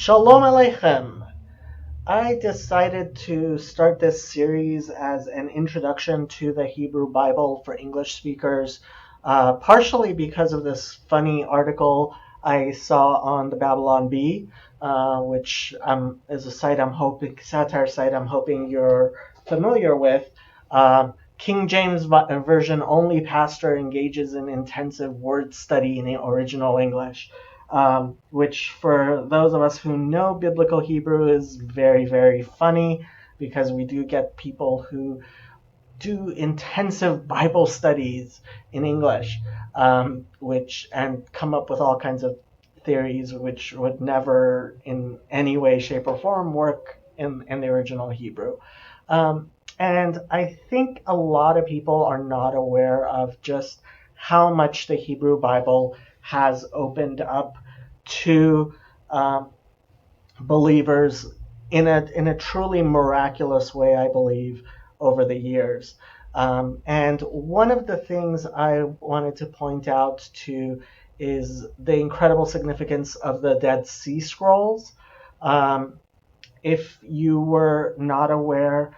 Shalom Aleichem. I decided to start this series as an introduction to the Hebrew Bible for English speakers, partially because of this funny article I saw on the Babylon Bee, which is a satire site I'm hoping you're familiar with. King James Version only pastor engages in intensive word study in the original English. Which for those of us who know biblical Hebrew is very, very funny, because we do get people who do intensive Bible studies in English, which and come up with all kinds of theories which would never in any way, shape, or form work in the original Hebrew. And I think a lot of people are not aware of just how much the Hebrew Bible has opened up to believers in a truly miraculous way, I believe, over the years. And one of the things I wanted to point out to is the incredible significance of the Dead Sea Scrolls. If you were not aware,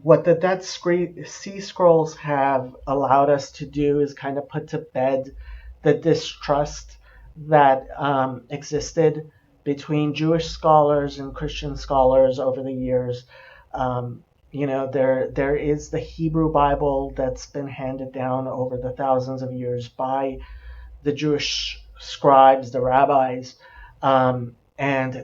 what the Dead Sea Scrolls have allowed us to do is kind of put to bed the distrust that existed between Jewish scholars and Christian scholars over the years. There is the Hebrew Bible that's been handed down over the thousands of years by the Jewish scribes, the rabbis, and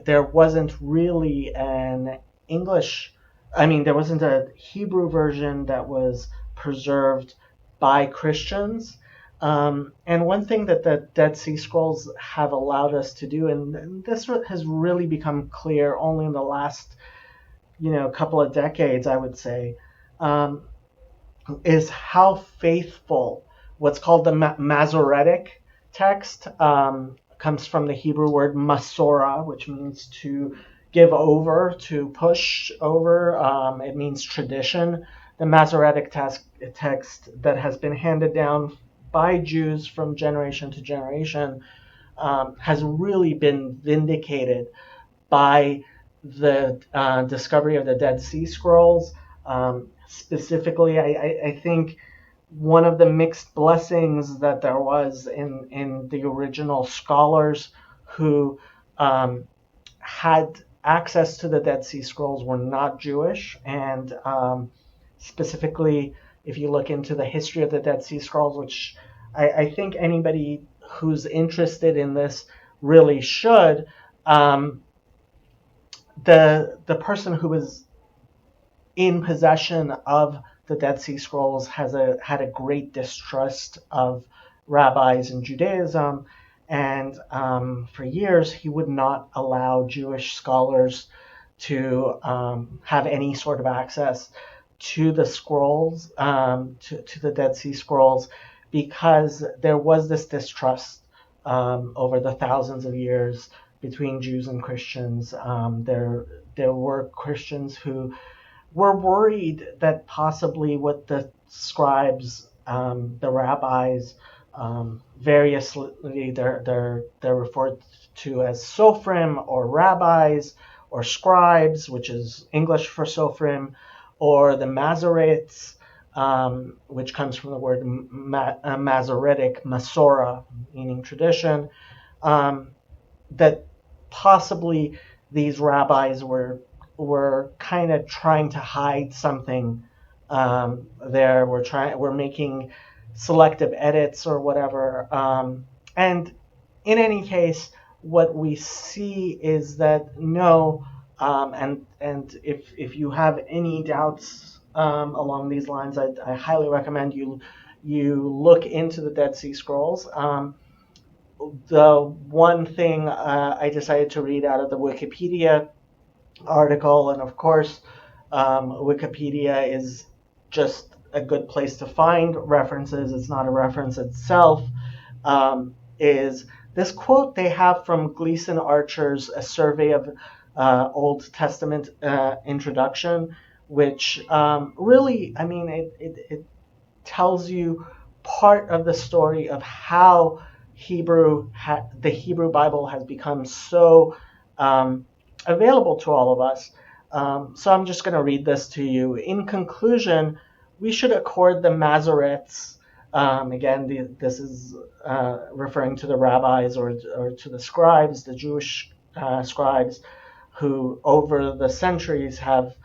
there wasn't really an English. There wasn't a Hebrew version that was preserved by Christians. And one thing that the Dead Sea Scrolls have allowed us to do, and this has really become clear only in the last, couple of decades, I would say, is how faithful what's called the Masoretic text comes from the Hebrew word masora, which means to give over, to push over. It means tradition. The Masoretic text that has been handed down by Jews from generation to generation has really been vindicated by the discovery of the Dead Sea Scrolls. Specifically, I think one of the mixed blessings that there was in the original scholars who had access to the Dead Sea Scrolls were not Jewish. And specifically, if you look into the history of the Dead Sea Scrolls, which I think anybody who's interested in this really should, the person who was in possession of the Dead Sea Scrolls had a great distrust of rabbis in Judaism, and for years he would not allow Jewish scholars to have any sort of access to the scrolls, to the Dead Sea Scrolls, because there was this distrust over the thousands of years between Jews and Christians. There were Christians who were worried that possibly what the scribes, the rabbis, variously they're referred to as sofrim or rabbis or scribes, which is English for sofrim, or the Masoretes, which comes from the word Masoretic, Masora, meaning tradition, that possibly these rabbis were kind of trying to hide something there. We're making selective edits or whatever. And in any case, what we see is that no, and if you have any doubts along these lines, I highly recommend you look into the Dead Sea Scrolls. The one thing I decided to read out of the Wikipedia article, and of course, Wikipedia is just a good place to find references. It's not a reference itself. Is this quote they have from Gleason Archer's A Survey of Old Testament Introduction, which really, it tells you part of the story of how the Hebrew Bible has become so available to all of us. So I'm just going to read this to you. In conclusion, we should accord the Masoretes. Again, this is referring to the rabbis or to the scribes, the Jewish scribes, who over the centuries have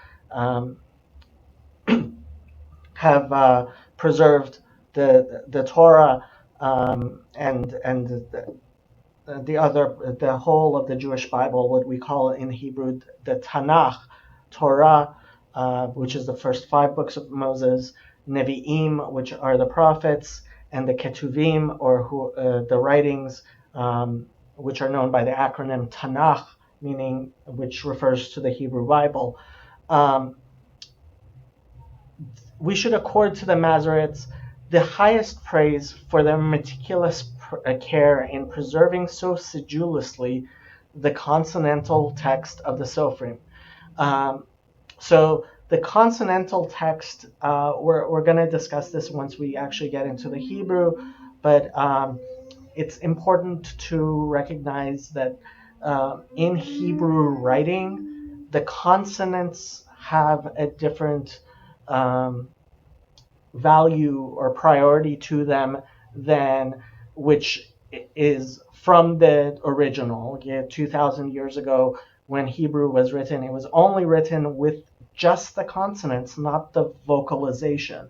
preserved the Torah and the whole of the Jewish Bible, what we call in Hebrew the Tanakh, Torah, which is the first 5 books of Moses, Nevi'im, which are the prophets, and the Ketuvim, or the writings, which are known by the acronym Tanakh, meaning which refers to the Hebrew Bible. We should accord to the Masoretes the highest praise for their meticulous care in preserving so sedulously the consonantal text of the Sofrim. So the consonantal text, we're going to discuss this once we actually get into the Hebrew, but it's important to recognize that in Hebrew writing, the consonants have a different value or priority to them than which is from the original. 2,000 years ago, when Hebrew was written, it was only written with just the consonants, not the vocalization.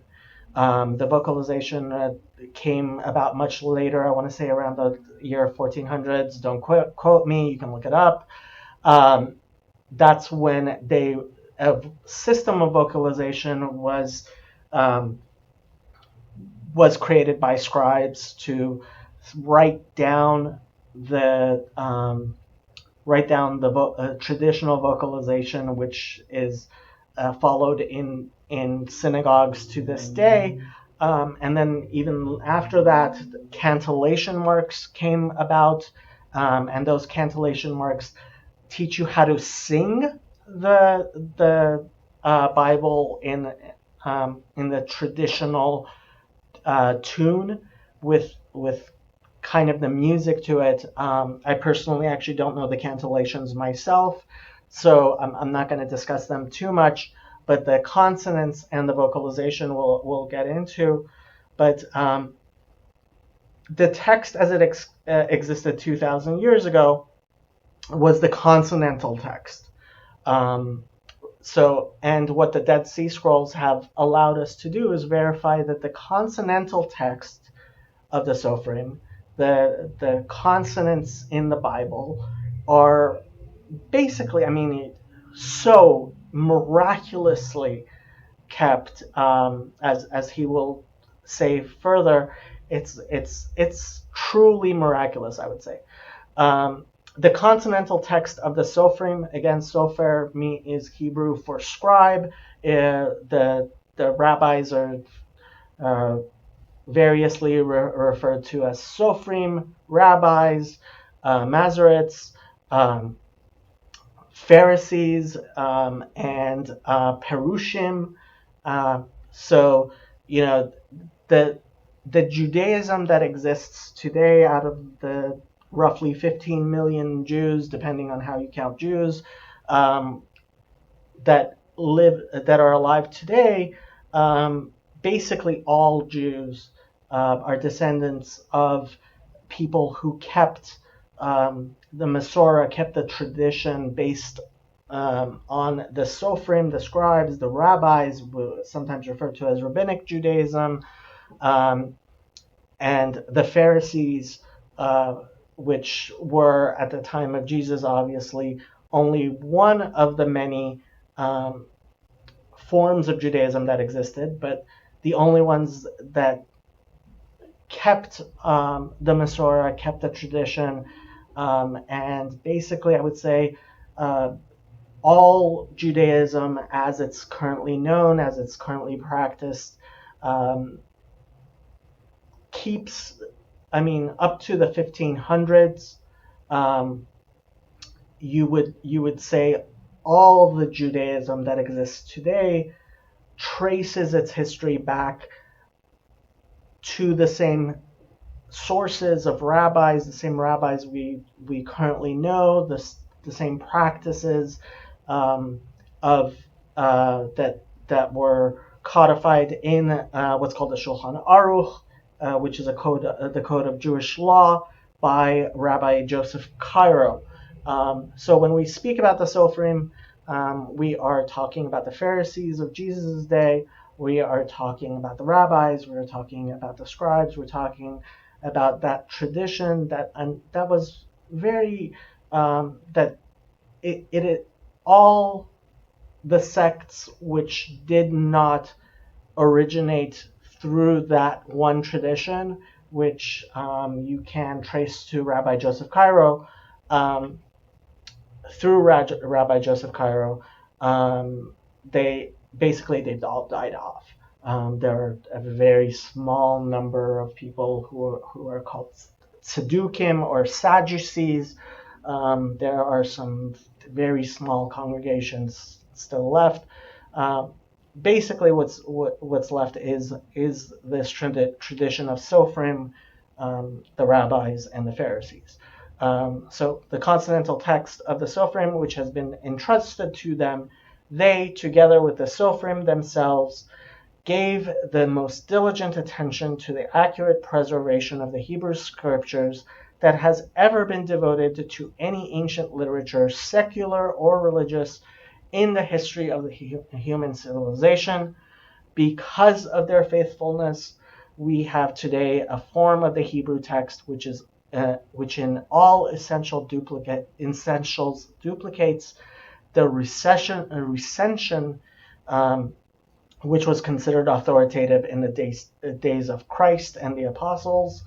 The vocalization came about much later. I want to say around the year 1400s. Don't quote me. You can look it up. That's when a system of vocalization was created by scribes to write down the traditional vocalization, which is followed in synagogues to this day. And then even after that, cantillation marks came about, and those cantillation marks teach you how to sing the Bible in the traditional tune with kind of the music to it. I personally actually don't know the cantillations myself, so I'm not going to discuss them too much, but the consonants and the vocalization we'll get into. But the text as it existed 2,000 years ago was the consonantal text. And what the Dead Sea Scrolls have allowed us to do is verify that the consonantal text of the Sofrim, the consonants in the Bible, are basically, so miraculously kept, as he will say further. It's truly miraculous, I would say. The consonantal text of the Sofrim, again, Sofer is Hebrew for scribe. The rabbis are variously referred to as Sofrim, rabbis, Masoretes, Pharisees, and Perushim. So, the Judaism that exists today, out of the roughly 15 million Jews, depending on how you count Jews, that are alive today, basically all Jews are descendants of people who kept the Masorah, kept the tradition based on the Sofrim, the scribes, the rabbis, sometimes referred to as Rabbinic Judaism, and the Pharisees, which were at the time of Jesus, obviously, only one of the many forms of Judaism that existed, but the only ones that kept the Masorah, kept the tradition, and basically, I would say, all Judaism as it's currently known, as it's currently practiced, keeps, up to the 1500s, you would say all the Judaism that exists today traces its history back to the same sources of rabbis, the same rabbis we currently know, the same practices of that were codified in what's called the Shulchan Aruch, which is the code of Jewish law by Rabbi Joseph Cairo. So when we speak about the Sofrim, we are talking about the Pharisees of Jesus' day. We are talking about the rabbis. We're talking about the scribes. We're talking about that tradition that was very that it all the sects which did not originate through that one tradition, which you can trace to Rabbi Joseph Cairo. Through Rabbi Joseph Cairo, they've all died off. There are a very small number of people who are called Tzedukim or Sadducees. There are some very small congregations still left. Basically, what's left is this tradition of Sofrim, the rabbis and the Pharisees. So the consonantal text of the Sofrim, which has been entrusted to them, they, together with the Sofrim themselves, gave the most diligent attention to the accurate preservation of the Hebrew scriptures that has ever been devoted to any ancient literature, secular or religious, in the history of the human civilization. Because of their faithfulness, we have today a form of the Hebrew text which in all essentials duplicates the recension which was considered authoritative in the days of Christ and the apostles,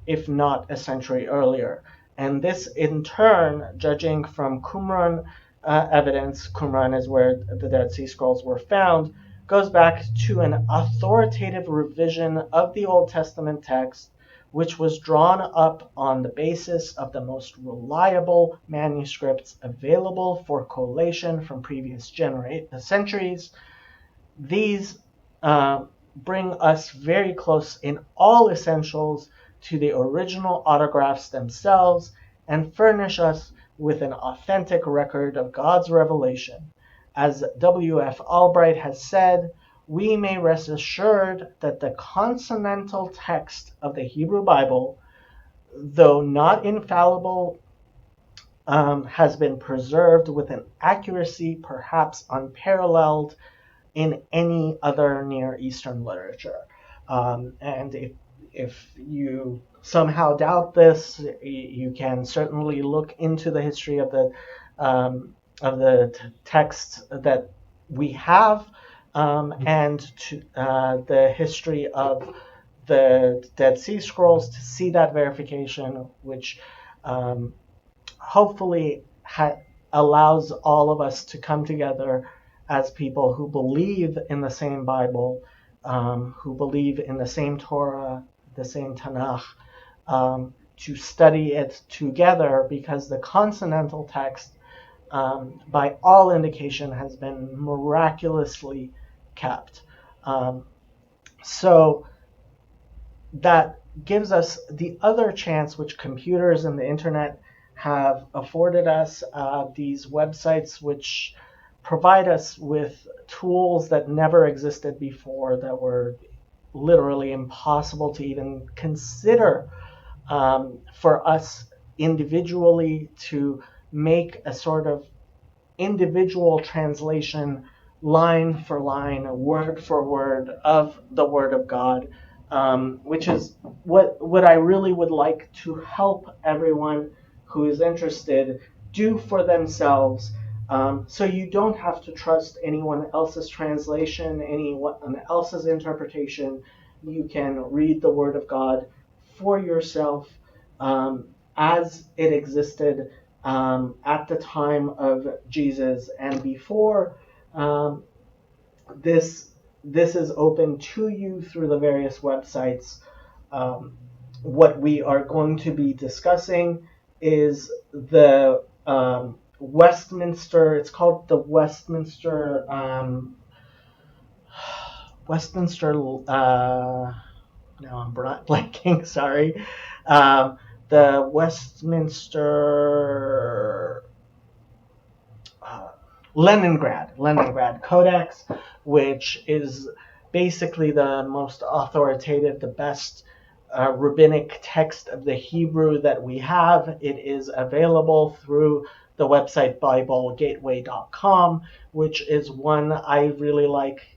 if not a century earlier. And this, in turn, judging from Qumran evidence, Qumran is where the Dead Sea Scrolls were found, goes back to an authoritative revision of the Old Testament text, which was drawn up on the basis of the most reliable manuscripts available for collation from previous centuries. These bring us very close in all essentials to the original autographs themselves and furnish us with an authentic record of God's revelation. As W.F. Albright has said, we may rest assured that the consonantal text of the Hebrew Bible, though not infallible, has been preserved with an accuracy perhaps unparalleled in any other Near Eastern literature. And if you somehow doubt this, you can certainly look into the history of the texts that we have, and the history of the Dead Sea Scrolls to see that verification, which hopefully allows all of us to come together as people who believe in the same Bible, who believe in the same Torah, the same Tanakh, to study it together, because the consonantal text, by all indication, has been miraculously kept. So that gives us the other chance, which computers and the internet have afforded us, these websites which provide us with tools that never existed before, that were literally impossible to even consider for us individually to make a sort of individual translation, line for line, word for word, of the Word of God, which is what I really would like to help everyone who is interested do for themselves. So you don't have to trust anyone else's translation, anyone else's interpretation. You can read the Word of God for yourself as it existed at the time of Jesus and before. This is open to you through the various websites. What we are going to be discussing is the Westminster. It's called the Westminster. Now I'm blanking. Sorry. Um, the Westminster uh, Leningrad Codex, which is basically the most authoritative, the best rabbinic text of the Hebrew that we have. It is available through the website BibleGateway.com, which is one I really like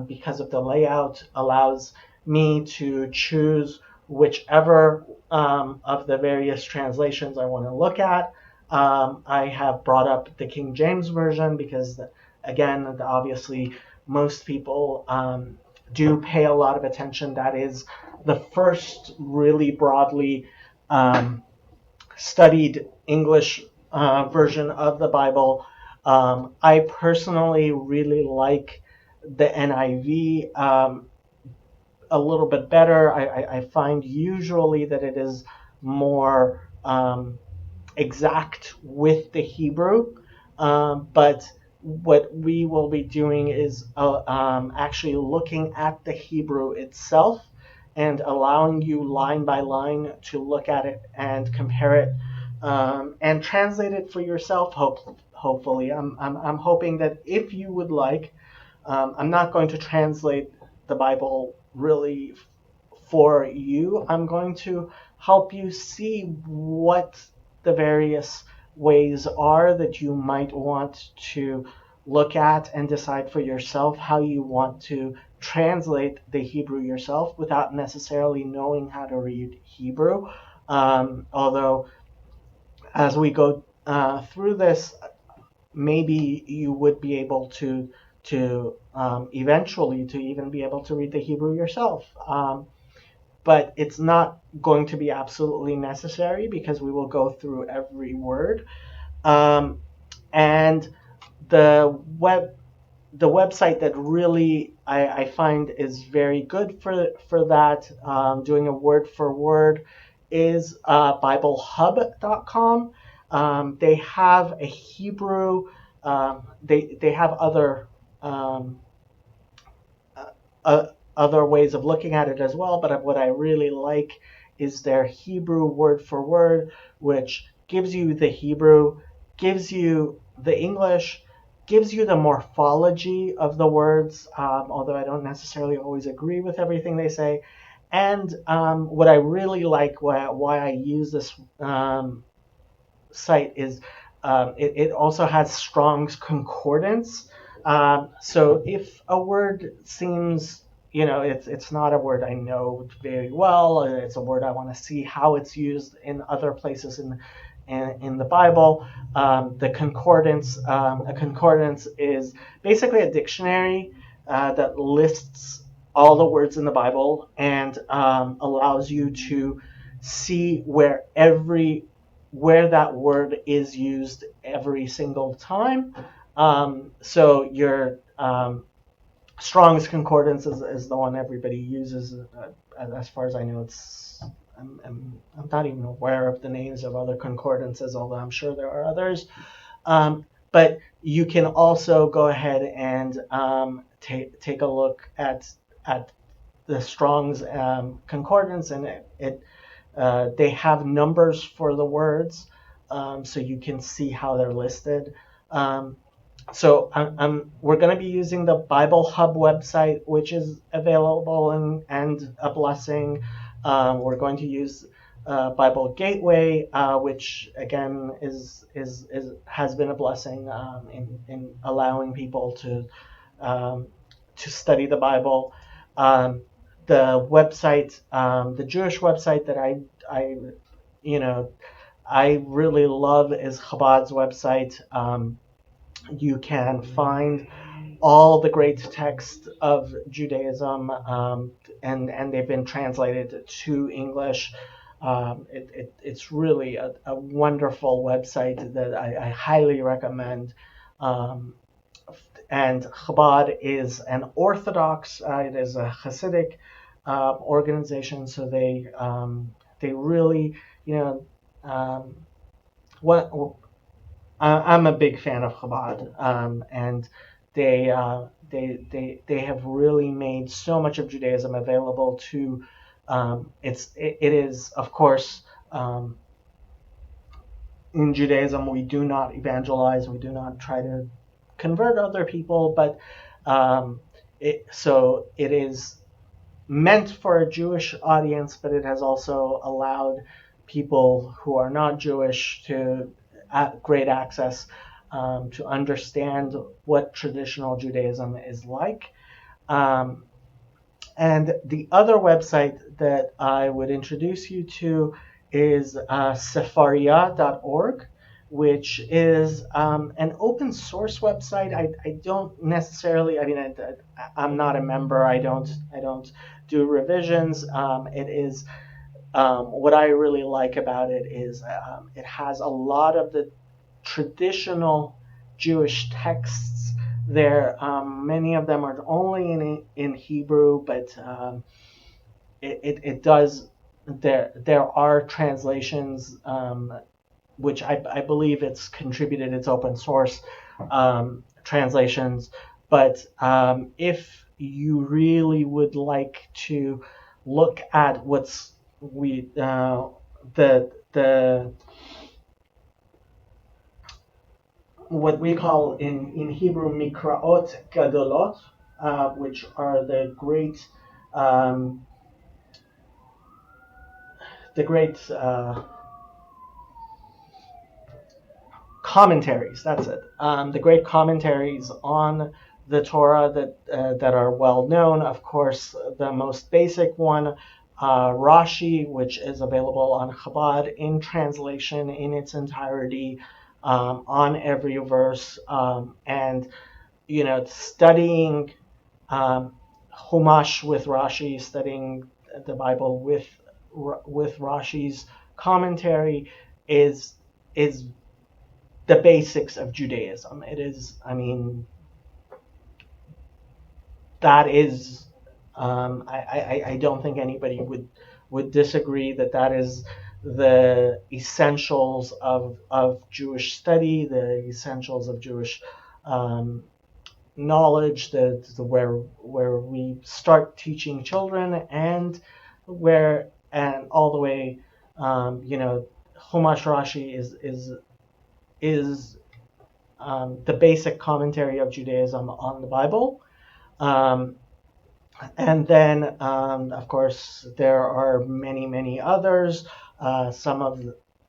because of the layout, allows me to choose whichever of the various translations I want to look at. I have brought up the King James Version because, again, obviously, most people do pay a lot of attention. That is the first really broadly studied English version of the Bible. I personally really like the NIV a little bit better. I find usually that it is more exact with the Hebrew, but what we will be doing is actually looking at the Hebrew itself and allowing you line by line to look at it and compare it and translate it for yourself. Hopefully, I'm hoping that if you would like, I'm not going to translate the Bible really for you. I'm going to help you see what the various ways are that you might want to look at and decide for yourself how you want to translate the Hebrew yourself without necessarily knowing how to read Hebrew. Although, as we go through this, maybe you would be able to eventually to even be able to read the Hebrew yourself. But it's not going to be absolutely necessary because we will go through every word. And the website that really I find is very good for that, doing a word for word, is BibleHub.com. They have a Hebrew. They have other other ways of looking at it as well. But what I really like is their Hebrew word for word, which gives you the Hebrew, gives you the English, gives you the morphology of the words, although I don't necessarily always agree with everything they say. And what I really like, why I use this site, is it also has Strong's Concordance. So if a word seems, it's not a word I know very well, it's a word I want to see how it's used in other places in the Bible. The concordance, a concordance is basically a dictionary that lists all the words in the Bible and allows you to see where that word is used every single time. So your Strong's Concordance is the one everybody uses. As far as I know, I'm not even aware of the names of other concordances, although I'm sure there are others. But you can also go ahead and take a look at the Strong's Concordance, and they have numbers for the words, so you can see how they're listed. So we're going to be using the Bible Hub website, which is available and a blessing. We're going to use Bible Gateway, which again has been a blessing in allowing people to study the Bible. The website, the Jewish website that I really love is Chabad's website. You can find all the great texts of Judaism, and they've been translated to English. It's really a wonderful website that I highly recommend. And Chabad is an Orthodox, it is a Hasidic organization, so they really, what I'm a big fan of Chabad, and they have really made so much of Judaism available to it is, of course, in Judaism, we do not evangelize, we do not try to convert other people, but so it is meant for a Jewish audience, but it has also allowed people who are not Jewish to great access to understand what traditional Judaism is like. And the other website that I would introduce you to is sefaria.org, which is an open source website. I don't necessarily, I'm not a member. I don't do revisions. It is what I really like about it is it has a lot of the traditional Jewish texts there. Many of them are only in Hebrew, but it does. There are translations, which I believe it's contributed. It's open source translations, but if you really would like to look at what's the what we call in Hebrew mikraot gadolot, which are the great commentaries. That's it. The great commentaries on the Torah that are well known. Of course, the most basic one, Rashi, which is available on Chabad in translation in its entirety, on every verse, and studying Chumash with Rashi, studying the Bible with Rashi's commentary is the basics of Judaism. It is, that is, I don't think anybody would disagree that is the essentials of Jewish study, the essentials of Jewish knowledge, where we start teaching children, and all the way, Chumash Rashi is the basic commentary of Judaism on the Bible. And then, of course, there are many others. Some of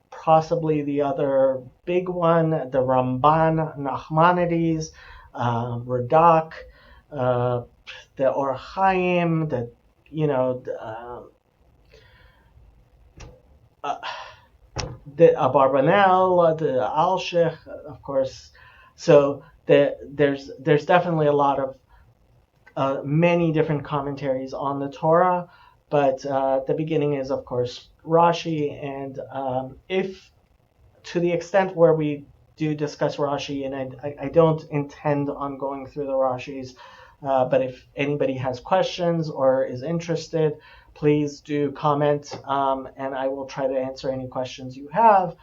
possibly the other big one, the Ramban, Nachmanides, Radak, the Or Chaim, the Abarbanel, the Alshich, of course. So there's definitely a lot of many different commentaries on the Torah, but the beginning is, of course, Rashi, and if to the extent where we do discuss Rashi, and I don't intend on going through the Rashis, but if anybody has questions or is interested, please do comment, and I will try to answer any questions you have.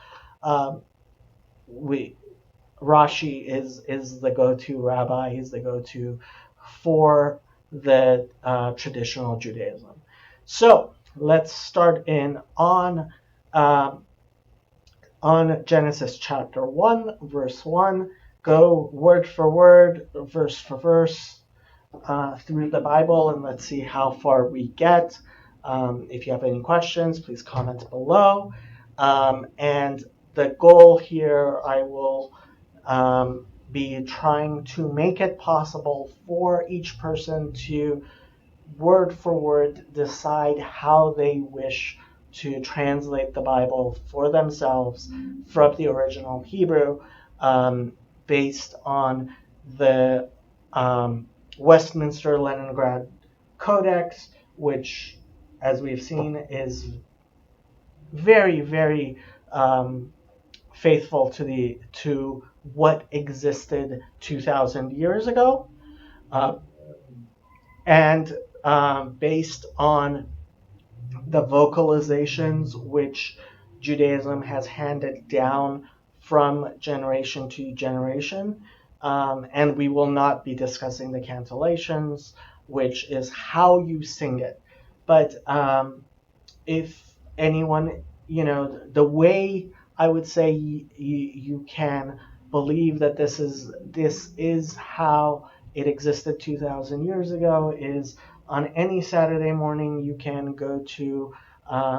Rashi is the go-to rabbi. He's the go-to for the traditional Judaism. So let's start in on Genesis chapter 1, verse 1. Go word for word, verse for verse through the Bible, and let's see how far we get. If you have any questions, please comment below. And the goal here, I will be trying to make it possible for each person to word for word decide how they wish to translate the Bible for themselves from the original Hebrew, based on the Westminster Leningrad Codex, which, as we've seen, is very, very faithful to what existed 2,000 years ago, and based on the vocalizations which Judaism has handed down from generation to generation. And we will not be discussing the cantillations, which is how you sing it. But if anyone, the way I would say you can believe that this is how it existed 2,000 years ago is on any Saturday morning you can go to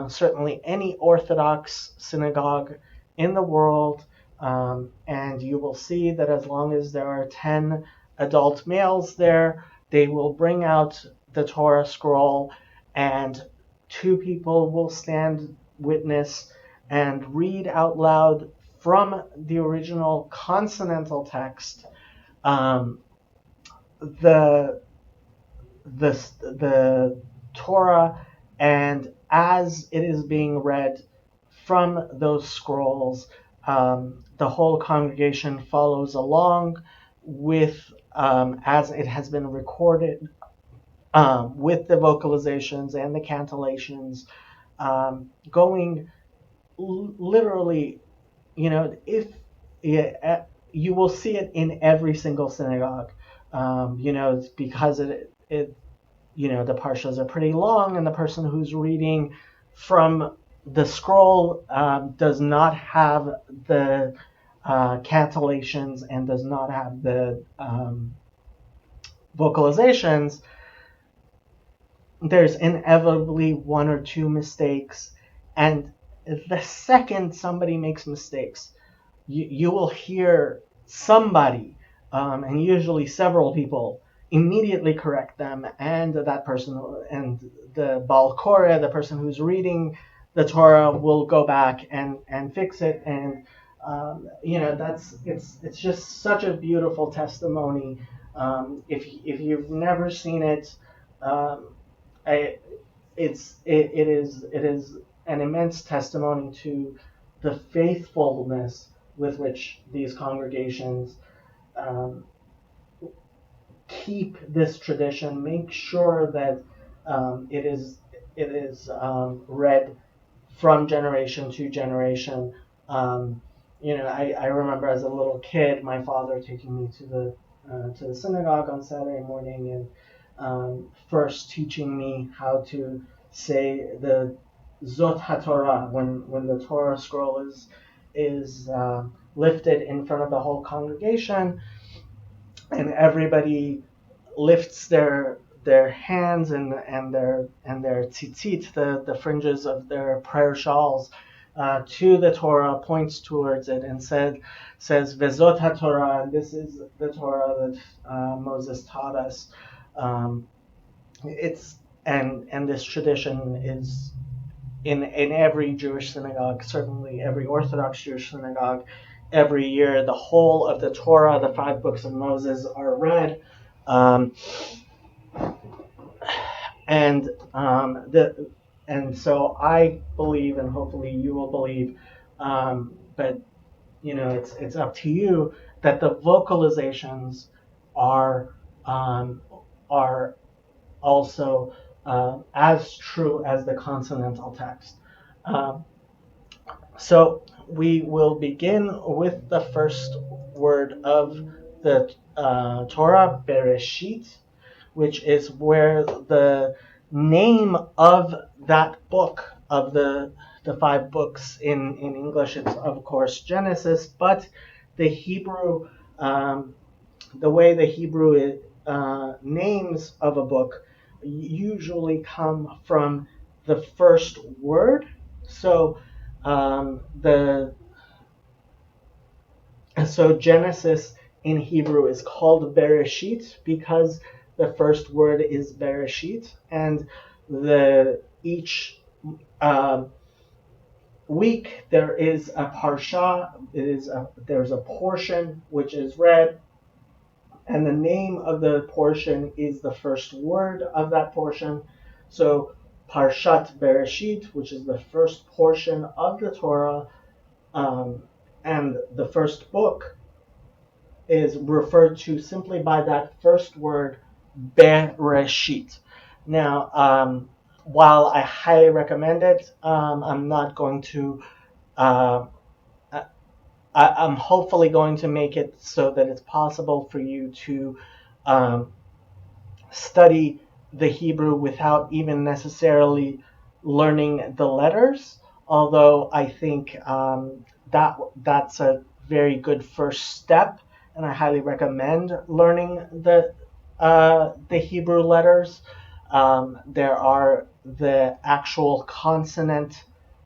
certainly any Orthodox synagogue in the world, and you will see that as long as there are 10 adult males there, they will bring out the Torah scroll, and two people will stand witness and read out loud from the original consonantal text um, the the Torah, and as it is being read from those scrolls, the whole congregation follows along with as it has been recorded, with the vocalizations and the cantillations, going literally, if yeah, you will see it in every single synagogue, because the parshas are pretty long, and the person who's reading from the scroll does not have the cantillations and does not have the vocalizations. There's inevitably one or two mistakes, and the second somebody makes mistakes, you will hear somebody, and usually several people, immediately correct them, and that person and the Baal Koreh, the person who's reading the Torah, will go back and fix it, and it's just such a beautiful testimony. If you've never seen it, um, I, it is an immense testimony to the faithfulness with which these congregations um, keep this tradition, make sure that it is read from generation to generation. I remember as a little kid, my father taking me to the synagogue on Saturday morning, and first teaching me how to say the Zot HaTorah when the Torah scroll is lifted in front of the whole congregation, and everybody lifts their hands and their tzitzit, the fringes of their prayer shawls, to the Torah, points towards it, and says Vezot HaTorah, and this is the Torah that Moses taught us. It's and this tradition is in every Jewish synagogue, certainly every Orthodox Jewish synagogue. Every year, the whole of the Torah, the 5 books of Moses, are read, um, and so I believe, and hopefully you will believe, but it's up to you, that the vocalizations are are also as true as the consonantal text. Um, So we will begin with the first word of the Torah, Bereshit, which is where the name of that book, of the 5 books in English, it's of course Genesis, but the Hebrew, the way the Hebrew names of a book usually come from the first word. So the so Genesis in Hebrew is called Bereshit because the first word is Bereshit, and each week there is a parsha. There's a portion which is read, and the name of the portion is the first word of that portion. So Parshat Bereshit, which is the first portion of the Torah, and the first book is referred to simply by that first word, Bereshit. Now, while I highly recommend it, I'm not going to. I'm hopefully going to make it so that it's possible for you to study the Hebrew without even necessarily learning the letters. Although I think that's a very good first step, and I highly recommend learning the Hebrew letters. There are the actual consonant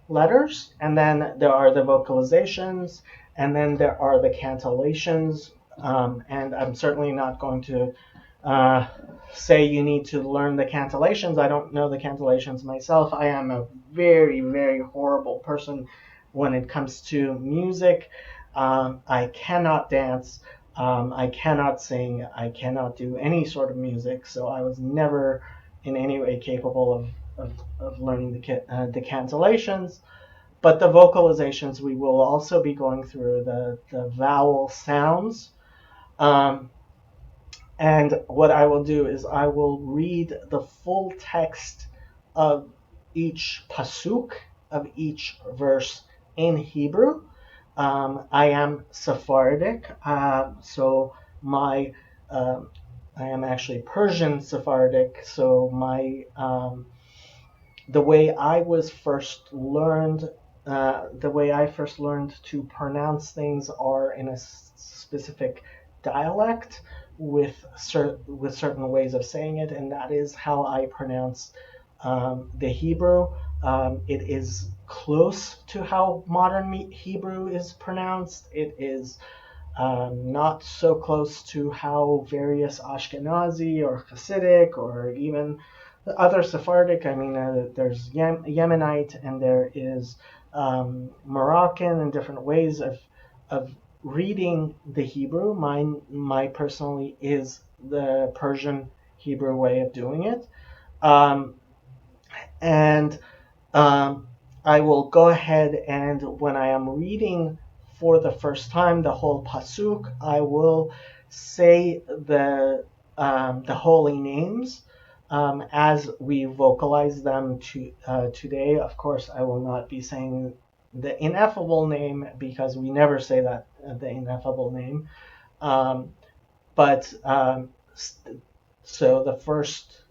letters, and then there are the vocalizations, and then there are the cantillations. And I'm certainly not going to uh, say you need to learn the cantillations. I don't know the cantillations myself. I am a very, very horrible person when it comes to music. I cannot dance. I cannot sing. I cannot do any sort of music. So I was never in any way capable of learning the cantillations. But the vocalizations, we will also be going through the vowel sounds. Um, and what I will do is I will read the full text of each pasuk, of each verse in Hebrew. I am Sephardic, so my I am actually Persian Sephardic. So my the way I was first learned, the way I first learned to pronounce things are in a specific dialect with certain ways of saying it, and that is how I pronounce the Hebrew. It is close to how modern Hebrew is pronounced. It is not so close to how various Ashkenazi or Hasidic or even the other Sephardic. I mean, there's Yemenite and there is Moroccan and different ways of reading the Hebrew. My personally is the Persian Hebrew way of doing it. Um, and I will go ahead and when I am reading for the first time the whole pasuk, I will say the holy names as we vocalize them today. Of course, I will not be saying the ineffable name because we never say that the ineffable name. Um, but so the first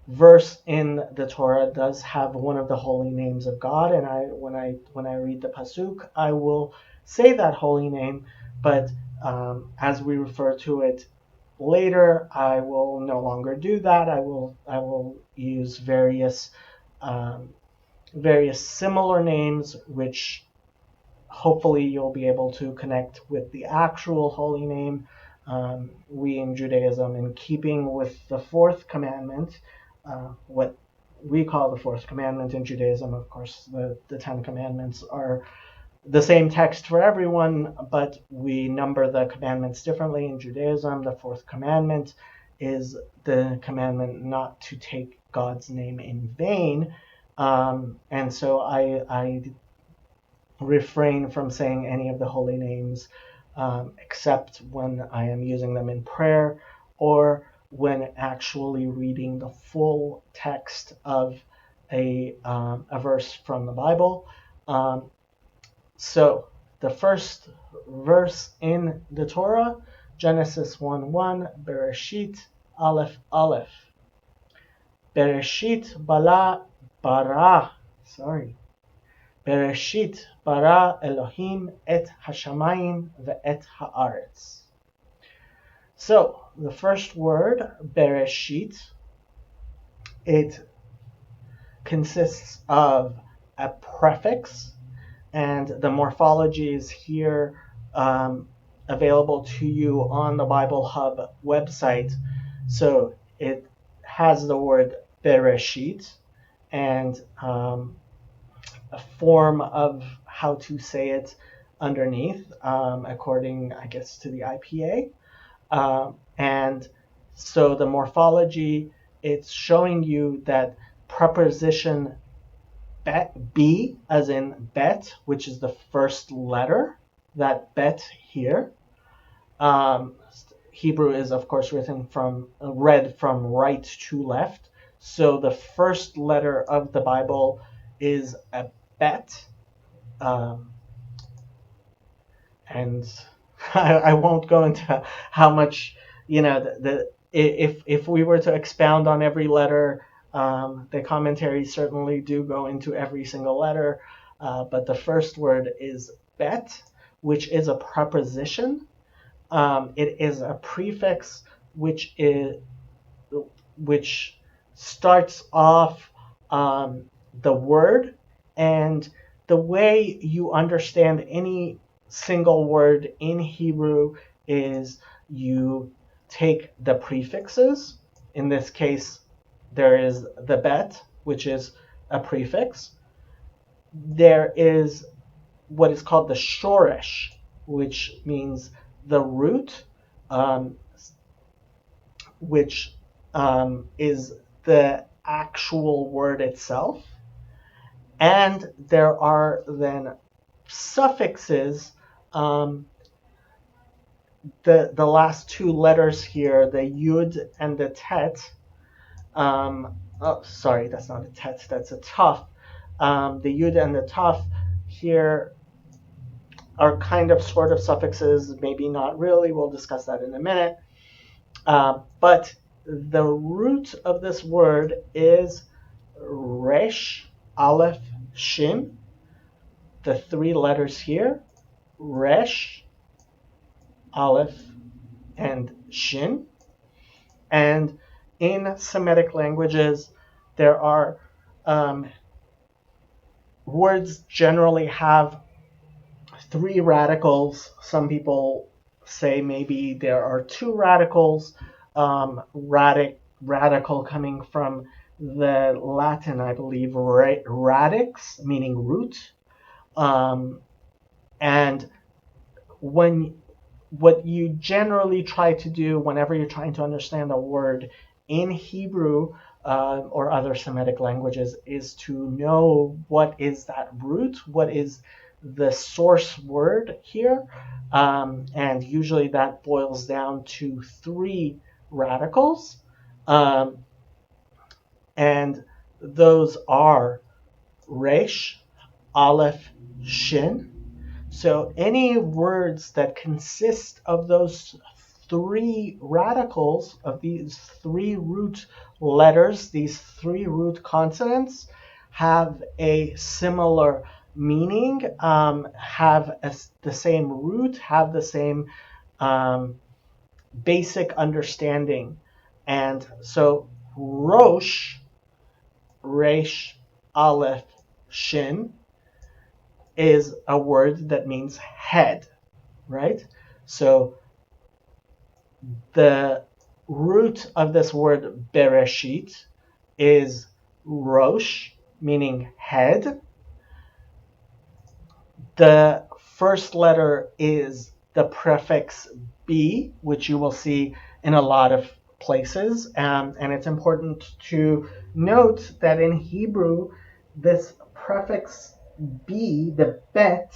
verse in the Torah does have one of the holy names of God, and when I read the pasuk, I will say that holy name. But as we refer to it later, I will no longer do that. I will use um, various similar names, which hopefully you'll be able to connect with the actual holy name. We in Judaism, in keeping with the fourth commandment, what we call the fourth commandment in Judaism, of course, the Ten Commandments are the same text for everyone, but we number the commandments differently in Judaism. The fourth commandment is the commandment not to take God's name in vain. And so I refrain from saying any of the holy names except when I am using them in prayer or when actually reading the full text of a verse from the Bible. So the first verse in the Torah, Genesis 1:1, Bereshit Aleph Aleph. Bereshit Bereshit bara Elohim et hashamayim ve'et haaretz. So the first word, Bereshit, it consists of a prefix, and the morphology is here available to you on the Bible Hub website. So it has the word Bereshit and a form of how to say it underneath, according, I guess, to the IPA. And so the morphology, it's showing you that preposition be, as in bet, which is the first letter, that bet here. Hebrew is, of course, read from right to left. So the first letter of the Bible is a bet. And I won't go into how much, if we were to expound on every letter, the commentaries certainly do go into every single letter. But the first word is bet, which is a preposition. It is a prefix which starts off the word, and the way you understand any single word in Hebrew is you take the prefixes. In this case, there is the bet, which is a prefix. There is what is called the shoresh, which means the root, um, which is the actual word itself. And there are then suffixes, the last two letters here, the yud and the tet. Oh, sorry, that's not a tet, that's a taf. The yud and the taf here are kind of sort of suffixes, maybe not really. We'll discuss that in a minute. But the root of this word is resh, aleph, shin. The three letters here, resh, aleph, and shin. And in Semitic languages, there are words generally have three radicals. Some people say maybe there are two radicals. Radical coming from the Latin, I believe, radix, meaning root. And what you generally try to do whenever you're trying to understand a word in Hebrew or other Semitic languages is to know what is that root, what is the source word here, and usually that boils down to three radicals, and those are resh, aleph, shin. So any words that consist of those three radicals, of these three root letters, these three root consonants, have a similar meaning, have the same root, have the same basic understanding. And so Rosh, Resh, Aleph, Shin is a word that means head, right? So the root of this word Bereshit is Rosh, meaning head. The first letter is the prefix B, which you will see in a lot of places. And it's important to note that in Hebrew, this prefix B, the bet,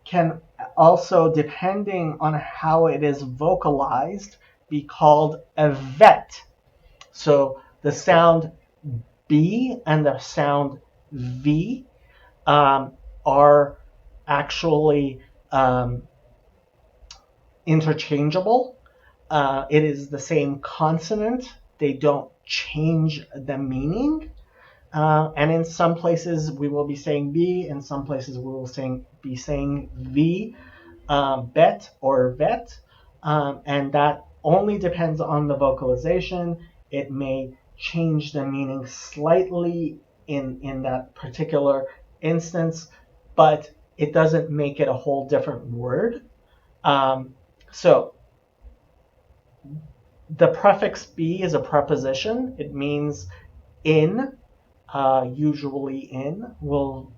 can also, depending on how it is vocalized, be called a vet. So the sound B and the sound V are actually interchangeable. It is the same consonant. They don't change the meaning. And in some places we will be saying B, in some places we will be saying V, bet or vet, and that only depends on the vocalization. It may change the meaning slightly in that particular instance, but it doesn't make it a whole different word. So the prefix be is a preposition. It means in, usually in, will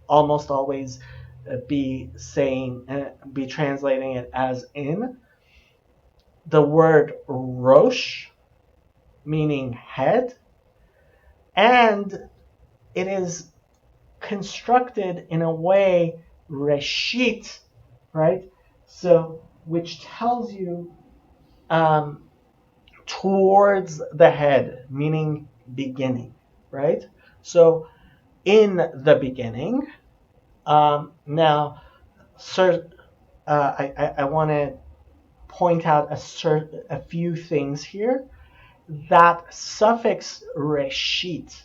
almost always be translating it as in. The word rosh, meaning head, and it is constructed in a way, reshit, right? So, which tells you towards the head, meaning beginning, right? So, in the beginning. Now, sir, I want to point out a few things here. That suffix reshit,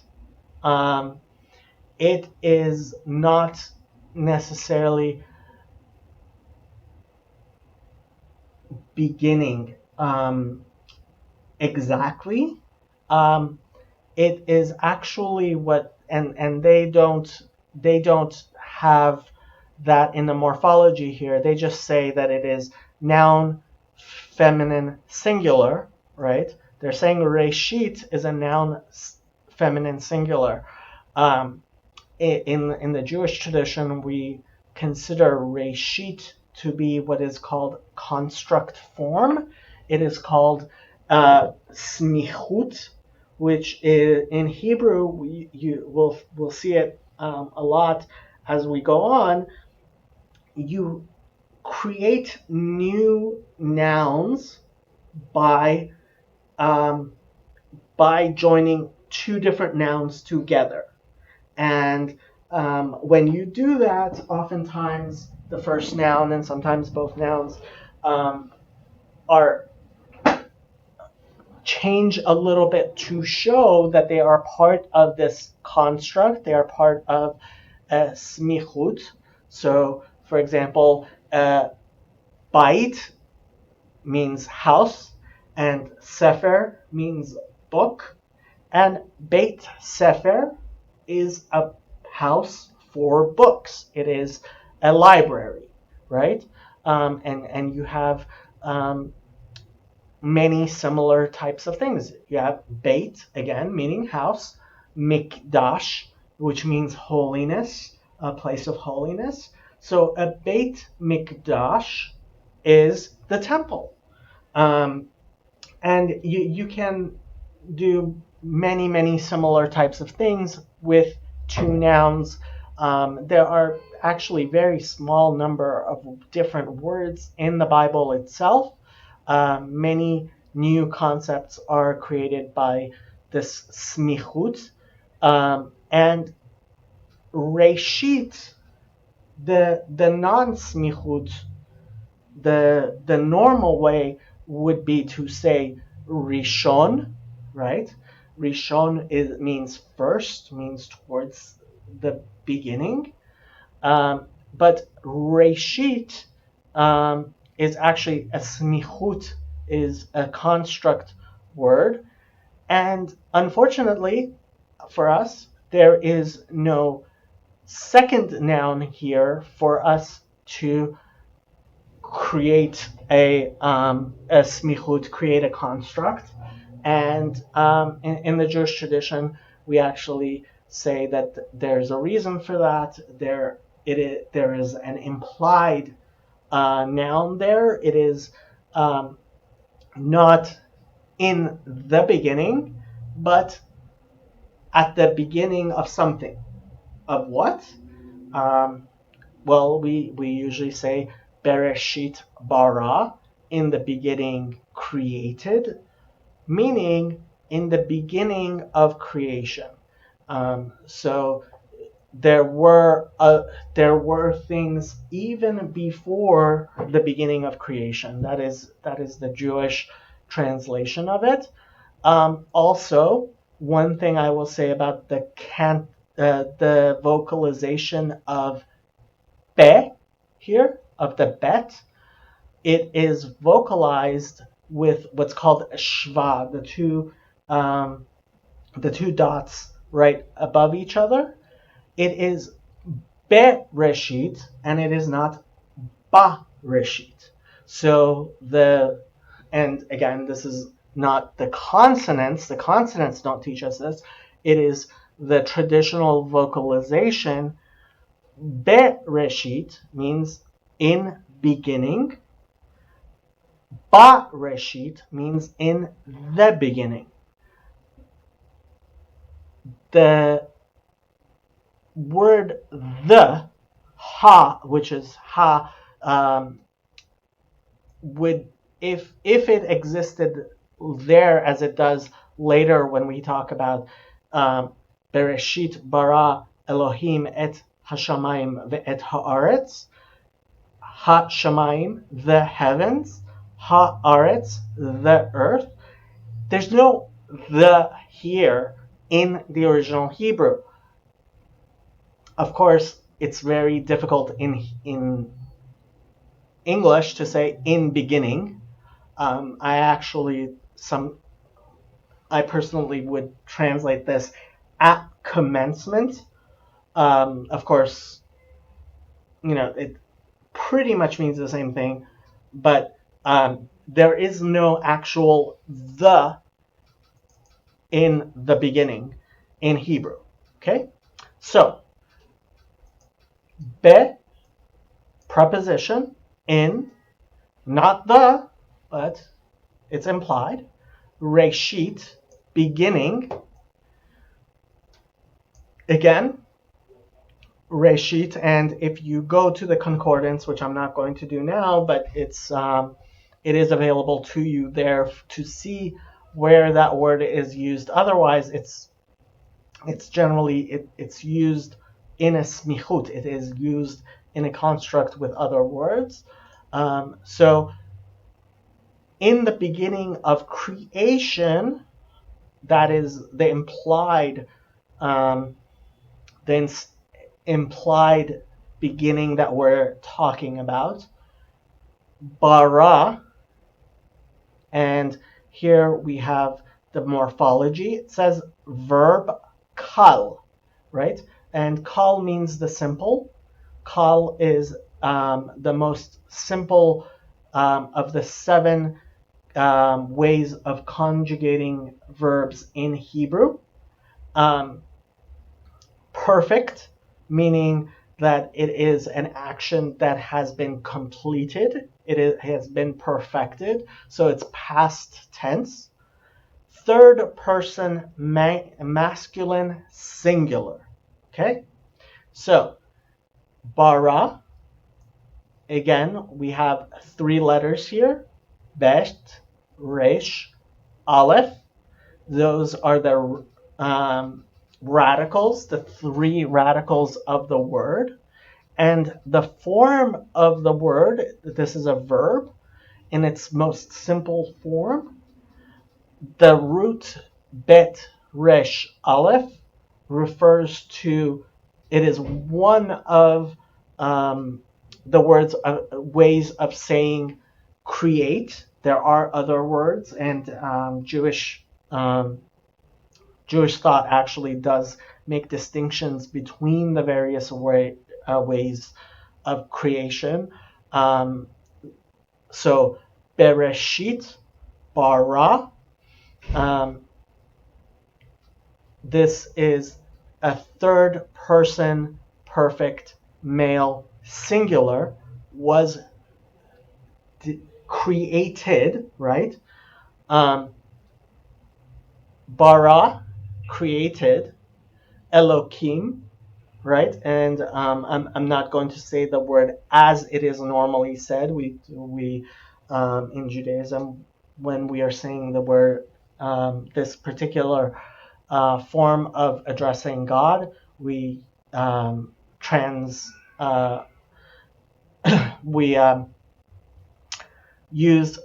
it is not necessarily beginning exactly. It is actually what, and they don't have that in the morphology here. They just say that it is noun feminine singular, right? They're saying reshit is a noun feminine singular. In the Jewish tradition, we consider reshit to be what is called construct form. It is called smichut, which is, in Hebrew you will see it a lot as we go on. You create new nouns by joining two different nouns together. And when you do that, oftentimes the first noun and sometimes both nouns are change a little bit to show that they are part of this construct. They are part of smichut. So, for example, bait means house, and sefer means book, and Beit Sefer is a house for books. It is a library, right? And you have many similar types of things. You have Beit, again, meaning house, Mikdash, which means holiness, a place of holiness. So a Beit Mikdash is the temple. And you can do many similar types of things with two nouns. There are actually very small number of different words in the Bible itself. Many new concepts are created by this smichut. And reshit, the non-smichut, the normal way would be to say rishon, right? Rishon means first, means towards the beginning. But reshit is actually a smichut, is a construct word. And unfortunately for us, there is no second noun here for us to create a smichut, create a construct. And in the Jewish tradition, we actually say that there's a reason for that. There is an implied noun there. It is not in the beginning, but at the beginning of something. Of what? Well, we usually say Bereshit bara, in the beginning created, meaning in the beginning of creation. So there were things even before the beginning of creation. That is the Jewish translation of it. Also, one thing I will say about the vocalization of be here, of the bet, it is vocalized with what's called a shva, the two dots right above each other. It is be-reshit, and it is not ba-reshit. So and again, this is not the consonants. The consonants don't teach us this. It is the traditional vocalization. Bereshit means in beginning. Ba-reshit means in the beginning. The word the, ha, which is ha, would, if it existed there as it does later when we talk about Bereshit bara Elohim et hashamayim ve'et haaretz, ha shamayim, the heavens, haaretz, the earth. There's no the here in the original Hebrew. Of course, it's very difficult in English to say in beginning. I personally would translate this at commencement. Of course, it pretty much means the same thing, but there is no actual the in the beginning in Hebrew. Okay, so be, preposition, in, not the, but it's implied. Reshit, beginning. Again, Reshit, and if you go to the concordance, which I'm not going to do now, but it is available to you there to see where that word is used. Otherwise, it's generally it's used in a smichut. It is used in a construct with other words. So in the beginning of creation, that is the implied implied beginning that we're talking about. Bara, and here we have the morphology. It says verb kal, right? And kal means the simple. Kal is the most simple of the 7 ways of conjugating verbs in Hebrew. Perfect, meaning that it is an action that has been completed. Has been perfected, so it's past tense. Third person masculine singular. Okay, so bara. Again, we have 3 letters here: bet, resh, aleph. Those are the radicals, the 3 radicals of the word. And the form of the word, this is a verb in its most simple form. The root bet, resh, aleph refers to, it is one of the words, ways of saying create. There are other words, and Jewish thought actually does make distinctions between the various ways of creation. So Bereshit, bara. This is a third person perfect male singular, was created, right? Bara, created. Elokim, right? And I'm not going to say the word as it is normally said. We in Judaism, when we are saying the word, this particular form of addressing God, we we use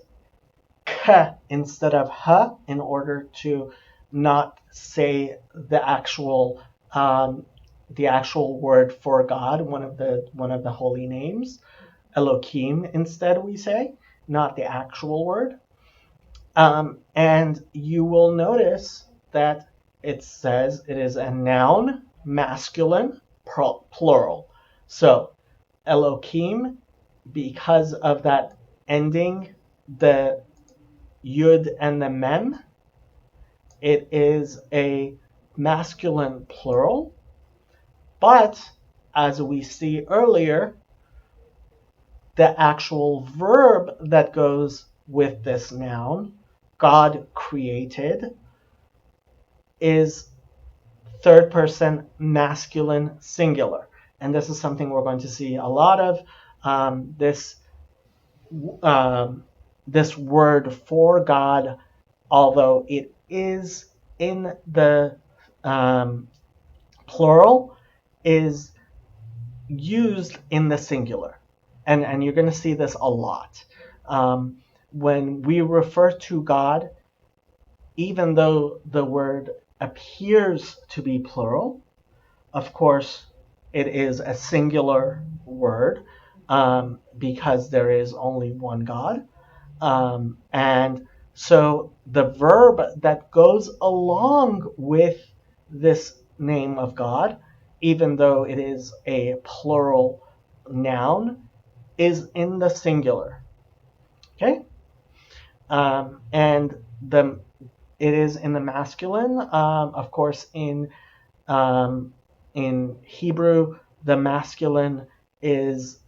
k instead of h in order to not say the actual word for God, one of the holy names. Elohim instead we say, not the actual word. And you will notice that it says it is a noun, masculine, plural. So Elohim, because of that ending, the yud and the mem, it is a masculine plural. But as we see earlier, the actual verb that goes with this noun, God created, is third person masculine singular. And this is something we're going to see a lot of. This word for God, although it is in the plural, is used in the singular. And you're going to see this a lot. when we refer to God, even though the word appears to be plural, of course, it is a singular word because there is only one God. And so the verb that goes along with this name of God, even though it is a plural noun, is in the singular. Okay? And it is in the masculine. Of course, in Hebrew, the masculine is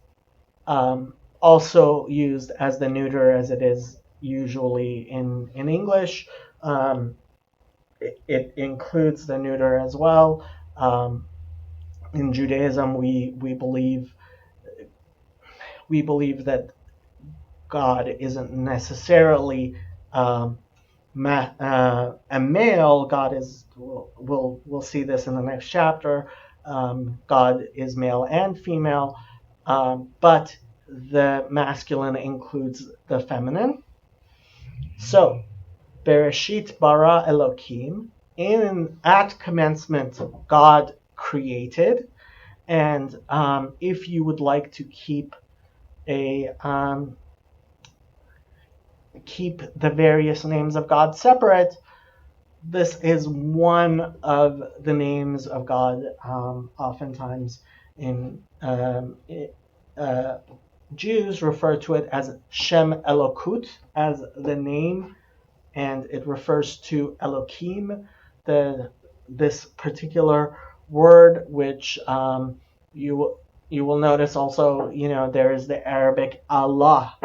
also used as the neuter as it is usually in English. It includes the neuter as well. In Judaism, we believe that God isn't necessarily a male. God is. We'll see this in the next chapter. God is male and female, but the masculine includes the feminine. So, Bereshit bara Elokim. At commencement, God created. And if you would like to keep the various names of God separate, this is one of the names of God. Oftentimes in Jews refer to it as Shem Elokut, as the name, and it refers to Elokim, this particular word, which you will notice also. There is the Arabic Allah,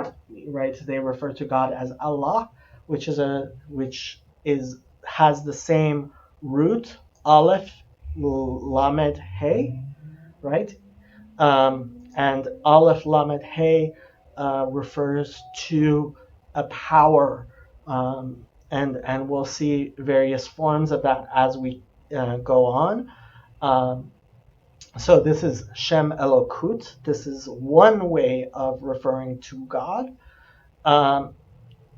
right? They refer to God as Allah, which has the same root, Aleph Lamed Hey, right? And Aleph Lamed Hey refers to a power, and we'll see various forms of that as we go on. So this is Shem Elokut. This is one way of referring to God.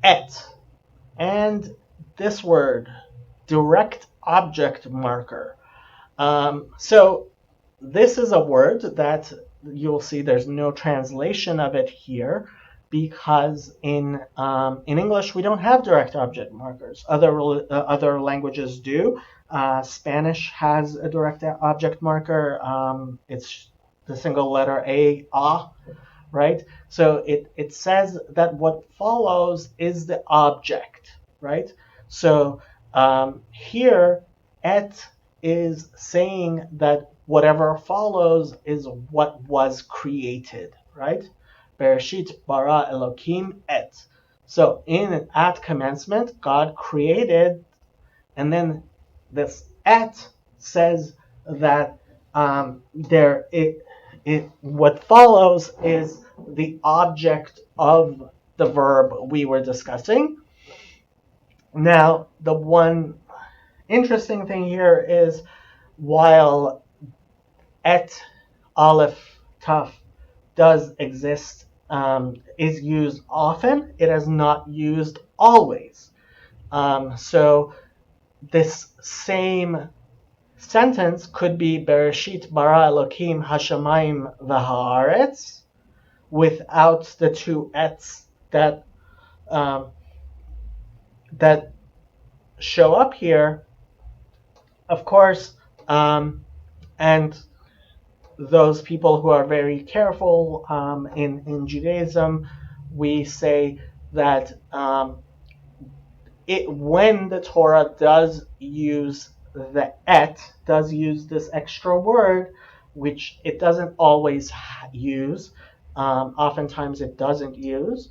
Et, and this word, direct object marker. So this is a word that you'll see there's no translation of it here because in English we don't have direct object markers. Other languages do. Spanish has a direct object marker. It's the single letter A, right? So it says that what follows is the object, right? So here, et is saying that whatever follows is what was created, right? Bereshit bara Elokim et. So at commencement, God created, and then this et says that what follows is the object of the verb we were discussing. Now, the one interesting thing here is while et, aleph, taf does exist, is used often, it is not used always. So this same sentence could be Bereshit bara Elokim hashamayim v'haaretz without the two ets that show up here, of course, and those people who are very careful in Judaism, we say that when the Torah does use does use this extra word, which it doesn't always use, oftentimes it doesn't use,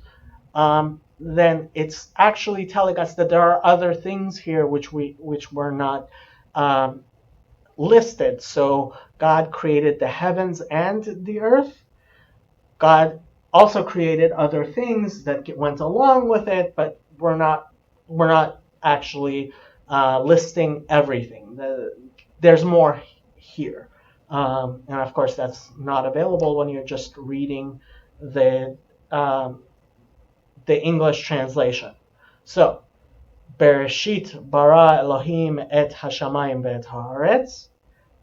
then it's actually telling us that there are other things here which were not listed. So God created the heavens and the earth. God also created other things that went along with it, but we're not actually listing everything. There's more here, and of course that's not available when you're just reading the the English translation. So, Bereshit bara Elohim et hashamayim ve'et haaretz.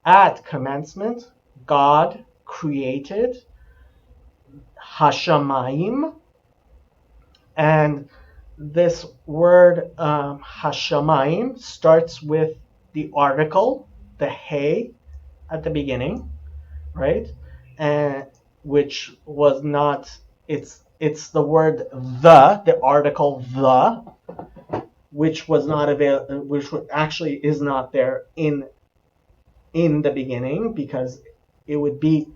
At commencement, God created hashamayim, and this word hashamayim starts with the article, the hey, at the beginning, right? And which was not, it's the word the article the, which was not available, which actually is not there in the beginning, because it would be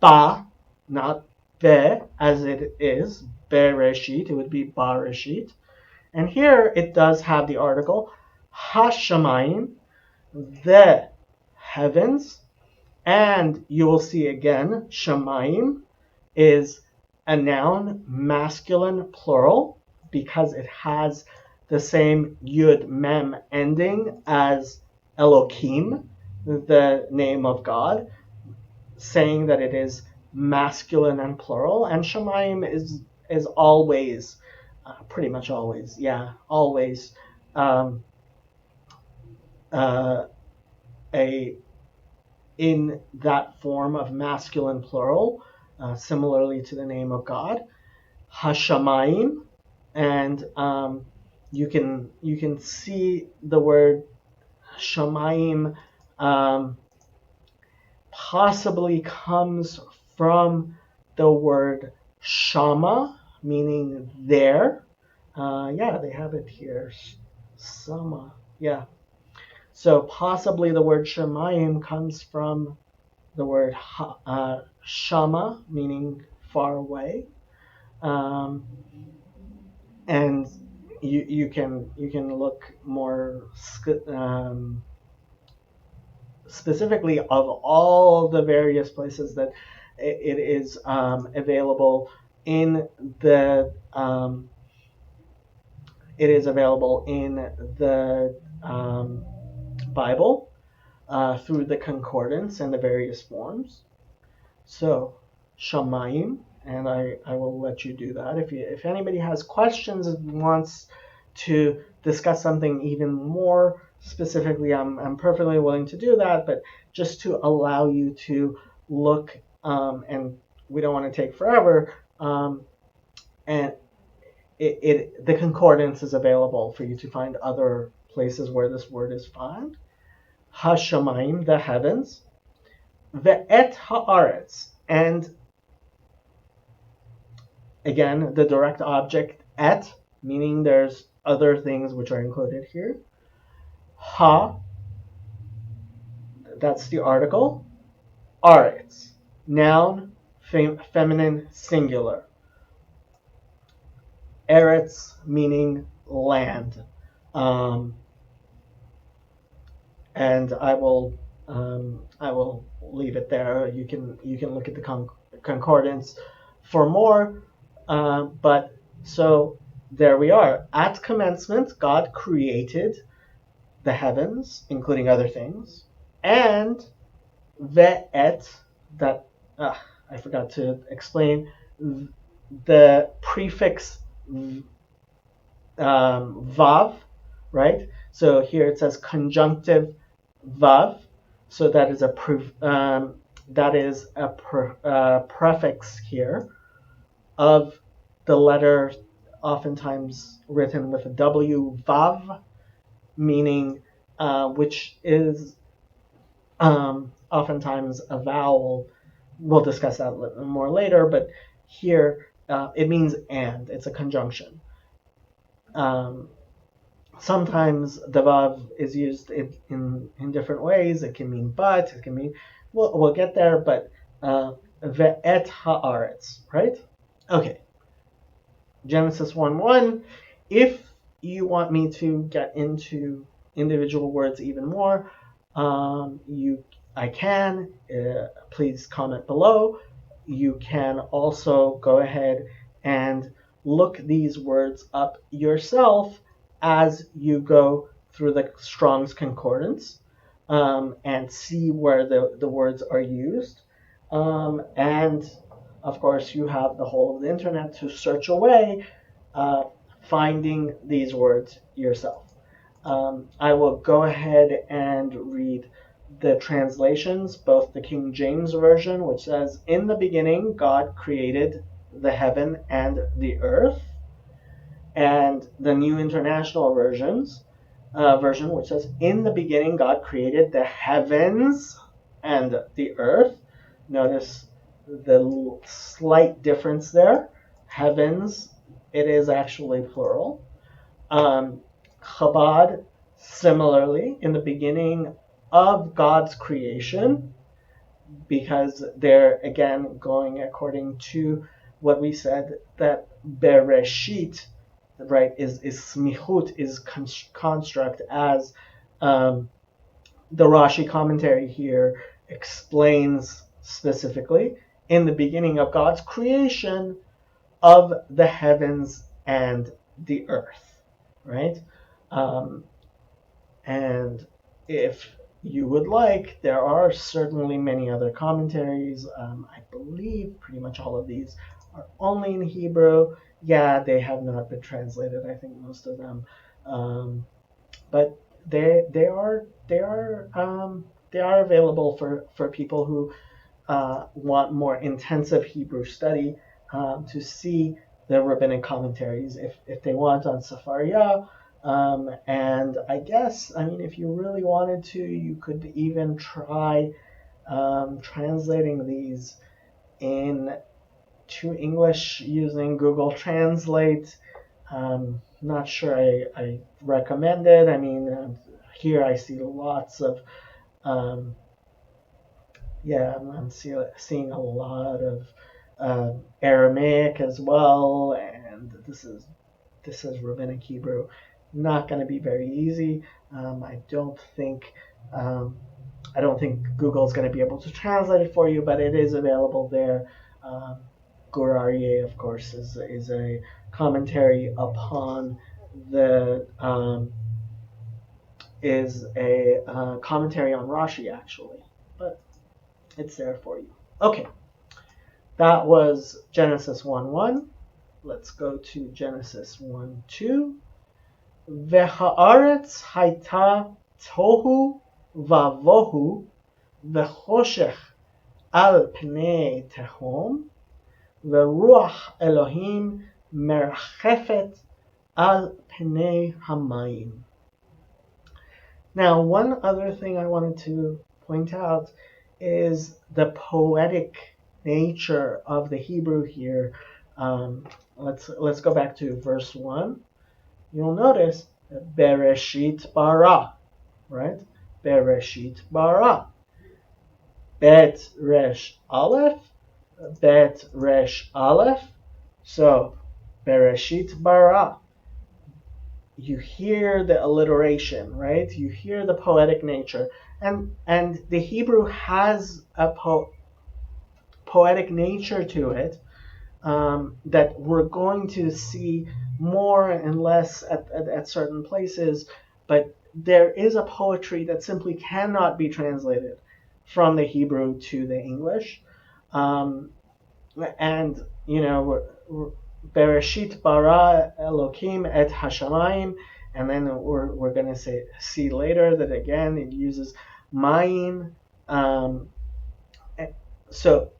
ba, not be, as it is bereshit. It would be bareshit, and here it does have the article hashamayim, the heavens. And you will see again, shamayim is a noun, masculine, plural, because it has the same yud mem ending as Elohim, the name of God, saying that it is masculine and plural. And shamayim is always, pretty much always, always in that form of masculine plural, similarly to the name of God, hashamayim. And you can see the word shamayim possibly comes from the word shama, meaning there. They have it here, sama. So possibly the word shamayim comes from the word shama, meaning far away. And you can look more specifically of all the various places that it is available in the Bible through the concordance and the various forms. So shamayim, and I will let you do that. If anybody has questions and wants to discuss something even more specifically, I'm perfectly willing to do that, but just to allow you to look, and we don't want to take forever, and the concordance is available for you to find other places where this word is found. Hashamayim, the heavens, ve'et haaretz, and again, the direct object et, meaning there's other things which are included here. Ha, that's the article. Aretz, noun, feminine, singular. Eretz, meaning land. And I will leave it there. You can look at the concordance for more. But so there we are. At commencement, God created the heavens, including other things, and ve'et, that I forgot to explain, the prefix vav, right? So here it says conjunctive vav, so that is a prefix here of the letter, oftentimes written with a W, vav, meaning which is oftentimes a vowel. We'll discuss that a little more later, but here it means and. It's a conjunction. Sometimes the vav is used in different ways. It can mean but, it can mean, we'll get there, but ve'et haaretz, right? Okay. Genesis 1:1. If you want me to get into individual words even more, I can. Please comment below. You can also go ahead and look these words up yourself as you go through the Strong's Concordance, and see where the words are used. And of course, you have the whole of the internet to search away finding these words yourself. I will go ahead and read the translations, both the King James Version, which says, "In the beginning, God created the heaven and the earth," and the New International version, which says, "In the beginning, God created the heavens and the earth." Notice the slight difference there. Heavens, it is actually plural. Chabad, similarly, in the beginning of God's creation, because they're again going according to what we said, that Bereshit, right, is smichut, is construct, as the Rashi commentary here explains specifically, in the beginning of God's creation of the heavens and the earth, right? And if you would like, there are certainly many other commentaries. I believe pretty much all of these are only in Hebrew. Yeah, they have not been translated, I think, most of them. But they are available for people who want more intensive Hebrew study, to see the rabbinic commentaries if they want on Sefaria. And I guess, I mean, if you really wanted to, you could even try translating these into English using Google Translate. Not sure I recommend it. I mean, here I see lots of, I'm seeing a lot of Aramaic as well, and this is Rabbinic Hebrew. Not going to be very easy. I don't think Google is going to be able to translate it for you, but it is available there. Gur Aryeh, of course, is a commentary upon the commentary on Rashi, actually, but it's there for you. Okay, that was Genesis 1:1. Let's go to Genesis 1:2. V'ha'aretz hayta tohu vavohu v'choshech al pnei tehom v'ruach Elohim merachefet al pnei hamayim. Now, one other thing I wanted to point out is the poetic nature of the Hebrew here. Let's go back to verse 1. You'll notice Bereshit bara, right? Bereshit bara. Bet resh aleph, bet resh aleph. So Bereshit bara. You hear the alliteration, right? You hear the poetic nature, and the Hebrew has a poetic nature to it, that we're going to see more and less at certain places, but there is a poetry that simply cannot be translated from the Hebrew to the English. And, you know, Bereshit bara Elohim et hashamayim, and then we're going to see later that again it uses mayim. So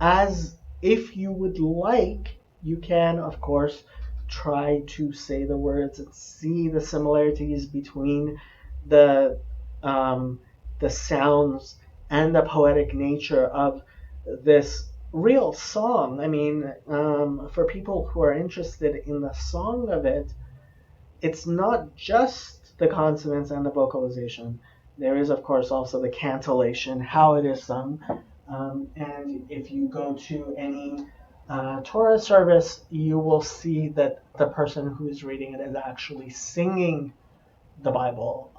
as if you would like, you can, of course, try to say the words and see the similarities between the sounds and the poetic nature of this real song. I mean, for people who are interested in the song of it, it's not just the consonants and the vocalization. There is, of course, also the cantillation, how it is sung. And if you go to any Torah service, you will see that the person who is reading it is actually singing the Bible,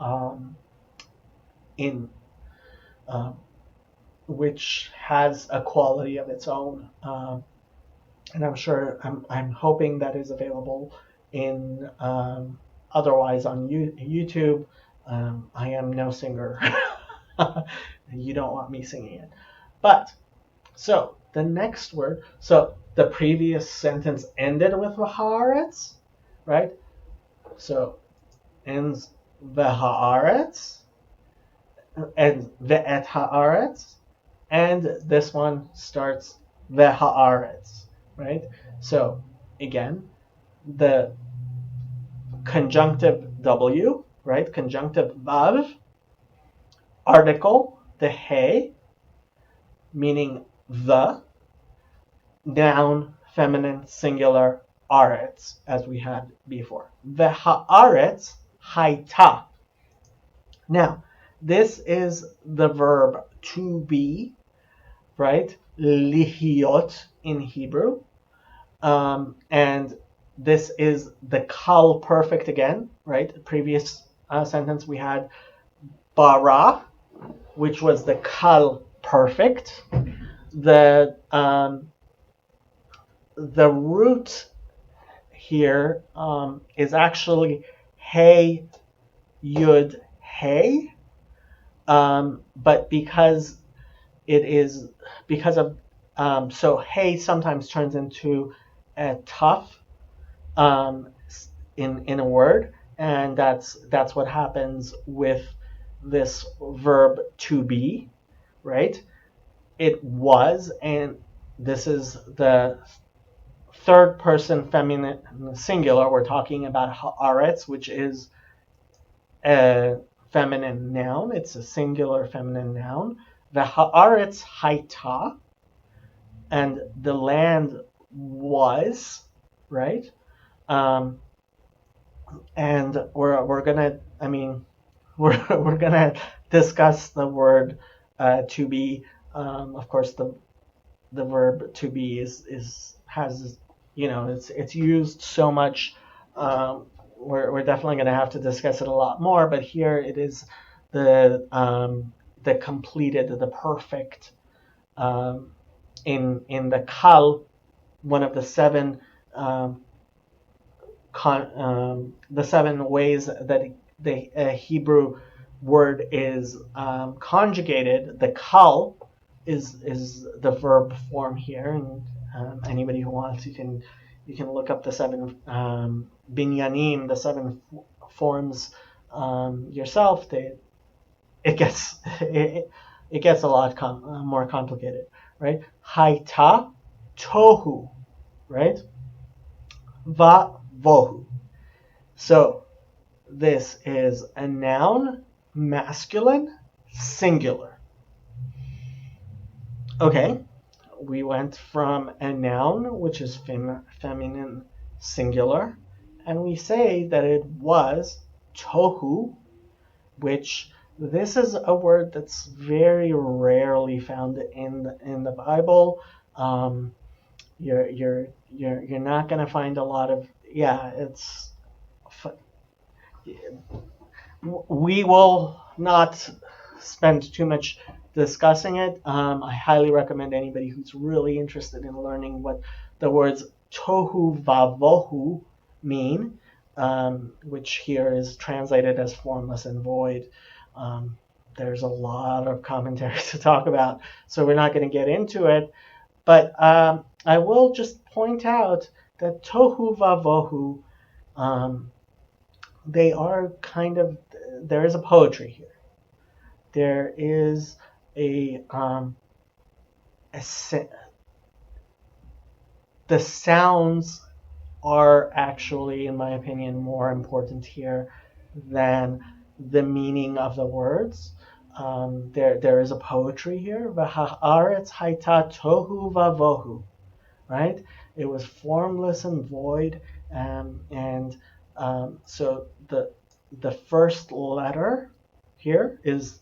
which has a quality of its own. And I'm hoping that is available in otherwise on YouTube. I am no singer. You don't want me singing it. But, so, the next word, so the previous sentence ended with v'haaretz, right? So ends v'haaretz and ve'et haaretz, and this one starts v'haaretz, right? So again, the conjunctive W, right? Conjunctive vav, article, the he, meaning the, noun, feminine, singular, aretz, as we had before. V'haaretz haita. Now, this is the verb to be, right? Lihiot in Hebrew. And this is the kal perfect again, right? The previous sentence we had bara, which was the kal perfect. The root here is actually hey yud hey, but because of so hey sometimes turns into a tough in a word, and that's what happens with this verb to be, right? It was, and this is the third person feminine singular. We're talking about haaretz, which is a feminine noun. It's a singular feminine noun. The haaretz haita, and the land was, right? And we're gonna, I mean, we're gonna discuss the word to be. Of course, the verb to be has, you know, it's used so much. We're definitely going to have to discuss it a lot more, but here it is the completed, the perfect, in the kal, one of the seven the seven ways that the Hebrew word is conjugated. The kal is the verb form here, and anybody who wants, you can look up the seven binyanim, the seven forms yourself. It gets a lot more complicated, right? Haita tohu, right? Va vohu. So this is a noun, masculine, singular. Okay, we went from a noun, which is feminine, singular, and we say that it was tohu, which this is a word that's very rarely found in the Bible. You're not going to find a lot of, it's, we will not spend too much discussing it. I highly recommend anybody who's really interested in learning what the words tohu vavohu mean, which here is translated as formless and void. There's a lot of commentary to talk about, so we're not going to get into it. But I will just point out that tohu vavohu, they are kind of, there is a poetry here. There is the sounds are actually, in my opinion, more important here than the meaning of the words. There is a poetry here. V'ha'aretz haita tohu vavohu, right? It was formless and void, and so the first letter here is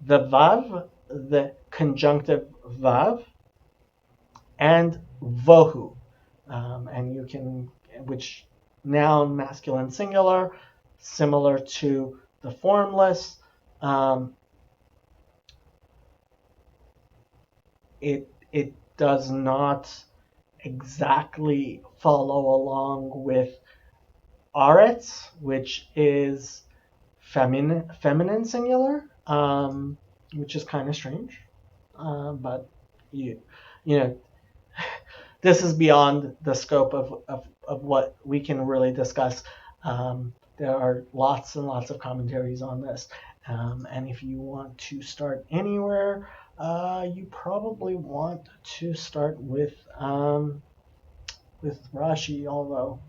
the vav, the conjunctive vav, and vohu, and you can, which noun, masculine, singular, similar to the formless. It does not exactly follow along with aretz, which is feminine singular, which is kind of strange. But you know, this is beyond the scope of what we can really discuss. There are lots and lots of commentaries on this. And if you want to start anywhere, you probably want to start with Rashi, although,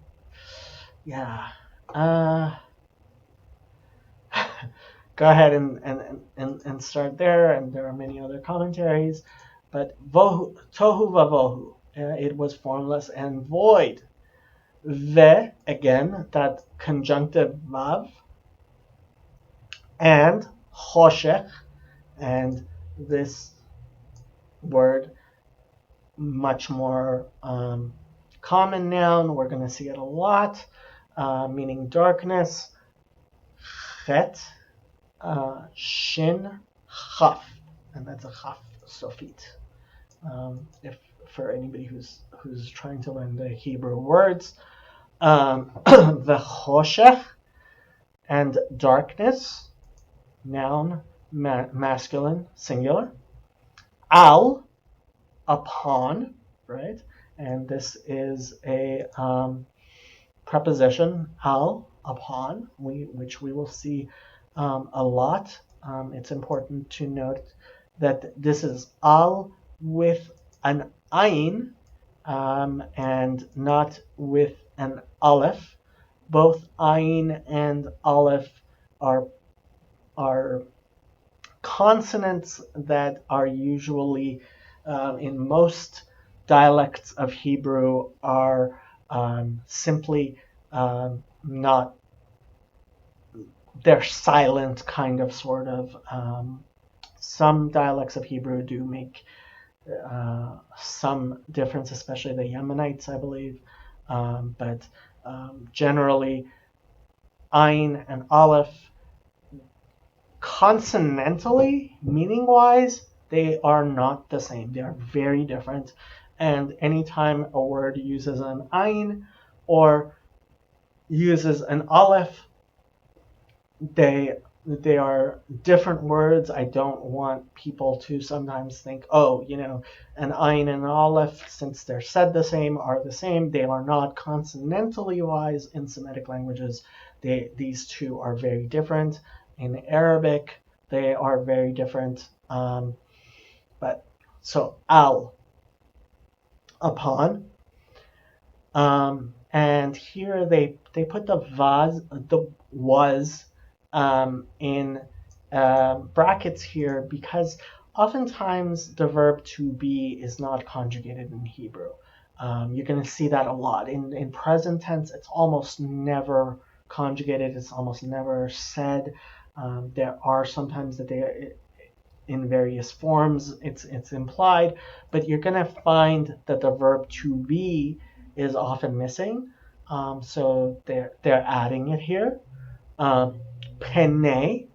yeah. Go ahead and start there, and there are many other commentaries. But tohu vavohu, it was formless and void. Ve, again, that conjunctive vav, and choshech, and this word, much more common noun. We're going to see it a lot, meaning darkness. Chet, shin, chaf, and that's a chaf sofit. If for anybody who's trying to learn the Hebrew words, the choshech and darkness, noun, masculine, singular. Al, upon, right? And this is a preposition, al, upon, which we will see a lot. It's important to note that this is al with an ayin and not with an aleph. Both ayin and aleph are consonants that are usually in most dialects of Hebrew are simply not, they're silent, kind of, sort of. Some dialects of Hebrew do make some difference, especially the Yemenites, I believe. But generally, Ayin and Aleph, consonantally, meaning-wise, they are not the same. They are very different. And anytime a word uses an Ayin or uses an Aleph, they are different words. I don't want people to sometimes think, oh, an ayin and an aleph, since they're said the same, are the same. They are not. Consonantally wise in Semitic languages, these two are very different. In Arabic, they are very different. But so al, upon, and here they put the was in brackets here because oftentimes the verb to be is not conjugated in Hebrew. You're going to see that a lot. In present tense, it's almost never conjugated. It's almost never said. There are sometimes that they in various forms. It's implied, but you're going to find that the verb to be is often missing. So they're adding it here. Pene,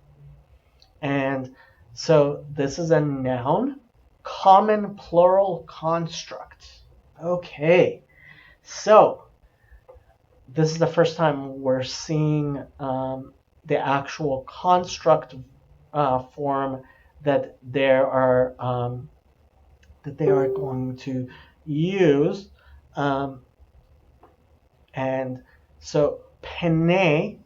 and so this is a noun, common plural construct. Okay, so this is the first time we're seeing the actual construct form that they are going to use, and so pene,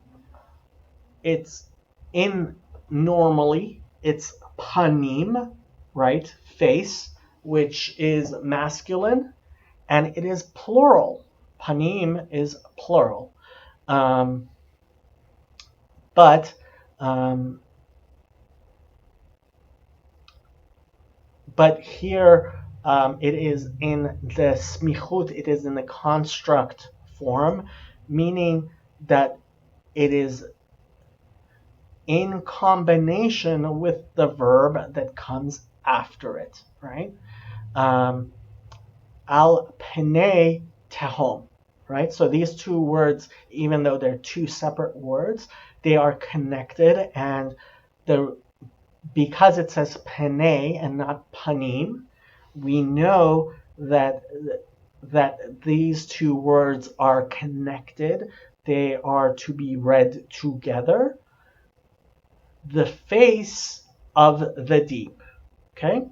normally it's panim, right, face, which is masculine, and it is plural. Panim is plural, but here it is in the smichut, it is in the construct form, meaning that it is in combination with the verb that comes after it, right? Al penei tehom, right? So these two words, even though they're two separate words, they are connected, and because it says penei and not panim, we know that these two words are connected. They are to be read together. The face of the deep, okay?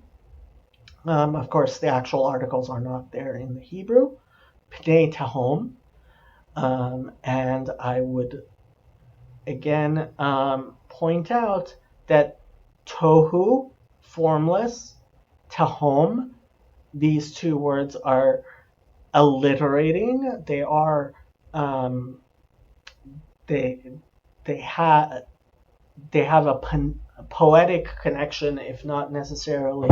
Of course, the actual articles are not there in the Hebrew. Pnei Tahom. And I would again point out that tohu, formless, tahom, these two words are alliterating. They are they they have a poetic connection, if not necessarily,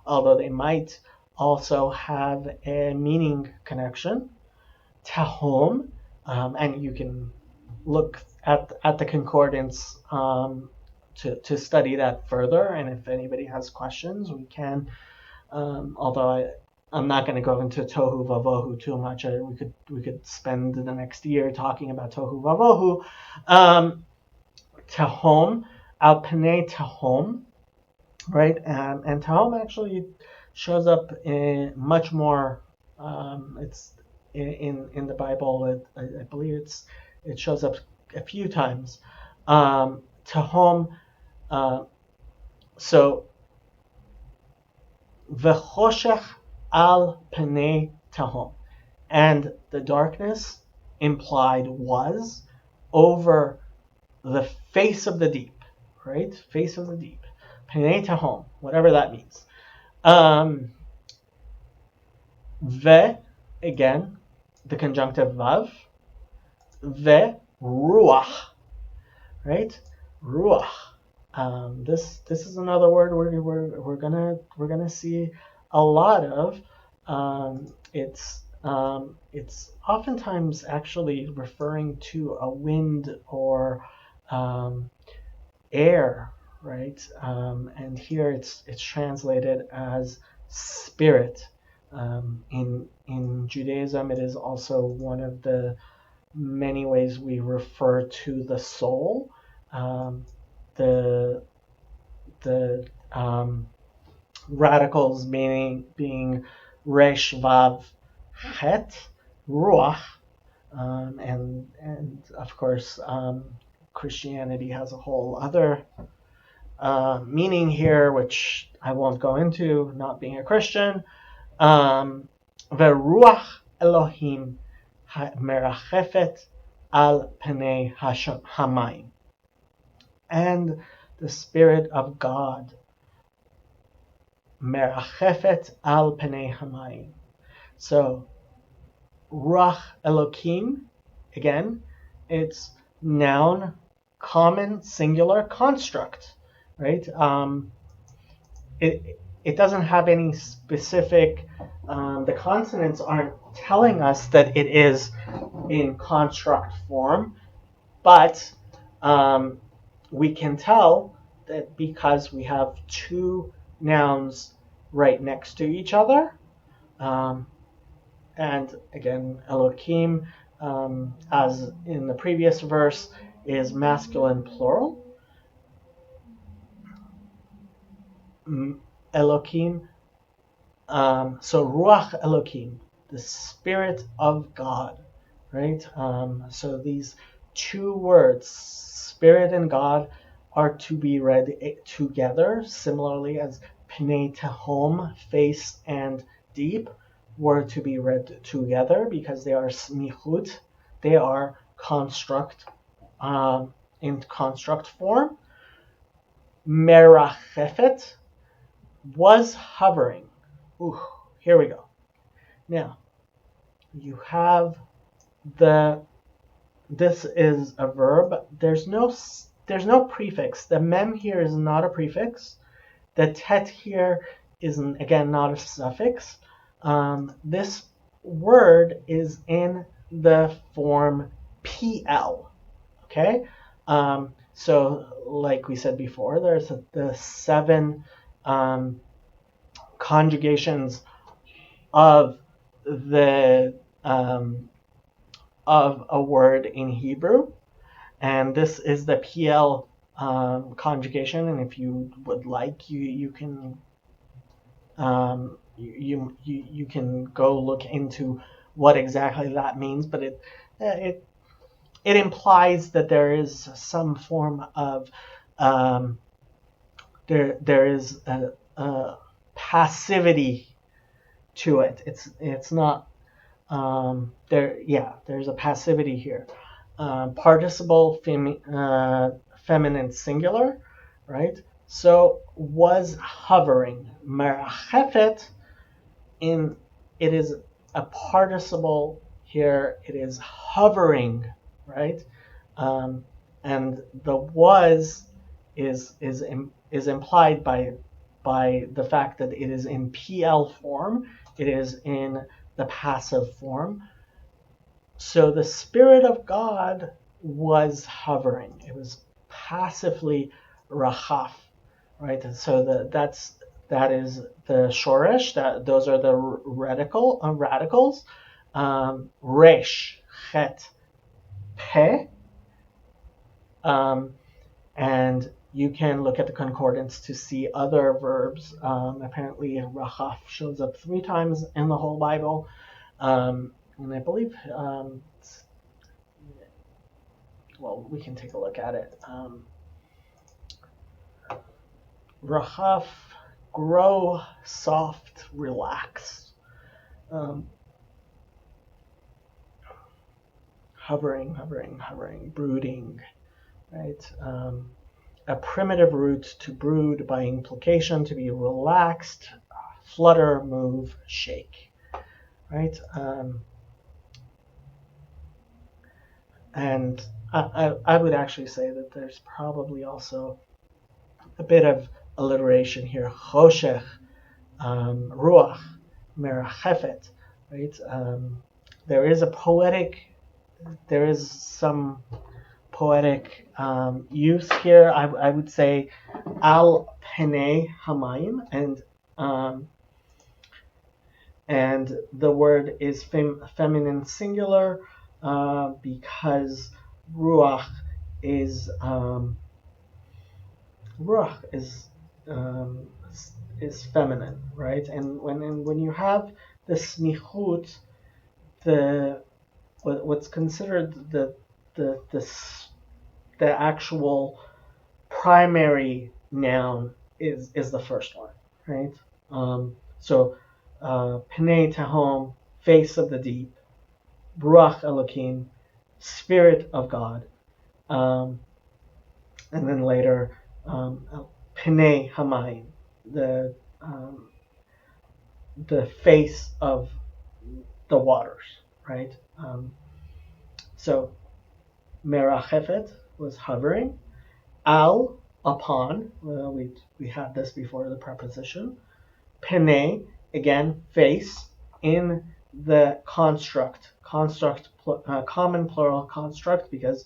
although they might also have a meaning connection. Tahom, and you can look at the concordance to study that further. And if anybody has questions, we can. Although I'm not going to go into tohu vavohu too much. We could spend the next year talking about tohu vavohu. Tahom, al pnei tahom, right? And tahom actually shows up in much more. It's in the Bible. I believe it shows up a few times. Tahom. So v'choshech al pnei tahom, and the darkness implied was over the face of the deep, right? Face of the deep. Pnei tahom, whatever that means. Ve, again, the conjunctive vav. Ve ruach, right? Ruach. This is another word we're gonna see a lot of. It's oftentimes actually referring to a wind or air, right? And here it's translated as spirit. In Judaism, it is also one of the many ways we refer to the soul. The radicals being resh vav het ruach, and of course Christianity has a whole other meaning here, which I won't go into, not being a Christian. Veruach Elohim merachefet al pnei hamayim, and the Spirit of God merachefet al pnei hamayim. So Ruach Elohim, again, it's noun, common, singular, construct, right? It doesn't have any specific. The consonants aren't telling us that it is in construct form, but we can tell that because we have two nouns right next to each other. And again, Elohim, as in the previous verse, is masculine plural. Elohim, so Ruach Elohim, the Spirit of God, right? So these two words, Spirit and God, are to be read together, similarly as Pnei Tehom, face and deep, were to be read together because they are smichut, they are construct, in construct form. Merachefet was hovering. Ooh, here we go. Now, you have this is a verb. There's no prefix. The mem here is not a prefix. The tet here is, again, not a suffix. This word is in the form PL, okay? So like we said before, there's the 7 conjugations of the of a word in Hebrew, and this is the PL conjugation. And if you would like, you can you can go look into what exactly that means, but it implies that there is some form of there is passivity to it. It's not there. Yeah, there's a passivity here. Participle feminine singular, right? So was hovering. Merachefet, in it is a participle here. It is hovering, right? And the was is implied by the fact that it is in PL form. It is in the passive form. So the Spirit of God was hovering. It was passively rachaf, right? And so that is the shoresh. Those are the radicals. Resh, chet, pe, and you can look at the concordance to see other verbs. Apparently, rachaf shows up 3 times in the whole Bible. And I believe, well, we can take a look at it. Rachaf, grow, soft, relax. Hovering, brooding, right? A primitive root, to brood, by implication, to be relaxed, flutter, move, shake, right? And I would actually say that there's probably also a bit of alliteration here. Choshech, ruach, merachefet, right? There is some poetic use here. I would say al penei hamayim, and the word is feminine singular because ruach is feminine, right? And when you have the smichut, what's considered the actual primary noun is the first one, right? So Pnei Tehom, face of the deep, Ruach Elokim, spirit of God, and then later Pnei Hamayim, the face of the waters, right? So Merachefet was hovering, Al, upon, we had this before the preposition, Pnei, again, face, in the construct, common plural construct, because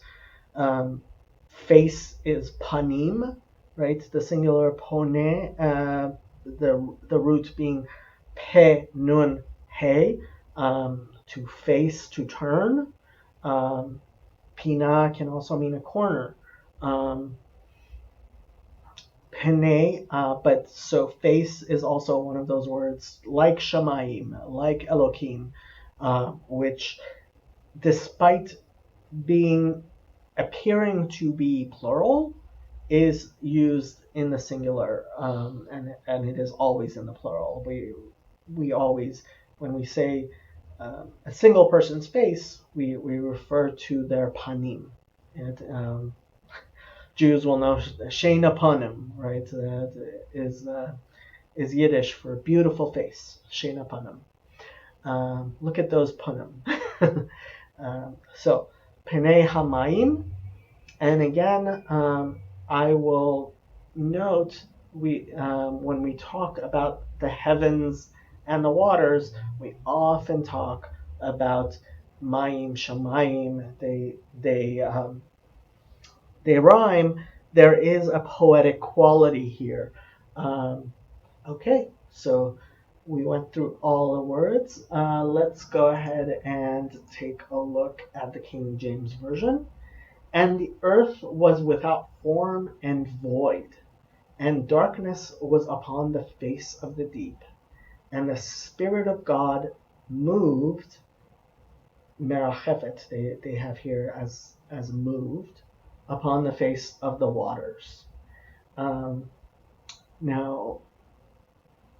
face is panim, right? The singular pone, the root being pe nun he, to face, to turn. Pina can also mean a corner. Pene, but so face is also one of those words, like Shamayim, like Elokim, which, despite appearing to be plural, is used in the singular, and it is always in the plural. We always, when we say a single person's face, we refer to their panim. And Jews will know sheina panim, right? Is Yiddish for beautiful face, sheina panim. Look at those panim. So penei hamayim, and again, I will note when we talk about the heavens and the waters, we often talk about mayim, shamayim. They rhyme. There is a poetic quality here. Okay, so we went through all the words. Let's go ahead and take a look at the King James Version. And the earth was without form and void, and darkness was upon the face of the deep. And the Spirit of God moved, merachefet, they have here as moved, upon the face of the waters. Now,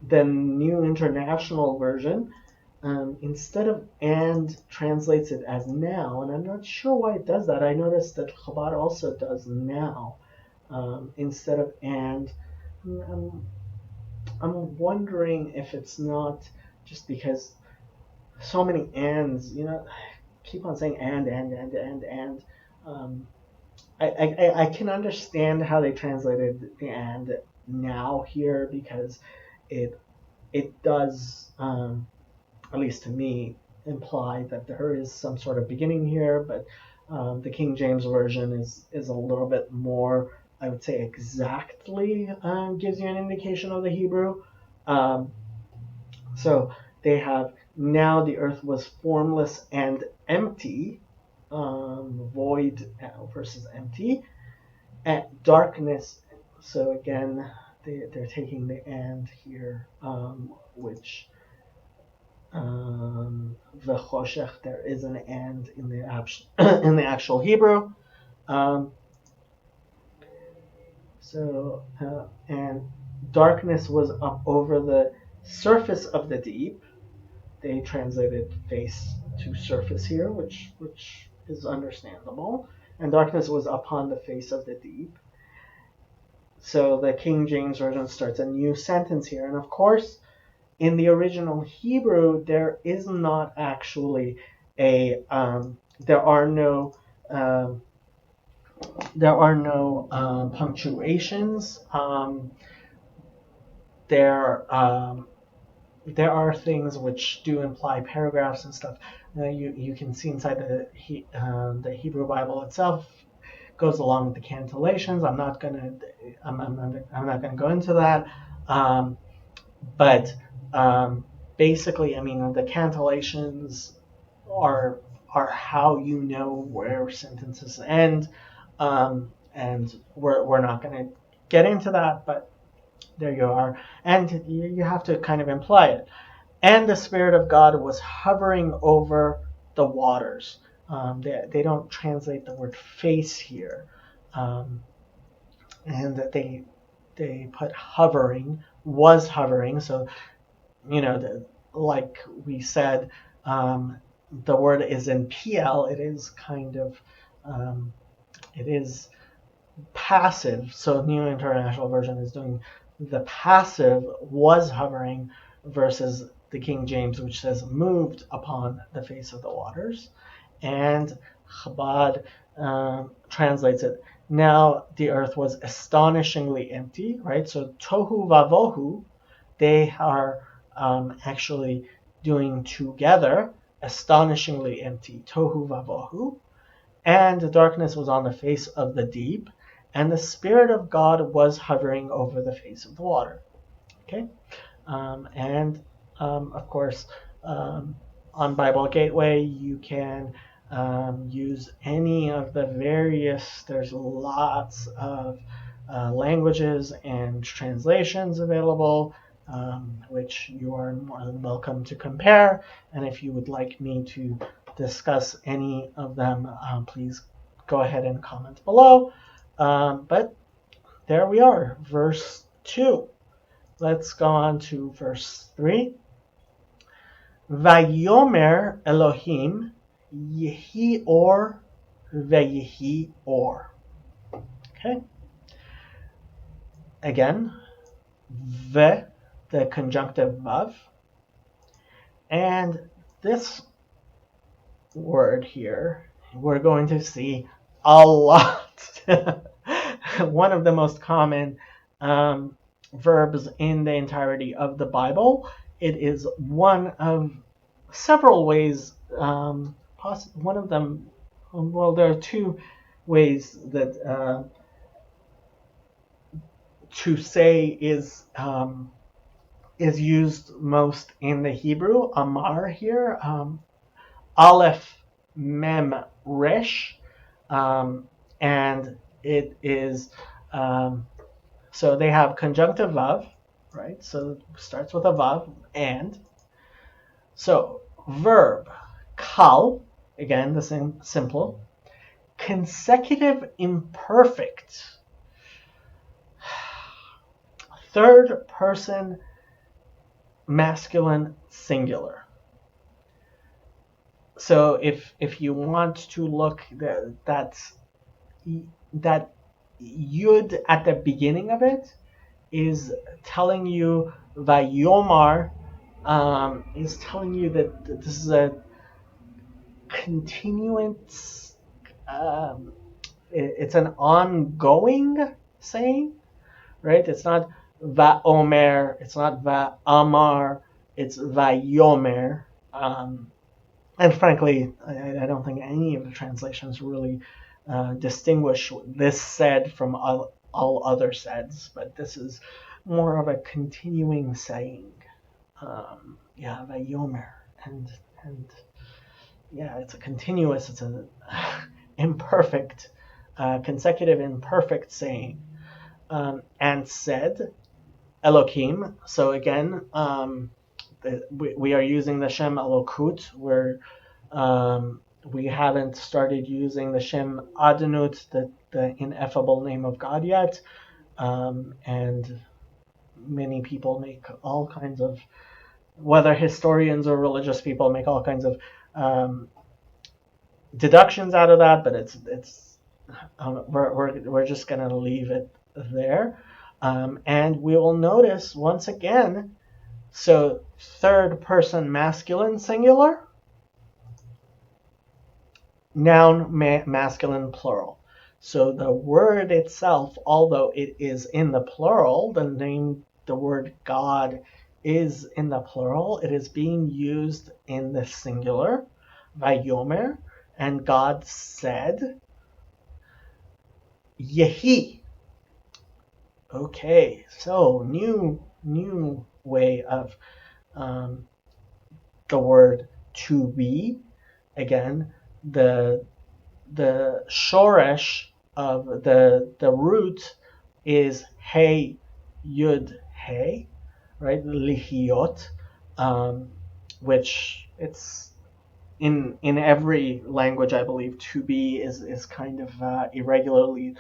the New International Version, instead of and, translates it as now, and I'm not sure why it does that. I noticed that Chabad also does now instead of and. I'm wondering if it's not just because so many ands, keep on saying and. Um, I can understand how they translated the and now here because it does, at least to me, imply that there is some sort of beginning here, but the King James Version is a little bit more, I would say, exactly gives you an indication of the Hebrew. Um, so they have now the earth was formless and empty, void versus empty, and darkness. So again, they're taking the and here, which v'choshech, there is an and in the in the actual Hebrew. Um, and darkness was up over the surface of the deep. They translated face to surface here, which is understandable. And darkness was upon the face of the deep. So the King James Version starts a new sentence here. And of course, in the original Hebrew, there is not actually there are no punctuations. There are things which do imply paragraphs and stuff. You can see inside the Hebrew Bible itself goes along with the cantillations. I'm not gonna go into that. But basically, I mean, the cantillations are how you know where sentences end, and we're not going to get into that, but there you are, and you have to kind of imply it. And the Spirit of God was hovering over the waters. They don't translate the word face here, and that they put hovering, was hovering. So like we said, the word is in PL. It is kind of it is passive. So New International Version is doing the passive, was hovering, versus the King James, which says moved upon the face of the waters. And Chabad translates it, now the earth was astonishingly empty, right? So tohu vavohu, they are actually doing together, astonishingly empty, tohu vavohu, and the darkness was on the face of the deep, and the Spirit of God was hovering over the face of the water. Okay, and of course, on Bible Gateway, you can use any of the various, there's lots of languages and translations available, which you are more than welcome to compare. And if you would like me to discuss any of them, please go ahead and comment below. But there we are, verse 2. Let's go on to verse 3. Vayomer Elohim Yehi Or Veyehi Or. Okay. Again, Ve, the conjunctive vav. And this word here, we're going to see a lot. One of the most common verbs in the entirety of the Bible. It is one of several ways, one of them, well, there are two ways that to say is used most in the Hebrew. Amar here, Aleph Mem Resh, and it is so they have conjunctive vav, right? So it starts with a vav, and so verb kal, again the same, simple, consecutive imperfect, third person masculine singular. So if you want to look, that yud at the beginning of it is telling you Vayomar, is telling you that this is a continuance. It's an ongoing saying, right? It's not Vaomer, it's not Va'amar, it's Vayomer. And frankly, I don't think any of the translations really distinguish this said from all other saids, but this is more of a continuing saying. Vayomer, and yeah, it's a continuous, it's an imperfect, consecutive imperfect saying. And said, Elohim. So again, we are using the Shem Elokut, where we haven't started using the Shem Adonut, the ineffable name of God yet. And many people make all kinds of, whether historians or religious people, make all kinds of deductions out of that, but we're just going to leave it there. And we will notice once again, so third person masculine singular, noun masculine plural. So the word itself, although it is in the plural, the word God is in the plural, it is being used in the singular, Vayomer, and God said, Yehi. Okay, so new way of the word to be. Again, the shoresh of the root is hey yud hey, right? Lihiot, which it's in every language, I believe, to be is kind of irregularly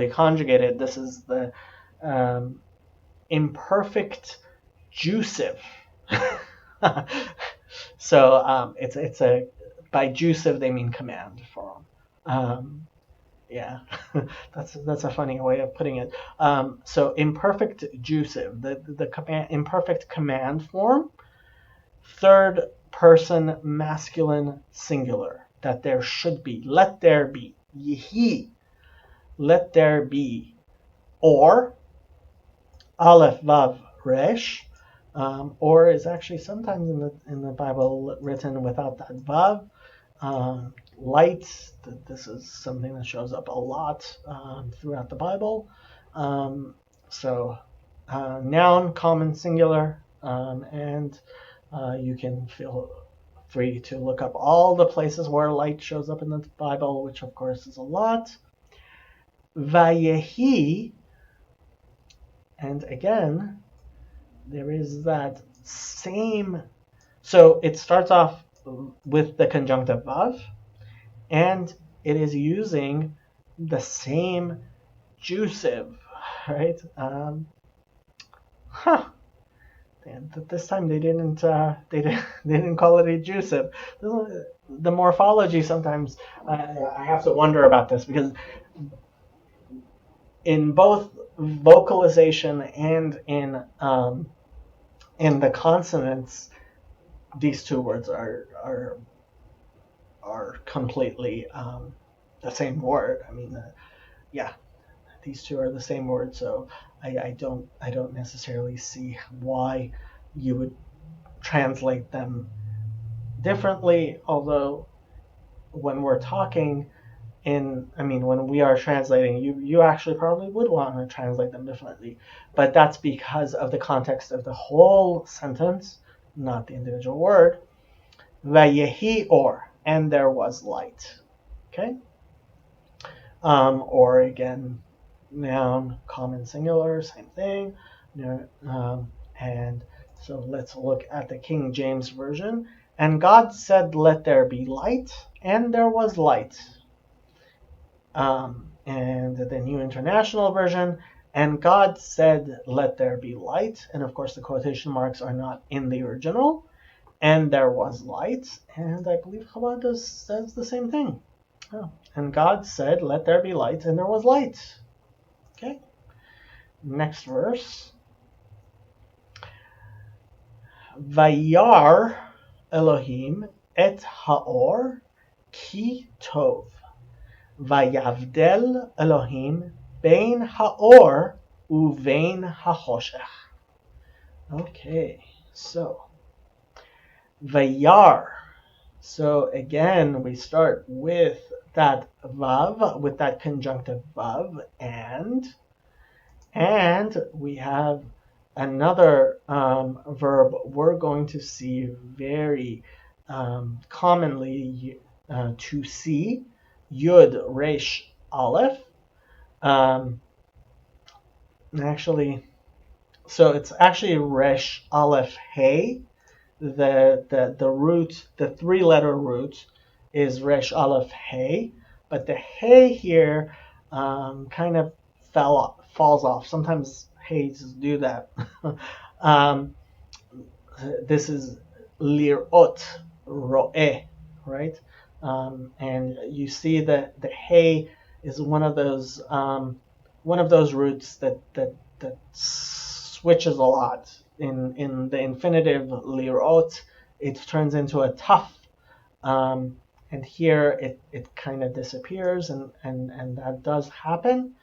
conjugated. This is the imperfect jussive. So it's a, by jussive they mean command form. Yeah, that's a funny way of putting it. So imperfect jussive, the command, imperfect command form, third person masculine singular, that there should be, let there be, yehi, let there be, or aleph vav resh, or is actually sometimes in the Bible written without that vav. Light, this is something that shows up a lot throughout the Bible. Noun, common singular, and you can feel free to look up all the places where light shows up in the Bible, which of course is a lot. Vayehi, and again, there is that same, so it starts off with the conjunctive vav, and it is using the same jussive, right? This time they didn't call it a jussive. The morphology sometimes I have to wonder about this, because in both vocalization and in the consonants, these two words are completely the same word. I mean, these two are the same word, so I don't necessarily see why you would translate them differently. Although when we're talking when we are translating, you actually probably would want to translate them differently, but that's because of the context of the whole sentence, not the individual word. Vayehi or, and there was light. Okay. Or again, noun, common singular, same thing. And so let's look at the King James Version. And God said, let there be light, and there was light. And the New International Version, And God said, let there be light. And of course, the quotation marks are not in the original. And there was light. And I believe Chabad says the same thing. Oh. And God said, let there be light. And there was light. Okay. Next verse. Vayar Elohim et haor ki tov. Vayavdel Elohim bein haor uvein hachoshech. Okay, so Vayar. So again, we start with that vav, with that conjunctive vav, and we have another verb we're going to see very commonly to see, Yud Resh Aleph. So it's actually Resh Aleph Hey. The root, the 3-letter root, is Resh Aleph Hey, but the Hey here kind of falls off. Sometimes Heys do that. This is Lirot Ro'eh, right? And you see that the Hey is one of those roots that switches a lot. In the infinitive Lirot, it turns into a taf. And here it kind of disappears, and that does happen.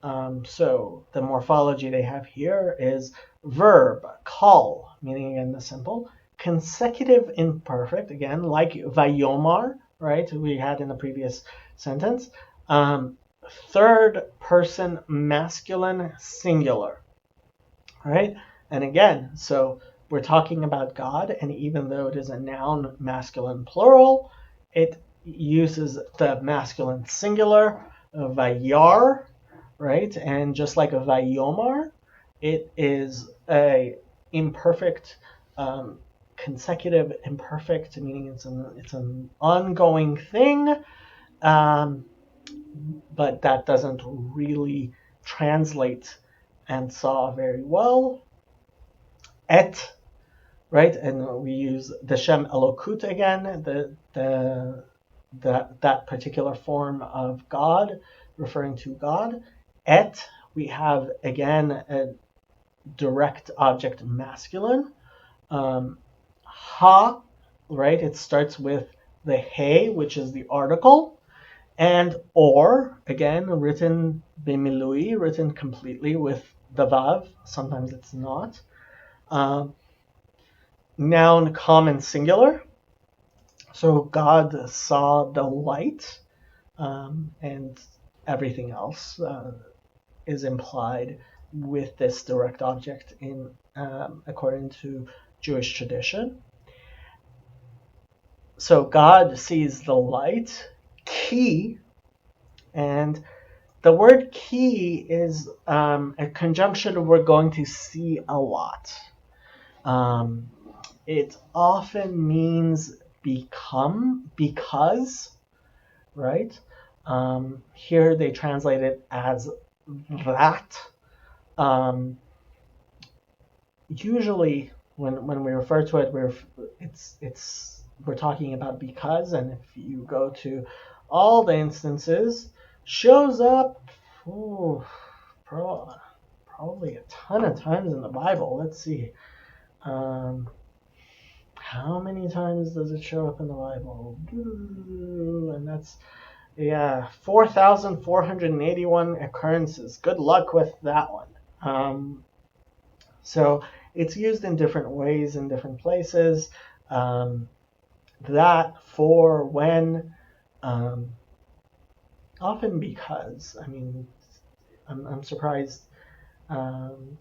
So the morphology they have here is verb, kal, meaning in the simple, consecutive imperfect, again, like vayomar, right, we had in the previous sentence, third person masculine singular, right? And again, so we're talking about God, and even though it is a noun masculine plural, it uses the masculine singular, vayar, right? And just like a vayomar, it is a imperfect, consecutive imperfect, meaning it's an ongoing thing, but that doesn't really translate and saw very well. Et, right? And we use the Shem Elokut again, that particular form of God, referring to God. Et, we have again a direct object masculine. Ha, right? It starts with the he, which is the article, and or, again, written bimilui, written completely with the vav. Sometimes it's not. Noun common singular. So God saw the light, and everything else is implied with this direct object in according to Jewish tradition. So God sees the light, ki, and the word ki is a conjunction we're going to see a lot. It often means become, because, right? Here they translate it as that. Usually, when we refer to it, we're talking about because, and if you go to all the instances, shows up probably a ton of times in the Bible. Let's see. How many times does it show up in the Bible? And that's, 4,481 occurrences. Good luck with that one. So it's used in different ways in different places. That, for, when, often because. I mean, I'm surprised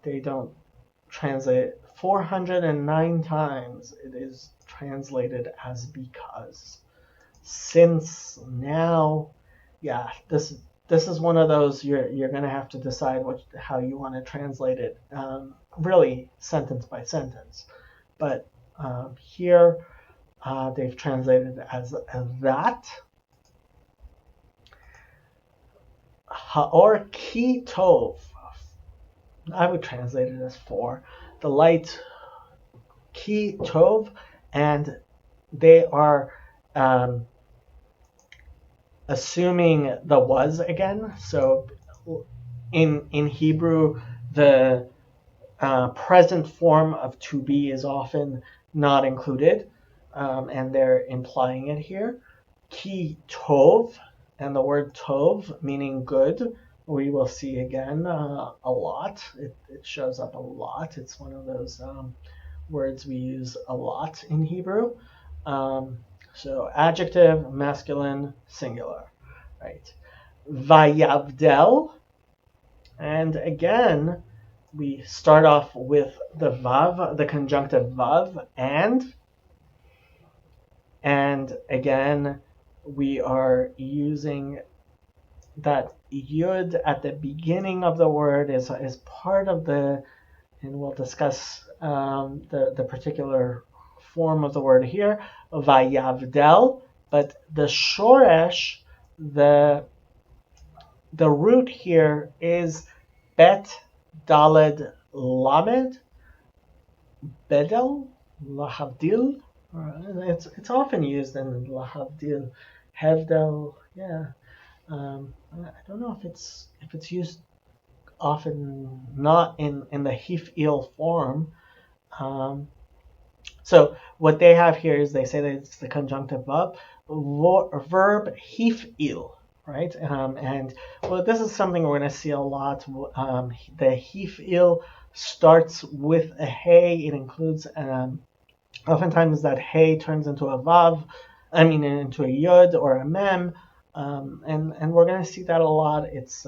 they don't translate it. 409 times it is translated as because. Since, now, this is one of those you're going to have to decide how you want to translate it, really sentence by sentence. But here they've translated it as that. Haor ki tov. I would translate it as for. The light, ki tov, and they are assuming the was again. So in Hebrew, the present form of to be is often not included, and they're implying it here. Ki tov, and the word tov meaning good, we will see again a lot. It shows up a lot. It's one of those words we use a lot in Hebrew. Um, so adjective, masculine, singular, right? Vayavdel, and again, we start off with the vav, the conjunctive vav, and again, we are using that yud at the beginning of the word is part of the, and we'll discuss the particular form of the word here, vayavdel, but the shoresh, the root here is bet daled lamed bedel lahavdil. It's often used in lahavdil, hevdel. Yeah, I don't know if it's used often not in the hif'il form. So what they have here is they say that it's the conjunctive verb hif'il, right? And well, this is something we're going to see a lot. The hif'il starts with a hey. It includes oftentimes that hey turns into a vav. I mean into a yud or a mem, and we're going to see that a lot. It's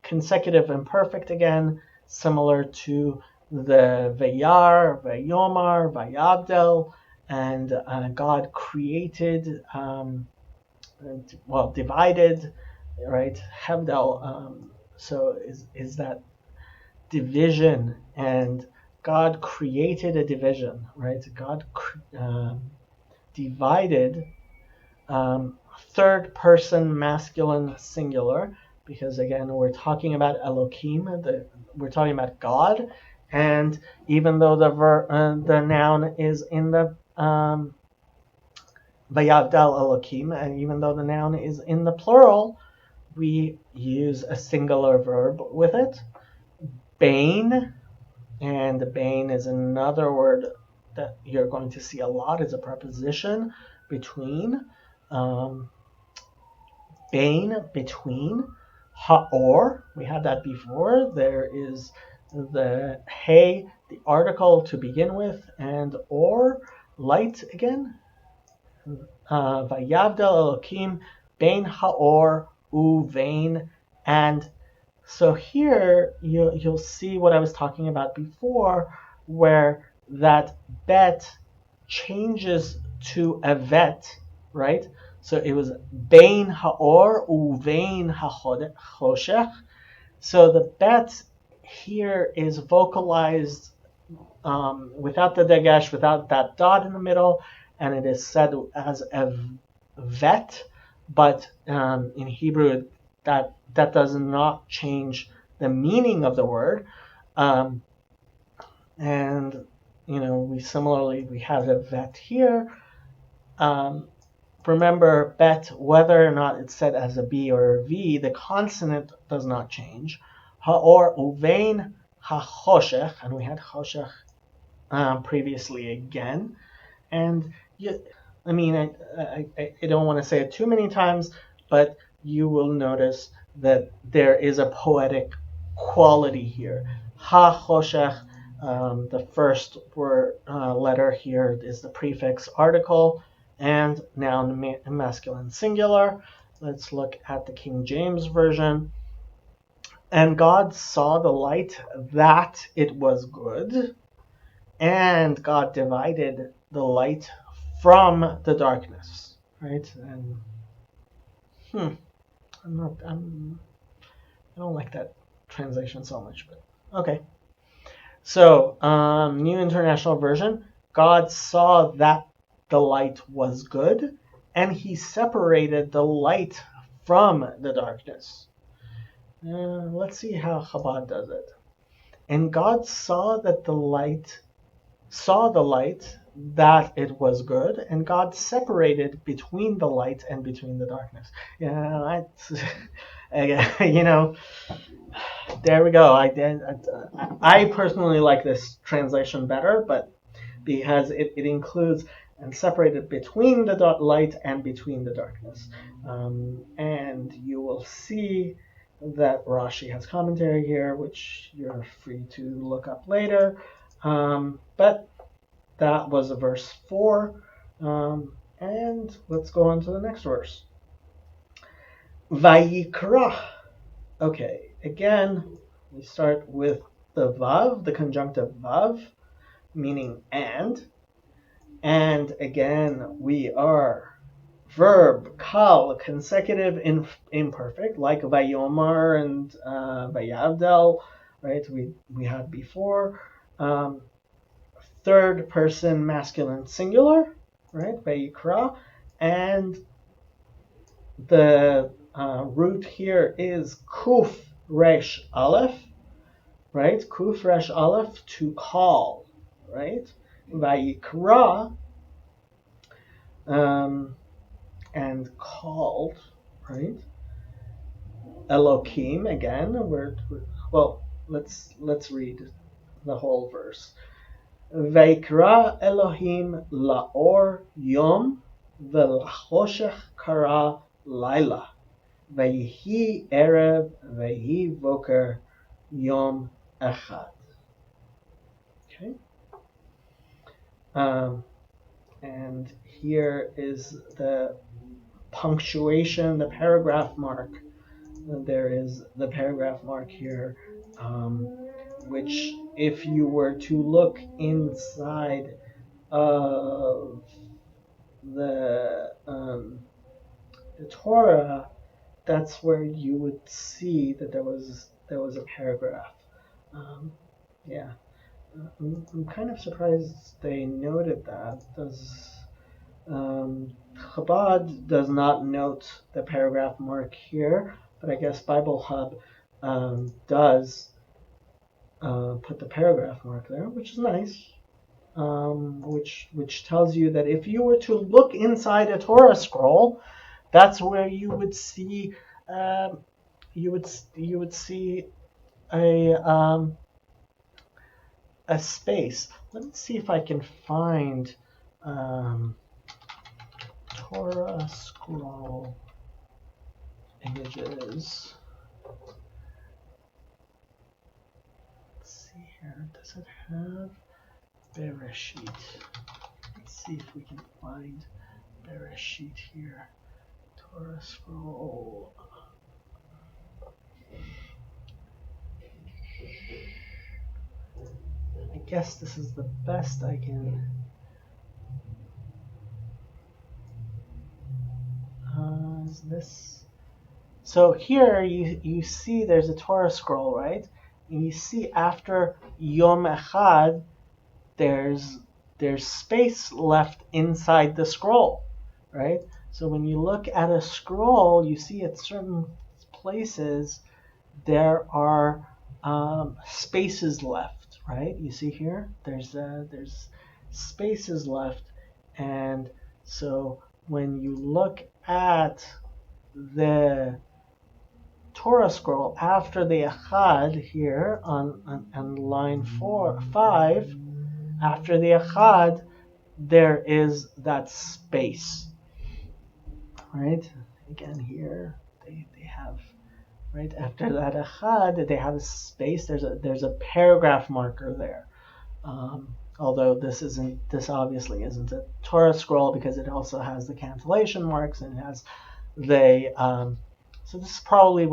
consecutive imperfect again, similar to the Vayar, Vayomar, Vayabdel, and God created, divided, right? Hebdel, so is that division, and God created a division, right? God divided, third person masculine singular, because again we're talking about Elohim, we're talking about God, and even though the noun is in the Vayavdal Elohim, and even though the noun is in the plural, we use a singular verb with it. Bain, and bain is another word that you're going to see a lot. Is a preposition between. Bain, between. Ha'or, we had that before. There is the hey, the article to begin with, and or, light again. Vayavdel Elokim, Bain Ha'or, Uvain, and so here you'll see what I was talking about before, where that bet changes to a vet, right? So it was Bain Ha'or Uvain Ha'choshech. So the bet here is vocalized without the dagesh, without that dot in the middle, and it is said as a vet, but in Hebrew that does not change the meaning of the word. And we have a vet here. Remember, bet, whether or not it's said as a B or a V, the consonant does not change. Ha'or uvein ha'choshech, and we had choshech previously again. And I don't want to say it too many times, but you will notice that there is a poetic quality here. Ha-choshech, the first word letter here is the prefix article, and noun masculine singular. Let's look at the King James Version. And God saw the light that it was good, and God divided the light from the darkness, right? And I don't like that translation so much, but okay. So, New International Version, God saw that the light was good, and he separated the light from the darkness. Let's see how Chabad does it. And God saw the light, that it was good, and God separated between the light and between the darkness. Yeah, there we go. I personally like this translation better, but because it includes and separated between the light and between the darkness. And you will see that Rashi has commentary here, which you're free to look up later. But that was verse 4. And let's go on to the next verse. Vayikra. Okay, again, we start with the vav, the conjunctive vav, meaning and. And again, we are verb, kal, consecutive, imperfect, like vayomar and vayavdel, right? We had before. Third person masculine singular, right? Vayikra. And the root here is kuf resh aleph, right? Kuf resh aleph, to call, right? Vayikra, and called, right? Elokim, again, well, let's read the whole verse. Vayikra Elohim laor yom v'lachoshech kara laila vayhi erev vayhi voker yom echad. Okay. And here is the punctuation, the paragraph mark. There is the paragraph mark here, which if you were to look inside of the Torah, that's where you would see that there was a paragraph. Yeah. I'm kind of surprised they noted that. Chabad does not note the paragraph mark here, but I guess Bible Hub does put the paragraph mark there, which is nice. Which tells you that if you were to look inside a Torah scroll, that's where you would see a space. Let's see if I can find Torah scroll images. Let's see here. Does it have Bereshit? Let's see if we can find Bereshit here. Torah scroll. I guess this is the best I can. Is this? So here you see there's a Torah scroll, right? And you see after Yom Echad, there's space left inside the scroll, right? So when you look at a scroll, you see at certain places there are spaces left, right? You see here, there's spaces left, and so when you look at the Torah scroll after the Echad here on line 5, after the Echad, there is that space, right? Again here, they have, right after that Echad, they have a space. There's a paragraph marker there. Although this obviously isn't a Torah scroll because it also has the cancellation marks and it has so this is probably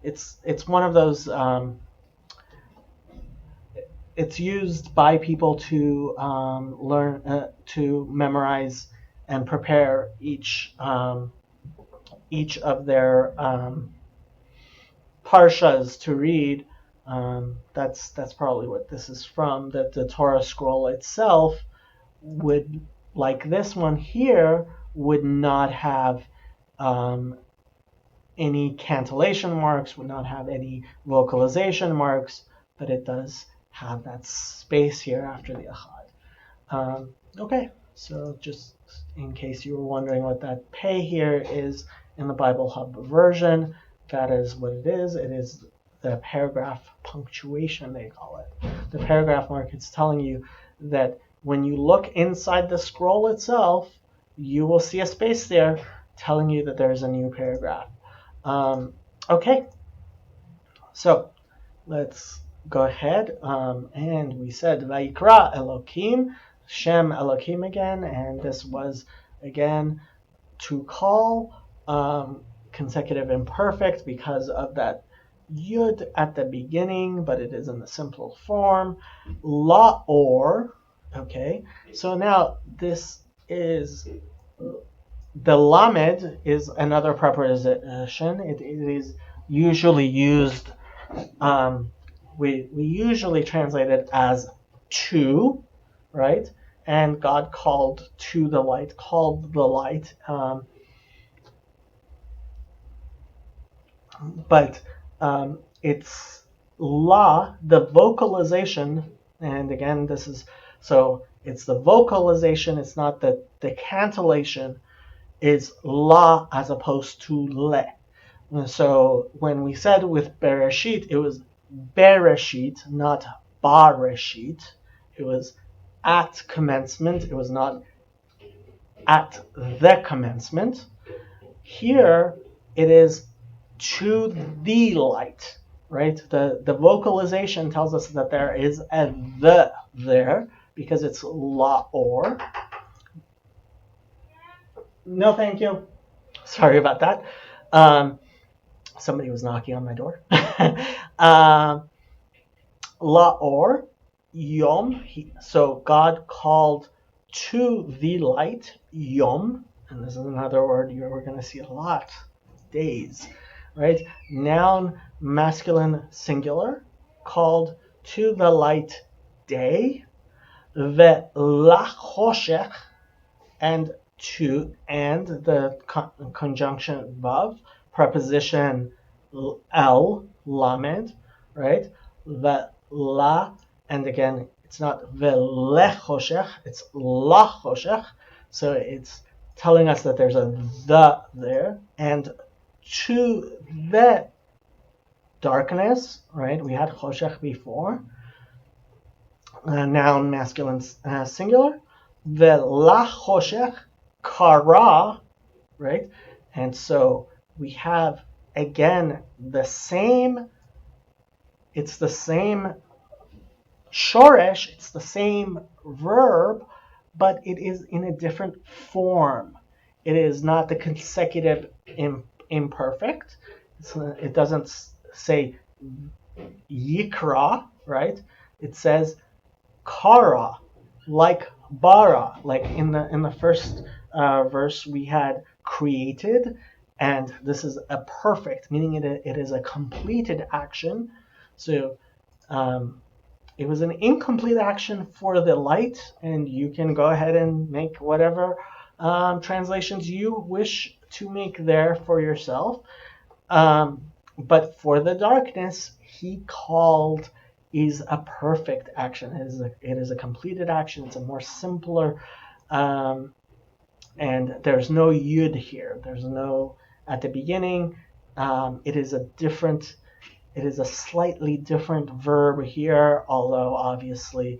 it's one of those it's used by people to learn to memorize and prepare each of their parshas to read. That's probably what this is from. That the Torah scroll itself would, like this one here, would not have any cantillation marks, would not have any vocalization marks, but it does have that space here after the achad. Okay, so just in case you were wondering what that pei here is in the Bible Hub version, that is what it is. It is the paragraph punctuation, they call it. The paragraph mark, it's telling you that when you look inside the scroll itself, you will see a space there telling you that there's a new paragraph. Okay, so let's go ahead. And we said Vayikra Elokim, Shem Elokim again, and this was again to call consecutive imperfect because of that yud at the beginning, but it is in the simple form. La'or, okay, so now this is the lamed is another preposition. It is usually used, we usually translate it as to, right? And God called to the light, called the light. But it's la, the vocalization, and again, this is, so it's the vocalization, it's not the cantillation, is la as opposed to le. So when we said with Bereshit, it was Bereshit, not Bareshit. It was at commencement. It was not at the commencement. Here, it is to the light, right? The vocalization tells us that there is a the there because it's la or. No, thank you. Sorry about that. Somebody was knocking on my door. La or yom. So God called to the light yom, and this is another word we're going to see a lot. Days, right? Noun masculine singular called to the light day. Ve'lachoshech and to, and the conjunction vav, preposition el, lamed, right? La, and again, it's not ve'lechoshech, it's lachoshech. So it's telling us that there's a the there, and to the darkness, right? We had choshech before. Noun masculine singular. Ve'lachoshech kara, right? And so we have again the same, it's the same shoresh, it's the same verb, but it is in a different form. It is not the consecutive imperfect. It doesn't say yikra, right? It says kara, like bara, like in the first verse we had created, and this is a perfect, meaning it is a completed action. So it was an incomplete action for the light, and you can go ahead and make whatever translations you wish to make there for yourself. But for the darkness, he called is a perfect action. It is a completed action. It's a more simpler, and there's no yud here. There's no at the beginning. It is a slightly different verb here, although obviously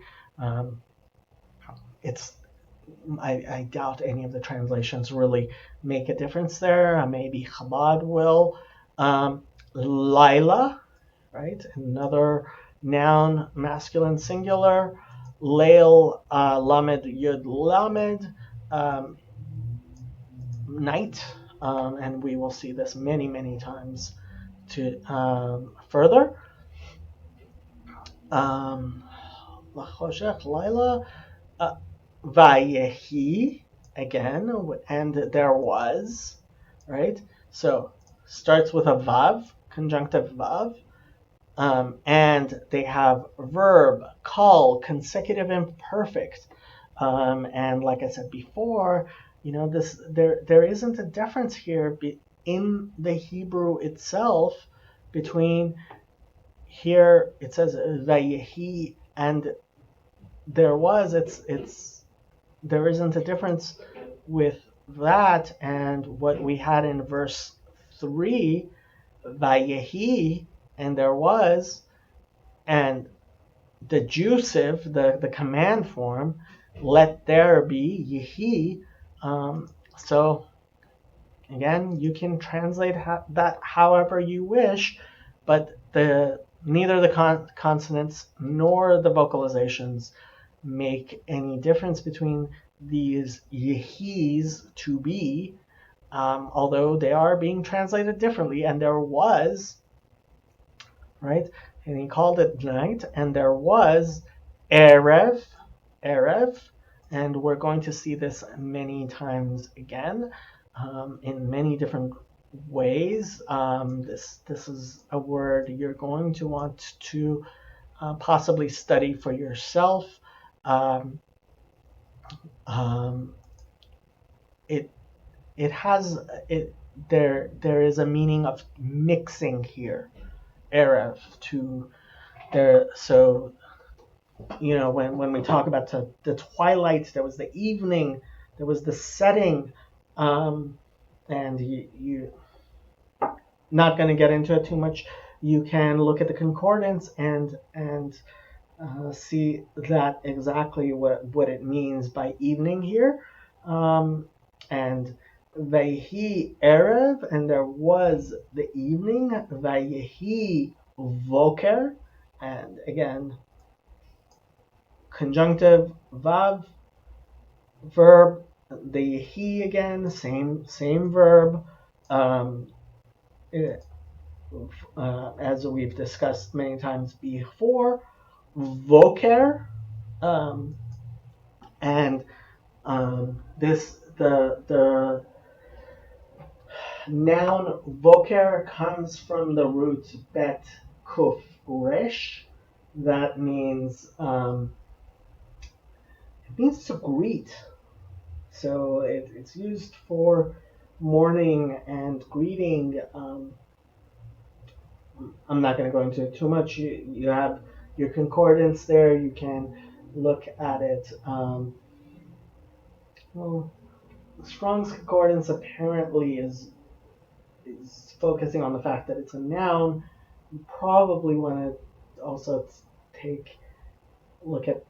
I doubt any of the translations really make a difference there. Maybe Chabad will. Laila, right? Another noun, masculine singular. Leil, lamed, yud, lamed. Night. And we will see this many, many times to further. Lachoshech, Laila. Vayehi, again, and there was, right? So starts with a vav, conjunctive vav, and they have verb, call, consecutive imperfect, and like I said before, there isn't a difference here in the Hebrew itself, between here it says vayehi and there was, there isn't a difference with that and what we had in verse 3, vayehi, and there was, and the jussive, the command form, let there be, yehi. So again, you can translate that however you wish, but neither the consonants nor the vocalizations make any difference between these yehis, to be, although they are being translated differently. And there was, right? And he called it night, and there was erev, erev, and we're going to see this many times again, in many different ways. This is a word you're going to want to possibly study for yourself. Um, um, it it has it there is a meaning of mixing here, erev, to there. So when we talk about the twilight, there was the evening, there was the setting, and you not going to get into it too much. You can look at the concordance and see that exactly what it means by evening here. And Vayhi Erev, and there was the evening. Vayhi Voker, and again, conjunctive, vav, verb, the he again, same verb. As we've discussed many times before, voker, and this the noun voker comes from the root bet kuf resh. That means it means to greet. So it's used for morning and greeting. I'm not going to go into too much. You have your concordance there. You can look at it. Well, Strong's concordance apparently is focusing on the fact that it's a noun. You probably want to also look at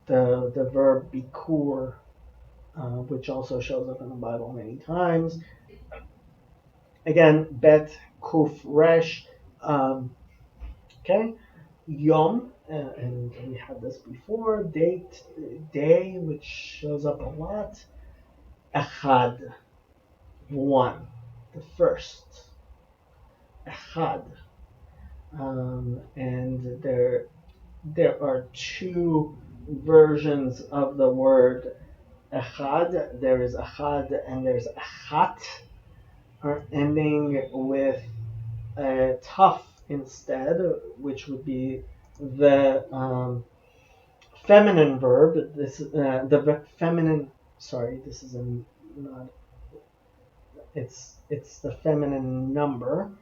the verb bikur, which also shows up in the Bible many times. Again, bet, kuf, resh. Okay, yom, and we had this before. Day, which shows up a lot. Echad, one, the first. Echad, and there are two versions of the word echad. There is echad and there's achat, ending with a tough instead, which would be the feminine verb. This the feminine. Sorry, this is not. It's the feminine number.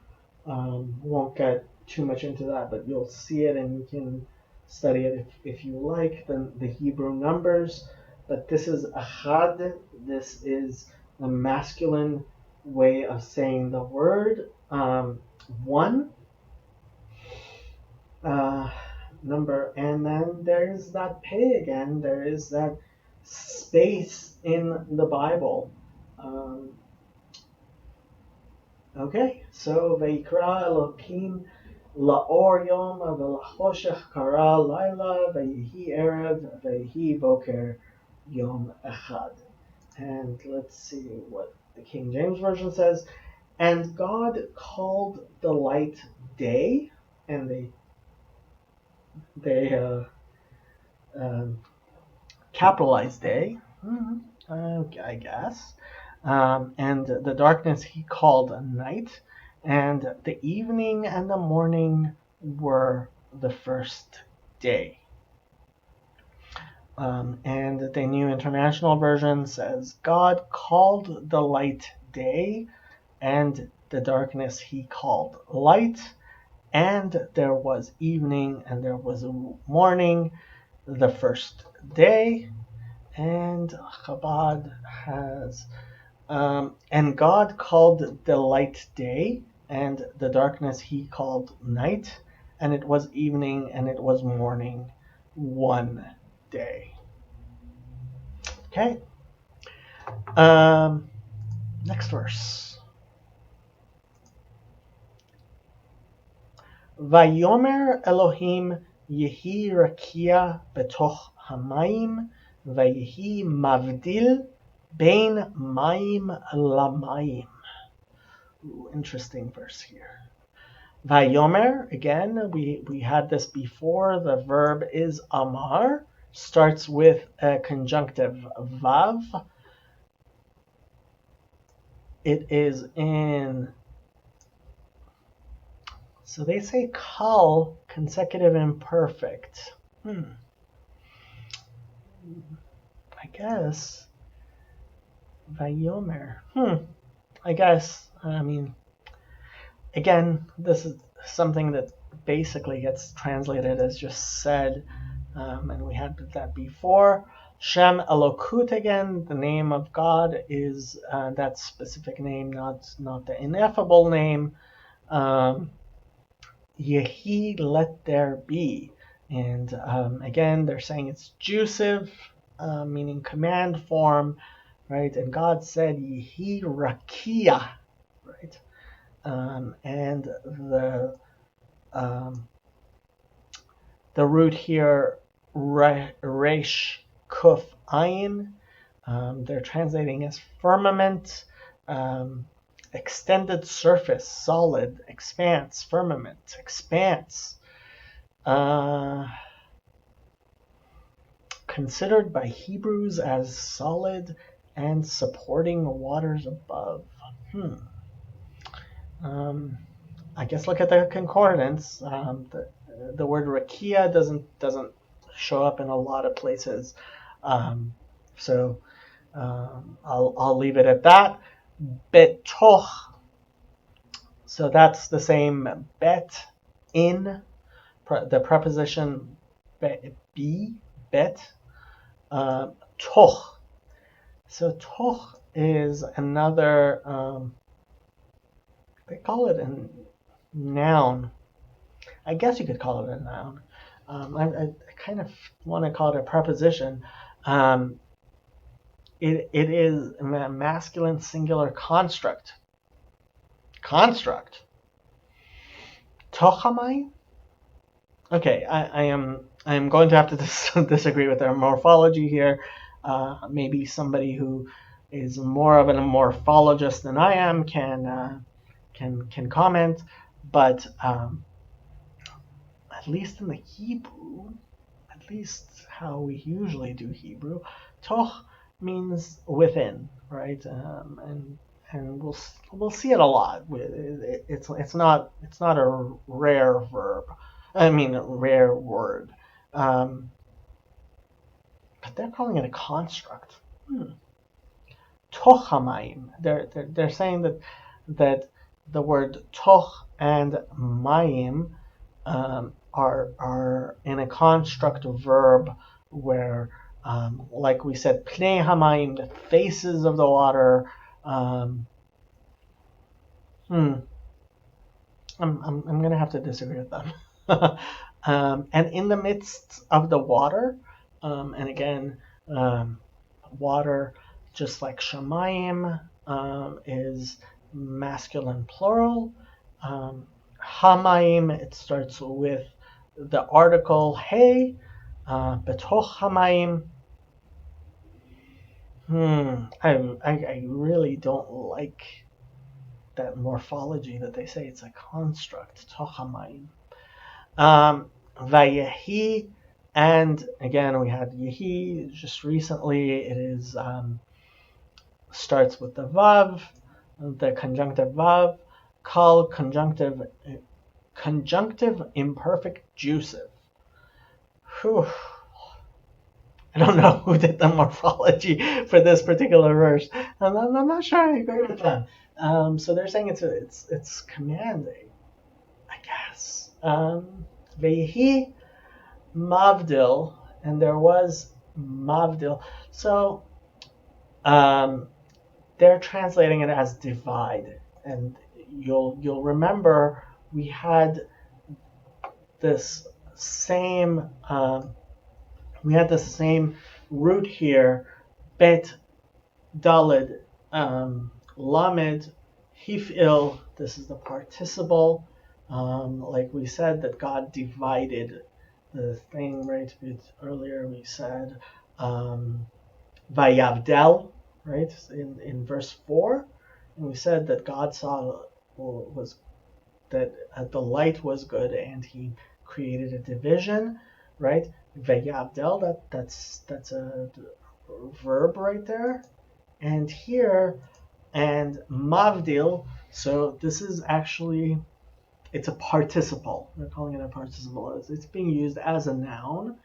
Won't get too much into that, but you'll see it and you can study it if you like, the Hebrew numbers. But this is achad. This is the masculine way of saying the word. One number, and then there's that pay again. There is that space in the Bible. Okay, so Vayikra Elokim Laor Yom V'Lachoshech Kara Laila Vayhi Erev Vayhi Boker Yom Echad. And let's see what the King James Version says. And God called the light day, and they capitalized day, I guess. And the darkness he called night, and the evening and the morning were the first day. And the New International Version says, God called the light day, and the darkness he called light, and there was evening, and there was morning, the first day. And Chabad has, and God called the light day, and the darkness he called night, and it was evening, and it was morning, one day. Okay. Next verse. Vayomer Elohim yehi rakia betoch hamayim vayehi mavdil bein mayim lamayim. Interesting verse here. Vayomer, again, we had this before. The verb is amar, starts with a conjunctive vav. It is in, so they say kal, consecutive imperfect. I guess vayomer. I guess, again, this is something that basically gets translated as just said, and we had that before. Shem Elokut, again, the name of God is that specific name, not the ineffable name. Yehi, let there be. And again, they're saying it's jusive, meaning command form, right? And God said, Yehi rakia, right? And the root here, resh kuf ayin, they're translating as firmament, extended surface, solid, expanse, firmament, expanse. Considered by Hebrews as solid and supporting waters above. I guess look at the concordance. The word rakia doesn't show up in a lot of places, so I'll leave it at that. Betoch. So that's the same bet, in, the preposition be, bet, toch. So toch is another, they call it a noun. I guess you could call it a noun. I kind of want to call it a preposition. It is a masculine singular construct. Tochamai? Okay, I am going to have to disagree with their morphology here. Maybe somebody who is more of a morphologist than I am can comment, but at least in the Hebrew, at least how we usually do Hebrew, toch means within, right? And we'll see it a lot. It's not a rare verb. I mean, a rare word. But they're calling it a construct. Tochamayim. They're saying that the word toch and mayim are in a construct verb where, like we said, pnei hamayim, the faces of the water. I'm gonna have to disagree with them. And in the midst of the water, and again, water, just like shamayim, is masculine plural. Hamayim, it starts with the article hey, betoch hamayim. I really don't like that morphology that they say it's a construct, tochamayim. Vayehi, and again we had yehi just recently. It is starts with the vav, the conjunctive vav. Kal, conjunctive imperfect jusive. I don't know who did the morphology for this particular verse. I'm not sure I agree with that. So they're saying it's commanding, I guess. Vehi mavdil, and there was mavdil. So they're translating it as divide, and you'll remember we had this same root here, bet dalid lamed hifil. This is the participle. Like we said, that God divided the thing, right? Earlier we said vayavdel, right? In verse 4, and we said that God saw was that the light was good, and He created a division, right? Vayavdel, that's a verb right there, and here and mavdil. So this is actually it's a participle. They're calling it a participle. It's being used as a noun.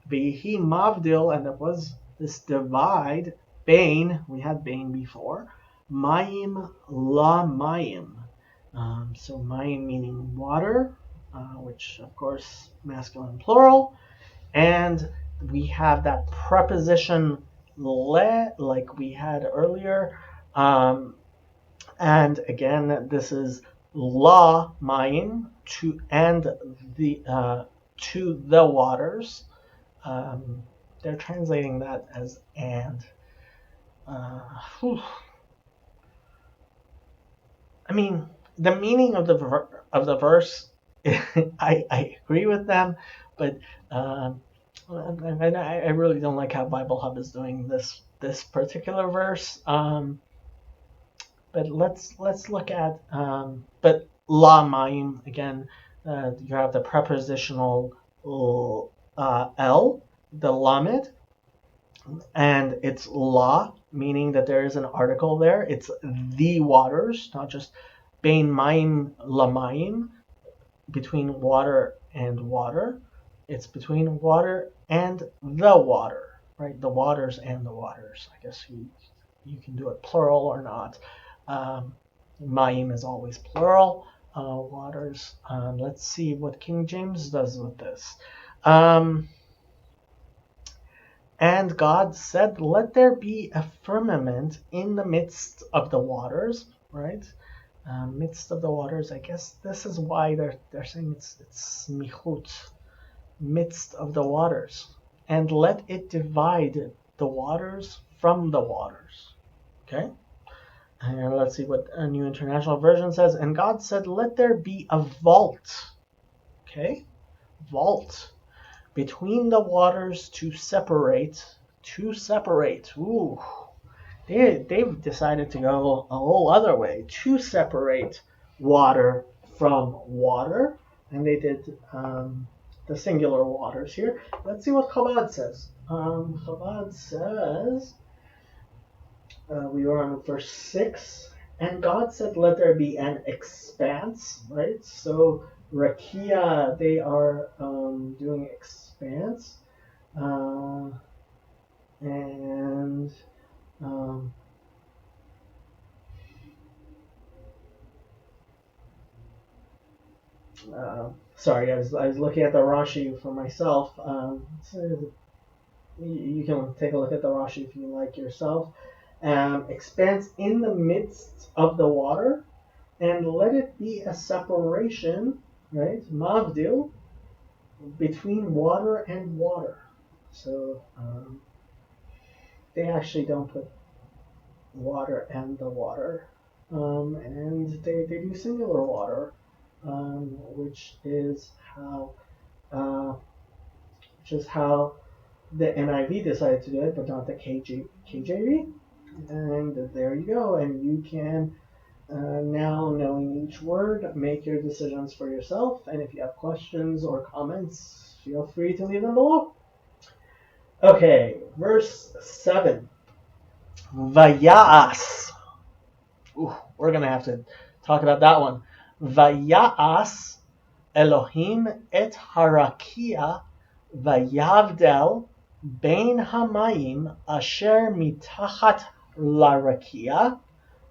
Vehi mavdil, and there was this divide. Bain, we had bain before. Mayim la mayim. So mayim meaning water, which of course masculine plural, and we have that preposition le, like we had earlier, and again this is la mayim, to and the to the waters. They're translating that as and. I mean, the meaning of the verse, I agree with them, but I really don't like how Bible Hub is doing this particular verse. But let's look at but la mayim again. You have the prepositional l, the lamed, and it's la, meaning that there is an article there. It's the waters, not just bein mayim la mayim, between water and water. It's between water and the water, right? The waters and the waters. I guess you can do it plural or not. Mayim is always plural. Waters. Let's see what King James does with this. And God said, let there be a firmament in the midst of the waters, right? Midst of the waters. I guess this is why they're saying it's michut, midst of the waters. And let it divide the waters from the waters. Okay? And let's see what a New International Version says. And God said, let there be a vault. Okay? Vault. Between the waters to separate. Ooh. They've decided to go a whole other way. To separate water from water. And they did the singular waters here. Let's see what Chabad says. Chabad says, we were on verse 6. And God said, let there be an expanse, right? So Rakia, they are doing expanse. Sorry, I was looking at the Rashi for myself. So you can take a look at the Rashi if you like yourself. Expanse in the midst of the water, and let it be a separation, right? Mavdil, between water and water. So they actually don't put water and the water, and they do singular water, which is how the NIV decided to do it, but not the KJV. And there you go. And you can now, knowing each word, make your decisions for yourself. And if you have questions or comments, feel free to leave them below. Okay, verse 7. Vaya'as. We're going to have to talk about that one. Vaya'as Elohim et harakia vayavdel bein hamayim asher mitachat larakia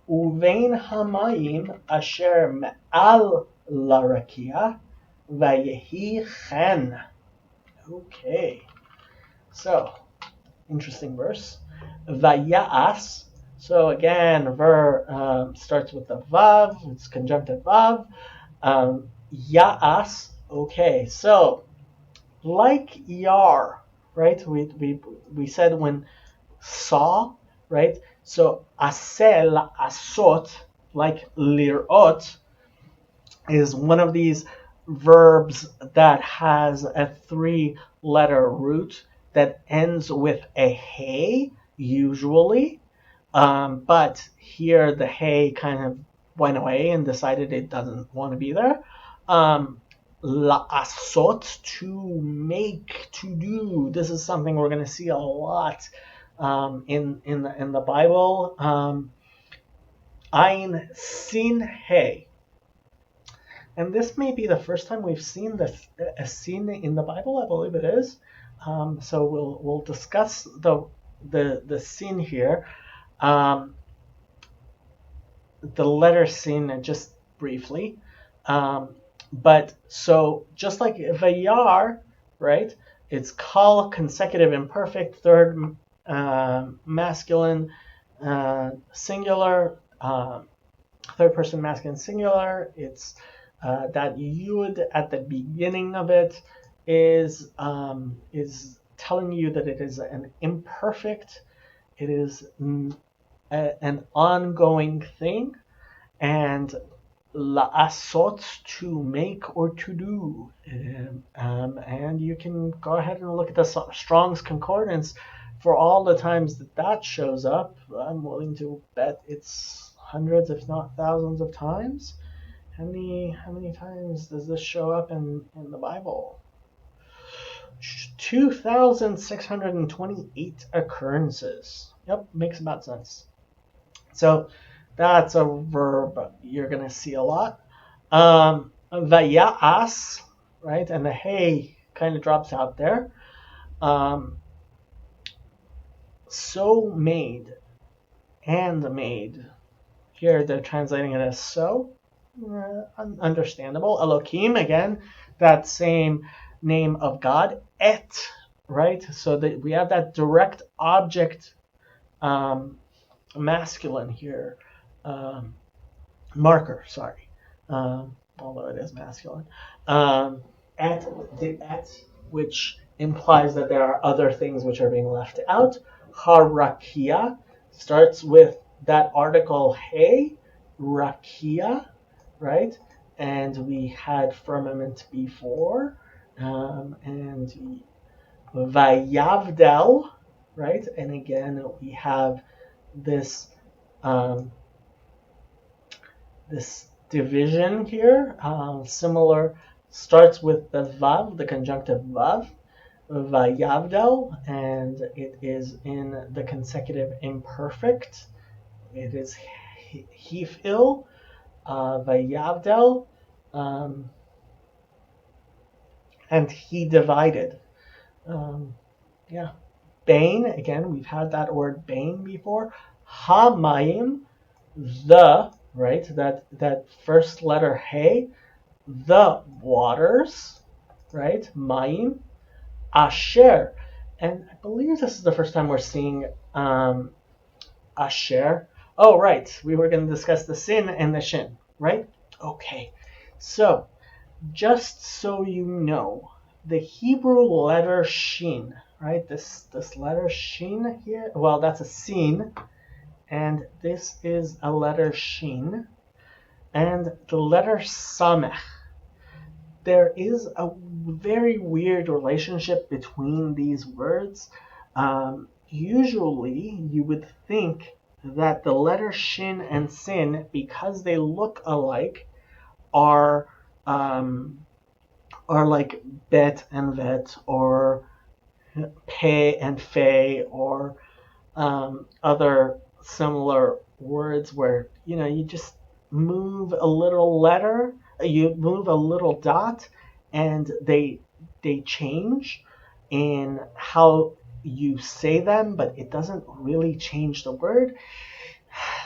Uvein hamayim asher me'al larakia vayehi chen. Okay, so interesting verse. Vayas. So again, verb starts with the vav. It's conjunctive vav. Ya'as. Okay, so like yar, right? We said when saw, right? So asel, asot, like lirot, is one of these verbs that has a 3-letter root that ends with a hey, usually. But here the hey kind of went away and decided it doesn't want to be there. La'asot, to make, to do. This is something we're going to see a lot in the Bible. Ein sin hey. And this may be the first time we've seen a sin in the Bible. I believe it is. So we'll discuss the sin here. The letter sin just briefly. But so just like vayar, right? It's kal, consecutive imperfect, third masculine singular, third person masculine singular. It's that yud at the beginning of it is telling you that it is an imperfect. It is an ongoing thing, and la'asot, to make or to do. And you can go ahead and look at the Strong's Concordance for all the times that shows up. I'm willing to bet it's hundreds, if not thousands of times. How many times does this show up in the Bible? 2,628 occurrences. Yep, makes about sense. So that's a verb you're going to see a lot. Vaya'as, right? And the hey kind of drops out there. So made and made. Here they're translating it as so. Understandable. Elohim, again, that same name of God. Et, right? So that we have that direct object masculine here. Marker, sorry. Although it is masculine. Et, which implies that there are other things which are being left out. Harakia starts with that article hey, rakia, right? And we had firmament before. And vayavdel, right? And again, we have this this division here, similar, starts with the vav, the conjunctive vav, vayavdel, and it is in the consecutive imperfect. It is hifil, vayavdel, and he divided. Bain, again, we've had that word bain before. Hamayim, the, right, that first letter hey, the waters, right, mayim, asher, and I believe this is the first time we're seeing asher. Oh, right, we were going to discuss the sin and the shin, right? Okay, so just so you know, the Hebrew letter shin, right, this letter shin here, well, that's a sin, and this is a letter shin, and the letter samech. There is a very weird relationship between these words. Usually, you would think that the letter shin and sin, because they look alike, are like bet and vet, or pay and fey, or other similar words where you just move a little letter, you move a little dot, and they change in how you say them, but it doesn't really change the word.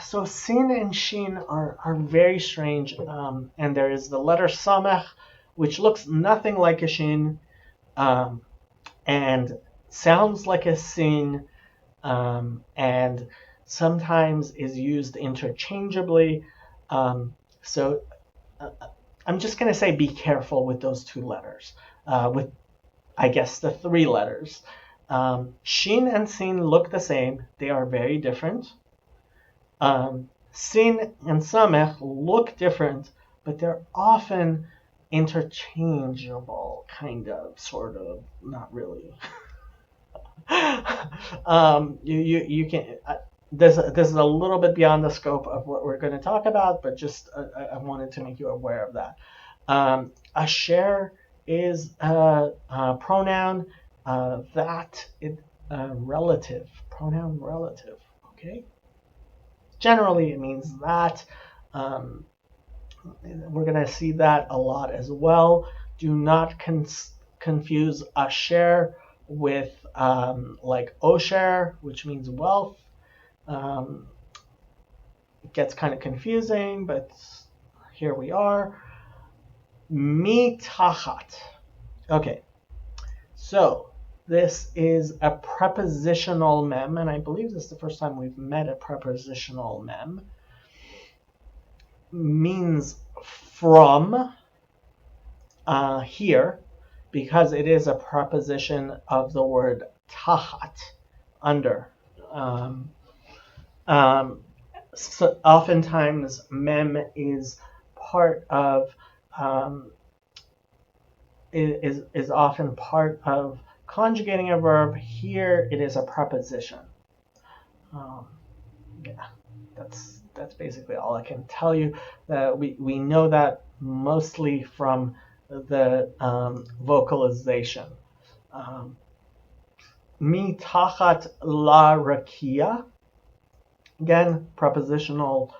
So sin and shin are very strange, and there is the letter samech, which looks nothing like a shin, and sounds like a sin, and sometimes is used interchangeably. So I'm just going to say be careful with those two letters, with I guess the three letters. Shin and sin look the same. They are very different. Sin and samech look different, but they're often interchangeable, kind of, sort of, not really. You can. This is a little bit beyond the scope of what we're going to talk about, but just I wanted to make you aware of that. Asher is a pronoun that it relative pronoun relative. Okay. Generally, it means that. We're going to see that a lot as well. Do not confuse asher with like osher, which means wealth. It gets kind of confusing, but here we are. Mitachat. Okay, so this is a prepositional mem, and I believe this is the first time we've met a prepositional mem. Means from here, because it is a preposition of the word tachat, under. So oftentimes mem is part of is often part of conjugating a verb. Here it is a preposition. Yeah, that's basically all I can tell you. We know that mostly from the vocalization. Mitachat la rakia. Again, prepositional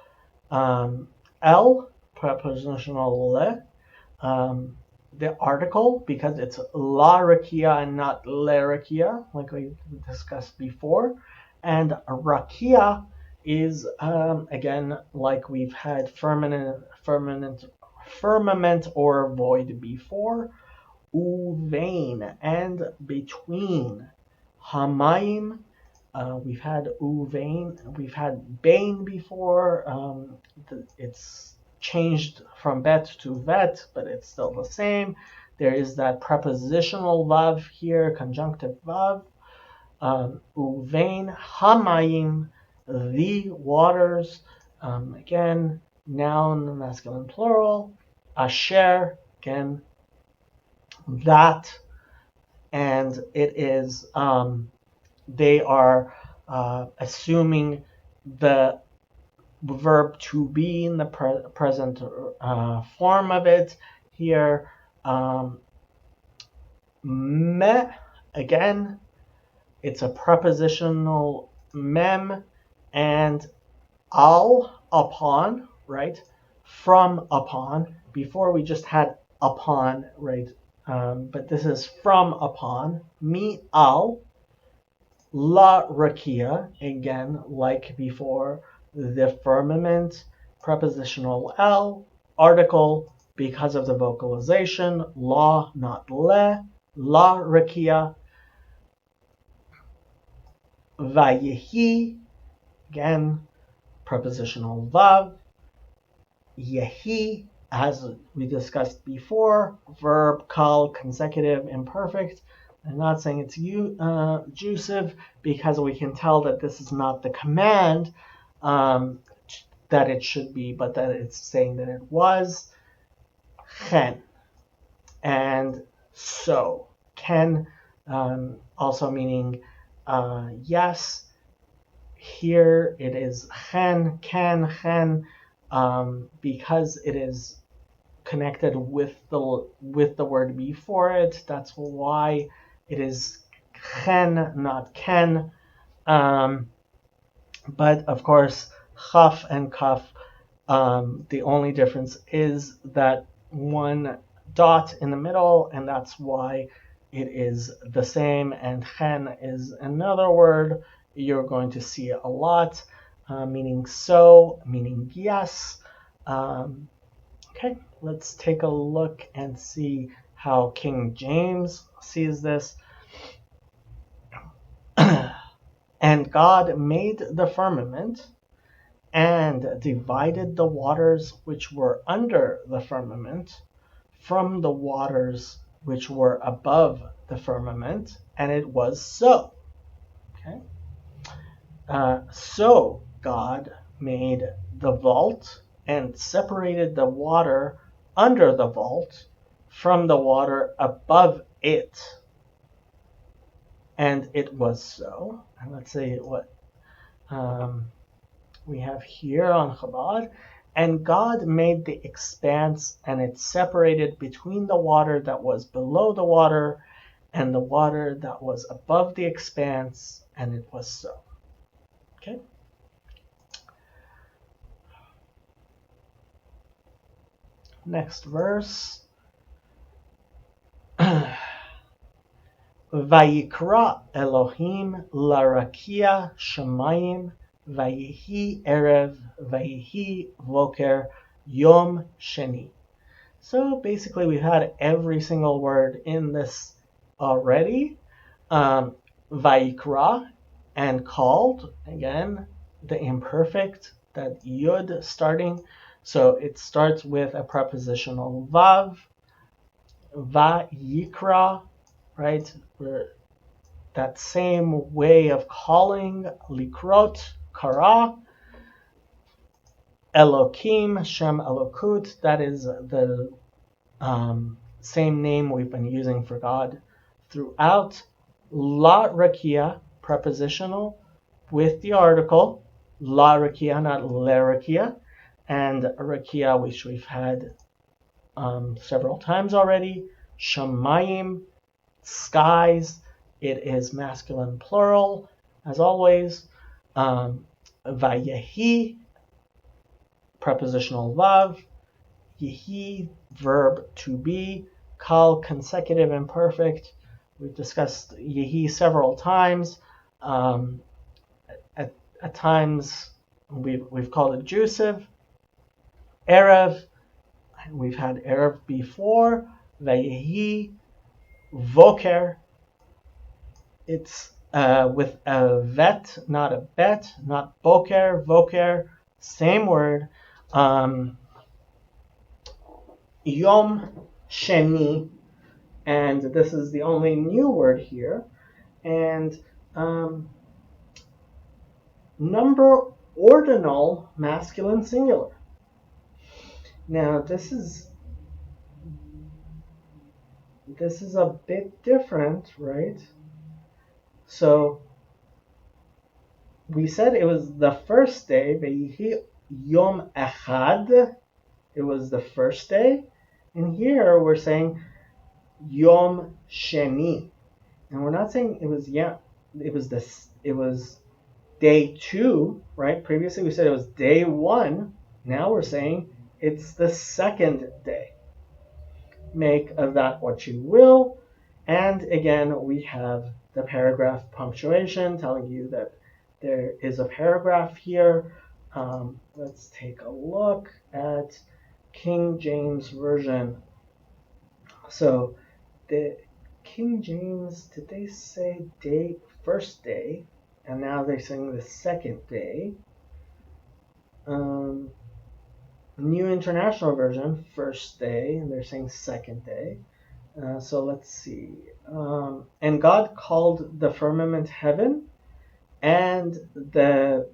L, prepositional le. The article, because it's la rakia and not le rakia, like we discussed before. And rakia is, again, like we've had firmament or void before. Uvein, and between. Hamayim, we've had uvein, we've had bain before. It's changed from bet to vet, but it's still the same. There is that prepositional vav here, conjunctive vav. Uvein, hamayim, the waters. Again, noun, masculine plural. Asher, again, that. And it is, they are assuming the verb to be in the present form of it here. Me, again, it's a prepositional mem, and al, upon, right? From, upon. Before we just had upon, right? But this is from, upon. Mi, al. La rakia, again, like before, the firmament, prepositional L, article, because of the vocalization, la, not le, la rakia. Vayehi, again, prepositional vav. Yehi, as we discussed before, verb, kal, consecutive, imperfect. I'm not saying it's jusive, because we can tell that this is not the command that it should be, but that it's saying that it was. Chen, and so. Ken, also meaning yes. Here it is chen, ken, chen, because it is connected with the word before it. That's why it is chen, not ken. But of course, chaf and kaf, the only difference is that one dot in the middle, and that's why it is the same. And chen is another word you're going to see a lot. meaning so, meaning yes. Okay, let's take a look and see how King James sees this. And God made the firmament and divided the waters which were under the firmament from the waters which were above the firmament, and it was so. Okay. So God made the vault and separated the water under the vault from the water above it, and it was so. And let's see what we have here on Chabad. And God made the expanse, and it separated between the water that was below the water and the water that was above the expanse, and it was so. Okay. Next verse. Vayikra Elohim larakia shamayim vayihi erev vayihi voker yom sheni. So basically we've had every single word in this already. Vayikra, and called, again, the imperfect, that yud starting. So it starts with a prepositional vav, vayikra, right? That same way of calling, likrot, kara, Elokim, Shem Elokut, that is the same name we've been using for God throughout. La rakia, prepositional, with the article. La rakia, not le rakia. And rakia, which we've had several times already. Shamayim, skies. It is masculine plural, as always. Vayehi, prepositional vav. Yehi, verb to be. Kal, consecutive imperfect. We've discussed yehi several times. At times, we've called it jusive. Erev, we've had erev before. Vayehi, voker. It's with a vet, not a bet, not boker, voker, same word. Yom sheni, and this is the only new word here. And number ordinal, masculine singular. Now this is a bit different, right? So we said it was the first day, Vayihi Yom Echad. It was the first day. And here we're saying Yom Sheni. And we're not saying it was day 2, right? Previously we said it was day 1. Now we're saying it's the second day. Make of that what you will. And again, we have the paragraph punctuation telling you that there is a paragraph here. Let's take a look at King James Version. So the King James, did they say first day? And now they're saying the second day. New International Version, first day, and they're saying second day. So let's see. And God called the firmament heaven, and the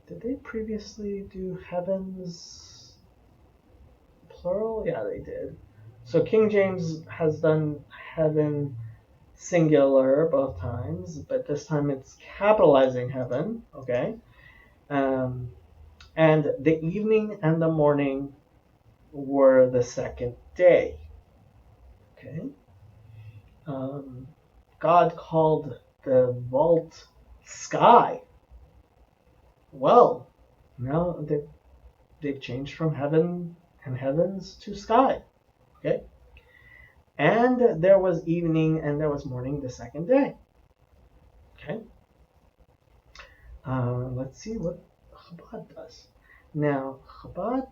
did they previously do heavens plural? Yeah, they did. So King James has done heaven singular both times, but this time it's capitalizing heaven, okay? And the evening and the morning were the second day, okay? God called the vault sky. Well, now they've changed from heaven and heavens to sky, okay? And there was evening and there was morning the second day, okay? Let's see what Chabad does. Now, Chabad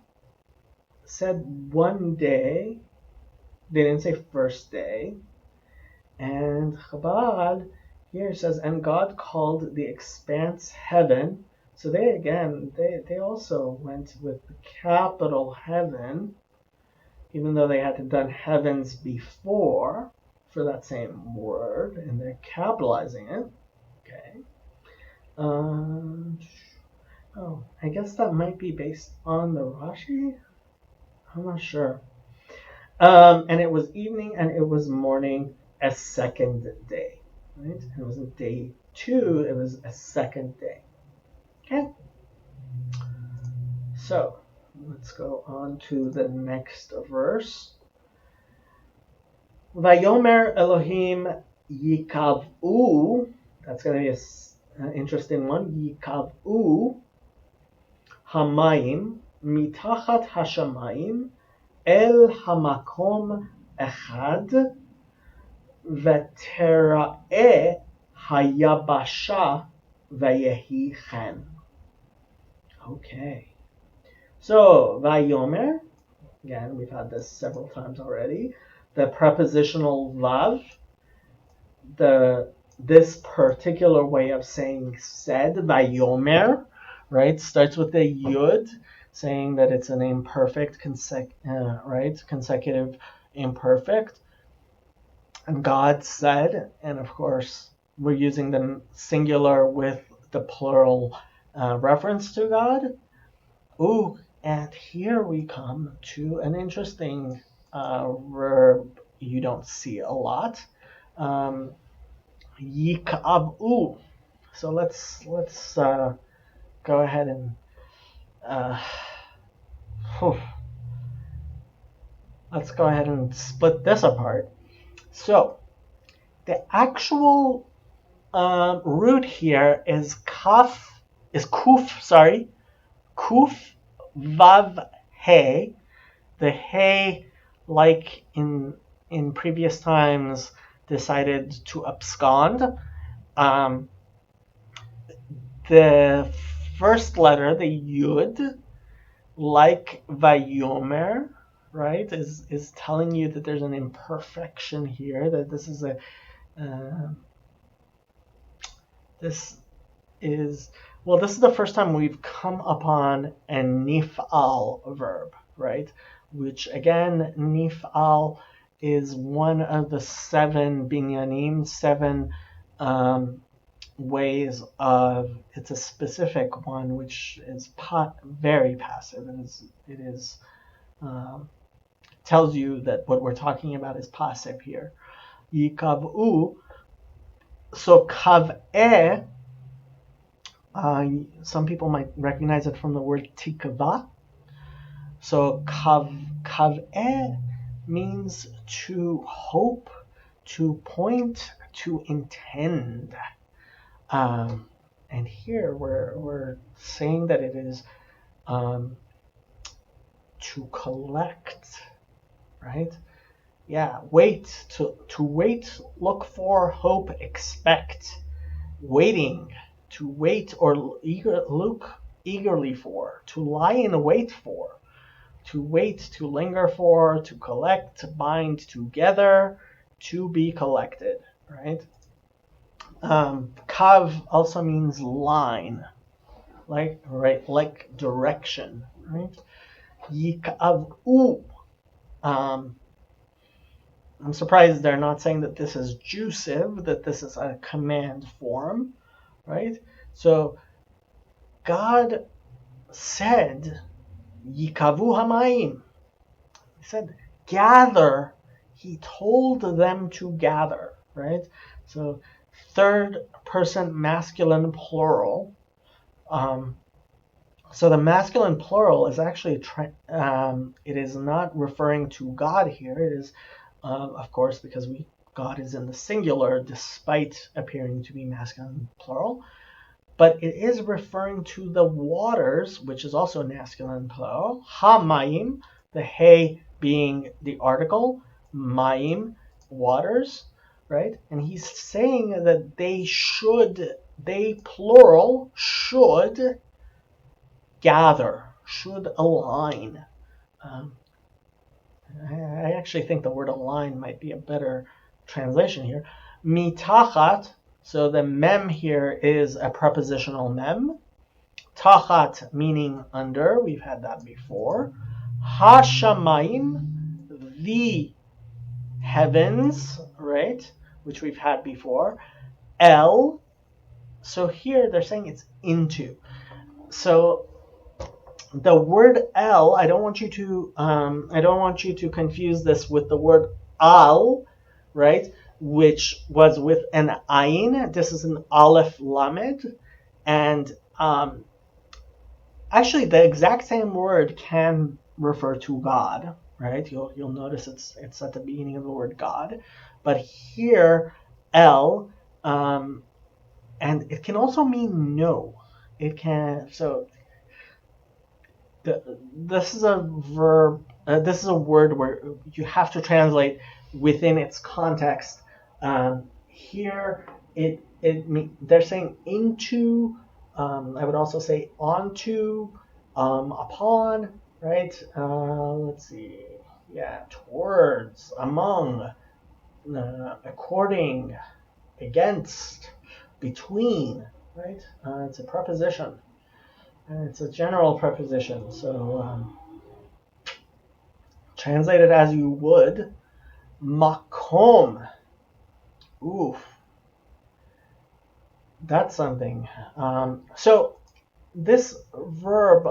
said one day, they didn't say first day, and Chabad here says, and God called the expanse heaven. So they also went with the capital heaven, even though they hadn't done heavens before for that same word, and they're capitalizing it. Okay. I guess that might be based on the Rashi. I'm not sure. And it was evening and it was morning, a second day. Right? And it wasn't day 2, it was a second day. Okay? So, let's go on to the next verse. Vayomer Elohim Yikav'u. That's going to be an interesting one. Yikav'u Hamayim Mitachat Hashamayim El Hamakom Echad V'tera'eh Hayabasha Vayehi Chen. Okay. So, Vayomer, again, we've had this several times already. The prepositional vav, this particular way of saying said, Vayomer, right, starts with a yud, saying that it's an imperfect, consecutive imperfect. And God said, and of course, we're using the singular with the plural reference to God. Ooh, and here we come to an interesting verb you don't see a lot. Yikab'u. So let's go ahead and let's go ahead and split this apart. So the actual root here is kuf vav he. The he, like in previous times, decided to abscond. The first letter, the yud, like vayomer, right, is telling you that there's an imperfection here, that this is this is the first time we've come upon a nif'al verb, right? Which again, nif'al is one of the 7 binyanim, 7 ways of, it's a specific one which is very passive. It is tells you that what we're talking about is passive here. Yikav'u. So kav'eh, some people might recognize it from the word tikva. So kav'eh means to hope, to point, to intend. And here we're saying that it is to collect, right? Yeah, wait, to wait, look for, hope, expect, waiting, to wait or look eagerly for, to lie in wait for, to wait, to linger for, to collect, to bind together, to be collected, right? Kav also means line, like direction, right? Yikav'u. I'm surprised they're not saying that this is jusive, that this is a command form, right? So God said, Yikavu hamayim. He said, gather. He told them to gather, right? So third person masculine plural. So the masculine plural is actually, it is not referring to God here. It is, of course, because God is in the singular despite appearing to be masculine plural. But it is referring to the waters, which is also masculine plural. Ha-mayim, the he being the article, mayim, waters, right? And he's saying that they plural, should gather, should align. I actually think the word align might be a better translation here. Mitachat, so the mem here is a prepositional mem. Tachat meaning under, we've had that before. Hashamayim, the heavens, right, which we've had before. El, so here they're saying it's into. So the word el, I don't want you to confuse this with the word al, right, which was with an ayin. This is an aleph lamed, and actually the exact same word can refer to God, right? You'll notice it's at the beginning of the word God, but here el, and it can also mean no. It can, so this is a verb. This is a word where you have to translate within its context. Here, they're saying into. I would also say onto, upon, right? Let's see. Yeah, towards, among, according, against, between, right? It's a preposition. And it's a general preposition, so translate it as you would. Makom. Oof. That's something. So this verb,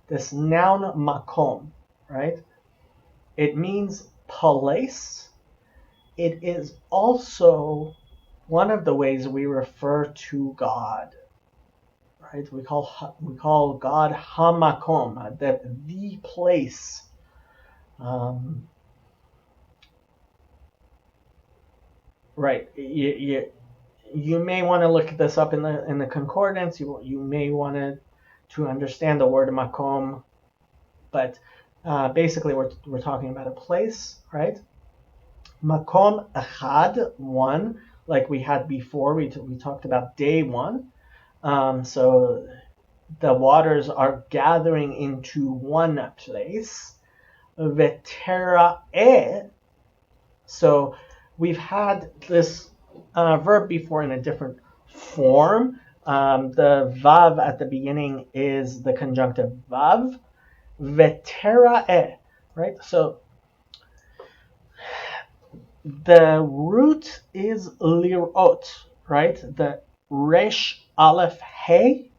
this noun makom, right? It means place. It is also one of the ways we refer to God. Right? We call God Hamakom, the place. Right. You may want to look this up in the concordance. You may want to understand the word makom, but basically we're talking about a place, right? Makom echad, one, like we had before. We talked about day one. So the waters are gathering into one place. Vetera'eh. So we've had this verb before in a different form. The vav at the beginning is the conjunctive vav. Vetera'eh, right? So the root is lirot, right? The resh aleph hey,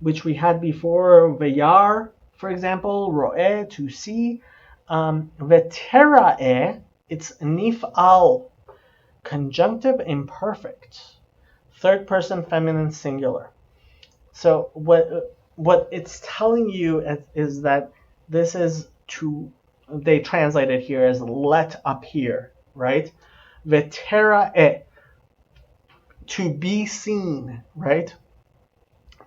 which we had before, vayar, for example, ro'eh, to see. Vetera'eh, it's nif'al, conjunctive imperfect, third person feminine singular. So what it's telling you is that this is they translate it here as let appear, right? Vetera'eh, to be seen, right?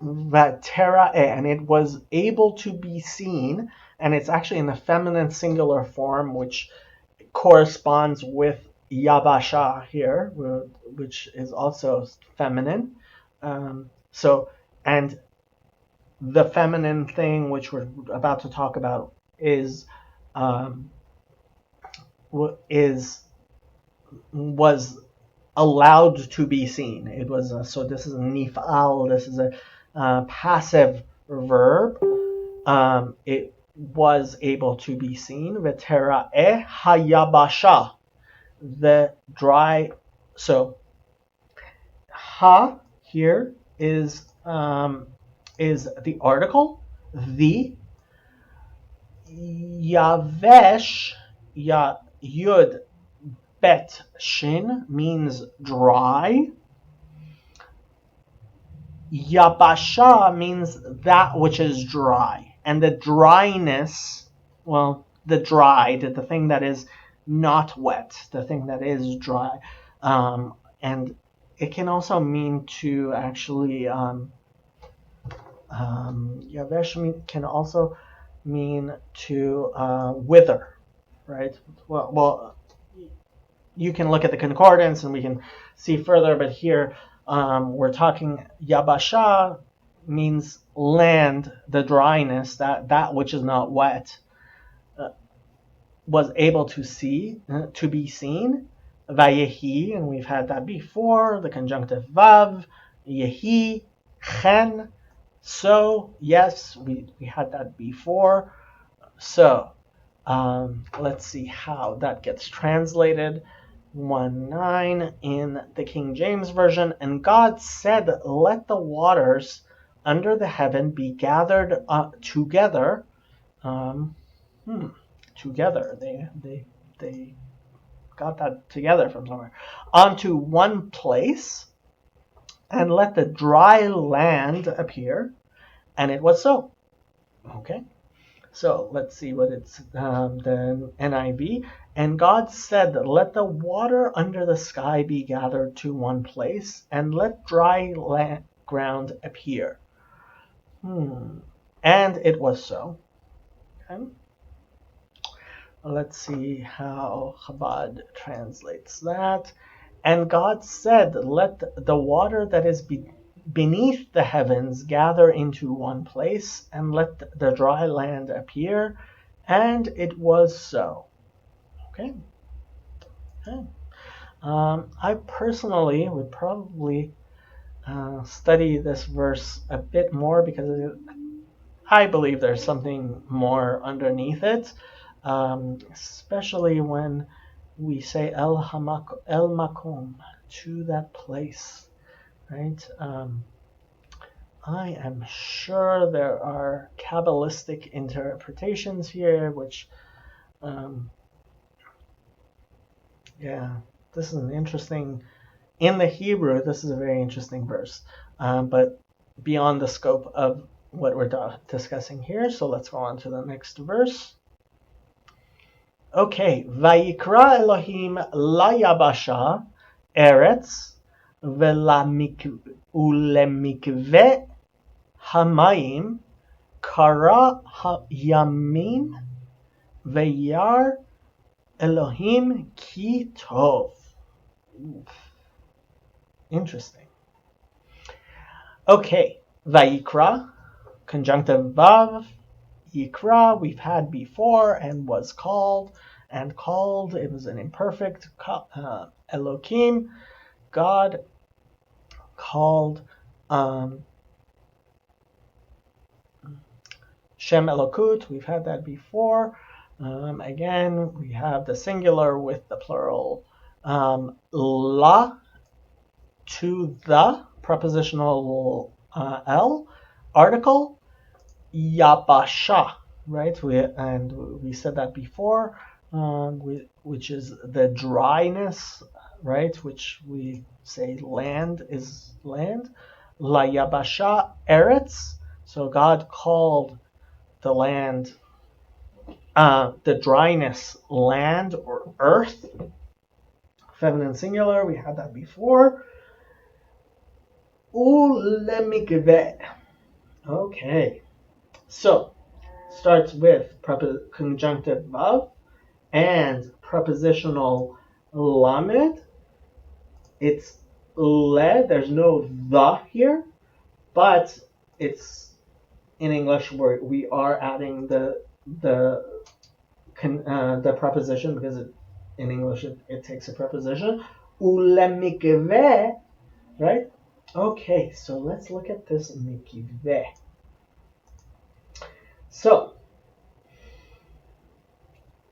Vetera'eh, and it was able to be seen, and it's actually in the feminine singular form, which corresponds with yabasha here, which is also feminine. So, and the feminine thing, which we're about to talk about, was allowed to be seen. It was so. This is a nif'al. This is a passive verb. It was able to be seen. Vetera'eh hayabasha, the dry. So ha here is the article. The yavesh, yud bet shin means dry. Yabasha means that which is dry. And the dryness, well, the thing that is not wet, the thing that is dry. And it can also mean to actually, yavesh can also mean to wither, right? Well, you can look at the concordance and we can see further, but here we're talking Yabasha means land, the dryness, that which is not wet, was able to be seen. Vayehi, and we've had that before, the conjunctive vav, yehi, chen, so, yes, we had that before. So, let's see how that gets translated. 1:9 in the King James Version. And God said, let the waters under the heaven be gathered together. Together. They got that together from somewhere. Onto one place, and let the dry land appear. And it was so. Okay. So let's see what it's the NIV. And God said, let the water under the sky be gathered to one place, and let dry ground appear. And it was so. Okay. Let's see how Chabad translates that. And God said, let the water that is beneath the heavens gather into one place, and let the dry land appear. And it was so. Okay. I personally would probably study this verse a bit more, because I believe there's something more underneath it, especially when we say El Makom, to that place, right? I am sure there are Kabbalistic interpretations here, which, this is an interesting, in the Hebrew, this is a very interesting verse, but beyond the scope of what we're discussing here. So let's go on to the next verse. Okay, Vayikra Elohim la yabasha eretz ulemikve hamayim kara yamim veyar Elohim ki tov. Interesting. Okay, Vayikra, conjunctive vav, Yikra, we've had before, and was called, and called, it was an imperfect, Elohim, God called, Shem Elokut, we've had that before. Again, we have the singular with the plural, la, to the, prepositional L, article, Yabasha, right? We said that before, which is the dryness, right? Which we say land is land. La Yabasha Eretz. So God called the land, the dryness, land or earth. Feminine singular. We had that before. Ulemikve. Okay. So, starts with conjunctive vav and prepositional lamed. It's le, there's no the here, but it's in English where we are adding the preposition, because in English it takes a preposition. Ulemikve, right? Okay, so let's look at this mikveh. So,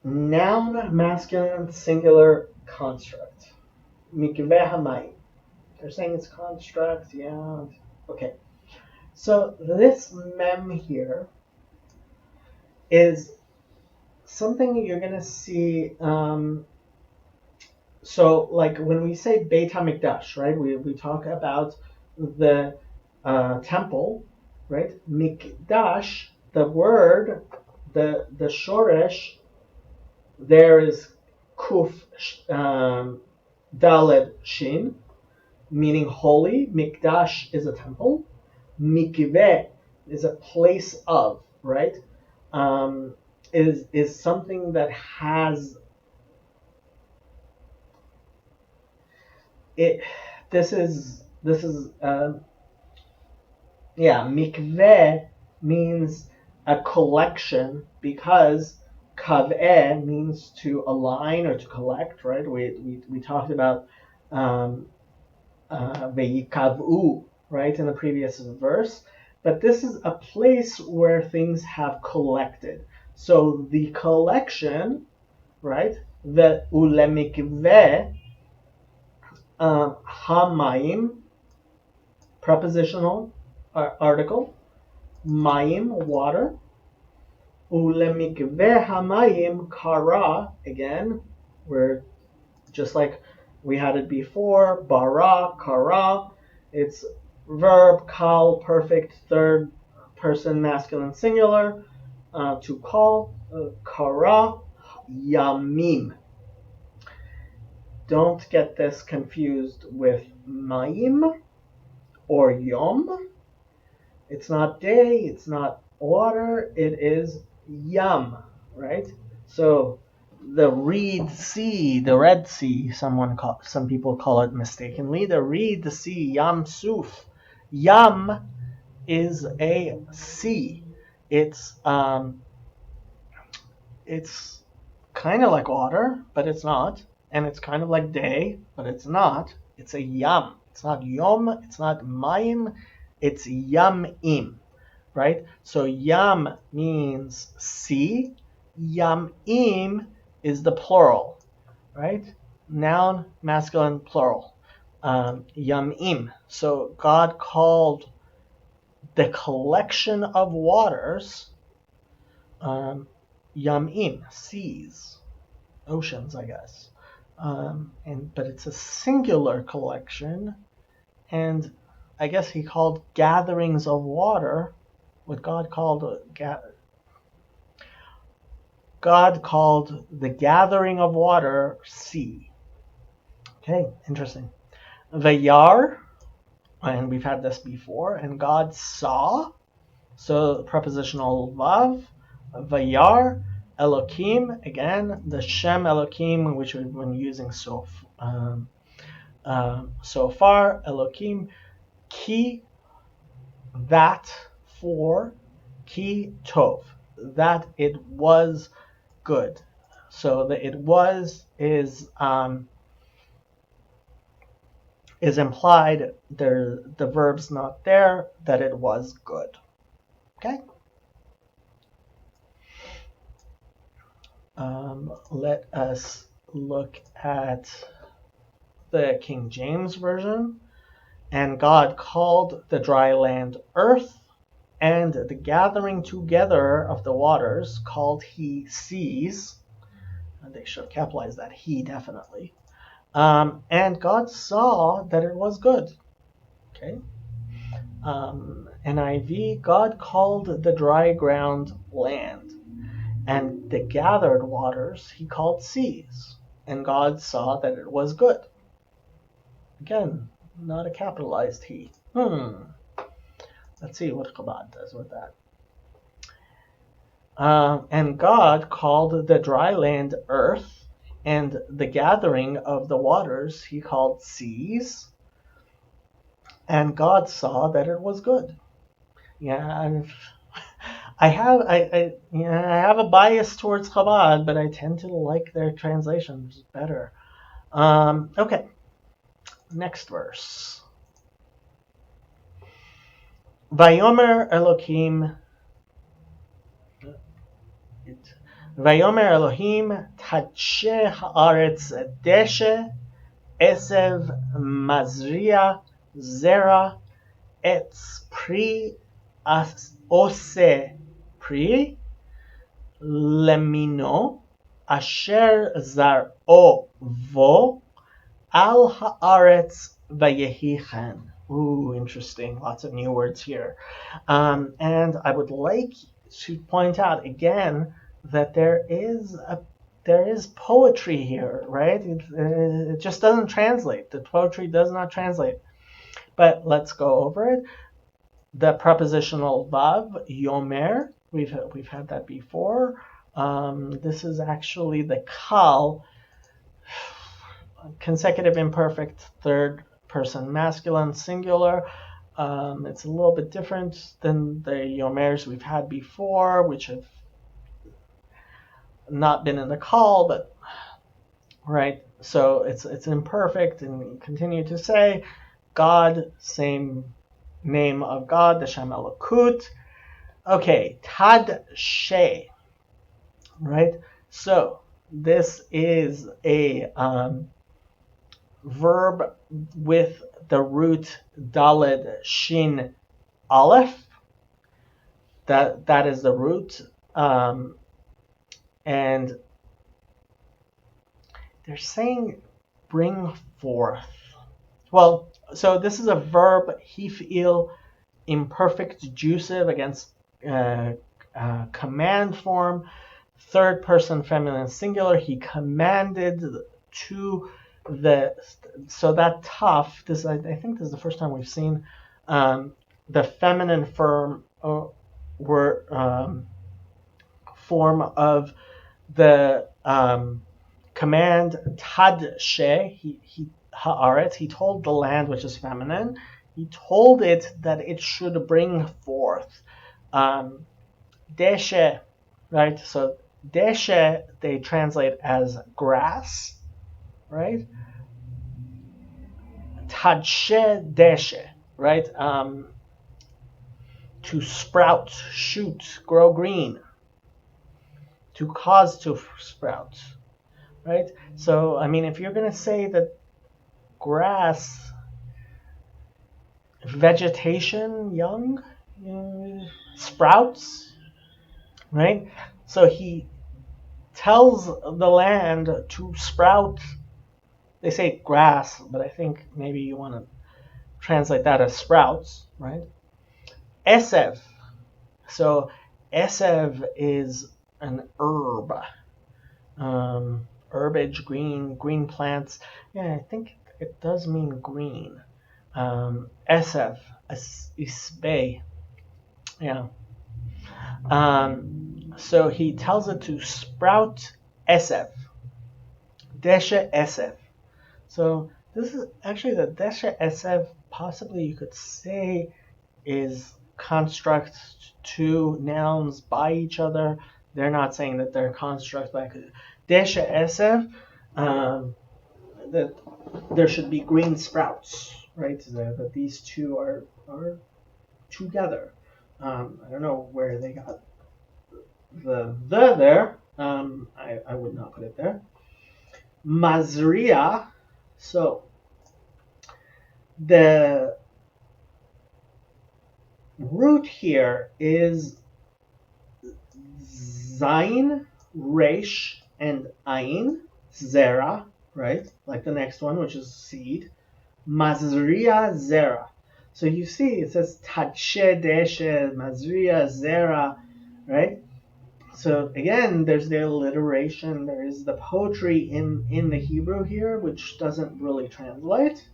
noun, masculine, singular, construct. Mikveh hamayim. They're saying it's construct, yeah. Okay. So this mem here is something you're going to see. So like when we say Beit HaMikdash, right? We talk about the temple, right? Mikdash, the word, the shoresh, there is kuf daled shin, meaning holy. Mikdash is a temple. Mikveh is a place of, right? Is something that has it. This is This is mikveh means a collection because kaveh means to align or to collect, right? We talked about ve'yikavu, right, in the previous verse. But this is a place where things have collected. So the collection, right, the ulemikveh, hamayim, prepositional article, mayim, water, ulemikveh hamayim, kara, again, we're just like we had it before, bara, kara, it's verb, kal, perfect, third person masculine singular, to call, kara, yamim. Don't get this confused with mayim or yom. It's not day, it's not water, it is yam, right? So the Reed Sea, the Red Sea, some people call it mistakenly, the Reed Sea, Yam Suf. Yam is a sea. It's kind of like water, but it's not, and it's kind of like day, but it's not. It's a yam. It's not yom. It's not mayim. It's yamim, right? So yam means sea. Yamim is the plural, right? Noun, masculine, plural. Yamim. So God called the collection of waters yamim, seas, oceans, I guess. But it's a singular collection, and I guess he called gatherings of water what God called the gathering of water sea. Okay, interesting. Vayar, and we've had this before, and God saw, so prepositional vav, Vayar, Elokim, again, the Shem Elokim, which we've been using so far, Elokim, ki, that, for, ki, tov, that it was good. So the it was is implied, the verb's not there, that it was good. Okay? Let us look at the King James Version. And God called the dry land earth, and the gathering together of the waters called he seas. And they should have capitalized that, he, definitely. And God saw that it was good. Okay. NIV, God called the dry ground land, and the gathered waters he called seas, and God saw that it was good. Again, not a capitalized he. Let's see what Chabad does with that. And God called the dry land earth, and the gathering of the waters he called seas, and God saw that it was good. Yeah, I have a bias towards Chabad, but I tend to like their translations better. Okay, next verse. Vayomer Elohim Tadshe haaretz deshe esev mazria zera etz pri ose pri lemino asher zar'o vo al haaretz vayehichen. Ooh, interesting. Lots of new words here. And I would like to point out again that there is poetry here, right? It just doesn't translate. The poetry does not translate. But let's go over it. The prepositional vav, yomer, we've had that before. This is actually the kal, consecutive imperfect third person masculine singular. It's a little bit different than the Yomers we've had before, which have not been in the call, but right. So it's imperfect, and continue to say God, same name of God, the Shem Elokut. Okay, Tad She, right? So this is a verb with the root Daled Shin Aleph. That is the root, and they're saying bring forth. Well, so this is a verb hif'il imperfect jussive against command form, third person feminine singular. He commanded to the, so that tough, this I think this is the first time we've seen the feminine form form of the command tad she, he haaretz, he told the land, which is feminine, he told it that it should bring forth. Deshe, right? So deshe they translate as grass, right? Tadshe deshe, right? To sprout, shoot, grow green, to cause to sprout, right? So, I mean, if you're going to say that grass, vegetation, young, sprouts, right? So he tells the land to sprout. They say grass, but I think maybe you want to translate that as sprouts, right? Esev. So esev is an herb, herbage, green plants. Yeah, I think it does mean green. Esev, isbe. Yeah. So he tells it to sprout esev. Deshe esev. So this is actually the deshe esev, possibly you could say, is construct two nouns by each other. They're not saying that they're construct by deshe esev, that there should be green sprouts, right? That these two are together. I don't know where they got the there. I would not put it there. Mazria. So the root here is Zayin, Resh, and Ayin, Zera, right? Like the next one, which is seed. Mazria Zera. So you see, it says Tadshe Deshe, Mazria Zera, right? So again, there's the alliteration. There is the poetry in the Hebrew here, which doesn't really translate.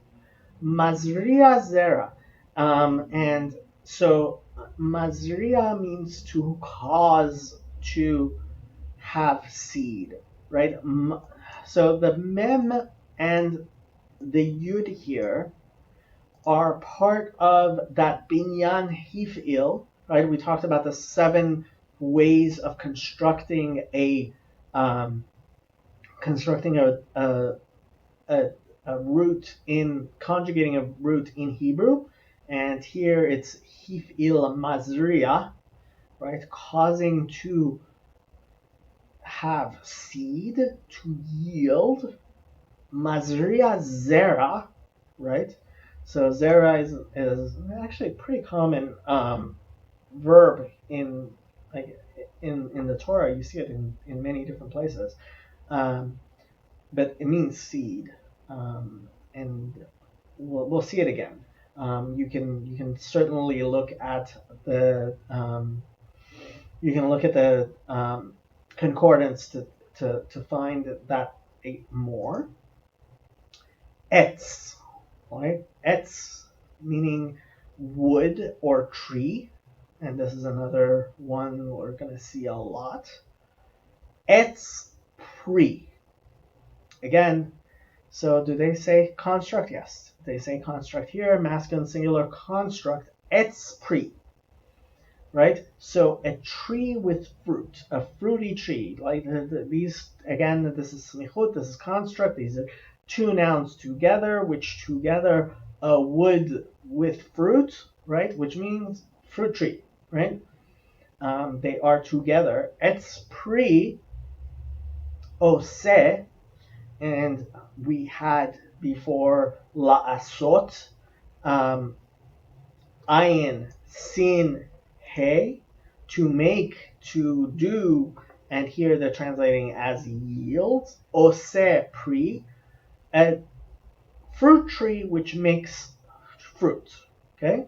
Mazria Zera. And so Mazria means to cause to have seed, right? So the mem and the yud here are part of that binyan hif'il, right? We talked about the 7 ways of constructing a root, in conjugating a root in Hebrew, and here it's hif'il mazria, right? Causing to have seed, to yield. Mazria zera, right? So zera is actually a pretty common verb in the Torah. You see it in many different places, but it means seed, and we'll see it again. You can certainly look at the concordance to find that 8 more. Etz, right? Etz meaning wood or tree, and this is another one we're going to see a lot. Etz pri. Again, So do they say construct? Yes, they say construct here, masculine singular construct, etz pri, right? So a tree with fruit, a fruity tree. Like these, again, this is smichut, this is construct. These are two nouns together, which together a wood with fruit, right? Which means fruit tree, right? They are together. Etz pri ose, and we had before la'asot, ayin, sin, hey, to make, to do, and here they're translating as yields. Ose pri, a fruit tree which makes fruit. Okay?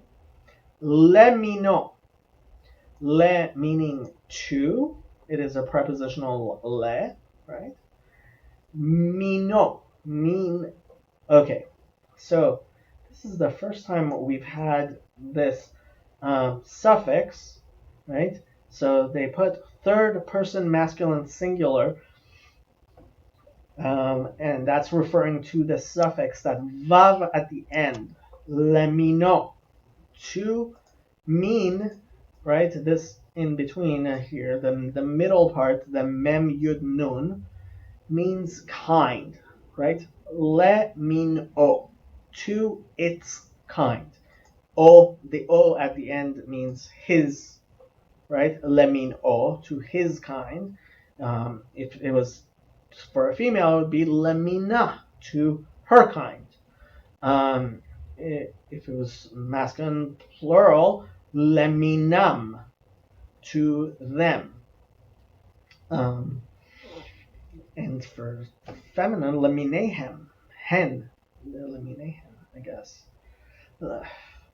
Lemino, le meaning to, it is a prepositional le, right? Mino, mean. Okay, so this is the first time we've had this suffix, right? So they put third person masculine singular, and that's referring to the suffix, that vav at the end, lemino, to mean, right? This in between here, the middle part, the mem yud nun, means kind, right? Le min o, to its kind. O, the o at the end means his, right? Le min o, to his kind. If it was for a female, it would be le mina, to her kind. If it was masculine plural, le minam, to them. And for feminine, leminehem, hen, leminehem, I guess.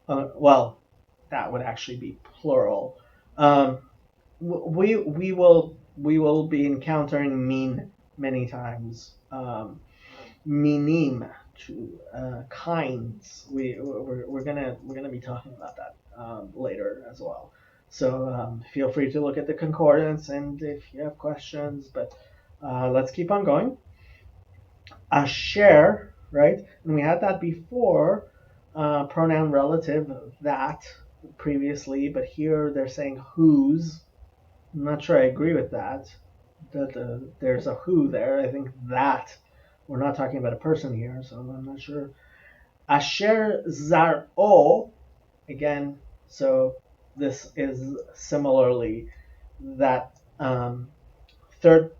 Well, that would actually be plural. We will be encountering min many times. Minim, to kinds. We're gonna be talking about that later as well. So feel free to look at the concordance, and if you have questions, but let's keep on going. Asher, right? And we had that before, pronoun relative, that, previously, but here they're saying whose. I'm not sure I agree with that. There's a who there. I think that. We're not talking about a person here, so I'm not sure. Asher zar'o, again, so this is similarly that third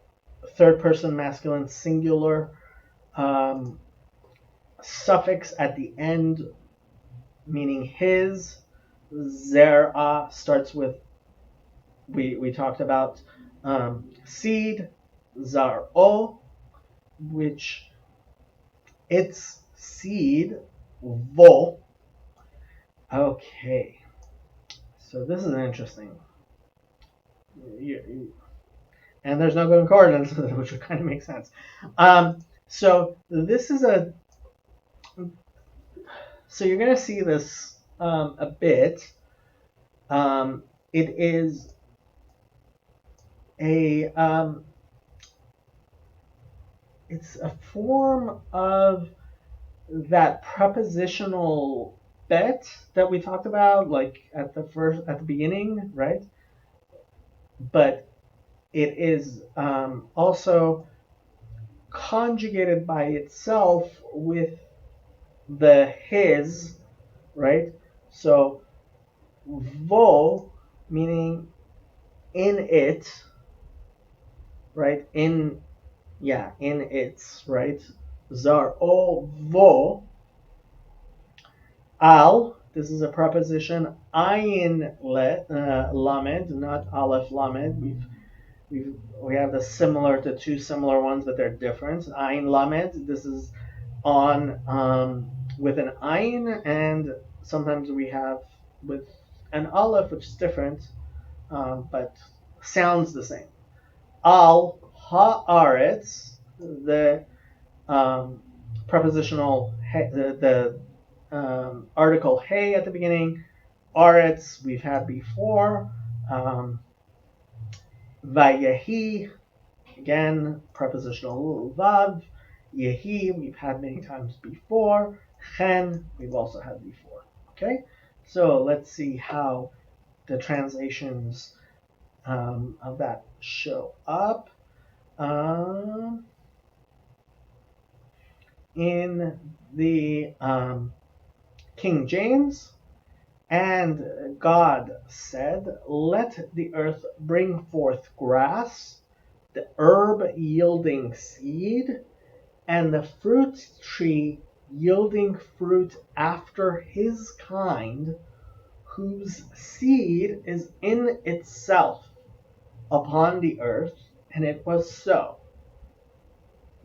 person masculine singular suffix at the end, meaning his. Zer'a starts with, we talked about seed. Zar'o, which its seed. Vo. Okay, so this is interesting. And there's no concordance, which would kind of make sense. So this is so you're going to see this a bit. It is it's a form of that prepositional bet that we talked about, like at the beginning, right? But it is also conjugated by itself with the his, right? So vo, meaning in it, right? In its, right? Zar'o vo. Al, this is a preposition. Ayin lamed, not aleph lamed. We have the similar to two similar ones, but they're different. Ayin lamed, this is on with an ayin, and sometimes we have with an aleph, which is different, but sounds the same. Al haaretz, the prepositional, the article hey at the beginning. Aretz we've had before. Vayehi, again, prepositional vav. Yehi, we've had many times before. Chen, we've also had before. Okay? So let's see how the translations of that show up. In the King James, and God said, "Let the earth bring forth grass, the herb yielding seed, and the fruit tree yielding fruit after his kind, whose seed is in itself upon the earth." And it was so.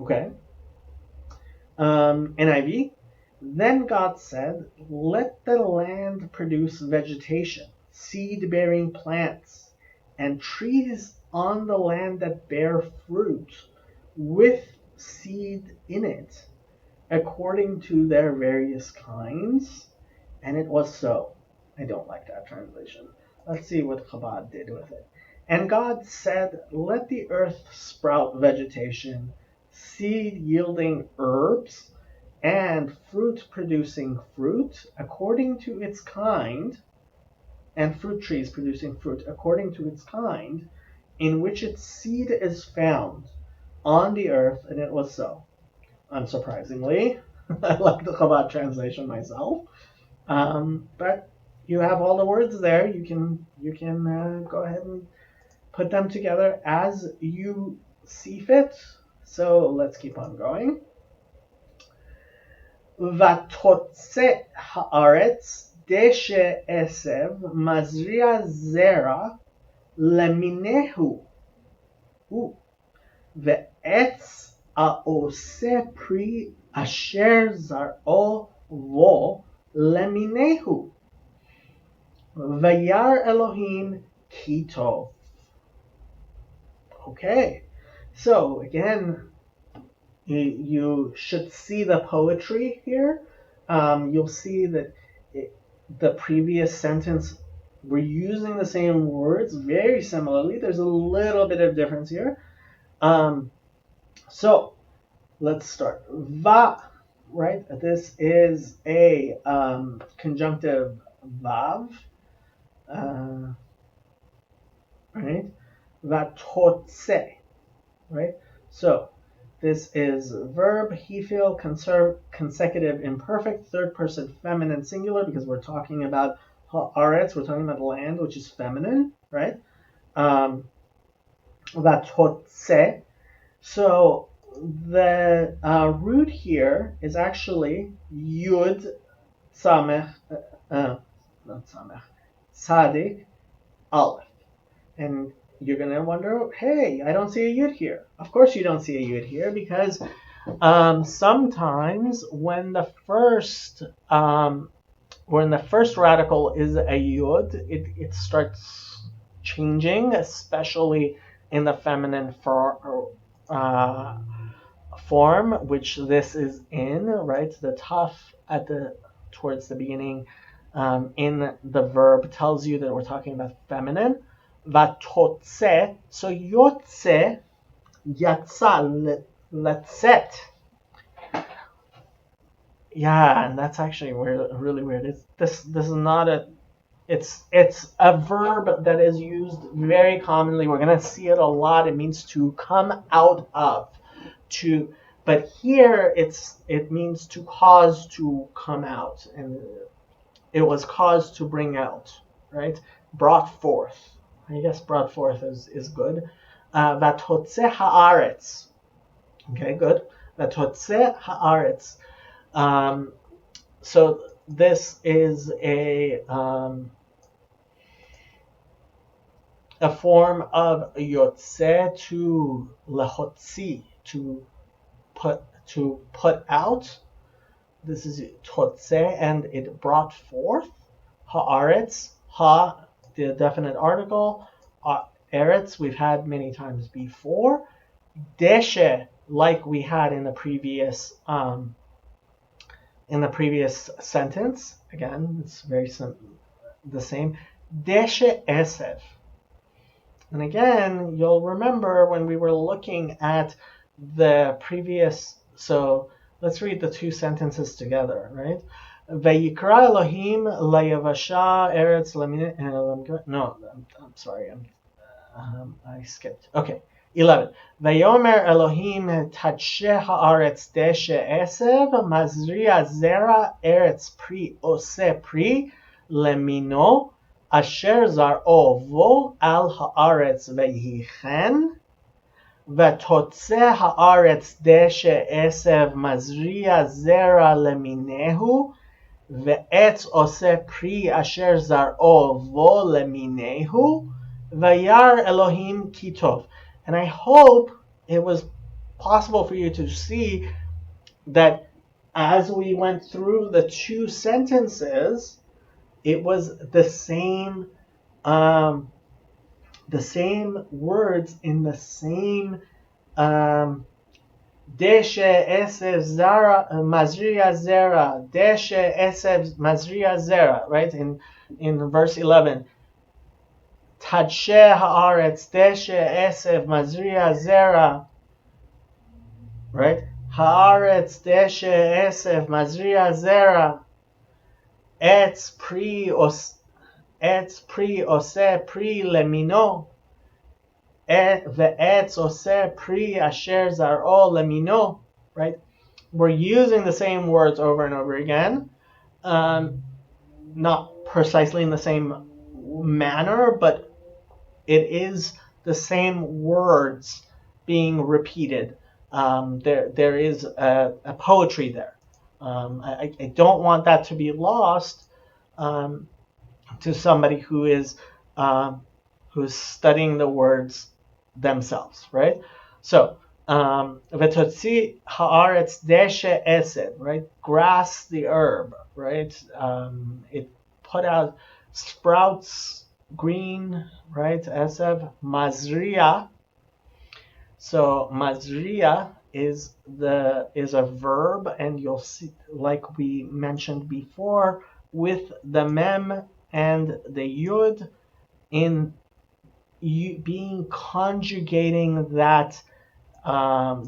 Okay. NIV. Then God said, "Let the land produce vegetation, seed-bearing plants, and trees on the land that bear fruit, with seed in it, according to their various kinds." And it was so. I don't like that translation. Let's see what Chabad did with it. And God said, "Let the earth sprout vegetation, seed-yielding herbs, and fruit-producing fruit according to its kind, and fruit trees producing fruit according to its kind, in which its seed is found on the earth." And it was so. Unsurprisingly, I like the Chabad translation myself. But you have all the words there. You can go ahead and put them together as you see fit. So let's keep on going. ותוצא הארץ דשא עשב מזריע זרע למיניהו, ועץ העושה פרי אשר זרעו בו למיניהו. וירא אלוהים כי טוב. Okay, so again, you should see the poetry here. You'll see that the previous sentence, we're using the same words very similarly. There's a little bit of difference here. So let's start. Va, right? This is a conjunctive vav. Right? Vatotse, right? So this is verb, hifil, consecutive imperfect, third person feminine singular, because we're talking about haaretz, we're talking about land, which is feminine, right? Vatotse. So the root here is actually yud samech, not samech, tzadik, aleph. And you're going to wonder, hey, I don't see a yud here. Of course you don't see a yud here, because sometimes when the first radical is a yud, it starts changing, especially in the feminine form, which this is in, right? The taf towards the beginning in the verb tells you that we're talking about feminine. Vatotse, so yotse, yatsa, letzet. Yeah, and that's actually really weird. This is not a. It's a verb that is used very commonly. We're gonna see it a lot. It means to come out of, but here it means to cause to come out, and it was caused to bring out, right? Brought forth. I guess brought forth is good. Vatotse haaretz. Okay, good. Vatotse haaretz. So this is a form of yotze, to lehotzi, to put out. This is totze, and it brought forth. Haaretz, ha, the definite article. Eretz, we've had many times before. Deshe, like we had in the previous sentence. Again, it's very the same. Deshe esev. And again, you'll remember when we were looking at the previous So let's read the two sentences together, right? Vayikra Elohim layavasha eretz lamin. No, I'm sorry. I skipped. Okay. 11. Vayomer Elohim tatshe haaretz deshe esev mazria zera eretz pri ose pri lemino asher zar'o vo al haaretz veyichen ותוצא הארץ דשא עשב מזריע זרע למיניהו ועץ עושה פרי אשר זרעו בו למיניהו וירא אלוהים כי טוב. And I hope it was possible for you to see that as we went through the two sentences, it was the same words in the same Deshe Esev Zara Mazria Zera. Deshe Esev Mazria Zera. Right in verse 11. Tadshe Haaretz Deshe Esev Mazria Zera. Right. Haaretz Deshe Esev Mazria Zera. Etz pri ose pri lemino. Ve'etz oseh pri asher zar'o lemino, right? We're using the same words over and over again, not precisely in the same manner, but it is the same words being repeated. There is a poetry there. I don't want that to be lost to somebody who's studying the words themselves, right? So, v'totzi haaretz deshe esed, right? Grass the herb, right? It put out sprouts, green, right? Esed, mazria. So mazria is a verb, and you'll see, like we mentioned before, with the mem and the yud in being conjugating that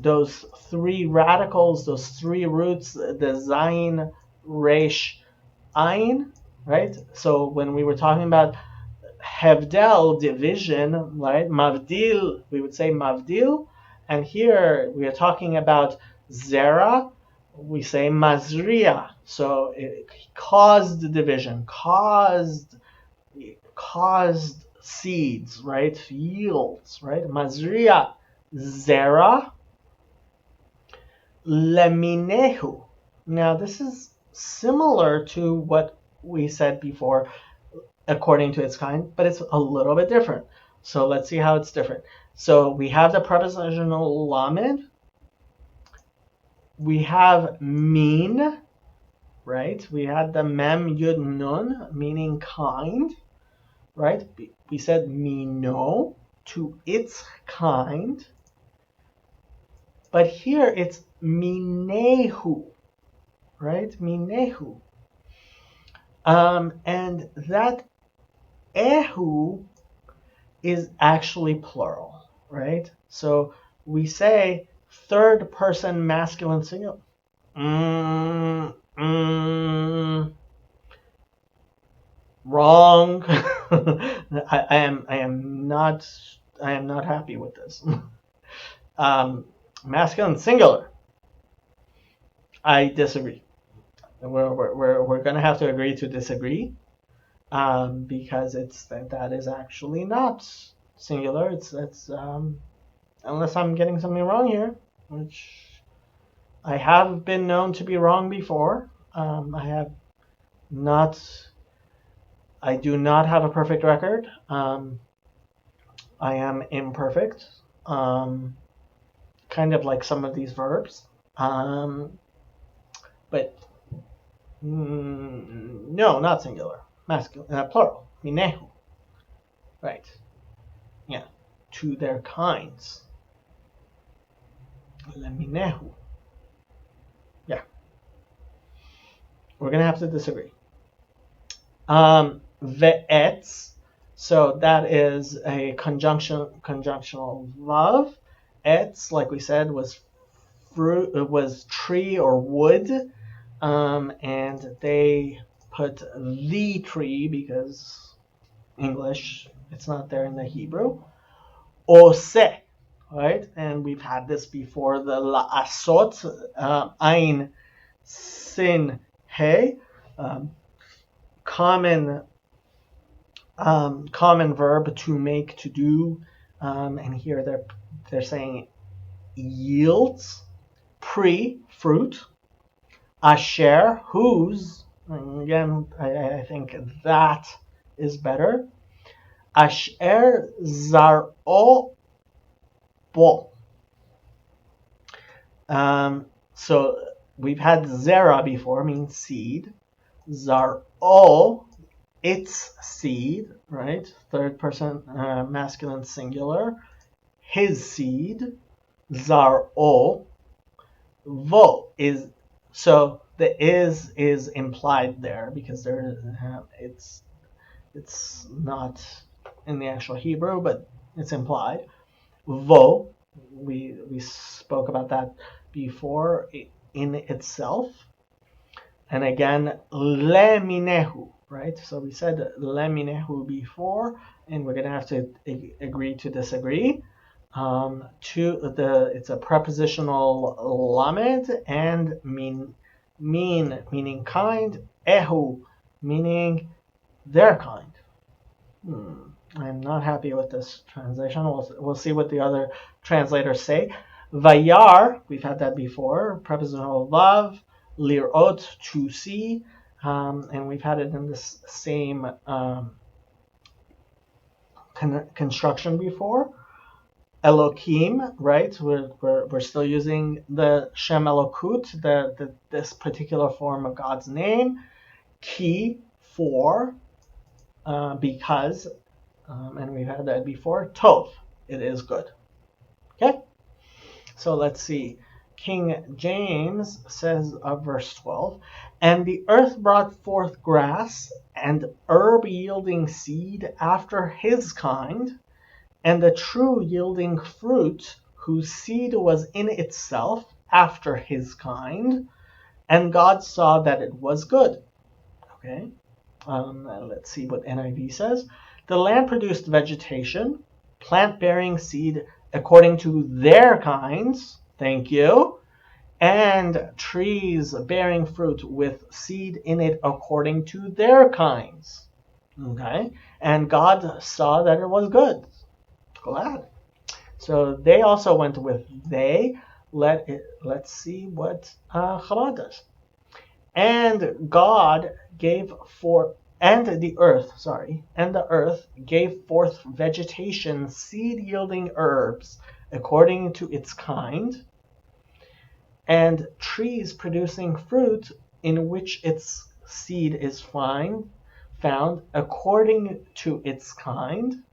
those three radicals, those three roots, the zayin, resh, ayin, right? So when we were talking about hevdel, division, right? Mavdil, we would say mavdil, and here we are talking about zera, we say mazria. So it caused division, caused seeds, right? Yields, right? Mazria zera leminehu. Now this is similar to what we said before, according to its kind, but it's a little bit different. So let's see how it's different. So we have the prepositional lamed. We have min, right? We had the mem yud nun, meaning kind, right? We said mino, to its kind. But here it's minehu, right? Minehu. And that ehu is actually plural, right? So we say third person masculine singular. Wrong. I am not happy with this. Masculine singular. I disagree. We're gonna have to agree to disagree, because that is actually not singular. It's unless I'm getting something wrong here, which I have been known to be wrong before. I do not have a perfect record. I am imperfect, kind of like some of these verbs. But no, not singular, masculine, plural, minehu. Right? Yeah, to their kinds. Leminehu. Yeah, we're gonna have to disagree. Ve'etz, so that is a conjunctional love. Etz, like we said, was fruit, it was tree or wood, and they put the tree because English, it's not there in the Hebrew. Ose, right? And we've had this before, the la'asot, ein, sin, he, um, common common verb, to make, to do, and here they're saying yields, pre, fruit, asher, whose, and again I think that is better, asher zar'o bo. So we've had zera before, means seed. Zar'o, its seed, right? Third person masculine singular. His seed. Zar'o. Vo is, so the is implied there because it's not in the actual Hebrew, but it's implied. Vo, we spoke about that before, in itself. And again, leminehu, right? So we said leminehu before, and we're going to have to agree to disagree. It's a prepositional lamed, and meaning kind, ehu meaning their kind. I'm not happy with this translation. We'll see what the other translators say. Vayar, we've had that before, prepositional vav, lirot, to see, and we've had it in this same construction before. Elokim, right? We're still using the Shem Elokut, this particular form of God's name. Ki, for, because, and we've had that before. Tov, it is good. Okay? So let's see. King James says of verse 12, and the earth brought forth grass and herb yielding seed after his kind, and the true yielding fruit whose seed was in itself after his kind, and God saw that it was good. Okay, let's see what NIV says. The land produced vegetation, plant-bearing seed according to their kinds, thank you, and trees bearing fruit with seed in it according to their kinds. Okay, and God saw that it was good. Glad. So they also went with they. Let's see what Chabad does. And God gave forth, and the earth gave forth vegetation, seed yielding herbs according to its kind, and trees producing fruit in which its seed is found according to its kind.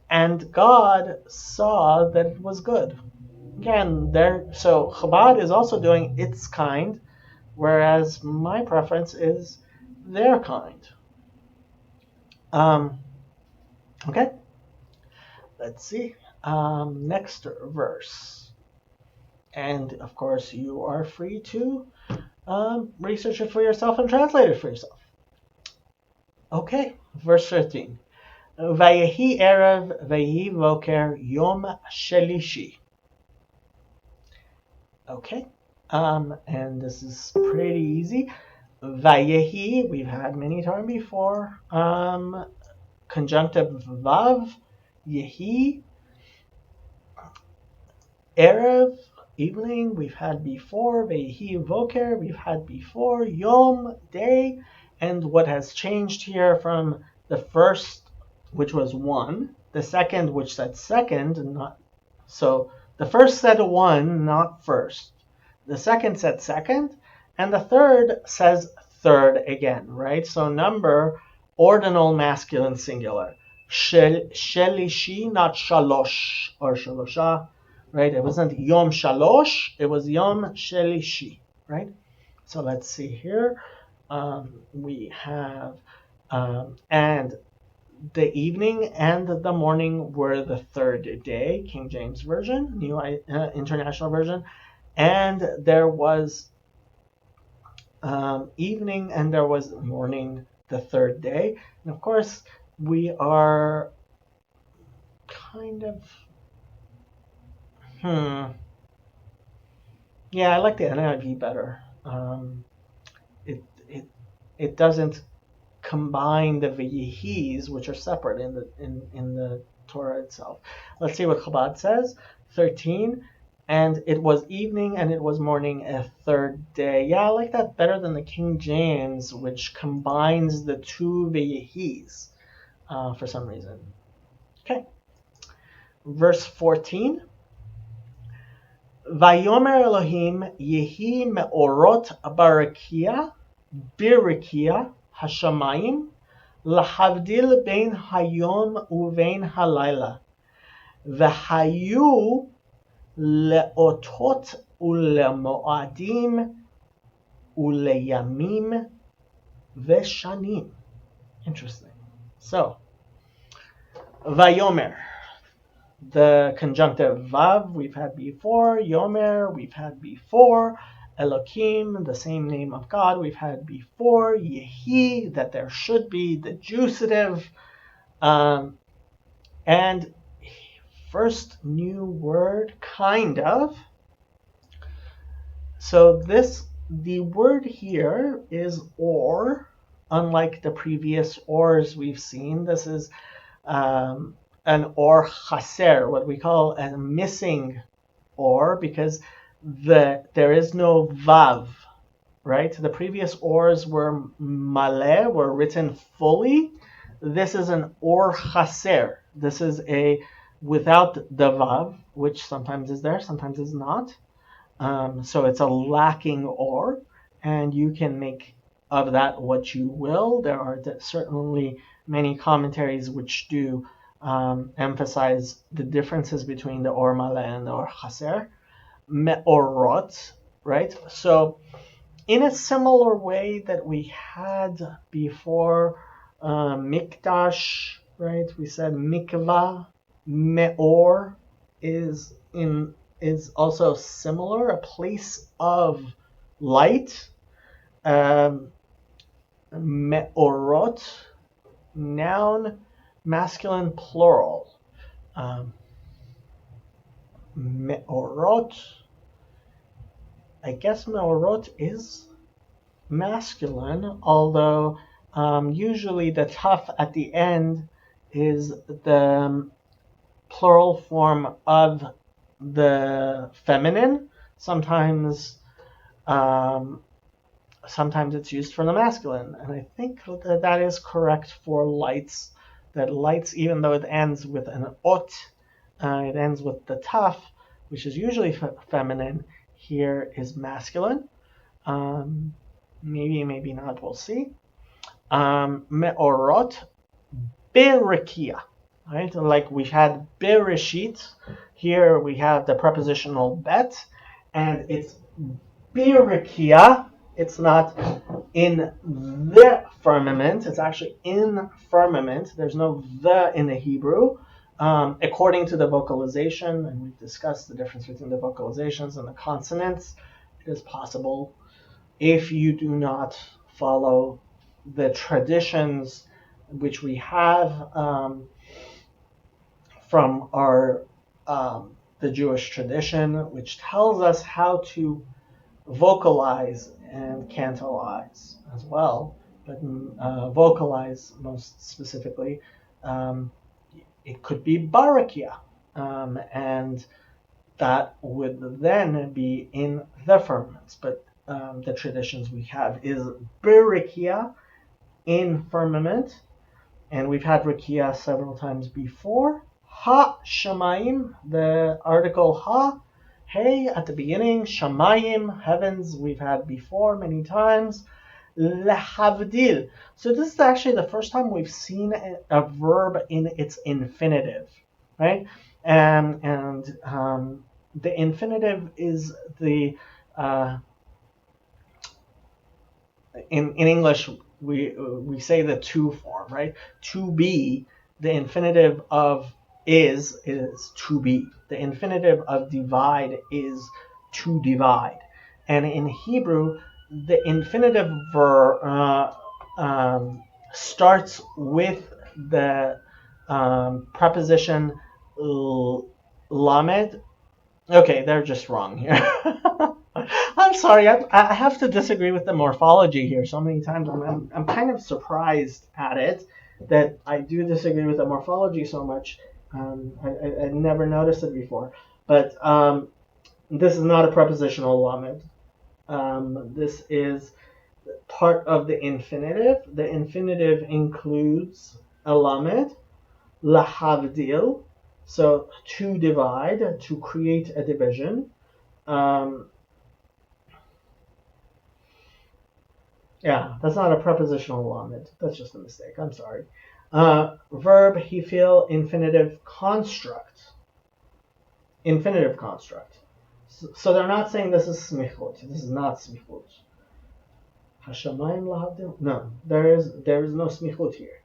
And God saw that it was good. Again, so Chabad is also doing its kind, whereas my preference is their kind. Okay, let's see. Next verse. And of course, you are free to research it for yourself and translate it for yourself. Okay, verse 13. Vayehi erev vayehi voker yom shelishi. Okay, and this is pretty easy. Vayehi, we've had many times before. Conjunctive vav, yehi. Erev, evening, we've had before. Vayehi voker, we've had before. Yom, day. And what has changed here from the first, which was one, the second, which said second, not so. The first said one, not first. The second said second, and the third says third again, right? So number, ordinal masculine singular. Shelishi, not shalosh or shalosha, right? It wasn't yom shalosh, it was yom shelishi, right? So let's see here. We have, and the evening and the morning were the third day, King James Version, New International Version. and there was evening, and there was morning the third day. And of course, we are kind of, yeah, I like the NIV better. It it it doesn't combine the v'yihis, which are separate in the Torah itself. Let's see what Chabad says. 13. And it was evening and it was morning a third day. Yeah, I like that better than the King James, which combines the two v'yihis for some reason. Okay. Verse 14. Vayomer Elohim yehi me'orot barakia birakia hashamayim lahavdil bein hayom uvein halayla v'hayu leotot ulemoadim uleyamim v'shanim. Interesting. So, Vayomer, the conjunctive Vav we've had before, Yomer we've had before, Elokim, the same name of God we've had before, Yehi, that there should be, the juicative, and first new word, kind of. So the word here is or, unlike the previous ors we've seen. This is an or chaser, what we call a missing or, because there is no vav, right? The previous ors were maleh, were written fully. This is an or chaser. This is a without the vav, which sometimes is there, sometimes is not. So it's a lacking or, and you can make of that what you will. There are certainly many commentaries which do emphasize the differences between the or maleh and the or chaser. Me'orot, right? So in a similar way that we had before mikdash, right? We said mikvah, me'or is also similar, a place of light. Me'orot, noun, masculine, plural. Me'orot, I guess me'orot is masculine, although usually the taf at the end is the plural form of the feminine. Sometimes it's used for the masculine, and I think that is correct for lights. That lights, even though it ends with an ot, it ends with the taf, which is usually feminine, here is masculine. Maybe not, we'll see. Me'orot, berakia, right? Like we had bereshit, here we have the prepositional bet, and it's berakia. It's not in the firmament, it's actually in firmament. There's no the in the Hebrew. According to the vocalization, and we've discussed the difference between the vocalizations and the consonants, it is possible, if you do not follow the traditions which we have from our the Jewish tradition, which tells us how to vocalize and cantalize as well, but vocalize most specifically. It could be barakia, and that would then be in the firmaments. But the traditions we have is barakia in firmament, and we've had rakia several times before. Ha shamayim, the article ha, hey at the beginning, shamayim, heavens, we've had before many times. Lehavdil. So this is actually the first time we've seen a verb in its infinitive, right? And the infinitive is the in English we say the to form, right? To be, the infinitive of is to be. The infinitive of divide is to divide. And in Hebrew, the infinitive verb starts with the preposition lamed. Okay, they're just wrong here. I'm sorry, I have to disagree with the morphology here so many times. I'm kind of surprised at it that I do disagree with the morphology so much. I never noticed it before. But this is not a prepositional lamed. This is part of the infinitive. The infinitive includes a lamed, lahavdil, so to divide, to create a division. Yeah, that's not a prepositional lamed. That's just a mistake. I'm sorry. Verb, hifil, infinitive construct. Infinitive construct. So they're not saying this is smichut. This is not smichut. Hashamayim lahavdil? No, there is no smichut here.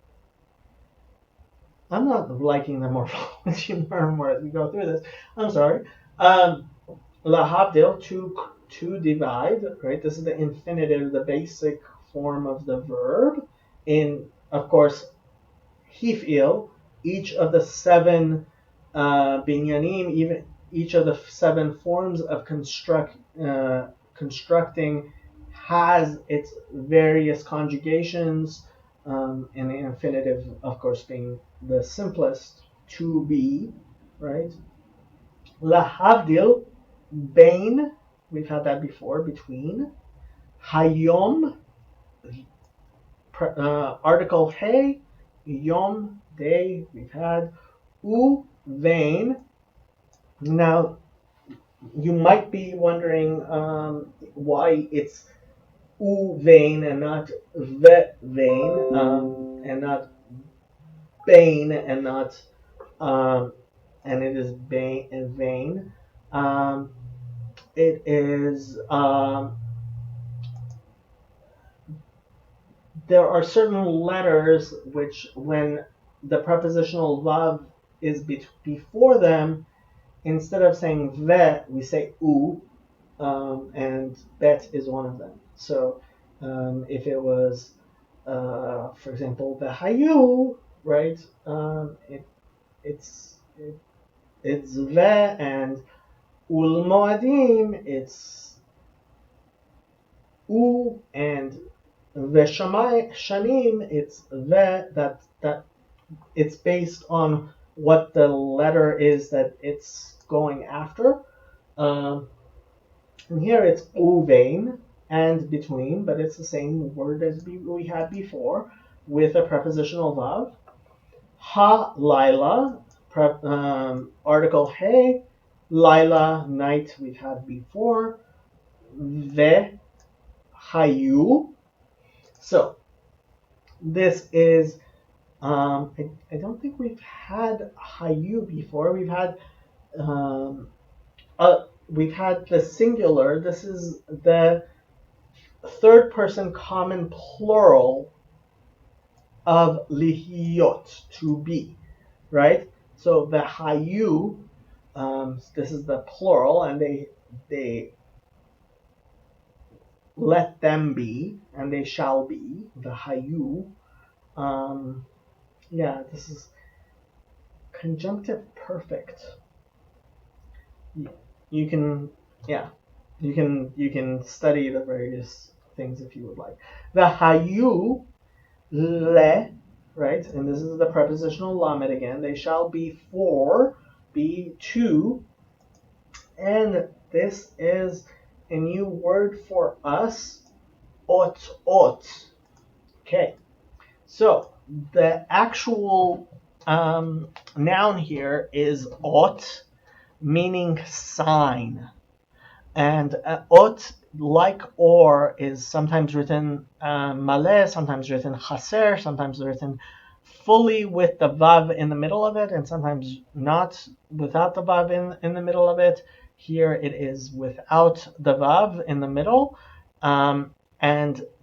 I'm not liking the morphology more and more as we go through this. I'm sorry. Lahavdil, to divide, right? This is the infinitive, the basic form of the verb. In, of course, hifil, each of the 7 binyanim, even each of the 7 forms of constructing has its various conjugations, and the infinitive, of course, being the simplest, to be, right? Lahavdil, bain, we've had that before, between. Hayom, article hey, yom, day, we've had. Uvein. Now, you might be wondering why it's uvein and not vein, and not bain and not and it is vain. It is there are certain letters which, when the prepositional vav is before them, instead of saying ve, we say u, and bet is one of them. So if it was, for example, the hayu, right? It's ve, and ul moadim, it's u, and veshamay shanim, it's ve. That it's based on what the letter is that it's going after. And here it's uvein and between, but it's the same word as we had before with a prepositional vav. Ha laila, article hey, laila, night, we've had before. Ve hayu. So this is I don't think we've had hayu before. We've had the singular. This is the third person common plural of lihiyot, to be, right? So the hayu, this is the plural, and they let them be, and they shall be, the hayu. Yeah, this is conjunctive perfect. You can study the various things if you would like. The hayu le, right, and this is the prepositional lamed again. They shall be for, be to, and this is a new word for us, ot. Okay, so the actual noun here is ot, meaning sign. And ot, like or, is sometimes written maleh, sometimes written chaser, sometimes written fully with the vav in the middle of it, and sometimes not without the vav in the middle of it. Here it is without the vav in the middle, and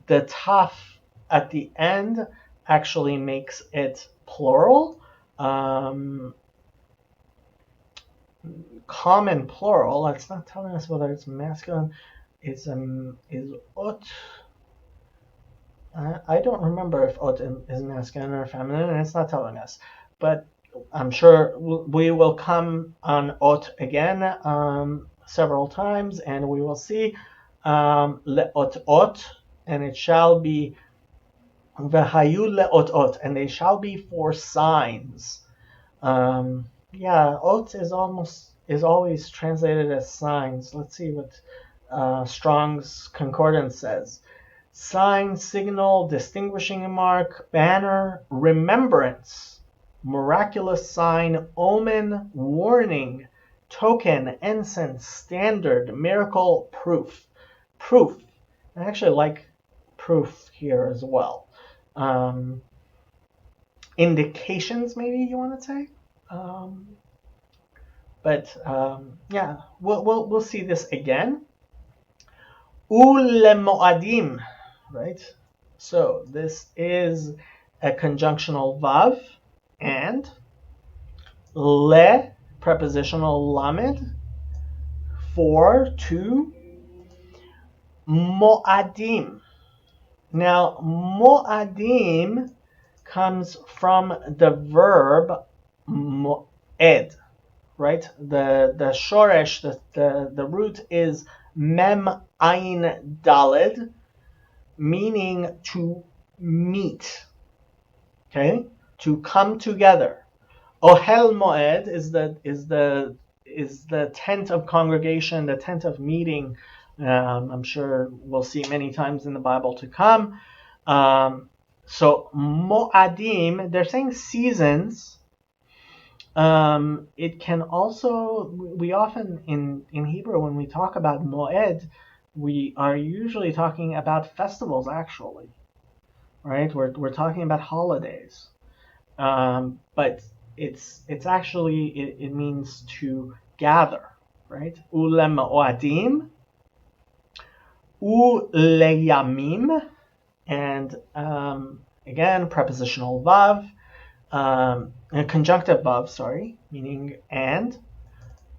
the taf at the end actually makes it plural. common plural. It's not telling us whether it's masculine. Is ot. I don't remember if ot is masculine or feminine, and it's not telling us. But I'm sure we will come on ot again several times, and we will see leot ot, and it shall be v'hayu leot ot, and they shall be for signs. Yeah, ot is always translated as signs. Let's see what Strong's Concordance says. Sign, signal, distinguishing mark, banner, remembrance, miraculous sign, omen, warning, token, ensign, standard, miracle, proof. Proof. I actually like proof here as well. Indications, maybe you want to say. Yeah, we'll see this again. Ulemoadim, right? So this is a conjunctional vav, and le, prepositional lamed, for, to, moadim. Now, moadim comes from the verb moed, right? The shoresh, the root is mem ayin daled, meaning to meet, okay, to come together. Ohel moed is the tent of congregation, the tent of meeting. I'm sure we'll see many times in the Bible to come. So moadim, they're saying seasons. It can also, we often in Hebrew, when we talk about moed, we are usually talking about festivals, actually, right? We're talking about holidays, but it's actually, it means to gather, right? Ulem moadim, uleyamim, and again, prepositional vav. A conjunctive vav, sorry, meaning and.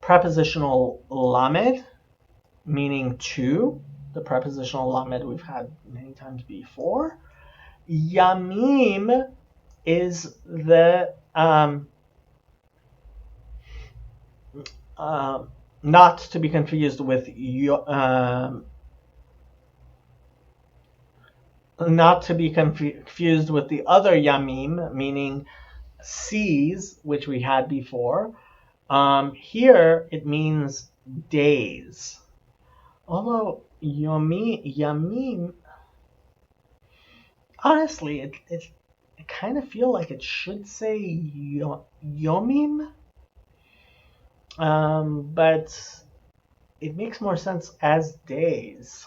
Prepositional lamed, meaning to. The prepositional lamed we've had many times before. Yamim is the not to be confused with not to be confused with the other yamim, meaning seas, which we had before. Here it means days. Although yamim, honestly, it I kind of feel like it should say yomim, but it makes more sense as days.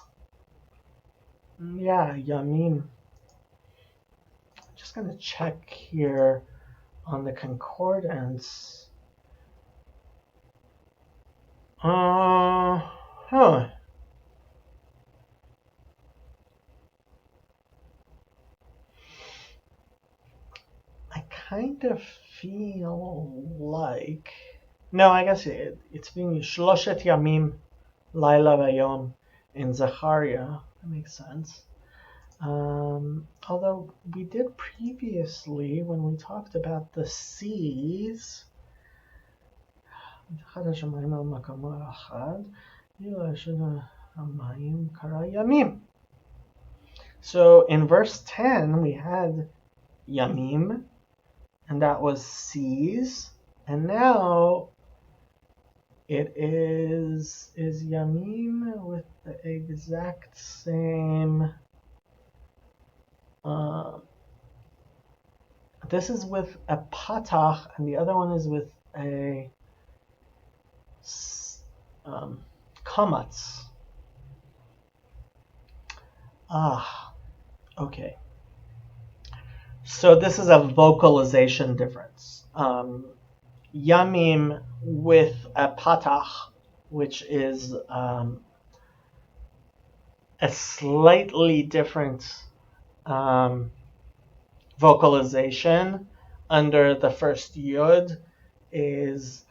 Yeah, yamim. Just gonna check here on the concordance. Huh. I kind of feel like, no, I guess it's being Shloshet Yamim Laila Vayom in Zechariah. That makes sense. Although we did previously, when we talked about the seas, so in verse 10 we had Yamim, and that was seas, and now it is Yamim with the exact same. This is with a patach, and the other one is with a kamatz. Okay. So this is a vocalization difference. Yamim with a patach, which is a slightly different vocalization under the first yud, is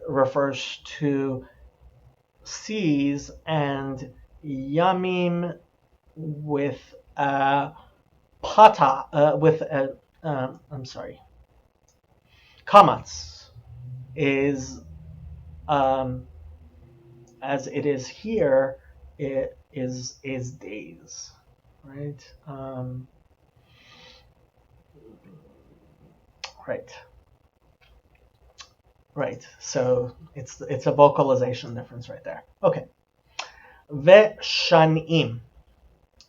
refers to seas, and yamim with kamatz is, as it is here, it is days, right? Right. So it's a vocalization difference right there. Okay. Veshanim,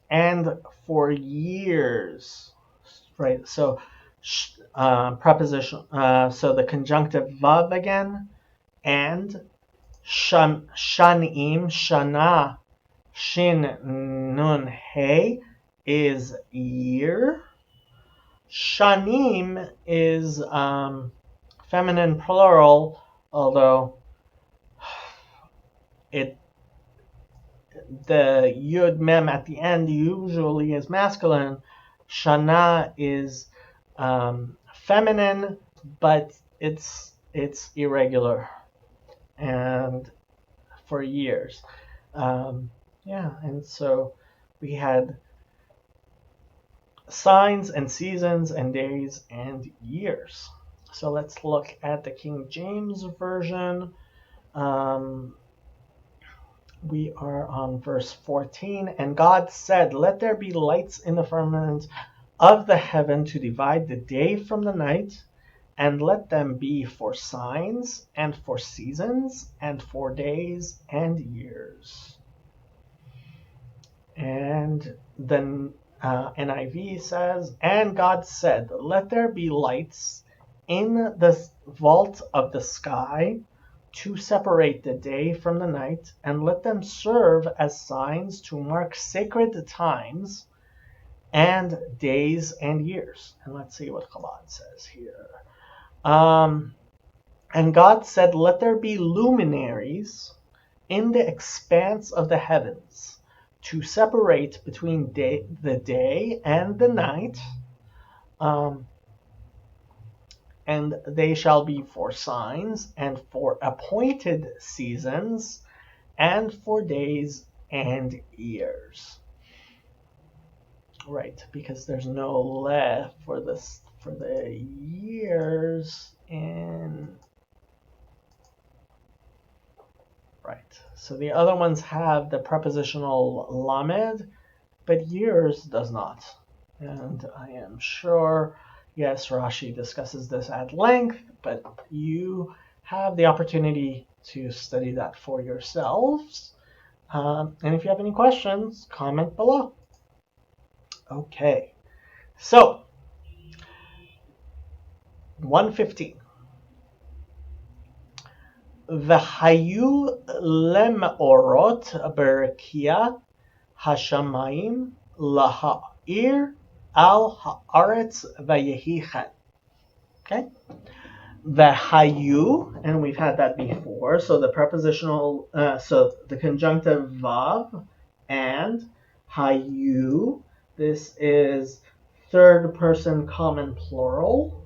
and for years, right? So preposition. So the conjunctive vav again, and shanim, shana, shin nun hey is year. Shanim is feminine plural, although the yud mem at the end usually is masculine. Shana is feminine, but it's irregular, and for years. And so we had signs and seasons and days and years. So let's look at the King James Version. We are on verse 14. And God said, "Let there be lights in the firmament of the heaven to divide the day from the night, and let them be for signs and for seasons and for days and years." And then NIV says, "And God said, let there be lights in the vault of the sky to separate the day from the night, and let them serve as signs to mark sacred times and days and years." And let's see what Chabad says here. And God said, "Let there be luminaries in the expanse of the heavens to separate between the day and the night, and they shall be for signs and for appointed seasons and for days and years." Right, because there's no le for the years in. Right, so the other ones have the prepositional lamed, but years does not. And I am sure, yes, Rashi discusses this at length, but you have the opportunity to study that for yourselves. And if you have any questions, comment below. Okay, so 115. V'hayu lemorot berakia hashamayim laha'ir al haaretz vayehi chen. Okay, v'hayu, and we've had that before. So the prepositional, so the conjunctive vav and hayu. This is third person common plural,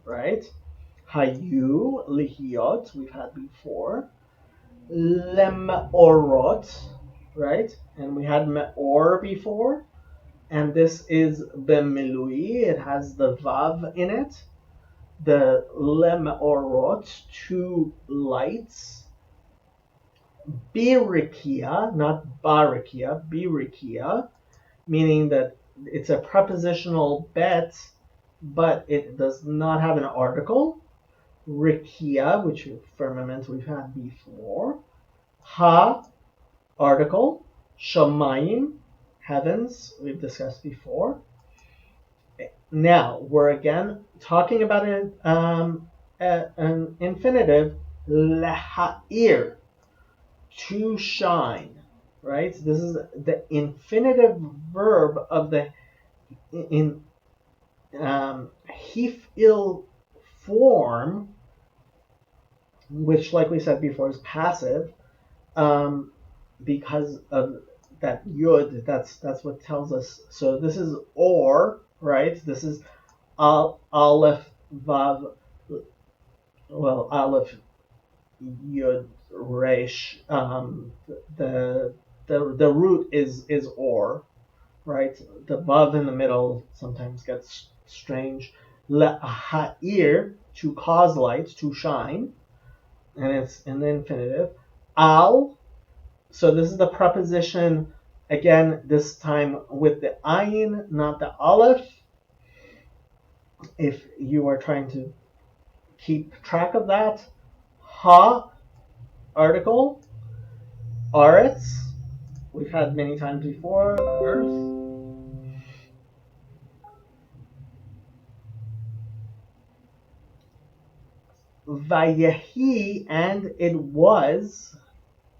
right? Hayu, lihiot, we've had before. Lemorot, right? And we had meor before. And this is bemilui, it has the vav in it. The lemorot, two lights. Birikia, not barikia, birikia, meaning that it's a prepositional bet, but it does not have an article. Rikia, which firmament we've had before. Ha, article. Shamayim, heavens, we've discussed before. Now, we're again talking about an infinitive, leha'ir, to shine, right? This is the infinitive verb of the hif'il form, which, like we said before, is passive, because of that yud. That's what tells us. So this is or, right? This is aleph Vav, well, Aleph, Yud, Resh. The root is or, right? The vav in the middle sometimes gets strange. Le'ha'ir, to cause light, to shine, and it's in the infinitive. Al, so this is the preposition, again, this time with the ayin, not the aleph. If you are trying to keep track of that, ha, article, aretz, we've had many times before, earth. Vayehi, and it was,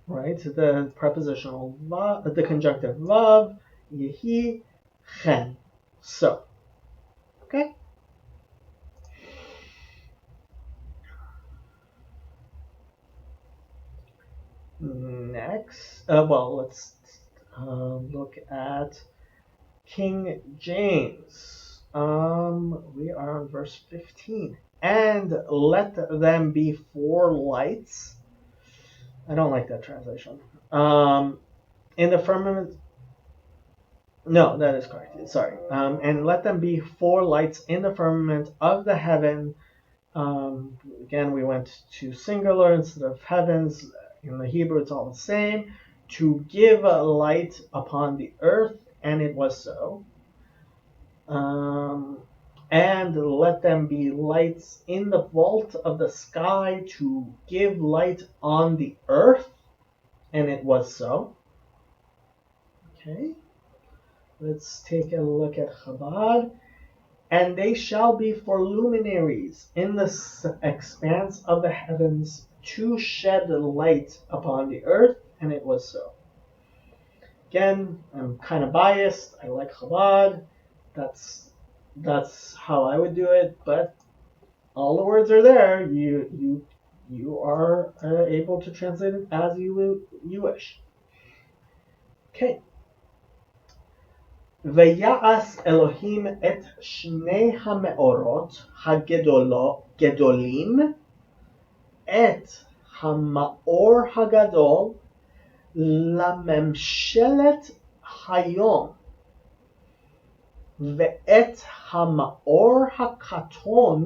right? The prepositional vav, the conjunctive vav, yehi, chen. So, okay. Next, let's look at King James. We are on verse 15. And let them be 4 lights. I don't like that translation. In the firmament. No, that is correct. Sorry. And let them be 4 lights in the firmament of the heaven. Again, we went to singular instead of heavens. In the Hebrew, it's all the same. To give a light upon the earth, and it was so. And let them be lights in the vault of the sky to give light on the earth, and it was so. Okay, let's take a look at Chabad. And they shall be for luminaries in the expanse of the heavens to shed light upon the earth, and it was so. Again, I'm kind of biased. I like Chabad. That's how I would do it, but all the words are there. You are able to translate it as you wish. Okay. ויעש אלוהים את שני המאורות הגדולים, את המאור הגדול לממשלת היום, ואת המאור הקטון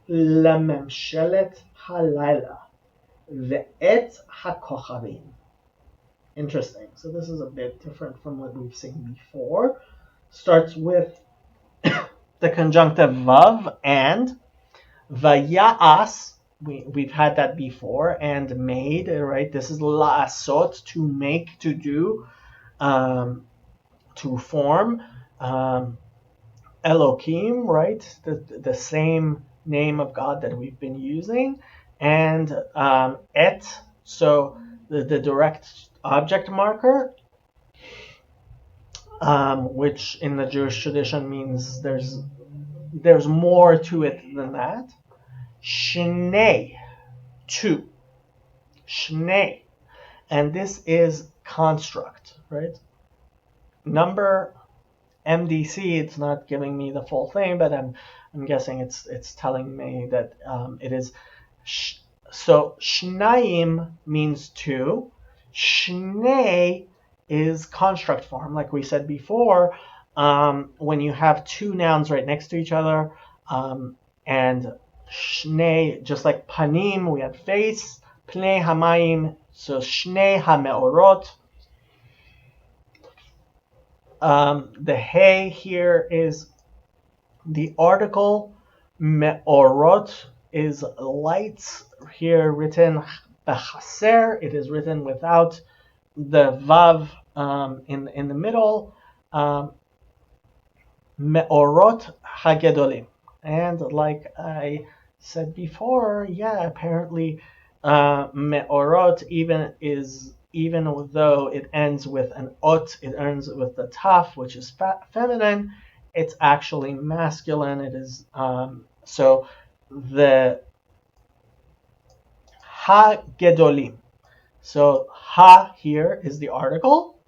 לממשלת הלילה, ואת הכוכבים. Interesting. So this is a bit different from what we've seen before. Starts with the conjunctive vav and vaya'as. We've had that before, and made, right? This is la'asot, to make, to do, to form. Elohim, right? The same name of God that we've been using. And et, so the direct object marker, which in the Jewish tradition means there's more to it than that. Shnei, 2. Shnei. And this is construct, right? Number MDC, it's not giving me the full thing, but I'm guessing it's telling me that it is. So Shnayim means 2. Shnei is construct form, like we said before. When you have 2 nouns right next to each other, and Shnei, just like panim, we had face. Pnei hamayim, so Shnei hameorot. The hey here is the article. Meorot is lights, here written bechaser. It is written without the vav in the middle. Meorot hagedolim. And like I said before, apparently meorot even though it ends with an ot, it ends with the taf, which is feminine. It's actually masculine. It is so the ha gedolim. So ha here is the article,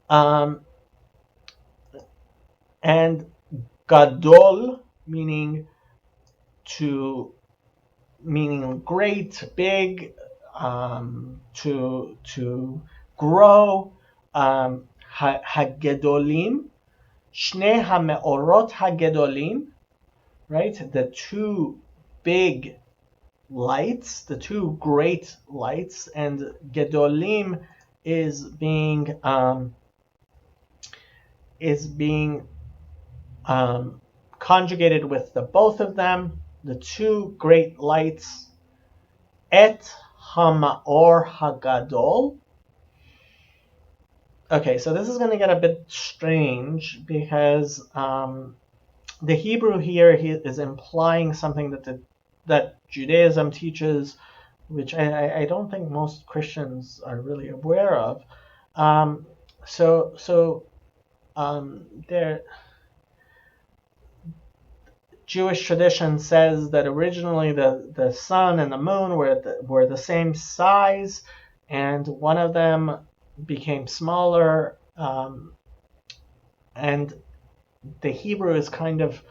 and gadol meaning to meaning great, big, to grow. Hagedolim, Shnei hameorot hagedolim, right? The two big lights, the two great lights, and gedolim is being conjugated with the both of them, the two great lights, et hamaor hagadol. Okay, so this is going to get a bit strange because the Hebrew here is implying something that Judaism teaches, which I don't think most Christians are really aware of. There, Jewish tradition says that originally the sun and the moon were the same size, and one of them became smaller, and the Hebrew is kind of,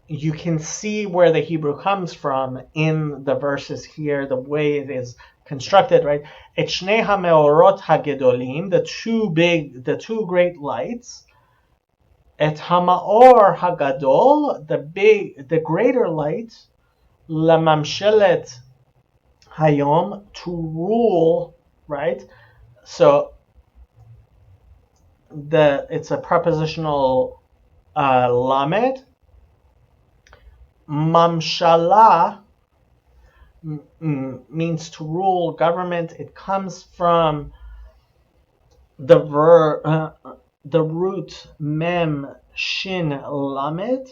you can see where the Hebrew comes from in the verses here, the way it is constructed, right? Et shnei hameorot hagedolim, the two great lights. Et hamaor hagadol, the greater light. Lamamshelet hayom, to rule, right? So it's a prepositional lamed. Mamshala means to rule, government. It comes from the root mem shin lamed,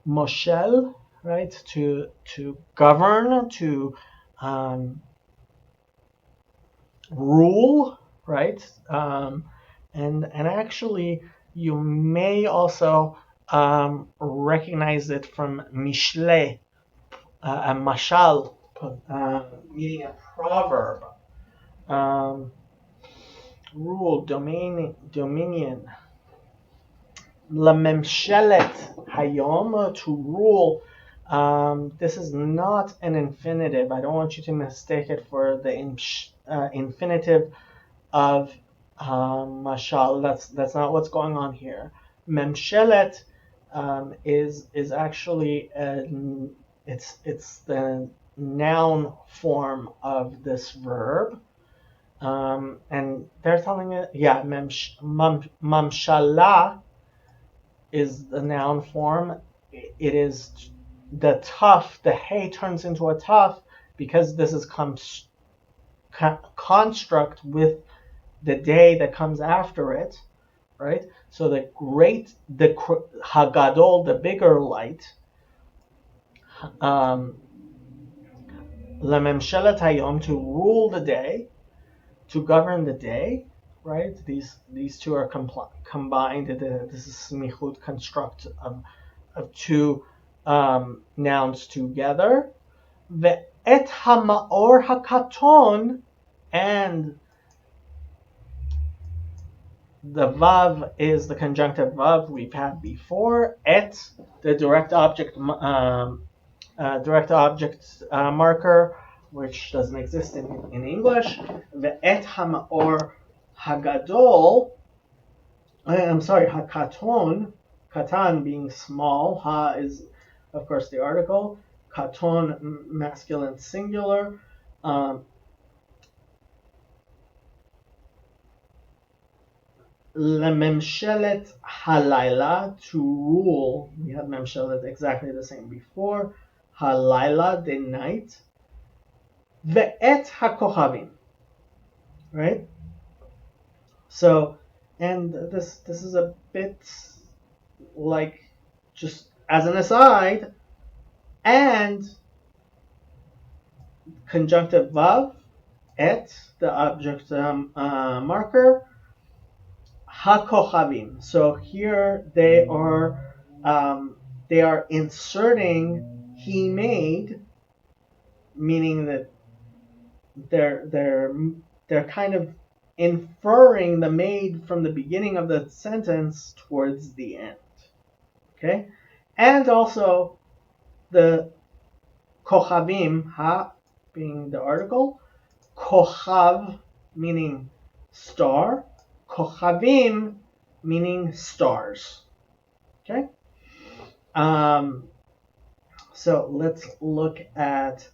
moshel, right? To govern, to rule, right? And actually, you may also recognize it from mishle, a mashal, meaning a proverb. Rule, dominion. Lamemshelet hayom, to rule. This is not an infinitive. I don't want you to mistake it for the infinitive of mashal. That's not what's going on here. Memshelet is actually it's the noun form of this verb, and they're telling it, yeah, mamshala is the noun form. It is the tough. The hay turns into a tough because this is construct with the day that comes after it, right? So the hagadol, the bigger light, lememshelet hayom, to rule the day, to govern the day, right? These two are combined. This is smichut, construct of two nouns together. Ve'et hamaor hakaton, and the vav is the conjunctive vav we've had before. Et, the direct object marker, which doesn't exist in English. Ve'et hamaor hagadol. I'm sorry, hakaton. Katan being small. Ha is, of course, the article. Katon, masculine singular. Lememshelet halayla, to rule. We had memshelet exactly the same before. Halayla, the night. Ve'et hakohavim, right? So, and this is a bit like, just as an aside, and conjunctive vav, et, the object marker, hakochavim. So here they are inserting he made, meaning that they're kind of inferring the made from the beginning of the sentence towards the end. Okay, and also the kochavim, ha being the article, kochav meaning star, kochavim meaning stars. Okay. So let's look at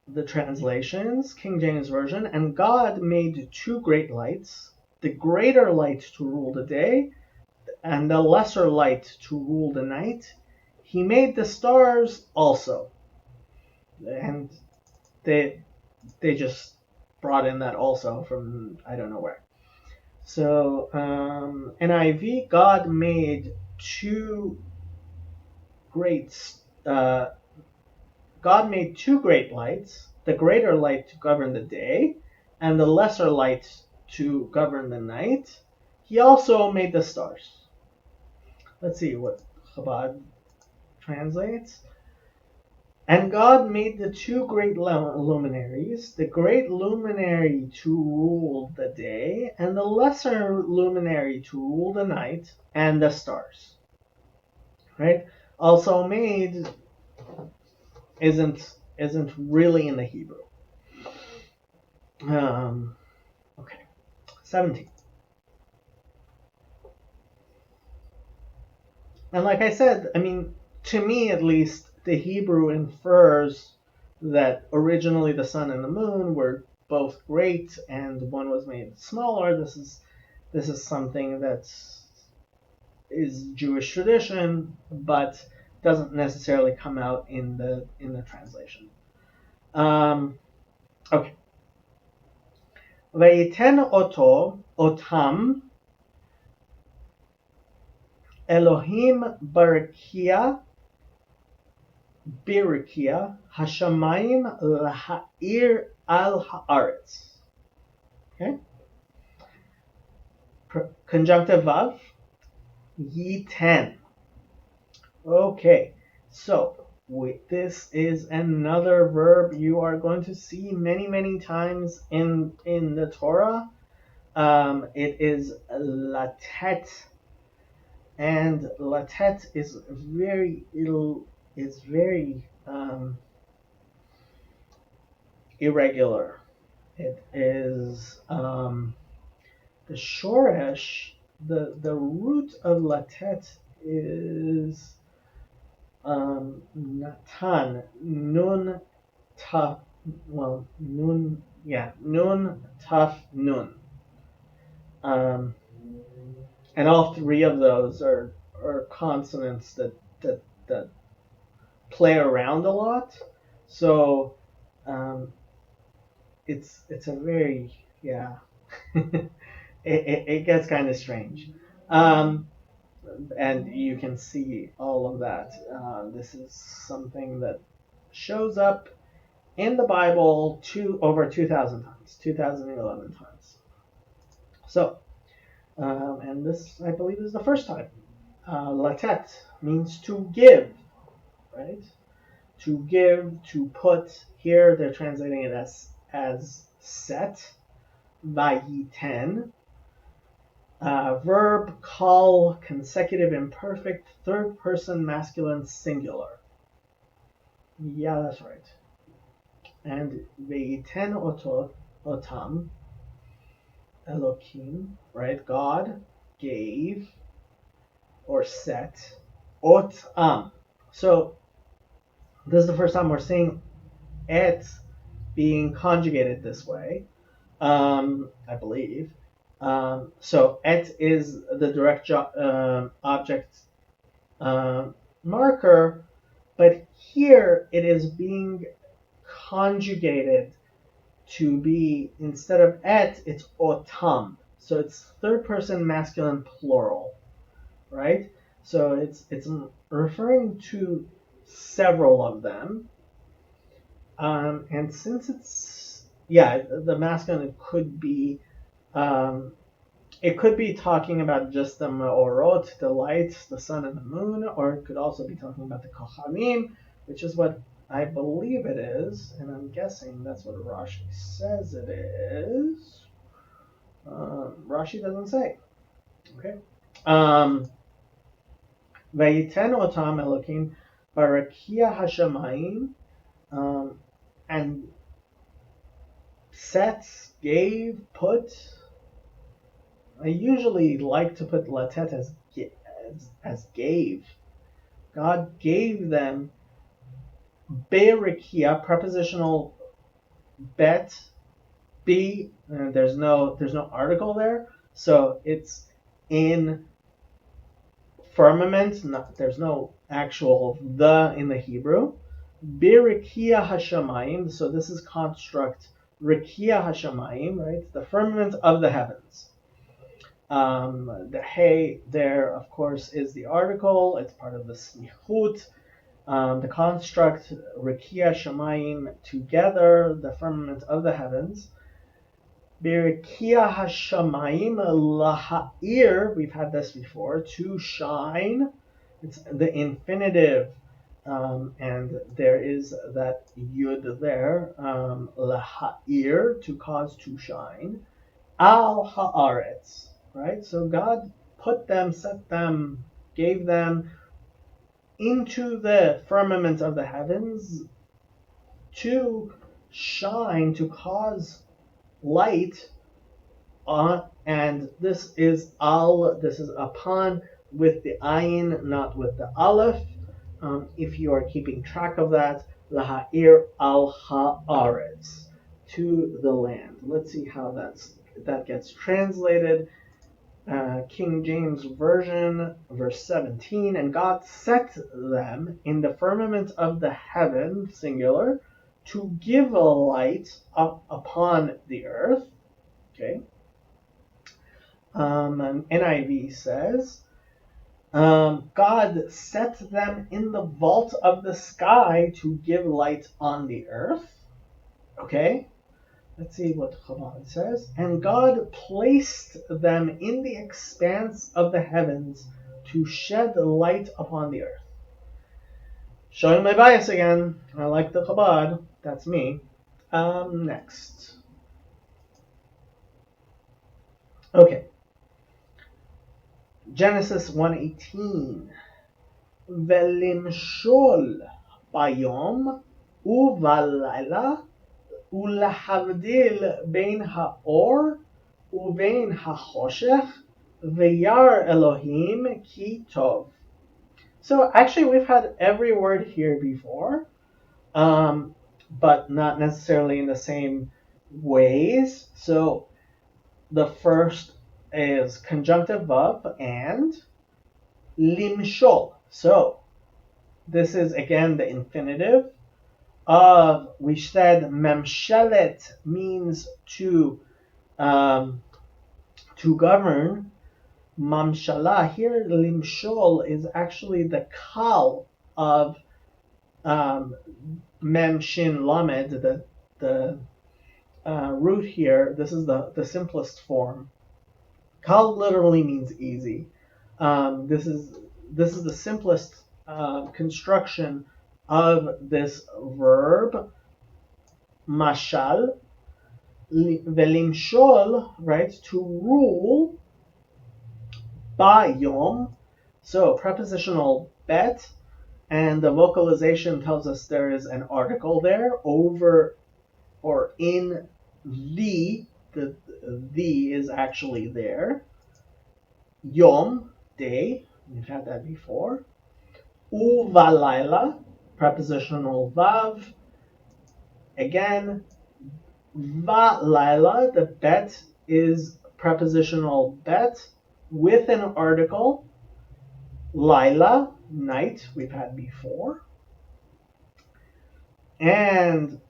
the translations. King James Version. And God made two great lights, the greater light to rule the day, and the lesser light to rule the night. He made the stars also. And they just brought in that also from I don't know where. So NIV, God made two great God made two great lights, the greater light to govern the day, and the lesser light to govern the night. He also made the stars. Let's see what Chabad translates. And God made the two great luminaries, the great luminary to rule the day, and the lesser luminary to rule the night, and the stars. Right? Also made isn't really in the Hebrew. Okay. 17. And like I said, I mean, to me at least, the Hebrew infers that originally the sun and the moon were both great and one was made smaller. This is something that is Jewish tradition, but doesn't necessarily come out in the translation. Okay. Vayiten otam Elohim barakia birakia hashamayim laha'ir al haaretz. Okay. Conjunctive vav. Yiten. Okay. So this is another verb you are going to see many times in the Torah. It is latet. And latet is very irregular. It is the shoresh. The root of latet is natan, nun taf. Well, nun taf nun. And all three of those are consonants that play around a lot. So it's a very it gets kind of strange. And you can see all of that. This is something that shows up in the Bible over 2,000 times, 2,011 times. So. And this, I believe, is the first time. Latet means to give, right? To give, to put. Here they're translating it as set. Vayiten. Verb, call, consecutive imperfect, third person masculine singular. Yeah, that's right. And vayiten otam. Elohim, right? God gave or set otam. So this is the first time we're seeing et being conjugated this way, I believe. So et is the direct object marker, but here it is being conjugated to be, instead of et, it's otam. So it's third person masculine plural, right? So it's referring to several of them. And since it's, the masculine, it could be talking about just the me'orot, the lights, the sun and the moon, or it could also be talking about the kochavim, which is what I believe it is, and I'm guessing that's what Rashi says it is. Rashi doesn't say. Okay. Vayiten otam Elokim barakia hashamayim, and sets, gave, put. I usually like to put latet as gave. God gave them berakia, prepositional bet, be. There's no article there, so it's in firmament. There's no actual the in the Hebrew. Berakia hashamayim. So this is construct rekia hashamayim, right? The firmament of the heavens. The hey there, of course, is the article. It's part of the smichut. The construct rekia shamayim, together, the firmament of the heavens. Birikia hashamayim laha'ir, we've had this before, to shine. It's the infinitive, and there is that yud there, laha'ir, to cause to shine. Al haaretz, right? So God put them, set them, gave them into the firmament of the heavens to shine, to cause light on, and this is upon, with the ayin, not with the aleph. If you are keeping track of that, laha'ir al haaretz, to the land. Let's see how that gets translated. King James Version, verse 17, and God set them in the firmament of the heaven, singular, to give a light up upon the earth. Okay. And NIV says, God set them in the vault of the sky to give light on the earth. Okay. Let's see what Chabad says. And God placed them in the expanse of the heavens to shed light upon the earth. Showing my bias again. I like the Chabad. That's me. Next. Okay. Genesis 1:18. Velimshol bayom uvalayla ולהבדיל בין האור ובין החושך וירא אלוהים כי טוב. So actually we've had every word here before, but not necessarily in the same ways. So the first is conjunctive verb and limshol. So this is again the infinitive of, we said memshelet means to govern. Mamshala, here limshol is actually the kal of mem shin lamed, the root here. This is the simplest form. Kal literally means easy. This is the simplest construction of this verb, mashal, velimshol, right, to rule, bayom, so prepositional bet, and the vocalization tells us there is an article there, over or in the is actually there, yom, day, we've had that before, uvalayla, prepositional vav. Again, va-laila, the bet is prepositional bet with an article. Laila, night, we've had before. And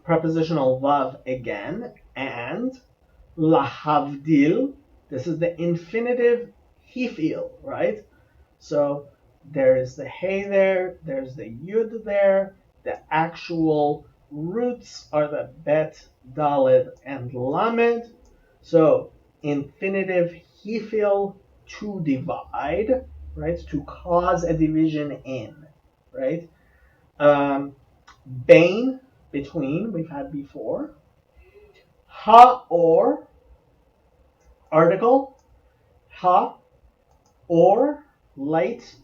prepositional vav again. And lahavdil, this is the infinitive hifil, right? So there is the hey there, there's the yud there, the actual roots are the bet, daled, and lamed. So infinitive hifil, to divide, right? To cause a division in, right? Bain, between, we've had before. Ha or, article. Ha or light,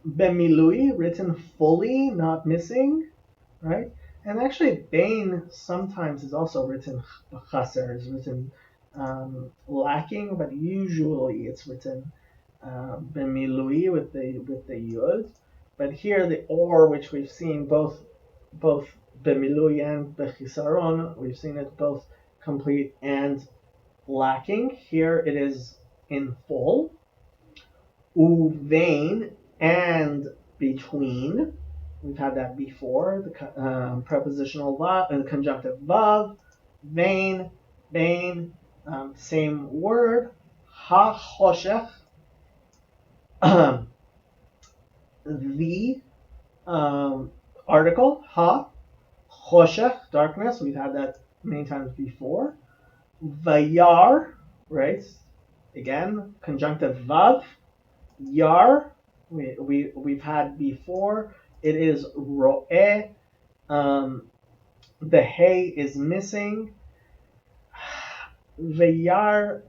bemilui, written fully, not missing, right? And actually, bain sometimes is also written chaser, is written lacking, but usually it's written bemilui with the yud. But here the or, which we've seen both bemilui and bechisaron, we've seen it both complete and lacking. Here it is in full. Uvein, and between. We've had that before. The prepositional vav and conjunctive vav, vein, bain, same word. Ha choshech, the article ha choshech, darkness. We've had that many times before. Vayar, right? Again, conjunctive vav. Yar, we've had before. It is ro'eh. The hey is missing. Vayar.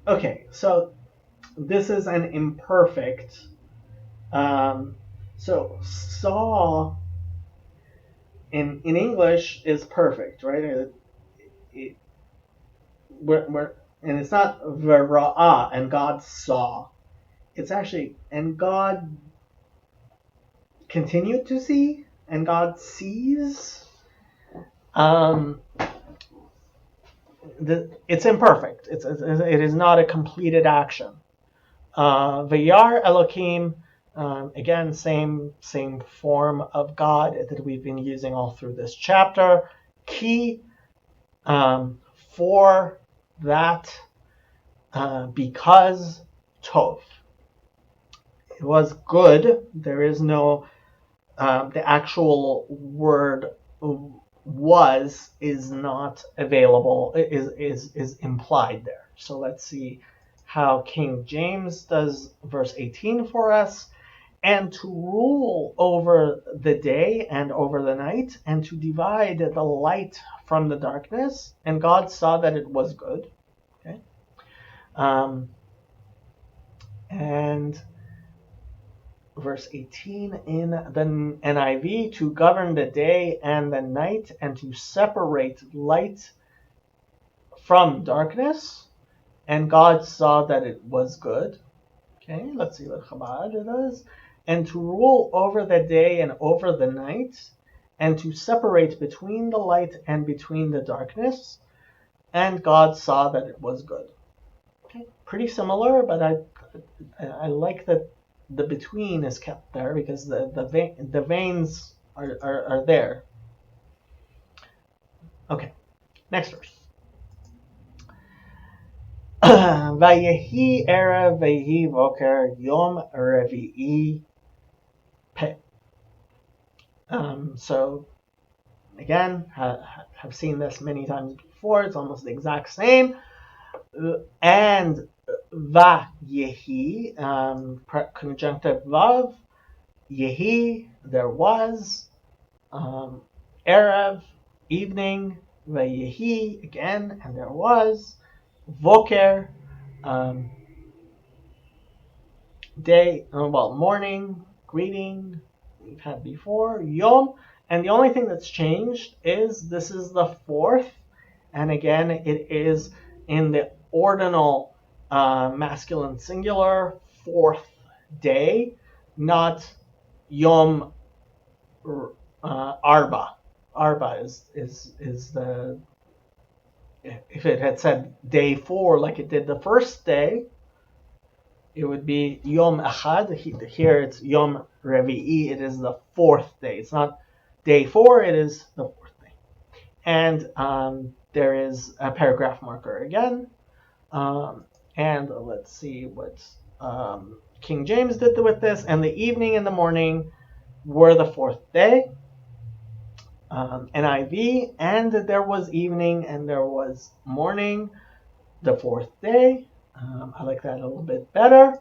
Okay, so this is an imperfect. So saw in English is perfect, right? And it's not vera'ah, and God saw. It's actually, and God continued to see, and God sees. It's imperfect. It is not a completed action. Vayar Elohim, again, same form of God that we've been using all through this chapter. Ki, for that, because tov. It was good. There is no, the actual word was is not available, is implied there. So let's see how King James does verse 18 for us. And to rule over the day and over the night, and to divide the light from the darkness. And God saw that it was good. Okay. And verse 18 in the NIV, to govern the day and the night, and to separate light from darkness. And God saw that it was good. Okay, let's see what Chabad does. And to rule over the day and over the night, and to separate between the light and between the darkness. And God saw that it was good. Okay, pretty similar, but I like that the between is kept there because the veins are there. Okay, next verse. Vayehi erev vehi voker yom revi'i pe. So again, have seen this many times before. It's almost the exact same. And va yehi, conjunctive vav, yehi, there was, erev, evening, va yehi, again, and there was, voker, day, morning, greeting, we've had before, yom, and the only thing that's changed is this is the fourth, and again, it is in the ordinal masculine singular, fourth day, not yom arba. Arba is the, if it had said day 4 like it did the first day, it would be yom achad. Here it's yom revi'i. It is the fourth day. It's not day 4. It is the fourth day. And there is a paragraph marker again. And let's see what King James did with this. And the evening and the morning were the fourth day. NIV, and there was evening and there was morning, the fourth day. I like that a little bit better.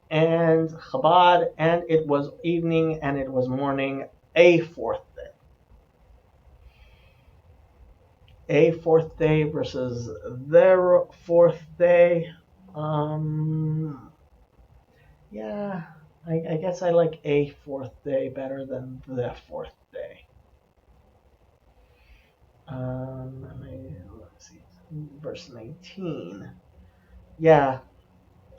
And Chabad, and it was evening and it was morning, a fourth day. A fourth day versus their fourth day. I guess I like a fourth day better than the fourth day. Let's see, verse 19. Yeah.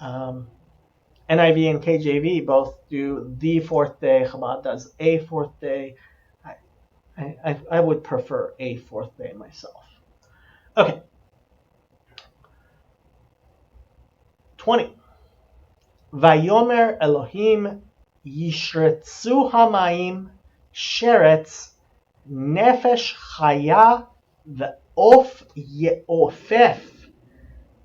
NIV and KJV both do the fourth day. Chabad does a fourth day. I would prefer a fourth day myself. Okay. 20. Vayomer Elohim yishretzu hamayim sheretz nefesh chaya ve'of ye'ofef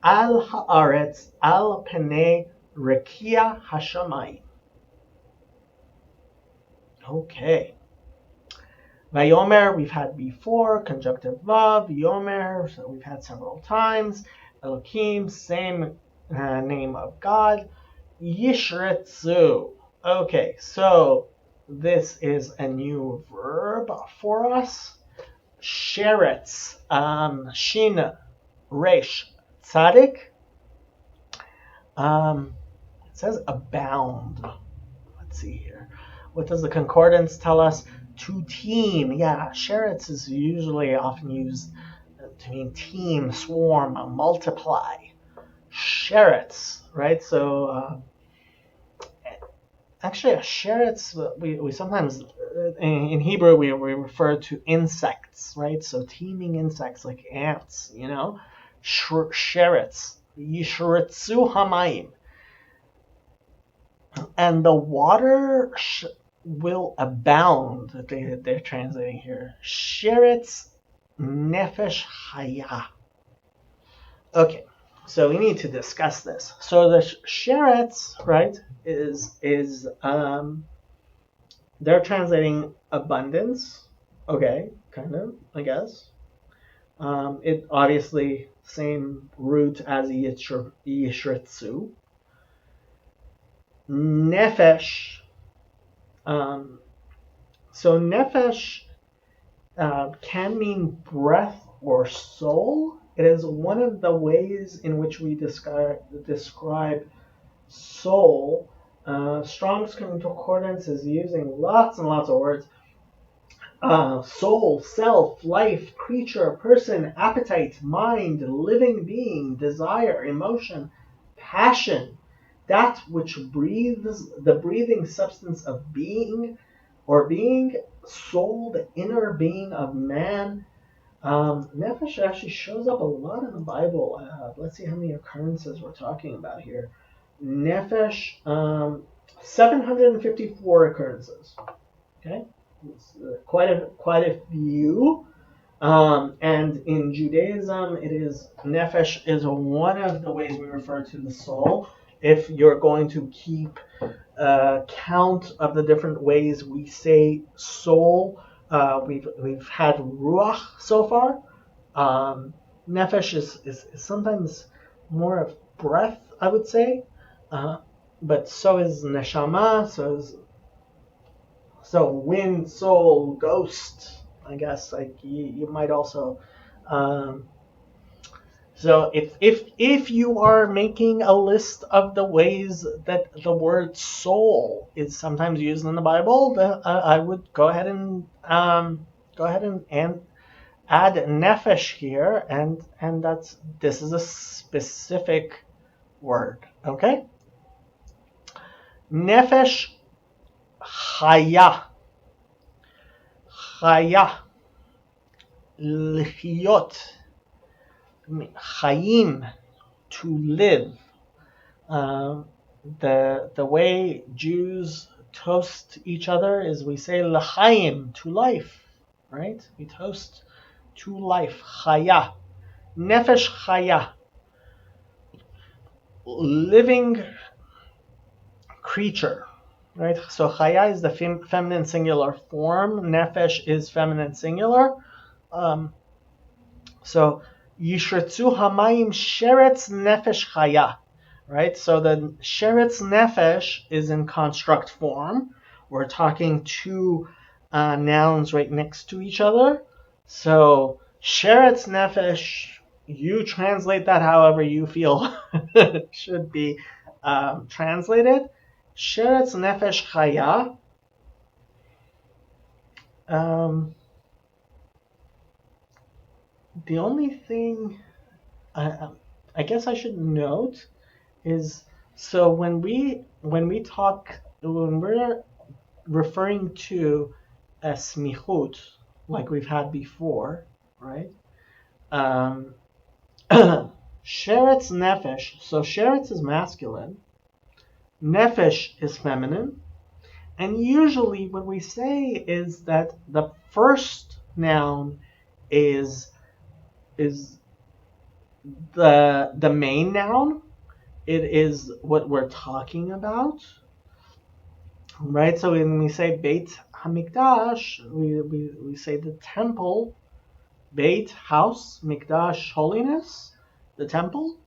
al haaretz al penei rekia hashamayim. Okay. Vayomer we've had before, conjunctive vav, yomer, so we've had several times. Elohim, same name of God. Yishretzu. Okay, so this is a new verb for us. Sheretz, shin, resh, tzadik. It says abound. Let's see here. What does the concordance tell us? To team. Yeah, sheretz is usually often used to mean team, swarm, multiply. Sheretz, right? So actually, a sheretz, we sometimes, in Hebrew, we refer to insects, right? So teeming insects like ants, sheretz, yishretzu hamayim. And the water will abound, they're translating here. Sheretz nefesh chaya. Okay. So we need to discuss this. So the sheretz, right, is they're translating abundance. Okay, kind of, I guess. It obviously same root as yishretzu. Nefesh. So nefesh can mean breath or soul. It is one of the ways in which we describe soul. Strong's Concordance is using lots and lots of words. Soul, self, life, creature, person, appetite, mind, living being, desire, emotion, passion, that which breathes, the breathing substance of being, soul, the inner being of man. Nefesh actually shows up a lot in the Bible. Let's see how many occurrences we're talking about here. Nefesh, 754 occurrences. Okay, it's quite a few. And in Judaism, nefesh is one of the ways we refer to the soul. If you're going to keep count of the different ways we say soul. We've had ruach so far. Nefesh is sometimes more of breath, I would say, but so is neshama. So wind, soul, ghost. I guess like you might also. So if you are making a list of the ways that the word soul is sometimes used in the Bible, I would go ahead and add nefesh here, and this is a specific word. Okay, nefesh chaya, lihiyot. Chaim, to live. The way Jews toast each other is we say l'chaim, to life, right? We toast to life. Chaya, nefesh chaya, living creature, right? So chaya is the feminine singular form. Nefesh is feminine singular. So Yishretzu hamayim sheretz nefesh chaya, right? So the sheretz nefesh is in construct form. We're talking two nouns right next to each other. So sheretz nefesh, you translate that however you feel should be translated. Sheretz nefesh chaya. The only thing I guess I should note is, so when we're referring to a smichut like we've had before, right? Sheretz nefesh. So sheretz is masculine, nefesh is feminine, and usually what we say is that the first noun is the main noun. It is what we're talking about, right? So when we say Beit Hamikdash, we say the temple. Beit, house, Mikdash, holiness, the temple.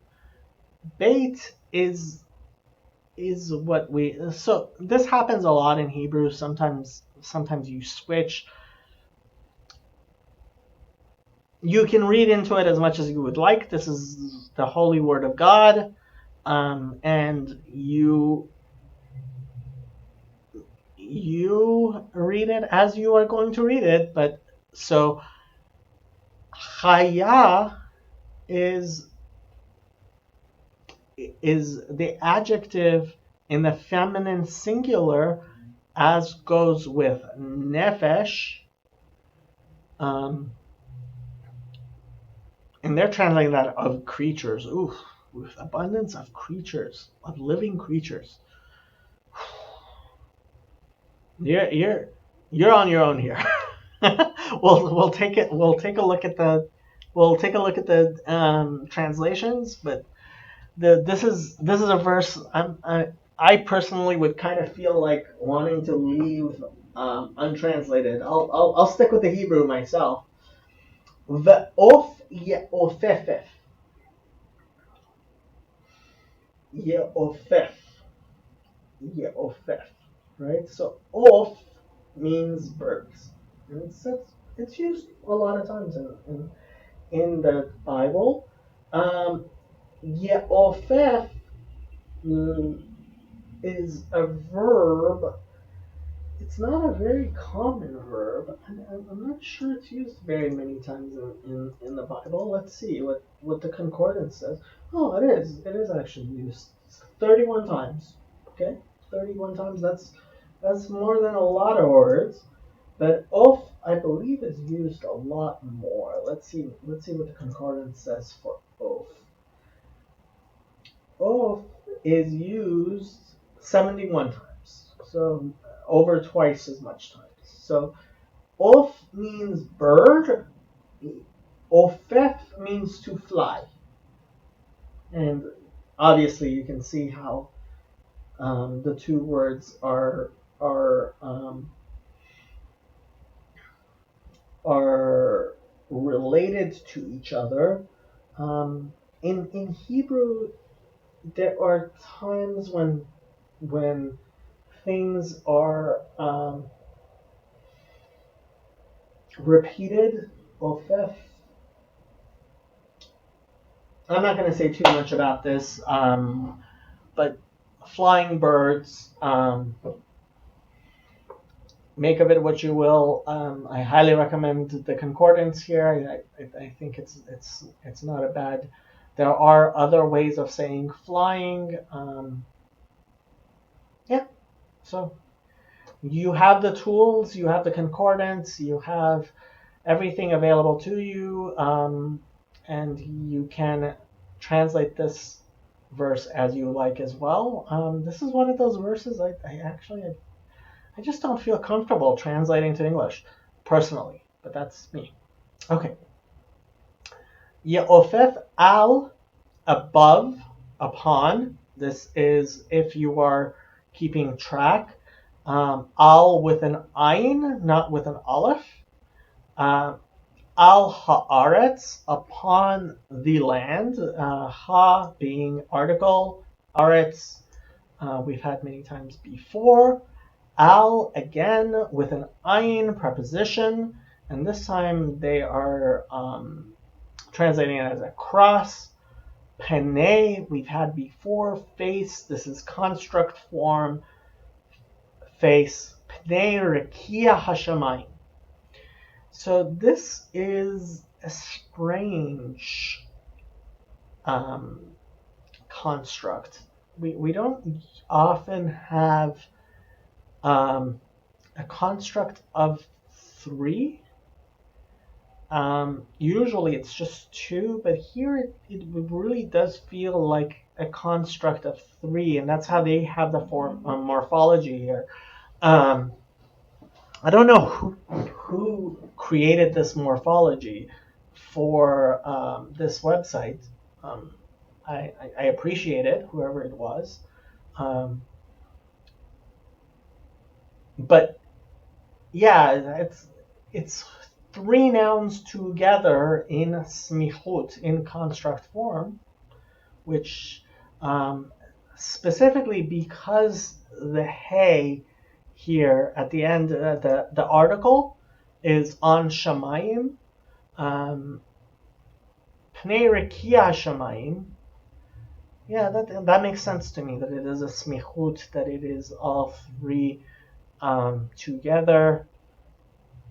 Beit is what we, so this happens a lot in Hebrew. Sometimes you switch. You can read into it as much as you would like. This is the holy word of God, and you read it as you are going to read it. But so chaya is the adjective in the feminine singular, as goes with nefesh. And they're translating that of creatures. Ooh, with abundance of creatures, of living creatures. You're on your own here. we'll take it. We'll take a look at the translations, but this is a verse I personally would kind of feel like wanting to leave untranslated. I'll stick with the Hebrew myself. Ve'of ye'ofefef. Ye'ofef. Ye'ofef. Right? So of means birds. And it's used a lot of times in the Bible. Ye'ofef is a verb. It's not a very common verb. I'm not sure it's used very many times in the Bible. Let's see what the concordance says. Oh, it is. It is actually used 31 times. Okay, 31 times. That's more than a lot of words. But of, I believe, is used a lot more. Let's see what the concordance says for of. Of is used 71 times. So over twice as much times. So of means bird. Ofef means to fly. And obviously you can see how the two words are related to each other. In Hebrew, there are times when things are repeated. Ofef. I'm not going to say too much about this, but flying birds, make of it what you will. I highly recommend the concordance here. I think it's not a bad. There are other ways of saying flying. Yeah, so you have the tools, you have the concordance, you have everything available to you, and you can translate this verse as you like as well. This is one of those verses I just don't feel comfortable translating to English, personally, but that's me. Okay. Ye'ofef al, above, upon. This is if you are keeping track. Al with an ayin, not with an aleph. Al haaretz, upon the land. Ha being article, aretz we've had many times before. Al, again, with an ayin preposition, and this time they are translating it as a cross. Pene, we've had before. Face, this is construct form. face, Pnei Rekia Hashamayim. So this is a strange construct. We don't often have a construct of 3. Usually it's just 2, but here it really does feel like a construct of 3, and that's how they have the morphology here. I don't know who created this morphology for this website. I appreciate it, whoever it was. But yeah, it's 3 nouns together in smichut, in construct form, which specifically because the hey here at the end, the article is on shamayim, pnei rekia shamayim. Yeah, that makes sense to me, that it is a smichut, that it is all 3 together.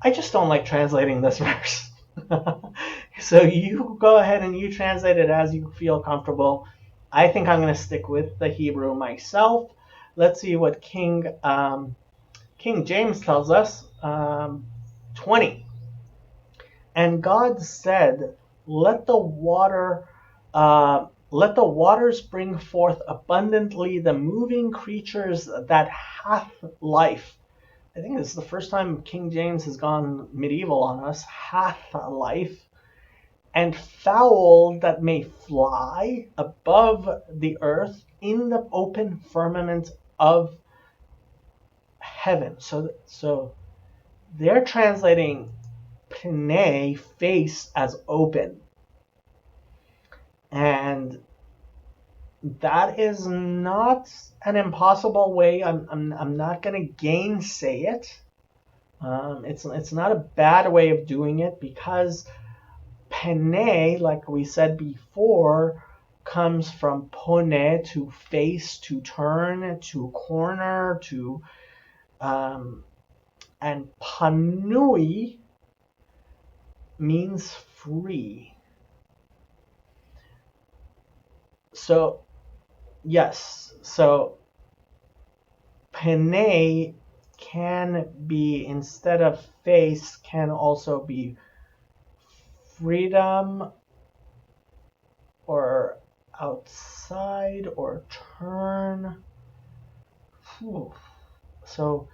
I just don't like translating this verse. So you go ahead and you translate it as you feel comfortable. I think I'm going to stick with the Hebrew myself. Let's see what King James tells us. 20. And God said, let the waters bring forth abundantly the moving creatures that hath life. I think this is the first time King James has gone medieval on us. Hath life. And fowl that may fly above the earth in the open firmament of heaven. So they're translating pnei, face, as open. And that is not an impossible way. I'm not going to gainsay it. It's not a bad way of doing it, because pene, like we said before, comes from pone, to face, to turn, to corner, to and panui means free. So yes, so pene can be, instead of face, can also be freedom, or outside, or turn. So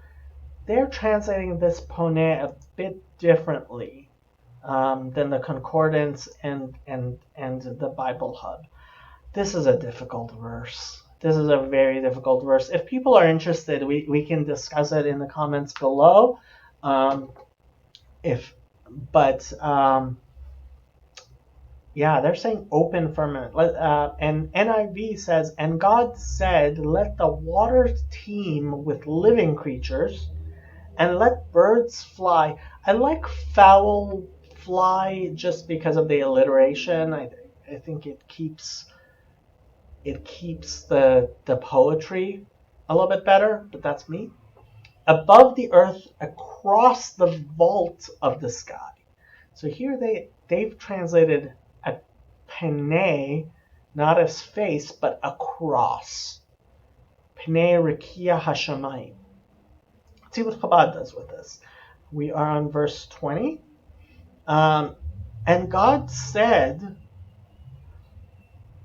they're translating this pone a bit differently than the concordance and the Bible Hub. This is a difficult verse. This is a very difficult verse. If people are interested, we can discuss it in the comments below. Yeah, they're saying open firmament. And NIV says, and God said, let the waters teem with living creatures, and let birds fly. I like fowl fly just because of the alliteration. I think it keeps the poetry a little bit better, but that's me. Above the earth, across the vault of the sky. So here they've translated a pene, not as face, but across. Pnei rekia hashamayim. Let's see what Chabad does with this. We are on verse 20. And God said,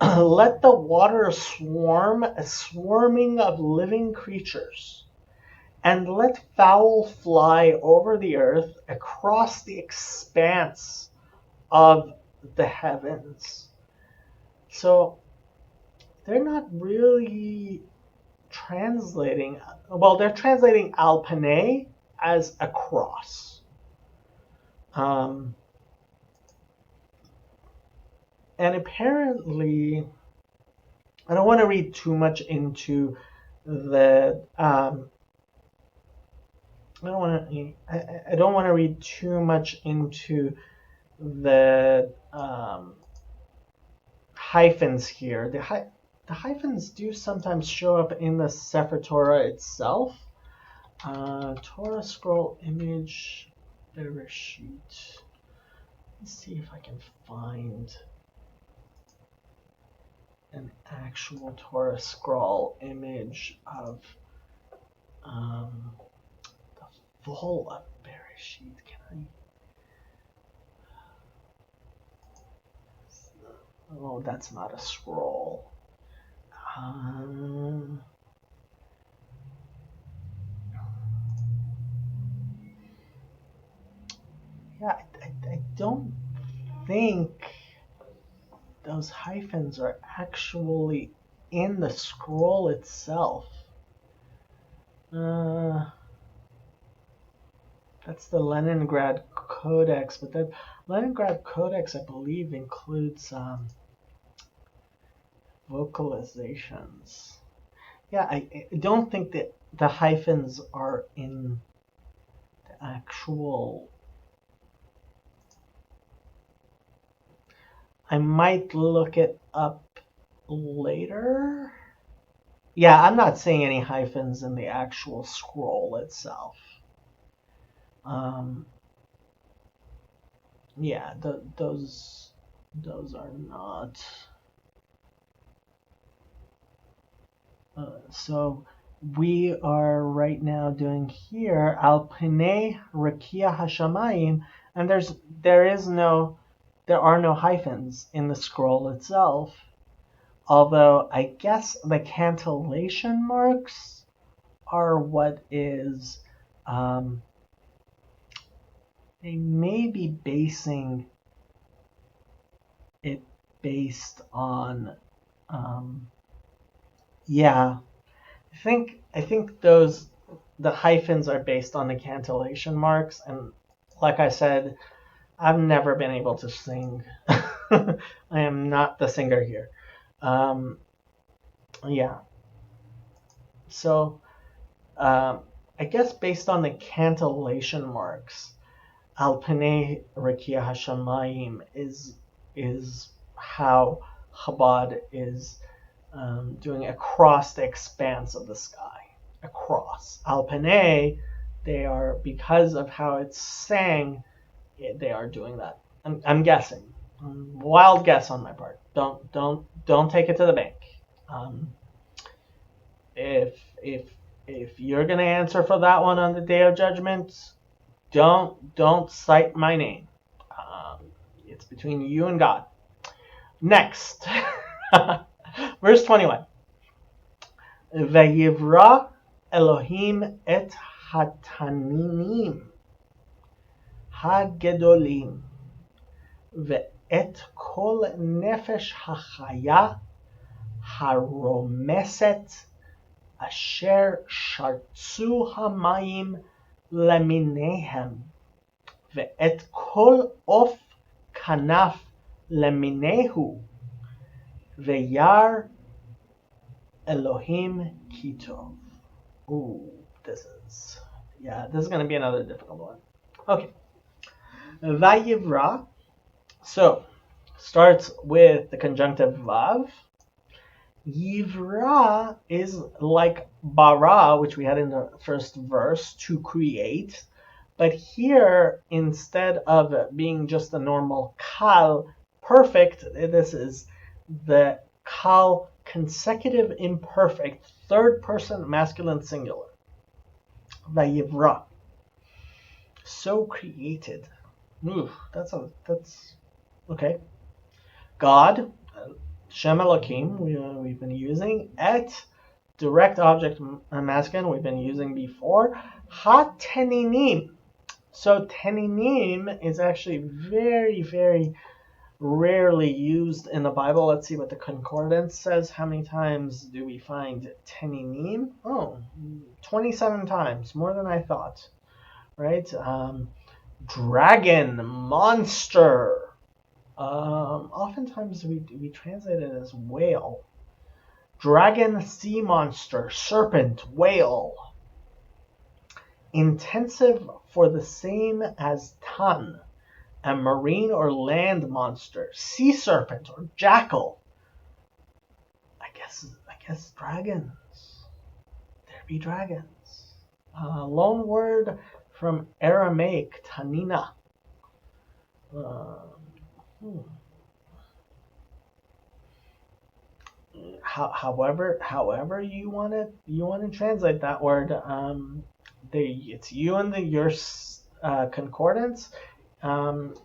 let the water swarm, a swarming of living creatures, and let fowl fly over the earth across the expanse of the heavens. So they're not really translating, well, they're translating al panei as across. And apparently, I don't want to read too much into the I don't want to read too much into the hyphens here. The hyphens do sometimes show up in the Sefer Torah itself, Torah scroll image Bereshit. Let's see if I can find an actual Torah scroll image of the full of Bereshit. Can I? Oh, that's not a scroll. Yeah, I don't think those hyphens are actually in the scroll itself. That's the Leningrad Codex, but the Leningrad Codex, I believe, includes vocalizations. Yeah, I don't think that the hyphens are in the actual. I might look it up later. Yeah, I'm not seeing any hyphens in the actual scroll itself. Yeah, those are not. So we are right now doing here Al Pnei Rakia Hashamayim, and there are no hyphens in the scroll itself. Although I guess the cantillation marks are what is. They may be basing it based on. Yeah, I think the hyphens are based on the cantillation marks, and like I said, I've never been able to sing. I am not the singer here. Yeah. So I guess based on the cantillation marks, Al Pnei Rakia Hashamayim is how Chabad is doing across the expanse of the sky. Across. Al Pnei, they are, because of how it's sang, they are doing that. I'm guessing. Wild guess on my part. Don't take it to the bank. If you're gonna answer for that one on the Day of Judgment, don't cite my name. It's between you and God. Next, verse 21. Vayivra Elohim et hataninim hagedolim ve'et kol nefesh hachaya haromeset asher shartzu hamayim leminehem ve'et kol of kanaf leminehu ve'yar Elohim Kitov. Ooh, this is going to be another difficult one. Okay. Vayivra. So, starts with the conjunctive vav. Yivra is like bara, which we had in the first verse, to create. But here, instead of being just a normal kal, perfect, this is the kal consecutive imperfect third person masculine singular. Vayivra. So created. Ooh, that's okay. God, Shem Elohim, we've been using. Et, direct object masculine, we've been using before. Ha teninim. So teninim is actually very, very rarely used in the Bible. Let's see what the concordance says. How many times do we find teninim? Oh, 27 times, more than I thought. Right? Dragon, monster. Oftentimes we translate it as whale. Dragon, sea monster, serpent, whale. Intensive for the same as tan. A marine or land monster, sea serpent or jackal. I guess dragons. There be dragons. Loan word from Aramaic, tanina. Hmm. However you want to translate that word, it's you and your concordance.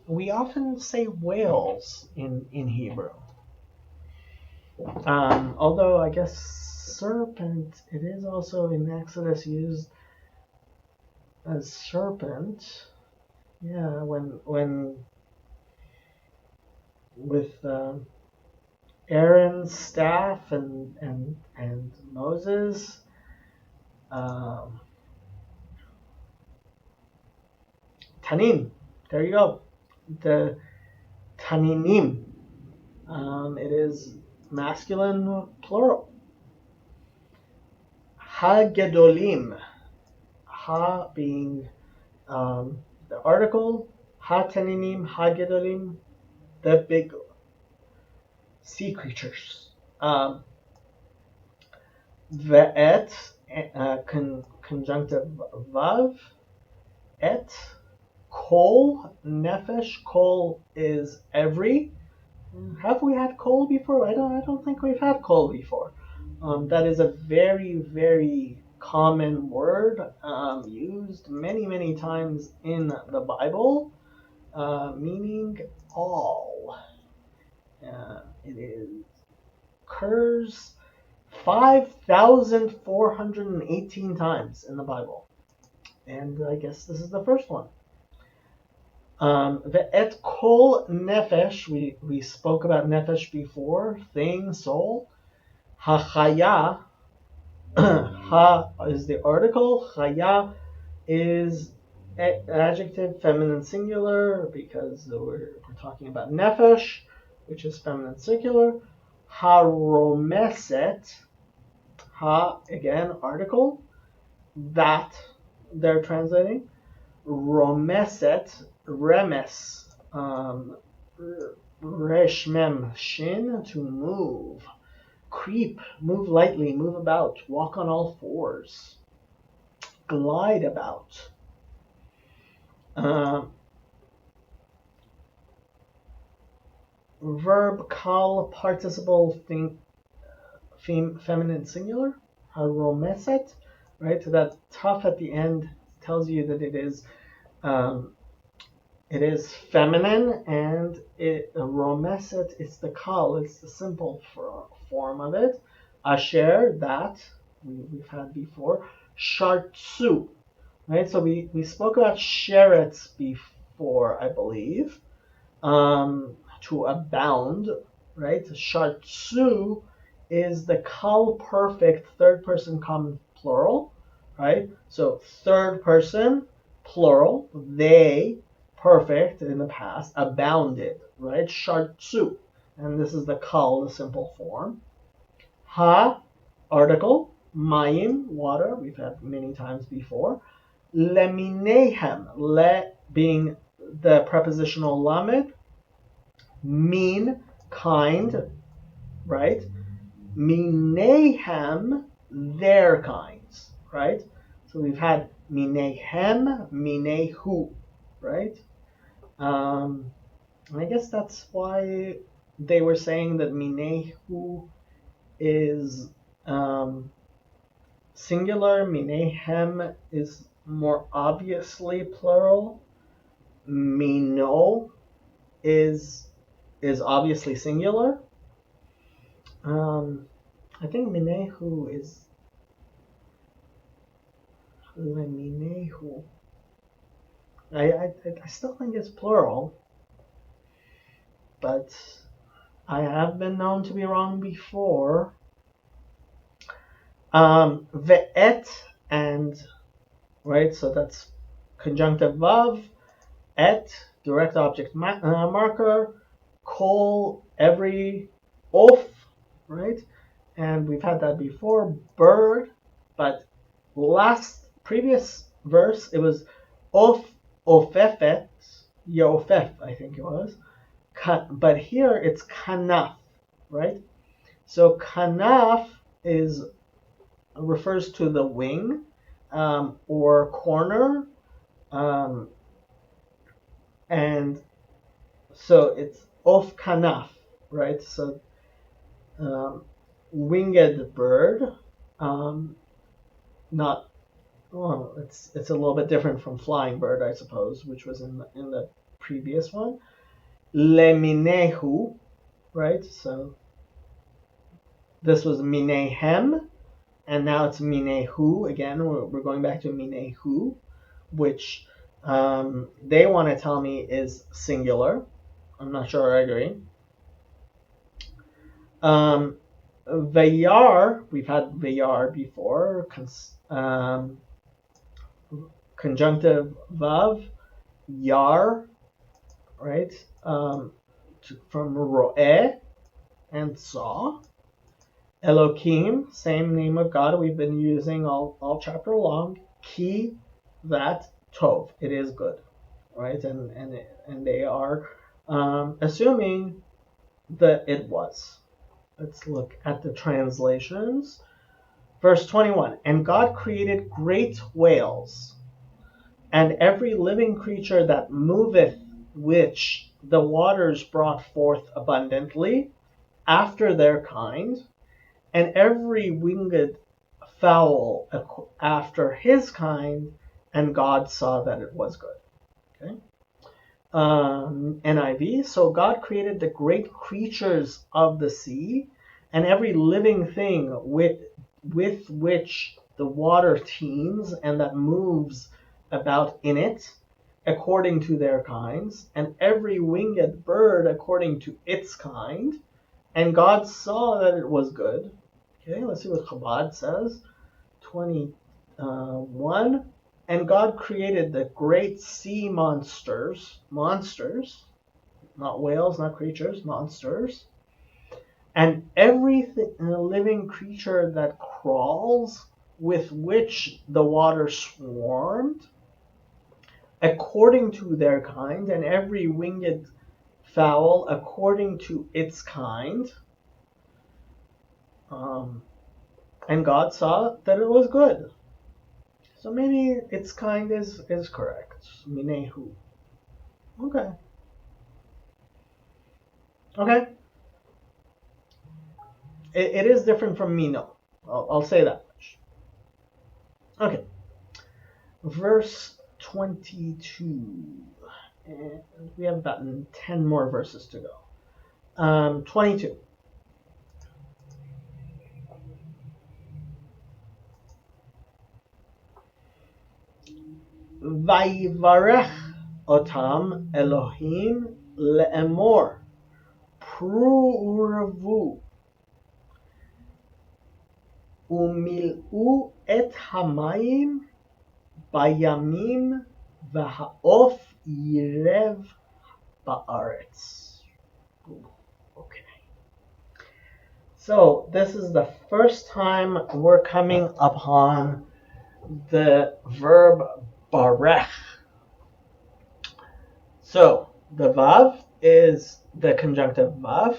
We often say whales in Hebrew. Although I guess serpent, it is also in Exodus used as serpent. Yeah, when with Aaron's staff and Moses. Um, Tanin, there you go. The Taninim. It is masculine plural. Ha-gedolim. Ha being the article. Ha-taninim, ha-gedolim, the big sea creatures. Ve'et, conjunctive vav. Et, kol, nefesh. Kol is every. Have we had kol before? I don't think we've had kol before. That is a very, very common word used many times in the Bible, meaning all. It occurs 5,418 times in the Bible. And I guess this is the first one. The et kol nefesh, we spoke about nefesh before, thing, soul. Ha-chaya, ha is the article, chaya is adjective feminine singular because we're talking about nefesh, which is feminine singular. Ha-romeset, ha again article, that they're translating. Romeset, remes, resh mem shin, to move, creep, move lightly, move about, walk on all fours, glide about. Verb kal participle feminine singular, haromeset, right? So that tough at the end tells you that it is feminine, and romeset is the kal, it's the simple form of it. Asher, that we've had before. Shartsu, right? So we spoke about sheretz before, I believe. To abound, right? Shartsu is the kal perfect third person common plural, right? So third person plural, they perfect in the past, abounded, right? Shartsu, and this is the kal, the simple form. Ha, article, mayim, water, we've had many times before. Leminehem, le being the prepositional lamed, mean, kind, right? Minehem, their kinds, right? So we've had minehem, minehu, right? I guess that's why they were saying that minehu is singular, minehem is more obviously plural, mino is obviously singular. I think minehu is minehu. I still think it's plural, but I have been known to be wrong before. Ve'et, and right, so that's conjunctive vav. Et, direct object marker. Kol, every. Of, right? And we've had that before. Bird, but previous verse, it was of, ofefet, yofef, I think it was. But here it's kanaf, right? So kanaf refers to the wing, or corner. Um, and so it's of kanaf, right? So um, winged bird, um, not well. It's a little bit different from flying bird, I suppose, which was in the previous one. Leminehu, right? So this was minehem, and now it's minehu again. We're going back to minehu, which they want to tell me is singular. I'm not sure I agree. Vayar, we've had vayar before. Conjunctive vav, yar, right? From ro'eh and saw. Elohim, same name of God we've been using all chapter long. Ki, that, tov, it is good, right? And they are assuming that it was. Let's look at the translations. Verse 21, and God created great whales, and every living creature that moveth, which the waters brought forth abundantly, after their kind, and every winged fowl after his kind, and God saw that it was good. Okay. NIV, so God created the great creatures of the sea and every living thing with which the water teems and that moves about in it according to their kinds, and every winged bird according to its kind. And God saw that it was good. Okay, let's see what Chabad says. 21. And God created the great sea monsters, not whales, not creatures, monsters, and every living creature that crawls, with which the water swarmed, according to their kind, and every winged fowl according to its kind. And God saw that it was good. So maybe its kind is correct. Minehu. Okay. Okay. It is different from Mino. I'll say that much. Okay. Verse 22. And we have about 10 more verses to go. 22. Vayivarech otam Elohim le'emor pru uravu umil'u et hamayim bayamim v'ha'of yirev ba'aretz. Okay. So this is the first time we're coming upon the verb barech. So the vav is the conjunctive vav.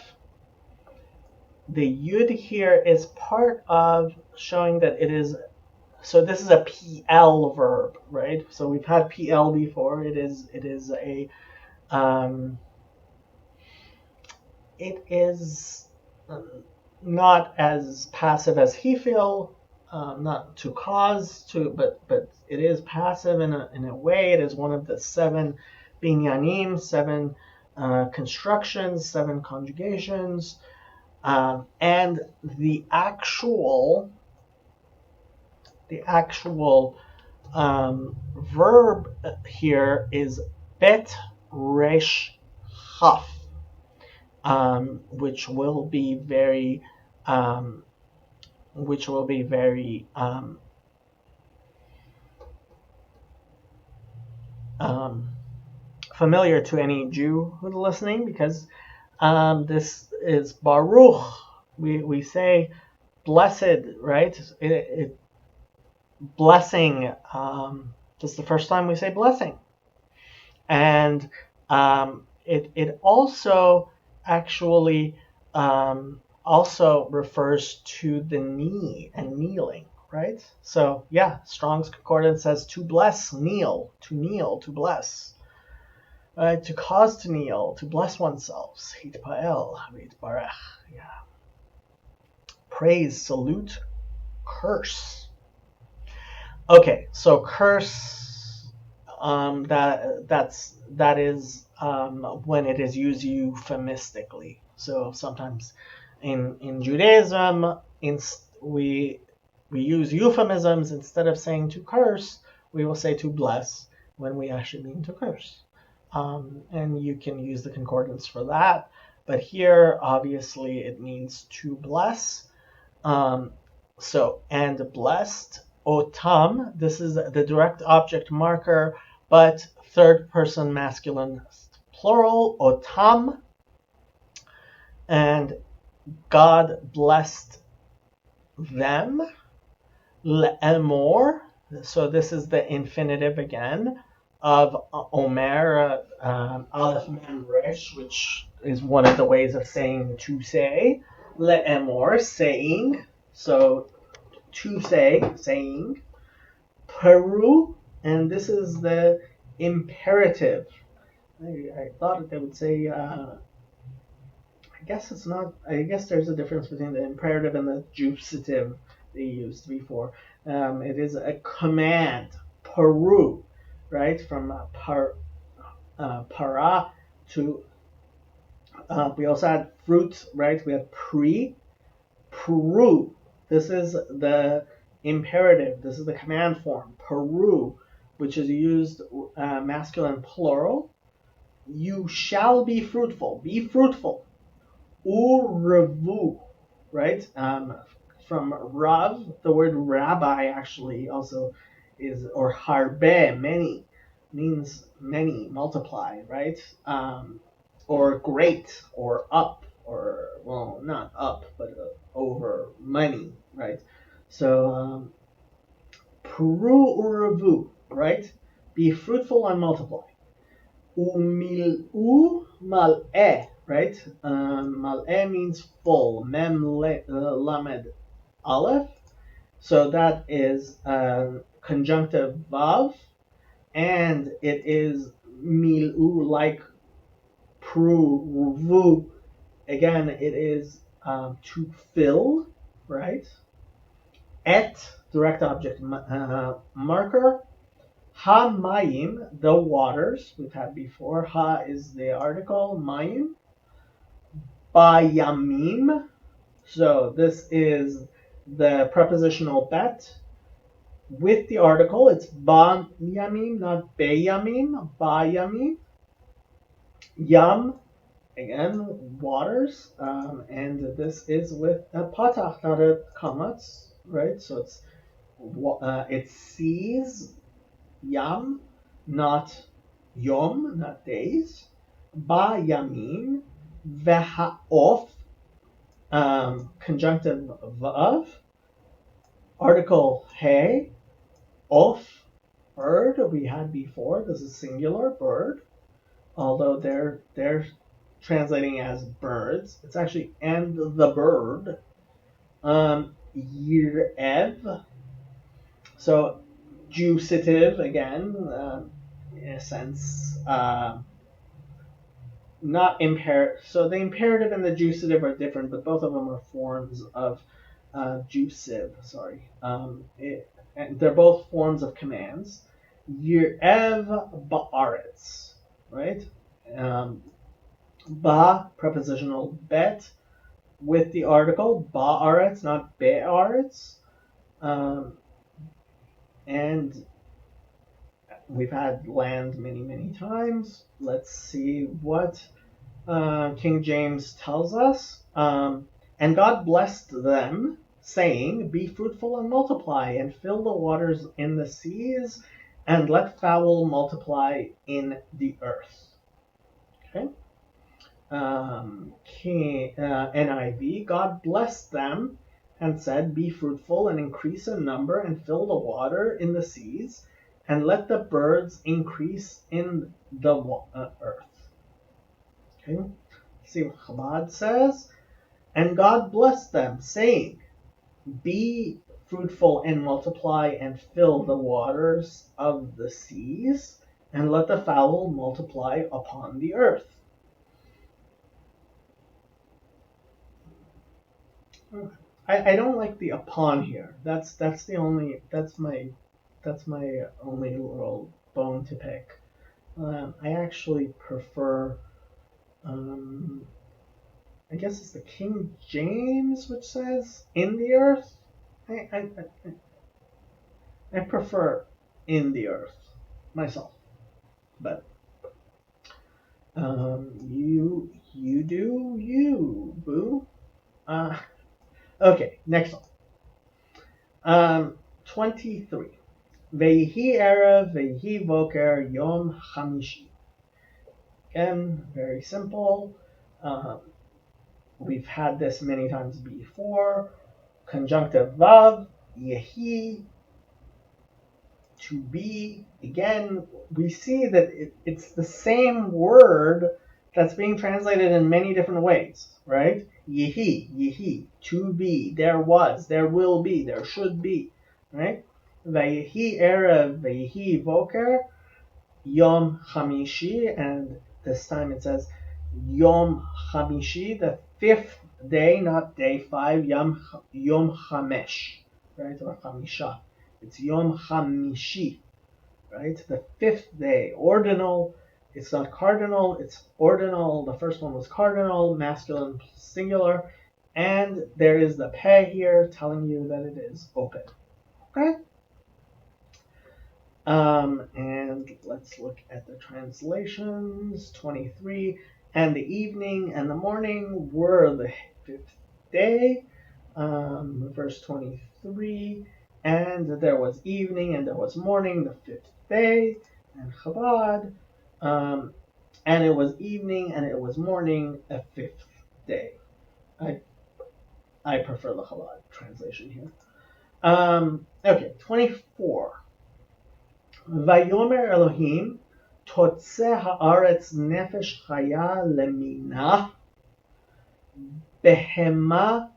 The yud here is part of showing that it is. So this is a PL verb, right? So we've had PL before. It is a it is not as passive as he feel, not to cause to, but it is passive in a way. It is one of the 7 binyanim, 7 constructions, 7 conjugations, and the actual verb here is bet resh chaf, which will be very familiar to any Jew who's listening, because this is Baruch. We say blessed, right? Blessing. This is the first time we say blessing, and it also actually also refers to the knee and kneeling, right? So yeah, Strong's Concordance says to bless, kneel, to bless. To cause to kneel, to bless oneself. Hitpael, hitbarech. Yeah. Praise, salute, curse. Okay, so curse. That is when it is used euphemistically. So sometimes in Judaism, we use euphemisms instead of saying to curse. We will say to bless when we actually mean to curse. And you can use the concordance for that. But here, obviously, it means to bless. And blessed, otam, this is the direct object marker, but third person masculine plural, otam. And God blessed them, le'emor. So this is the infinitive again of Omer, Aleph Mem Resh, which is one of the ways of saying to say. Le'emor, saying. So to say, saying. Peru, and this is the imperative. I thought they would say, I guess it's not, I guess there's a difference between the imperative and the jussitive they used before. It is a command, Peru, right? From para to, we also had fruit, right? We had Peru. This is the imperative. This is the command form, Peru, which is used masculine plural. You shall be fruitful. Be fruitful. Urevu, right? From Rav, the word rabbi actually also is, or harbe, many, means many, multiply, right? Or great, or up, or, well, not up, but over money, right? So, Puru urevu, right? Be fruitful and multiply. Umil'u mal'eh, right? Mal'eh means full. Mem lamed aleph. So that is conjunctive vav, and it is mil'u like pruvu. Again, it is to fill, right? Et, direct object marker. Ha mayim, the waters, we've had before. Ha is the article, mayim. Bayamim, so this is the prepositional bet. With the article, it's ba yamim, not be yamim, ba yamim. Yam, again, waters, and this is with a patach, not a kamatz, right? So it sees yam, not yom, not days. Ba yamim, veha'of, conjunctive vav, article he, of, bird, we had before. This is singular, bird, although they're translating as birds. It's actually and the bird. Yirev, so jussitive again, in a sense. Not imperative. So the imperative and the jussitive are different, but both of them are forms of jussive. Sorry. And they're both forms of commands. Yirev ba'aretz, right? Ba, prepositional bet, with the article ba'aretz, not be'aretz. And we've had land many, many times. Let's see what King James tells us. And God blessed them, saying, be fruitful and multiply, and fill the waters in the seas, and let fowl multiply in the earth. Okay. NIV, God blessed them and said, be fruitful and increase in number and fill the water in the seas, and let the birds increase in the earth. Okay. See what Chabad says. And God blessed them, saying, be fruitful and multiply and fill the waters of the seas, and let the fowl multiply upon the earth. I don't like the upon here. That's my only little bone to pick. I actually prefer, I guess it's the King James, which says in the earth. I prefer in the earth myself, but you do you, boo. Okay, next one. 23. Vehi erev vehi boker yom chamishi. Again, very simple. We've had this many times before. Conjunctive vav, yehi, to be. Again, we see that it's the same word that's being translated in many different ways, right? Yehi, to be, there was, there will be, there should be, right? Vayehi erev, vayehi boker, Yom Chamishi, and this time it says Yom Chamishi, the fifth day, not day 5, Yom Chamesh, right, or Chamisha. It's Yom Chamishi, right, the fifth day, ordinal. It's not cardinal, it's ordinal. The first one was cardinal, masculine singular, and there is the peh here telling you that it is open. Okay? And let's look at the translations. 23, and the evening and the morning were the fifth day. Verse 23, and there was evening and there was morning the fifth day. And Chabad, and it was evening and it was morning a fifth day. I prefer the Chabad translation here. Okay, 24. Vayomer Elohim, Totze haaretz nefesh chaya lemina, behema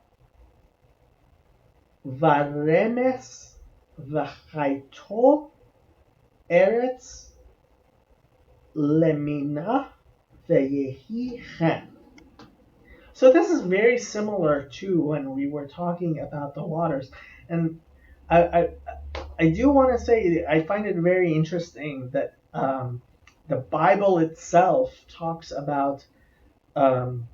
varemes v'chayto eretz lemina veyehi chen. So this is very similar to when we were talking about the waters, and I do want to say I find it very interesting that the Bible itself talks about the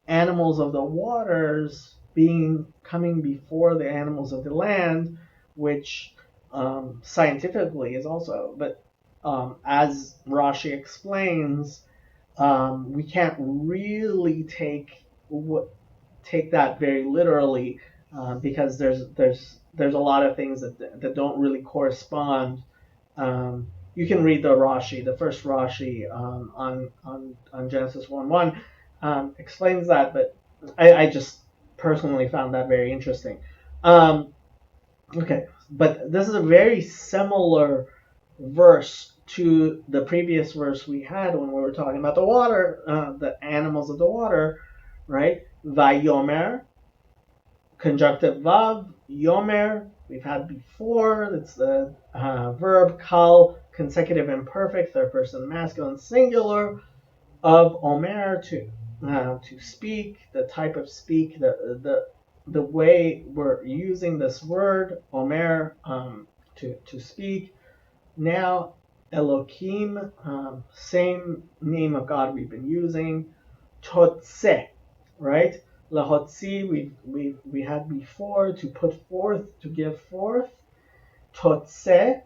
animals of the waters coming before the animals of the land, which scientifically is also, but as Rashi explains, we can't really take that very literally, because there's a lot of things that don't really correspond. You can read the Rashi, the first Rashi on Genesis 1:1, explains that, but I just personally found that very interesting. Okay, but this is a very similar verse to the previous verse we had when we were talking about the water, the animals of the water, right? Vayomer, conjunctive vav, yomer, we've had before. It's the verb kal, consecutive imperfect, third person masculine singular, of omer, to speak, the type of speak, the way we're using this word omer, to speak. Now Elohim, same name of God we've been using. Totse, right? Lahotzi, we had before, to put forth, to give forth. Totse, it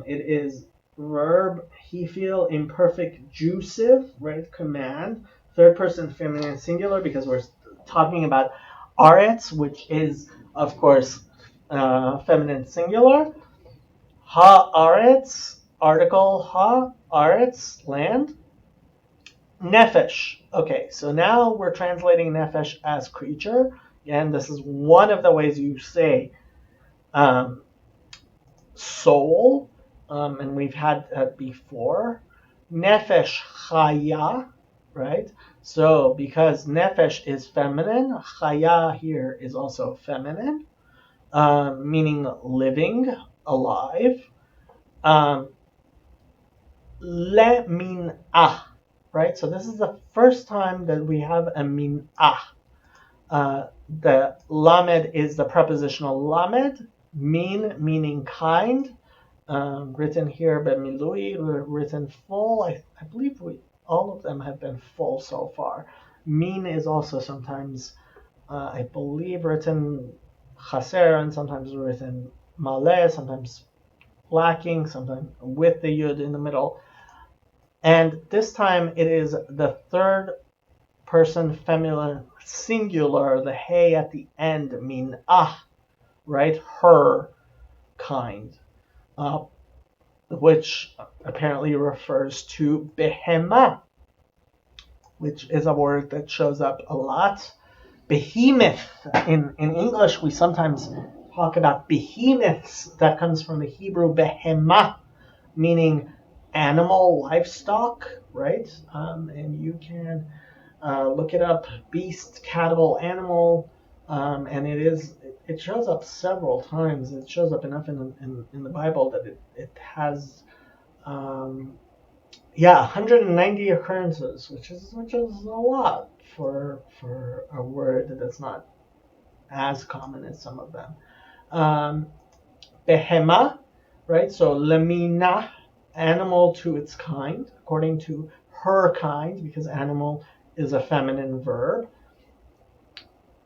is verb hefil imperfect jussive, right? Command, third person feminine singular, because we're talking about aretz, which is of course feminine singular. Ha-aretz, article ha-aretz, land. Nefesh. Okay, so now we're translating nefesh as creature. Again, this is one of the ways you say soul, and we've had that before. Nefesh chaya, right? So because nefesh is feminine, chaya here is also feminine, meaning living, alive. Le min ah, right? So this is the first time that we have a min ah. The lamed is the prepositional lamed, min meaning kind, written here by milui, written full. I believe all of them have been full so far. Min is also sometimes, I believe, written chaser and sometimes written maleh, sometimes lacking, sometimes with the yud in the middle. And this time it is the third person feminine singular, the hey at the end mean right? Her kind, which apparently refers to behema, which is a word that shows up a lot. Behemoth. In English, we sometimes talk about behemoths. That comes from the Hebrew behema, meaning animal, livestock, right? And you can look it up, beast, cattle, animal, and it shows up several times. It shows up enough in the Bible that it has 190 occurrences, which is a lot for a word that's not as common as some of them. Behema, right? So lemina, animal to its kind, according to her kind, because animal is a feminine verb.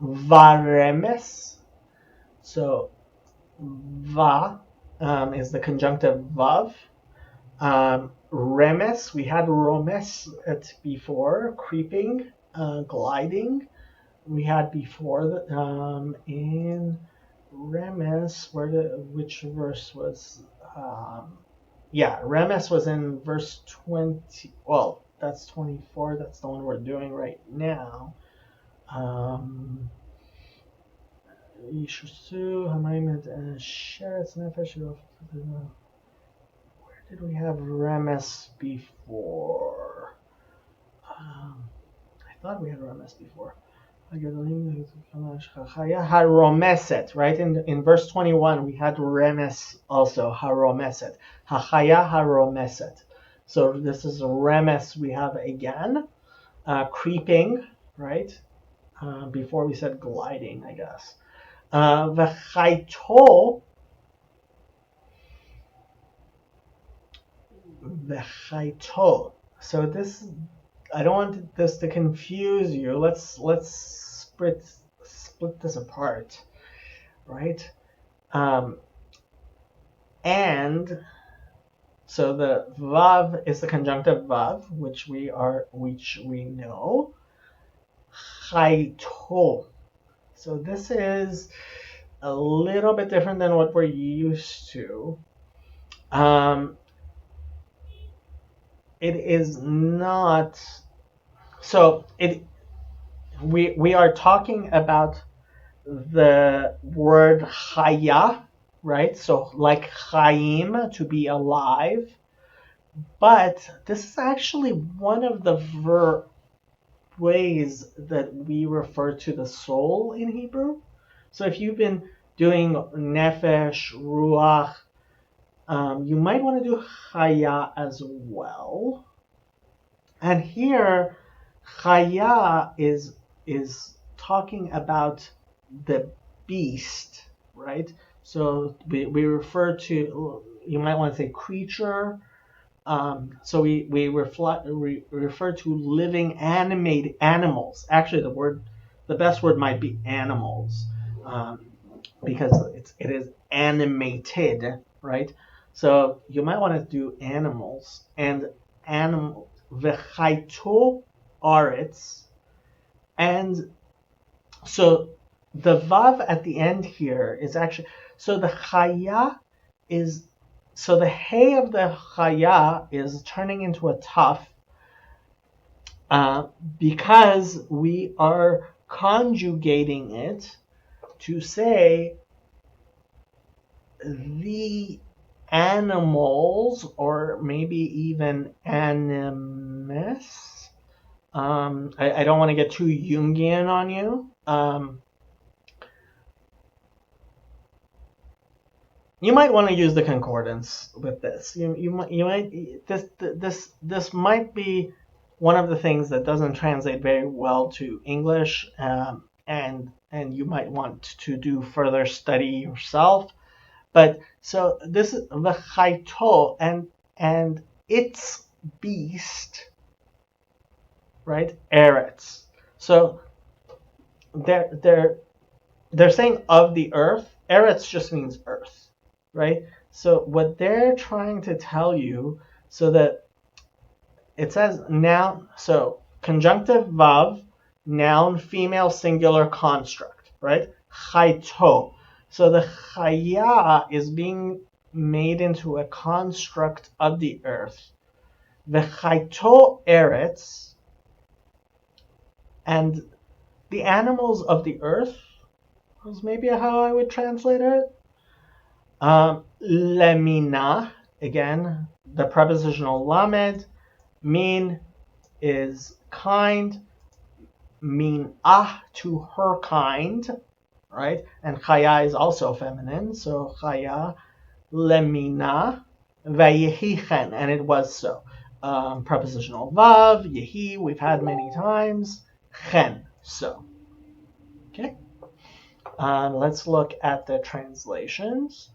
Varemes, so va is the conjunctive vav. Remes, we had romes before, creeping, gliding. We had before in Remes, which verse was? Remes was in verse 20. Well, that's 24. That's the one we're doing right now. Where did we have Remes before? I thought we had Remes before. Haromeset, right? In verse 21, we had Remes also, Haromeset. Hachaya Haromeset. So this is Remes we have again. Creeping, right? Before we said gliding, I guess. V'chaito. So this, I don't want this to confuse you. Let's split this apart, right? And so the vav is the conjunctive vav, which we know. Chaito. So this is a little bit different than what we're used to. It is not. So we are talking about the word chaya, right? So like chaim, to be alive. But this is actually one of the ways that we refer to the soul in Hebrew. So if you've been doing nefesh, ruach, you might want to do chaya as well. And here, chaya is talking about the beast, right? So we refer to, you might want to say creature. So we refer to living animated animals. Actually, the best word might be animals, because it is animated, right? So you might want to do animals and animal v'chaito aretz, and so the vav at the end here is actually, so the chaya is, so the hey of the chaya is turning into a taf, because we are conjugating it to say the animals, or maybe even animus, I don't want to get too Jungian on you. You might want to use the concordance with this. You might this might be one of the things that doesn't translate very well to English, and you might want to do further study yourself. But so this is v'chaito and its beast, right? Eretz. So they're saying of the earth. Eretz just means earth, right? So what they're trying to tell you, so that it says noun, so conjunctive vav, noun, female, singular construct, right? Chaito. So the chaya is being made into a construct of the earth. The chaito eretz, and the animals of the earth was maybe how I would translate it. Lemina, again, the prepositional lamed, min is kind, min to her kind, right? And chaya is also feminine, so chaya, lemina, vayehi, and it was so. Prepositional vav, yehi, we've had many times, chen, so. Okay. Let's look at the translations.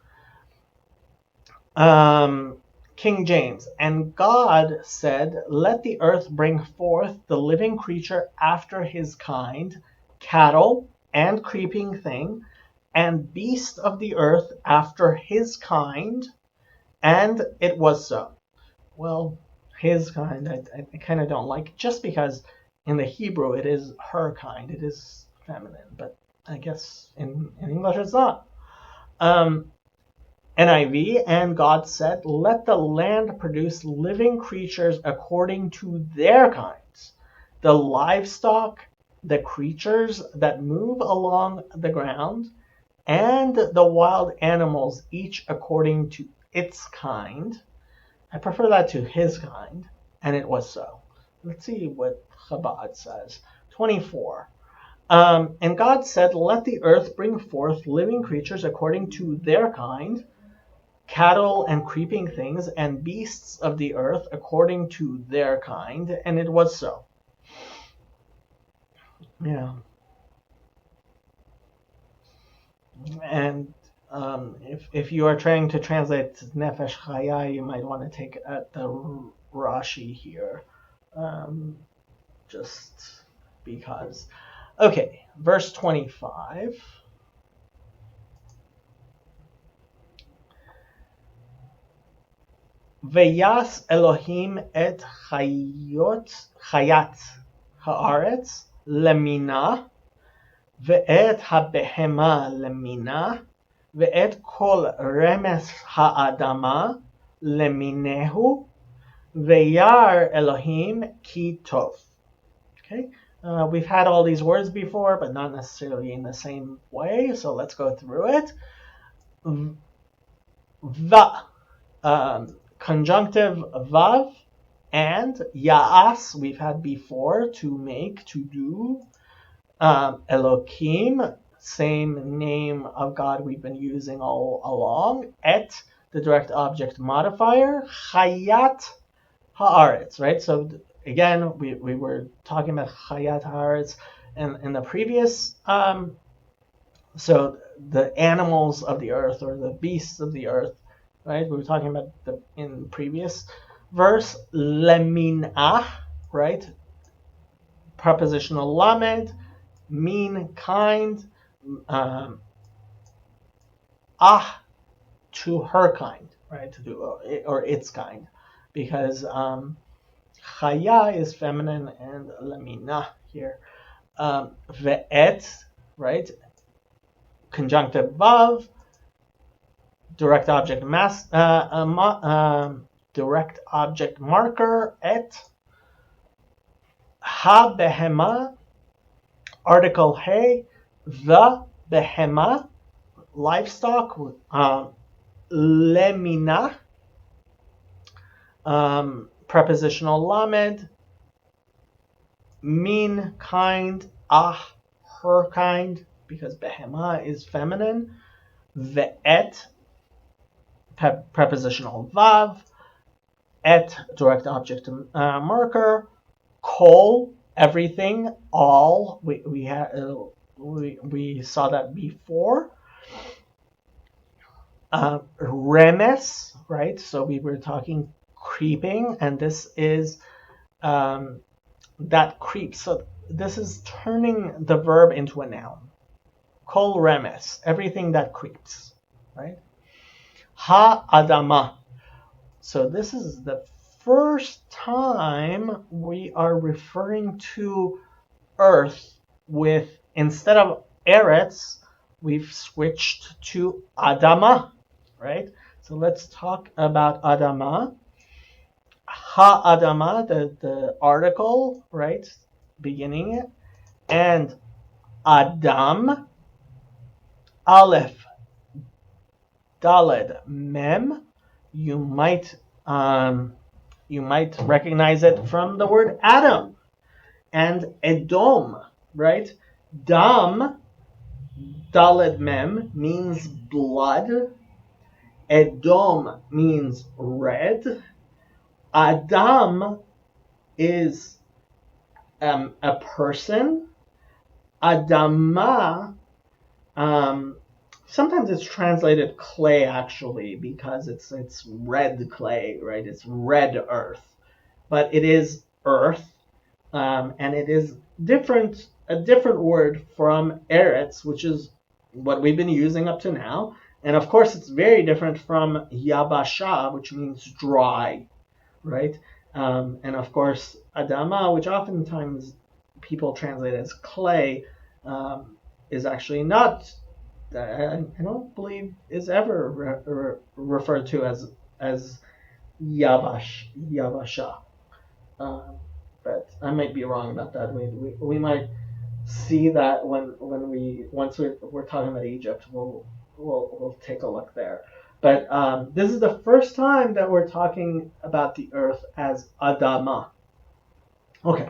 King James, and God said, let the earth bring forth the living creature after his kind, cattle and creeping thing, and beast of the earth after his kind, and it was so. Well, his kind, I kind of don't like, just because in the Hebrew it is her kind, it is feminine, but I guess in English it's not. NIV, and God said, let the land produce living creatures according to their kinds, the livestock, the creatures that move along the ground, and the wild animals, each according to its kind. I prefer that to his kind, and it was so. Let's see what Chabad says. 24. And God said, let the earth bring forth living creatures according to their kind, cattle and creeping things, and beasts of the earth according to their kind, and it was so. Yeah. And if you are trying to translate Nefesh Chaya, you might want to take at the Rashi here, just because. Okay, verse 25. Veyas Elohim et chayat haaretz lemina, ve'et habehema lemina, ve'et kol remes ha'adama leminehu, ve'yar Elohim ki tov. Okay, we've had all these words before, but not necessarily in the same way, so let's go through it. Conjunctive vav, and ya'as we've had before, to make, to do. Elokim, same name of God we've been using all along. Et, the direct object modifier. Chayat haaretz, right? So again, we were talking about chayat haaretz in the previous. So the animals of the earth, or the beasts of the earth, right? We were talking about in the previous verse. Leminah, right? Prepositional lamed, mean, kind, to her kind, right? To do, or its kind, because chaya is feminine and lemina here. Ve'et, right? Conjunctive vav, direct object direct object marker, et. Ha behema, article hey, the behema, livestock, lemina, prepositional lamed, min kind, her kind, because behema is feminine, ve'et, prepositional vav, et, direct object marker, kol, everything, all, we saw that before. Remes, right? So we were talking creeping, and this is that creeps. So this is turning the verb into a noun. Kol remes, everything that creeps, right? Ha adama. So this is the first time we are referring to earth with, instead of eretz, we've switched to adama, right? So let's talk about adama. Ha adama, the article, right, beginning it, and Adam, Aleph, Daled, Mem. You might recognize it from the word Adam, and Edom, right? Dam, Daled Mem, means blood. Edom means red. Adam is a person. Adama, sometimes it's translated clay, actually, because it's red clay, right? It's red earth, but it is earth, and it is a different word from eretz, which is what we've been using up to now. And of course, it's very different from yabasha, which means dry, right? And of course, adama, which oftentimes people translate as clay, is actually not, I don't believe, is ever referred to as yabasha. But I might be wrong about that. We might see that once we're talking about Egypt, we'll take a look there. But this is the first time that we're talking about the earth as Adama. Okay.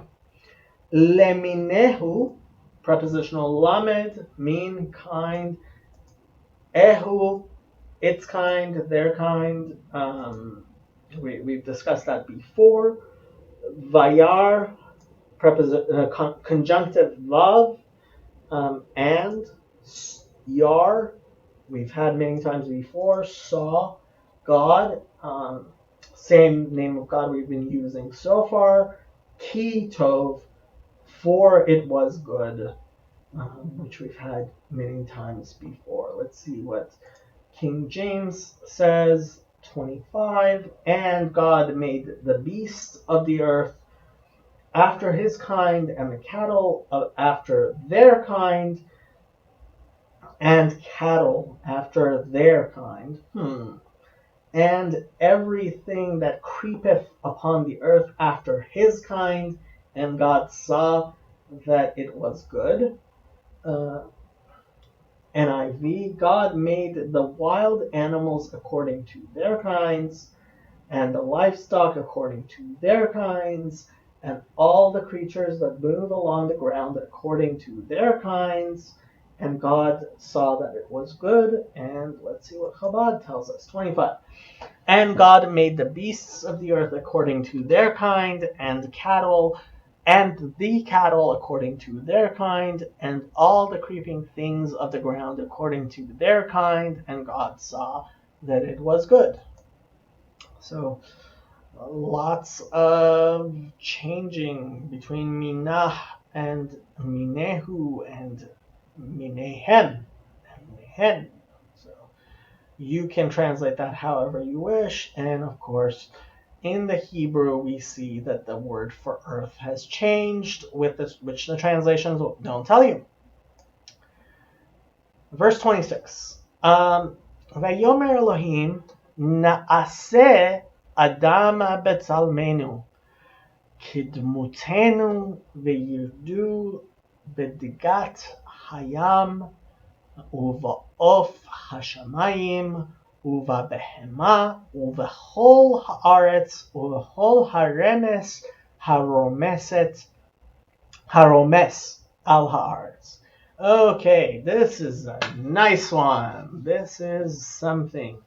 Leminehu, prepositional lamed, mean, kind. Ehu, its kind, their kind. We've discussed that before. Vayar, conjunctive vav, and yar, we've had many times before. Saw, God, same name of God we've been using so far. Ki tov, for it was good, which we've had many times before. Let's see what King James says. 25, and God made the beasts of the earth after his kind, and the cattle after their kind, and cattle after their kind, and everything that creepeth upon the earth after his kind, and God saw that it was good. NIV, God made the wild animals according to their kinds, and the livestock according to their kinds, and all the creatures that move along the ground according to their kinds. And God saw that it was good. And let's see what Chabad tells us. 25. And God made the beasts of the earth according to their kind, and the cattle according to their kind, and all the creeping things of the ground according to their kind. And God saw that it was good. So lots of changing between minah and minehu and minehen and mehen. So you can translate that however you wish. And of course, in the Hebrew, we see that the word for earth has changed, with this, which the translations don't tell you. Verse 26. Vayomer Elohim na'aseh Adam betzalmenu kidmutenu v'yirdu b'digat hayam uva'of hashamayim uva'behema uva'chol haaretz uva'chol haremes haromeset Haromes al haaretz. Okay, this is a nice one. This is something.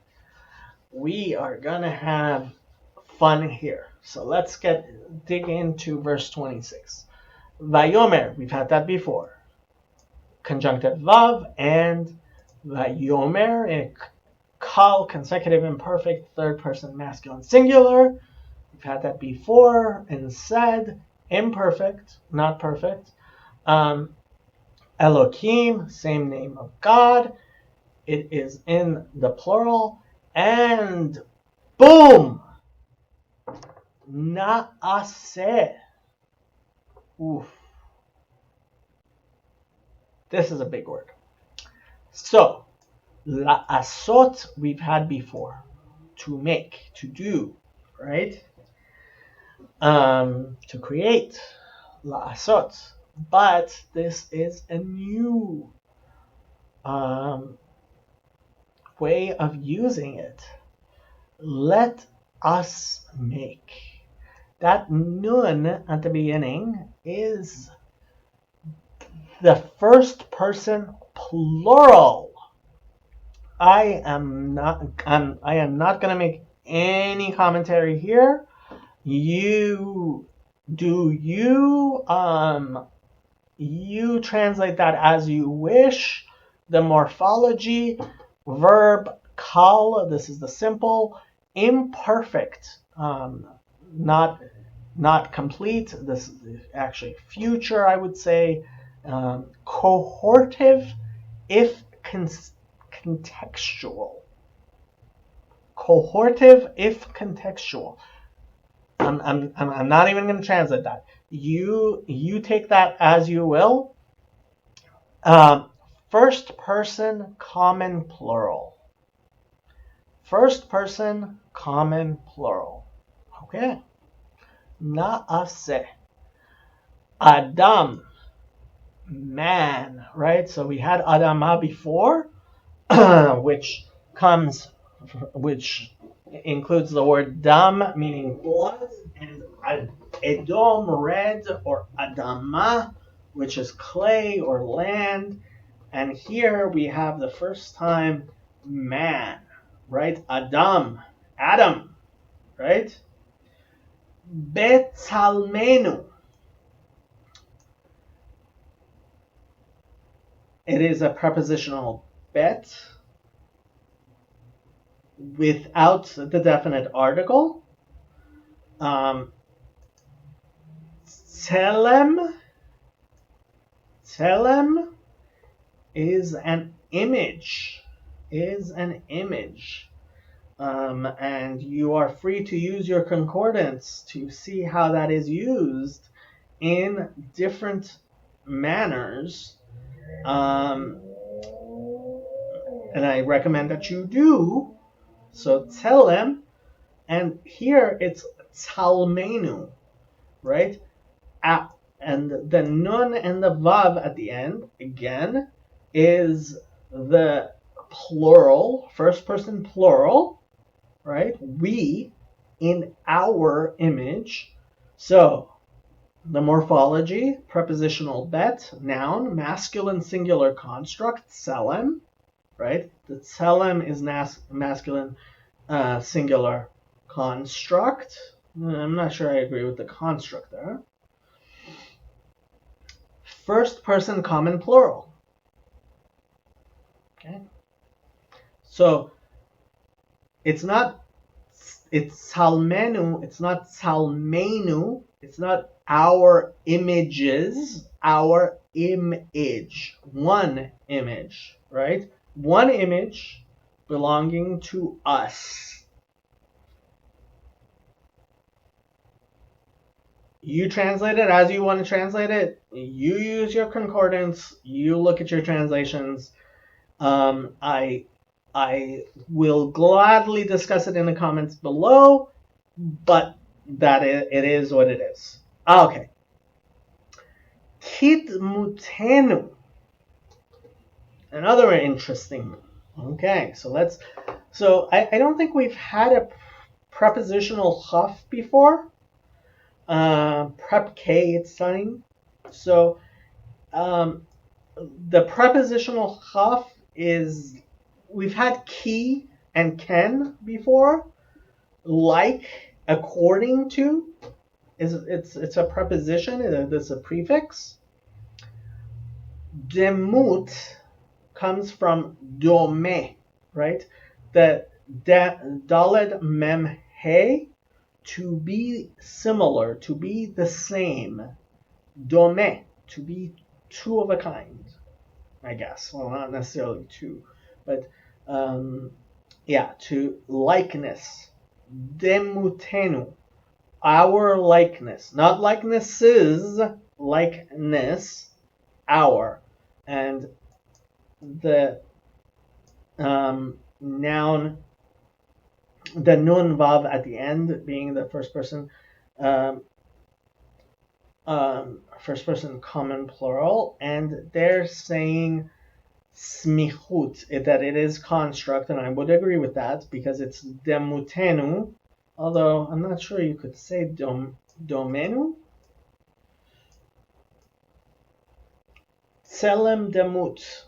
We are gonna have fun here. So let's dig into verse 26. Vayomer, we've had that before. Conjunctive vav and vayomer, kal, consecutive imperfect, third person masculine singular. We've had that before. And said, imperfect, not perfect. Elohim, same name of God. It is in the plural. And boom! Naaseh. Oof. This is a big word. So, la'asot we've had before. To make, to do, right? To create. La'asot. But this is a new way of using it. Let us make. That nun at the beginning is the first person plural. I am not going to make any commentary here. You translate that as you wish. The morphology, verb kal, this is the simple, imperfect, not complete. This is actually future, I would say. Cohortive, if contextual. Cohortive, if contextual. I'm not even going to translate that. You take that as you will. First person common plural. First person common plural. Okay. Naaseh. Adam. Man. Right? So we had Adama before, which includes the word dam, meaning blood, and Edom, red, or Adama, which is clay or land. And here we have the first time man, right? Adam, right? Betzalmenu. It is a prepositional bet without the definite article. Tselem is an image. And you are free to use your concordance to see how that is used in different manners. And I recommend that you do. So tselem, and here it's talmenu, right? And the nun and the vav at the end, again, is the plural, first person plural, right? We, in our image. So the morphology, prepositional bet, noun, masculine singular construct, tselem, right? The tselem is masculine singular construct. I'm not sure I agree with the construct there. First person common plural. Okay. So it's salmenu, it's not salmenu, it's not our images, our image. One image, right? One image belonging to us. You translate it as you want to translate it. You use your concordance. You look at your translations. I will gladly discuss it in the comments below, but it is what it is. Okay. Kidmutenu. Another interesting. Okay, so I don't think we've had a prepositional chaf before. Prep K, it's saying. So the prepositional chaf is, we've had ki and ken before, like, according to, it's a preposition, it's a prefix. Demut comes from dome, right? The daled mem he, to be similar, to be the same. Dome, to be two of a kind, I guess. Well, not necessarily two, but yeah, to likeness. Demutenu, our likeness, not likenesses, likeness, our. And the noun, the nun vav at the end being the um, first person common plural, and they're saying smichut, that it is construct, and I would agree with that because it's demutenu, although I'm not sure you could say domenu. Tselem demut.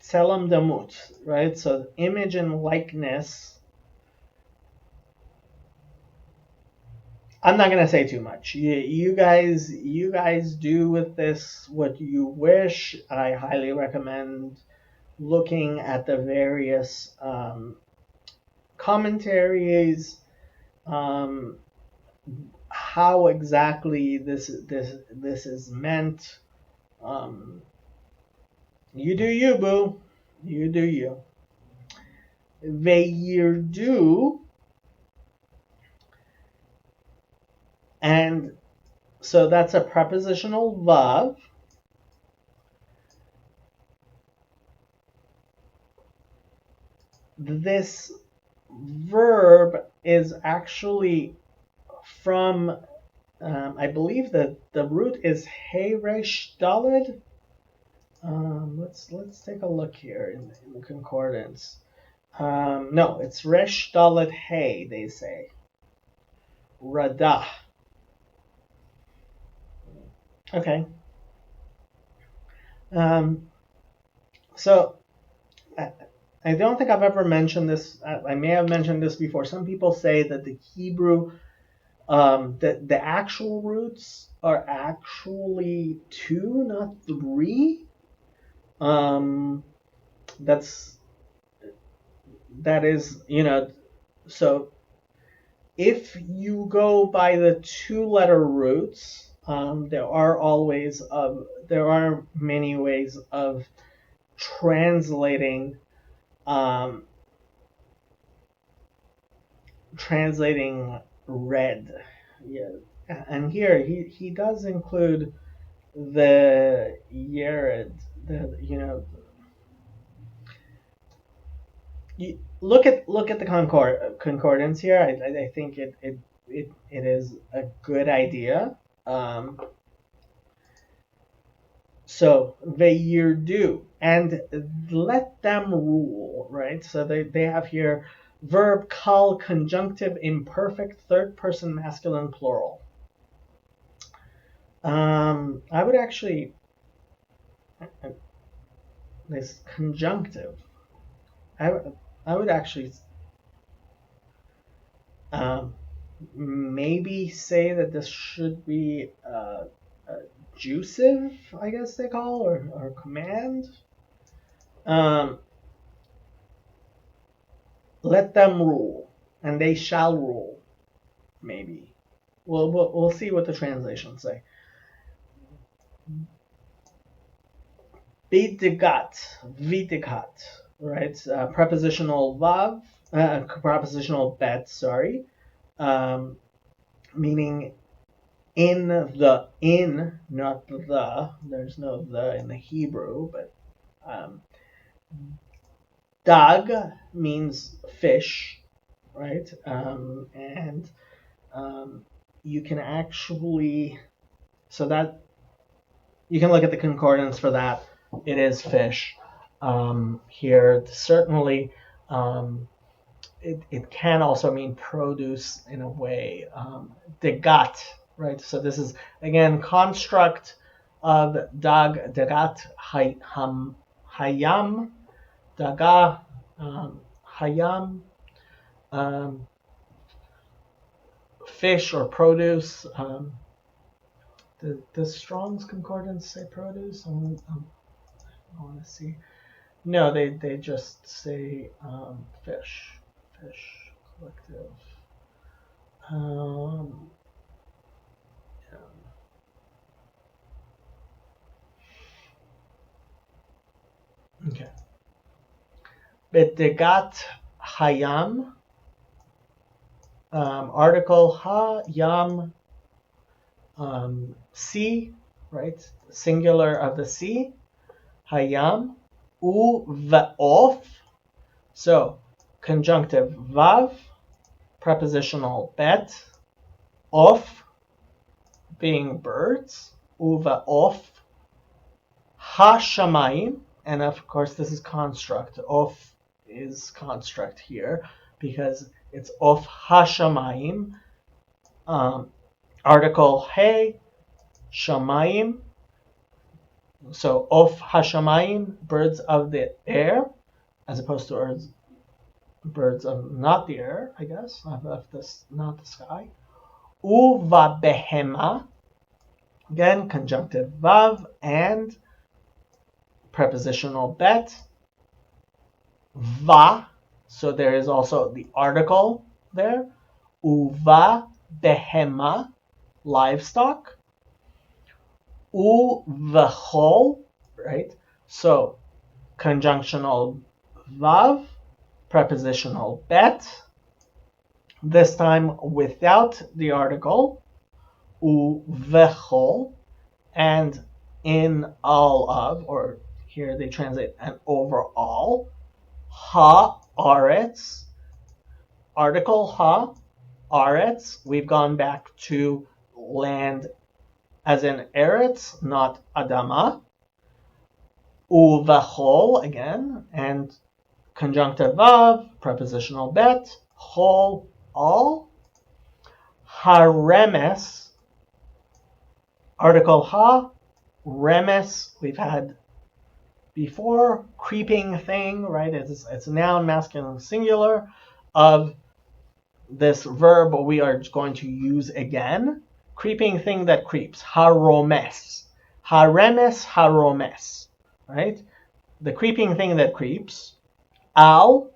Tselem demut, right? So image and likeness. I'm not gonna say too much. You guys do with this what you wish. I highly recommend looking at the various commentaries, how exactly this is meant. You do you, boo. You do you. Veyirdu, and so that's a prepositional vav. This verb is actually from, I believe that the root is hey resh dalid. Let's take a look here in the concordance. No, it's resh dalid hey, they say. Radah. Okay. So I don't think I've ever mentioned this. I may have mentioned this before. Some people say that the Hebrew, the actual roots are actually two, not three. That is, so if you go by the two-letter roots, there are many ways of translating red. Yeah, and here he does include the Yered. Look at the concordance here. I think it is a good idea. So veyirdu, and let them rule, right? So they have here verb kal, conjunctive imperfect, third person masculine plural. I would actually, this conjunctive, I would actually maybe say that this should be jusive, I guess they call, or command. Let them rule, and they shall rule. Maybe we'll see what the translations say. Vitigat, right? Prepositional vav, prepositional bet. Sorry, meaning in, not the. There's no the in the Hebrew, but dag means fish, right? And you can actually, so that you can look at the concordance for that. It is fish. Here, certainly, it can also mean produce in a way. Degat, right? So this is, again, construct of dag, dagat, hayam, daga, hayam, fish or produce. Does Strong's Concordance say produce? I want to see. No, they just say fish. Fish collective. Okay. Bedegat hayam. Article hayam. Sea, right? Singular of the sea. Hayam. U va'of. So, conjunctive vav, prepositional bet, of being birds, uva of, hashamayim, and of course this is construct. Of is construct here because it's of hashamayim. Article hey, shamayim. So of hashamayim, birds of the air, as opposed to birds of not the air, I guess, of this, not the sky. Uva behema, again, conjunctive vav and prepositional bet. Va, so there is also the article there. Uva behema, livestock. Uvechol, right? So conjunctional vav, prepositional bet. This time without the article. Uvechol, and in all of, or here they translate and overall. Ha-aretz, article ha-aretz. We've gone back to land as in eretz, not adama. Uvechol, again, and conjunctive vav, prepositional bet, chol, all. Haremes, article ha, remes, we've had before, creeping thing, right? It's a noun, masculine, singular, of this verb we are going to use again. Creeping thing that creeps, haromes. Haremes, haromes, right? The creeping thing that creeps. Al,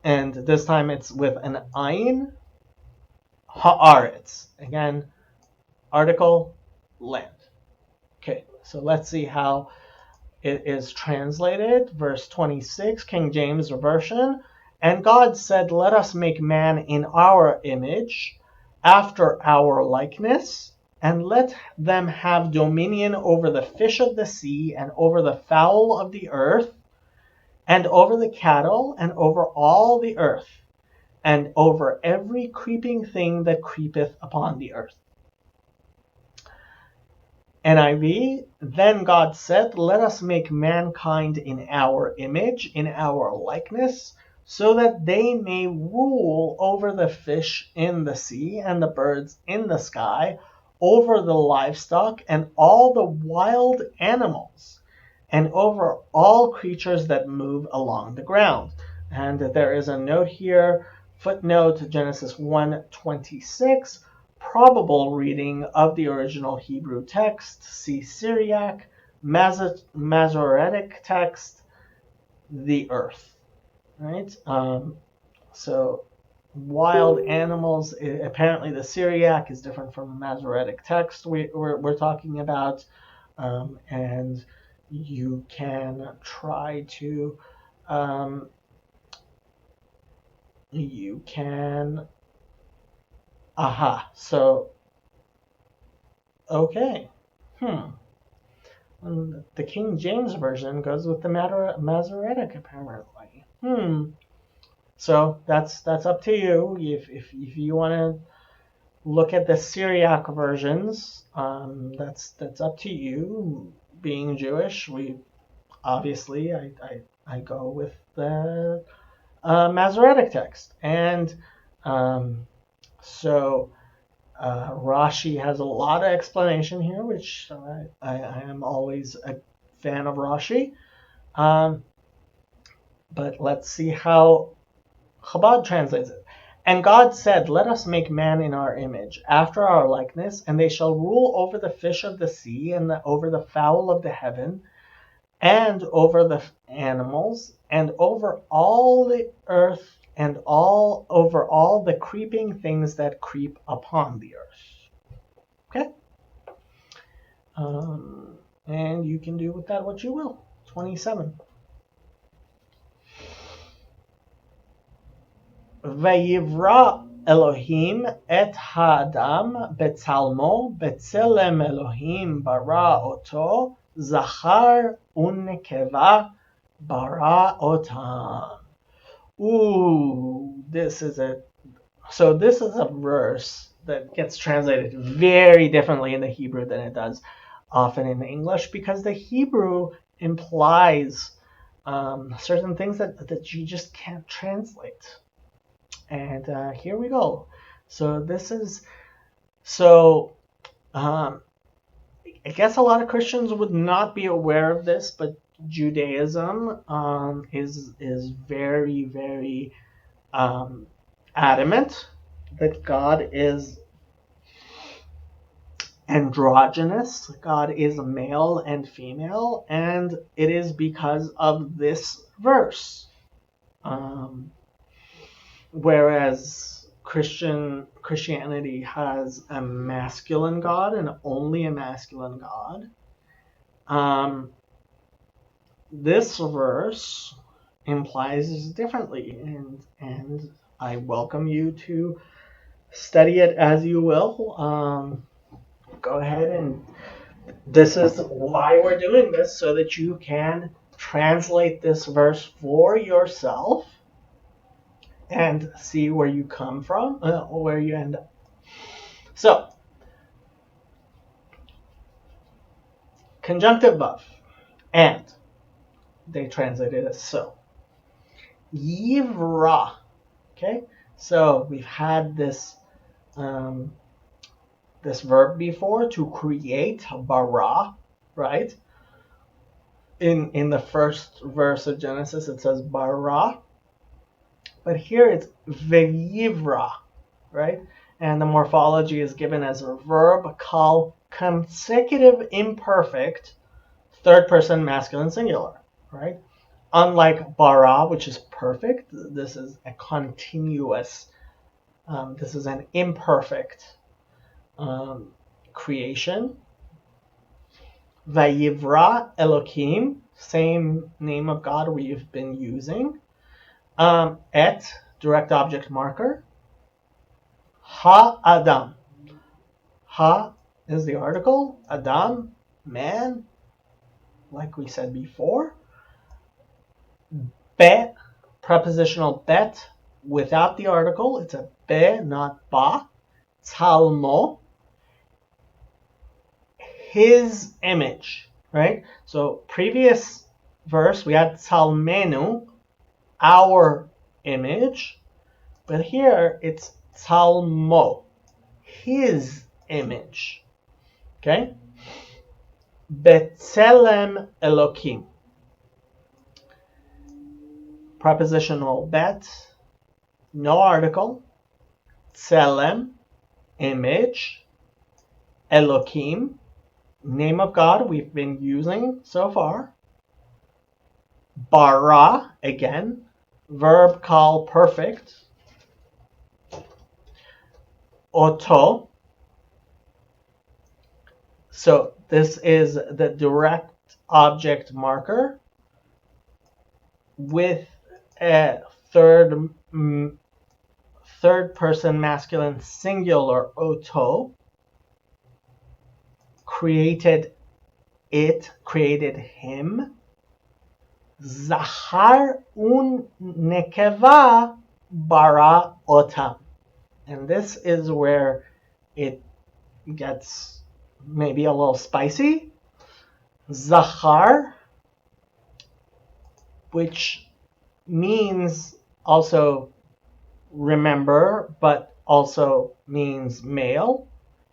and this time it's with an ayin. Haaretz, again, article, land. Okay, so let's see how it is translated. Verse 26, King James Version. And God said, let us make man in our image, after our likeness, and let them have dominion over the fish of the sea, and over the fowl of the earth, and over the cattle, and over all the earth, and over every creeping thing that creepeth upon the earth. NIV, then God said, let us make mankind in our image, in our likeness, so that they may rule over the fish in the sea and the birds in the sky, over the livestock and all the wild animals, and over all creatures that move along the ground. And there is a note here, footnote Genesis 1:26, probable reading of the original Hebrew text. See Syriac, Masoretic text, the earth. Right? So wild animals, apparently the Syriac is different from the Masoretic text we're talking about. And you can try to so okay. And the King James Version goes with the Masoretic, apparently. So that's up to you. If you want to look at the Syriac versions, that's up to you. Being Jewish, I go with the Masoretic text, and so Rashi has a lot of explanation here, which I am always a fan of Rashi. But let's see how Chabad translates it. And God said, let us make man in our image, after our likeness, and they shall rule over the fish of the sea, and over the fowl of the heaven, and over the animals, and over all the earth, and over all the creeping things that creep upon the earth. Okay? And you can do with that what you will. 27. Vayivra Elohim et ha'adam betzalmo betzelem Elohim bara oto zachar u'nekeva bara otam. Ooh, this is a verse that gets translated very differently in the Hebrew than it does often in the English, because the Hebrew implies certain things that you just can't translate. And here we go. So I guess a lot of Christians would not be aware of this, but Judaism is very, very adamant that God is androgynous. God is male and female, and it is because of this verse. Whereas Christianity has a masculine God and only a masculine God. This verse implies differently, and I welcome you to study it as you will. Go ahead, and this is why we're doing this, so that you can translate this verse for yourself and see where you come from, where you end up. So, conjunctive vav, and they translate it as so. Yivra, okay? So we've had this this verb before, to create, bara, right? In the first verse of Genesis, it says bara, but here it's veyivra, right? And the morphology is given as a verb called consecutive imperfect, third person masculine singular, right? Unlike bara, which is perfect, this is a continuous, this is an imperfect creation. Vayivra Elohim, same name of God we've been using. Et, direct object marker. Ha-adam. Ha is the article. Adam, man, like we said before. Be, prepositional bet, without the article. It's a be, not ba. Talmo, his image, right? So previous verse, we had talmenu, our image. But here, it's talmo, his image. Okay? Betzelem Elokim. Prepositional bet, no article. Tselem, image. Elokim, name of God we've been using so far. Bara, again, verb call perfect. Oto, so this is the direct object marker with a third person masculine singular oto. Created it, created him. Zachar un nekeva bara otam. And this is where it gets maybe a little spicy. Zachar, which means also remember, but also means male.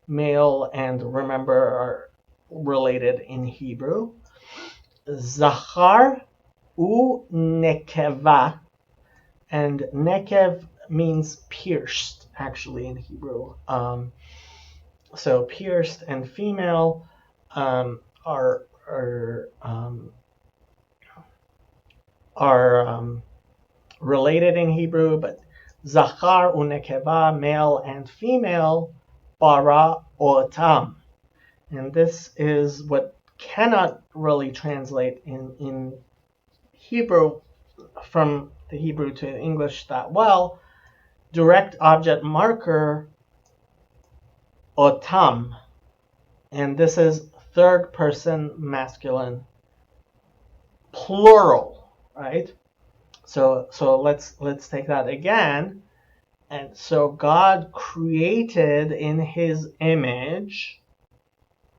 male and remember are related in Hebrew. Zachar u nekeva, and nekev means pierced actually in Hebrew. So pierced and female are related in Hebrew, but Zachar unekeva, male and female, bara otam. And this is what cannot really translate in Hebrew from the Hebrew to English that well. Direct object marker otam. And this is third person masculine plural, right? So let's take that again. And so God created in his image,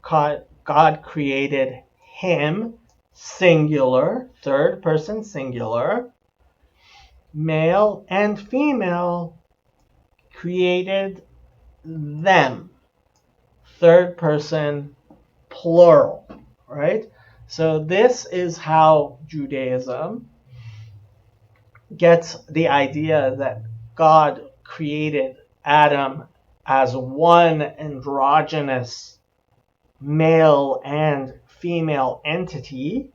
God created him, singular, third person singular, male and female created them, third person plural, right? So this is how Judaism gets the idea that God created Adam as one androgynous male and female entity,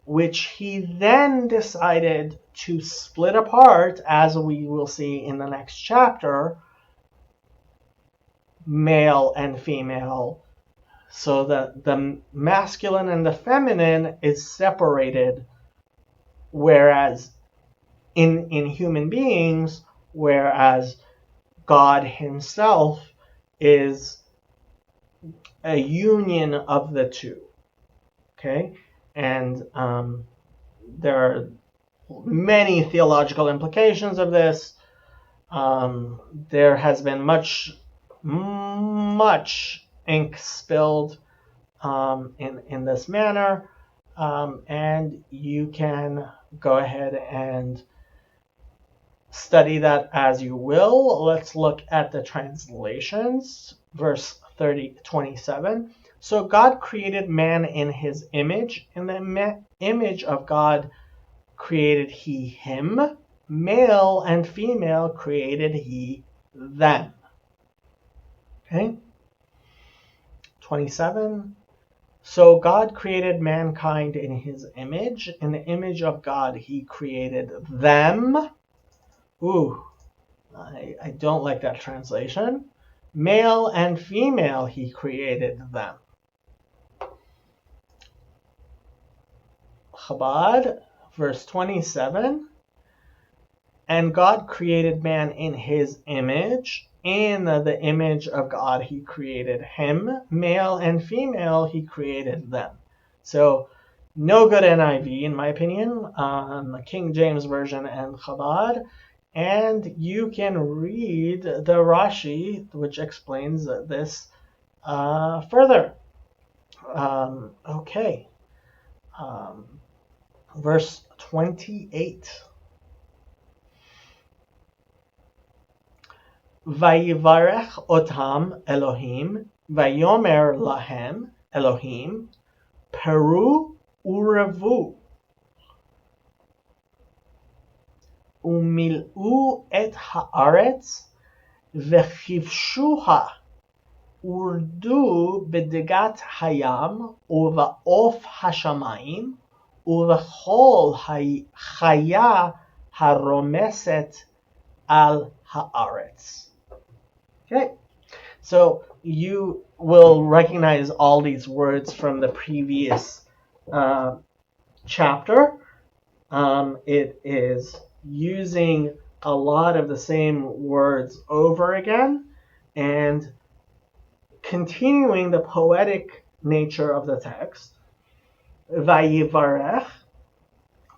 which he then decided to split apart, as we will see in the next chapter, male and female, so that the masculine and the feminine is separated, whereas in human beings, whereas God himself is a union of the two. Okay? And there are many theological implications of this. There has been much ink spilled in this manner, and you can go ahead and study that as you will. Let's look at the translations. Verse 27. So God created man in his image. In the image of God created he him. Male and female created he them. Okay? 27. So God created mankind in his image. In the image of God he created them. Ooh, I don't like that translation. Male and female he created them. Chabad, verse 27. And God created man in his image. In the image of God he created him. Male and female he created them. So no good NIV in my opinion, the King James Version and Chabad. And you can read the Rashi, which explains this further. Okay. Verse 28. Vayivarech otam Elohim, vayomer lahem Elohim, peru urevu, umil'u et haaretz, vechivshuha, urdu b'degat hayam, uva'of hashamayim, uvechol chaya haromeset al haaretz. Okay, so you will recognize all these words from the previous chapter. It is using a lot of the same words over again and continuing the poetic nature of the text. Vayivarech,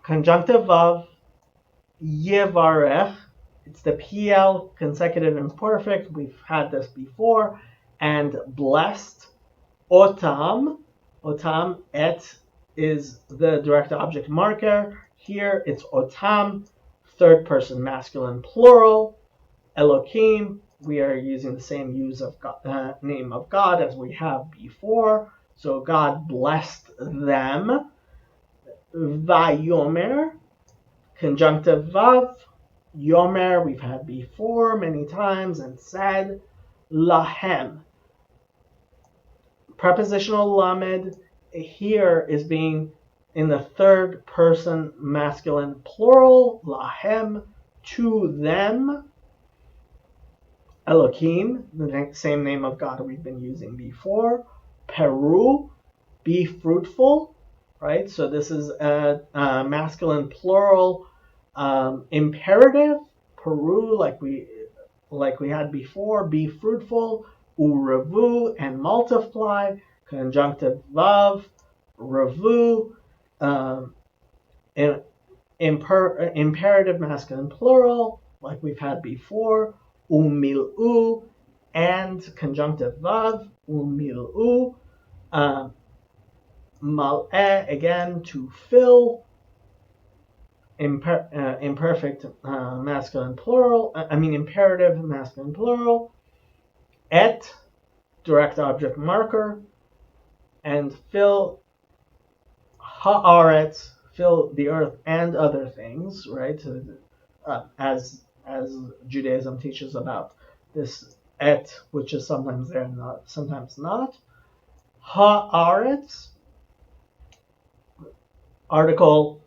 conjunctive vav, yivarech. It's the PL, consecutive imperfect. We've had this before. And blessed. Otam. Otam, et is the direct object marker. Here it's otam, third person masculine plural. Elohim, we are using the same use of God, name of God as we have before. So God blessed them. Vayomer, conjunctive vav. Yomer, we've had before many times, and said. Lahem. Prepositional lamed here is being in the third person masculine plural. Lahem, to them. Elohim, the same name of God we've been using before. Peru, be fruitful, right? So this is a masculine plural imperative. Peru, like we had before, be fruitful. Urevu, and multiply. Conjunctive vav, revu. Imperative masculine plural, like we've had before. Umilu, and conjunctive vav, umilu. Mal'eh, again, to fill. Imperfect masculine plural. Imperative masculine plural. Et, direct object marker. And fill haaretz, fill the earth and other things, right? As Judaism teaches about this et, which is sometimes there and sometimes not. Haaretz, article,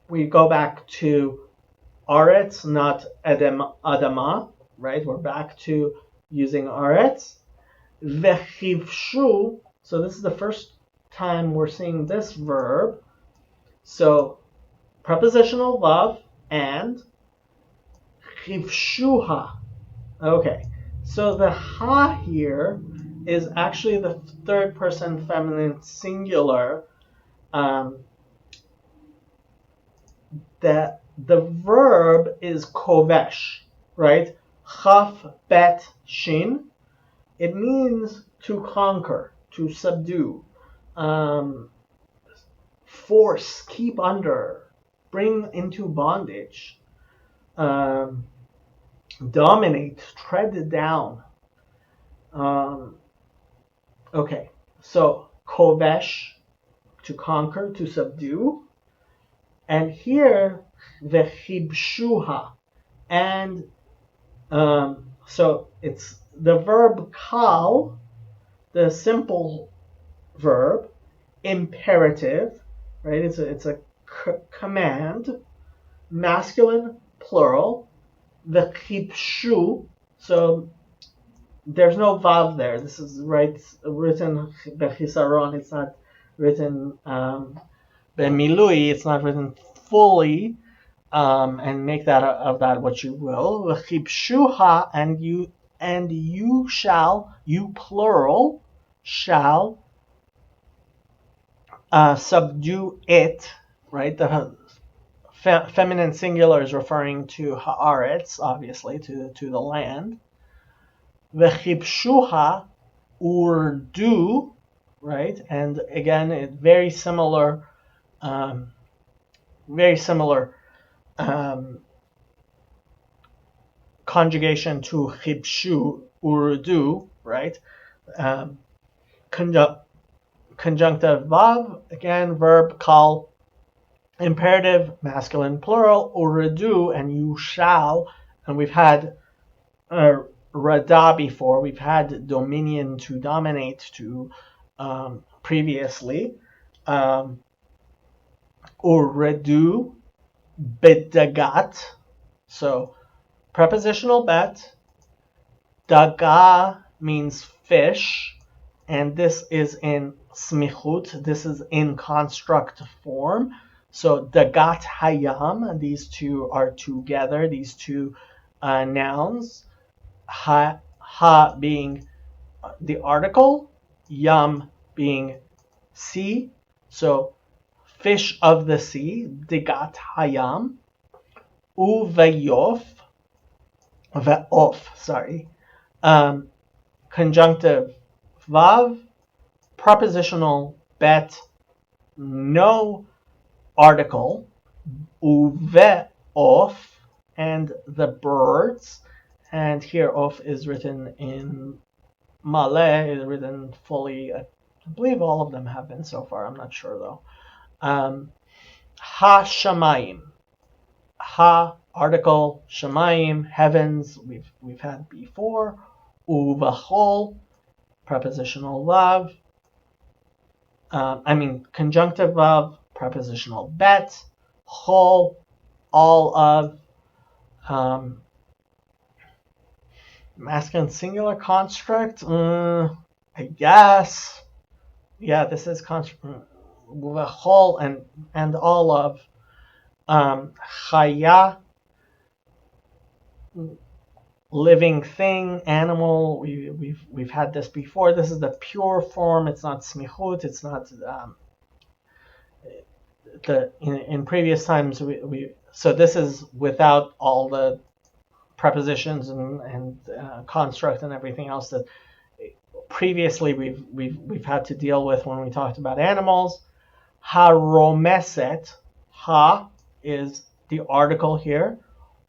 we go back to aretz, not adama, right? We're back to using aretz. Vechivshu, so this is the first time we're seeing this verb. So prepositional vav and chivshuha. Okay, so the ha here is actually the third person feminine singular. That the verb is kovesh, right? Chaf bet shin. It means to conquer, to subdue, force, keep under, bring into bondage, dominate, tread down. Okay, so kovesh, to conquer, to subdue. And here, vechibshuha. And so it's the verb kal, the simple verb, imperative, right? It's a command, masculine plural. Vechibshu, so there's no vav there. This is written bechisaron. It's not written bemilui. It's not written fully. And make that of that what you will. V'chibshuha, and you shall, you plural, shall subdue it, right? The feminine singular is referring to haaretz, obviously, to the land. V'chibshuha urdu, right? And again, very similar. Conjugation to chibshu, urdu, right? Conjunctive vav, again, verb kal, imperative, masculine plural, urdu, and you shall. And we've had rada before. We've had dominion, to dominate, to previously. Urdu, bedagat, so prepositional bet. Daga means fish, and this is in smichut. This is in construct form. So dagat hayam, these two are together, these two nouns. Ha being the article, yam being sea. So fish of the sea, dagat hayam. Uvayof, sorry. Conjunctive vav, prepositional bet, no article, uveof, and the birds, And here Of is written in Maleh, is written fully. I believe all of them have been so far. I'm not sure though. Ha-shamayim. Ha, article, shamayim, heavens, we've had before. Uvachol, prepositional vav. Conjunctive vav, prepositional bet. Chol, all of. Masculine singular construct, I guess. Yeah, this is Uvachol and all of. Chaya, living thing, animal. We've had this before. This is the pure form. It's not smichut. It's not in previous times. So this is without all the prepositions and construct and everything else that previously we've had to deal with when we talked about animals. Ha-romeset. Ha is the article here.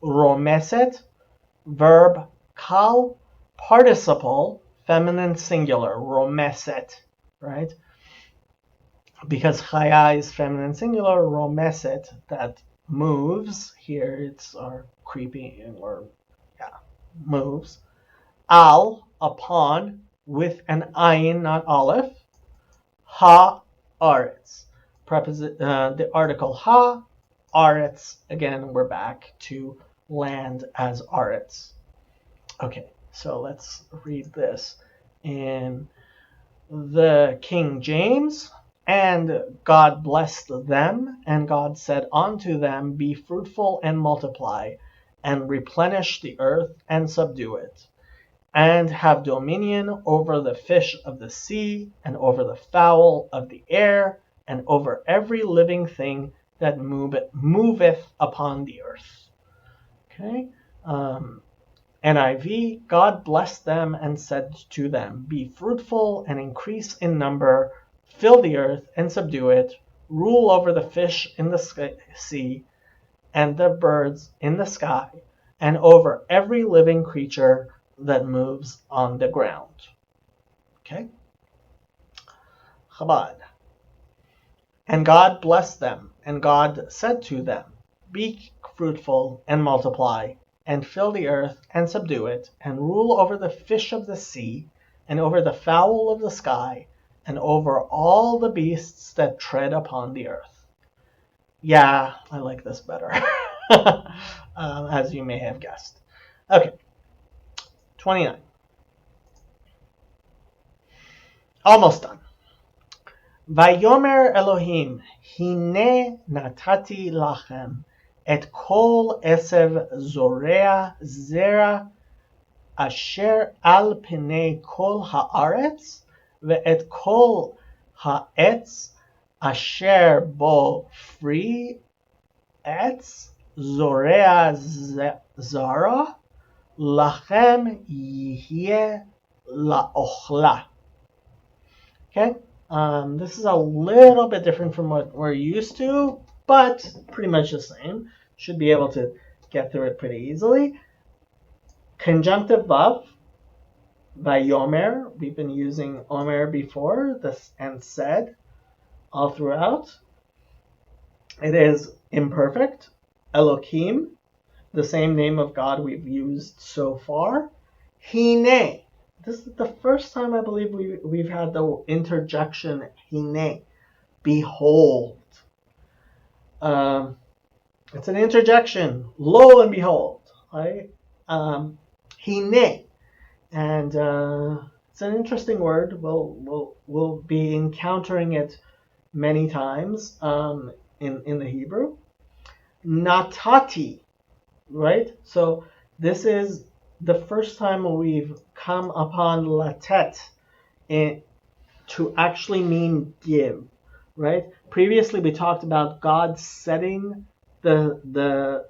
Romeset, verb kal, participle, feminine singular, romeset, right? Because chaya is feminine singular, romeset, that moves. Here it's our creeping, or moves. Al, upon, with an ayin, not aleph. Ha, aretz. The article ha, aretz. Again, we're back to land as aretz. Okay, so let's read this in the King James. And God blessed them, and God said unto them, be fruitful and multiply, and replenish the earth and subdue it, and have dominion over the fish of the sea, and over the fowl of the air, and over every living thing that moveth upon the earth. Okay. NIV, God blessed them and said to them, be fruitful and increase in number, fill the earth and subdue it, rule over the fish in the sea and the birds in the sky, and over every living creature that moves on the ground. Okay? Chabad. And God blessed them, and God said to them, be fruitful and multiply, and fill the earth and subdue it, and rule over the fish of the sea, and over the fowl of the sky, and over all the beasts that tread upon the earth. Yeah, I like this better, as you may have guessed. Okay, 29. Almost done. Vayomer Elohim, hine natati lachem, et kol esev zorea zera asher al pnei kol haaretz, ve'et kol ha'etz asher bo free etz zorea zara, lachem yihye la'ochla. Okay, this is a little bit different from what we're used to, but pretty much the same. Should be able to get through it pretty easily. Conjunctive vav, vayomer. We've been using omer before, this and said all throughout. It is imperfect. Elohim, the same name of God we've used so far. Hine. This is the first time I believe we've had the interjection hine, behold. It's an interjection, lo and behold, right? Hine, and it's an interesting word. We'll be encountering it many times in the Hebrew. Natati, right? So this is the first time we've come upon latet to actually mean give, right? Previously we talked about God setting the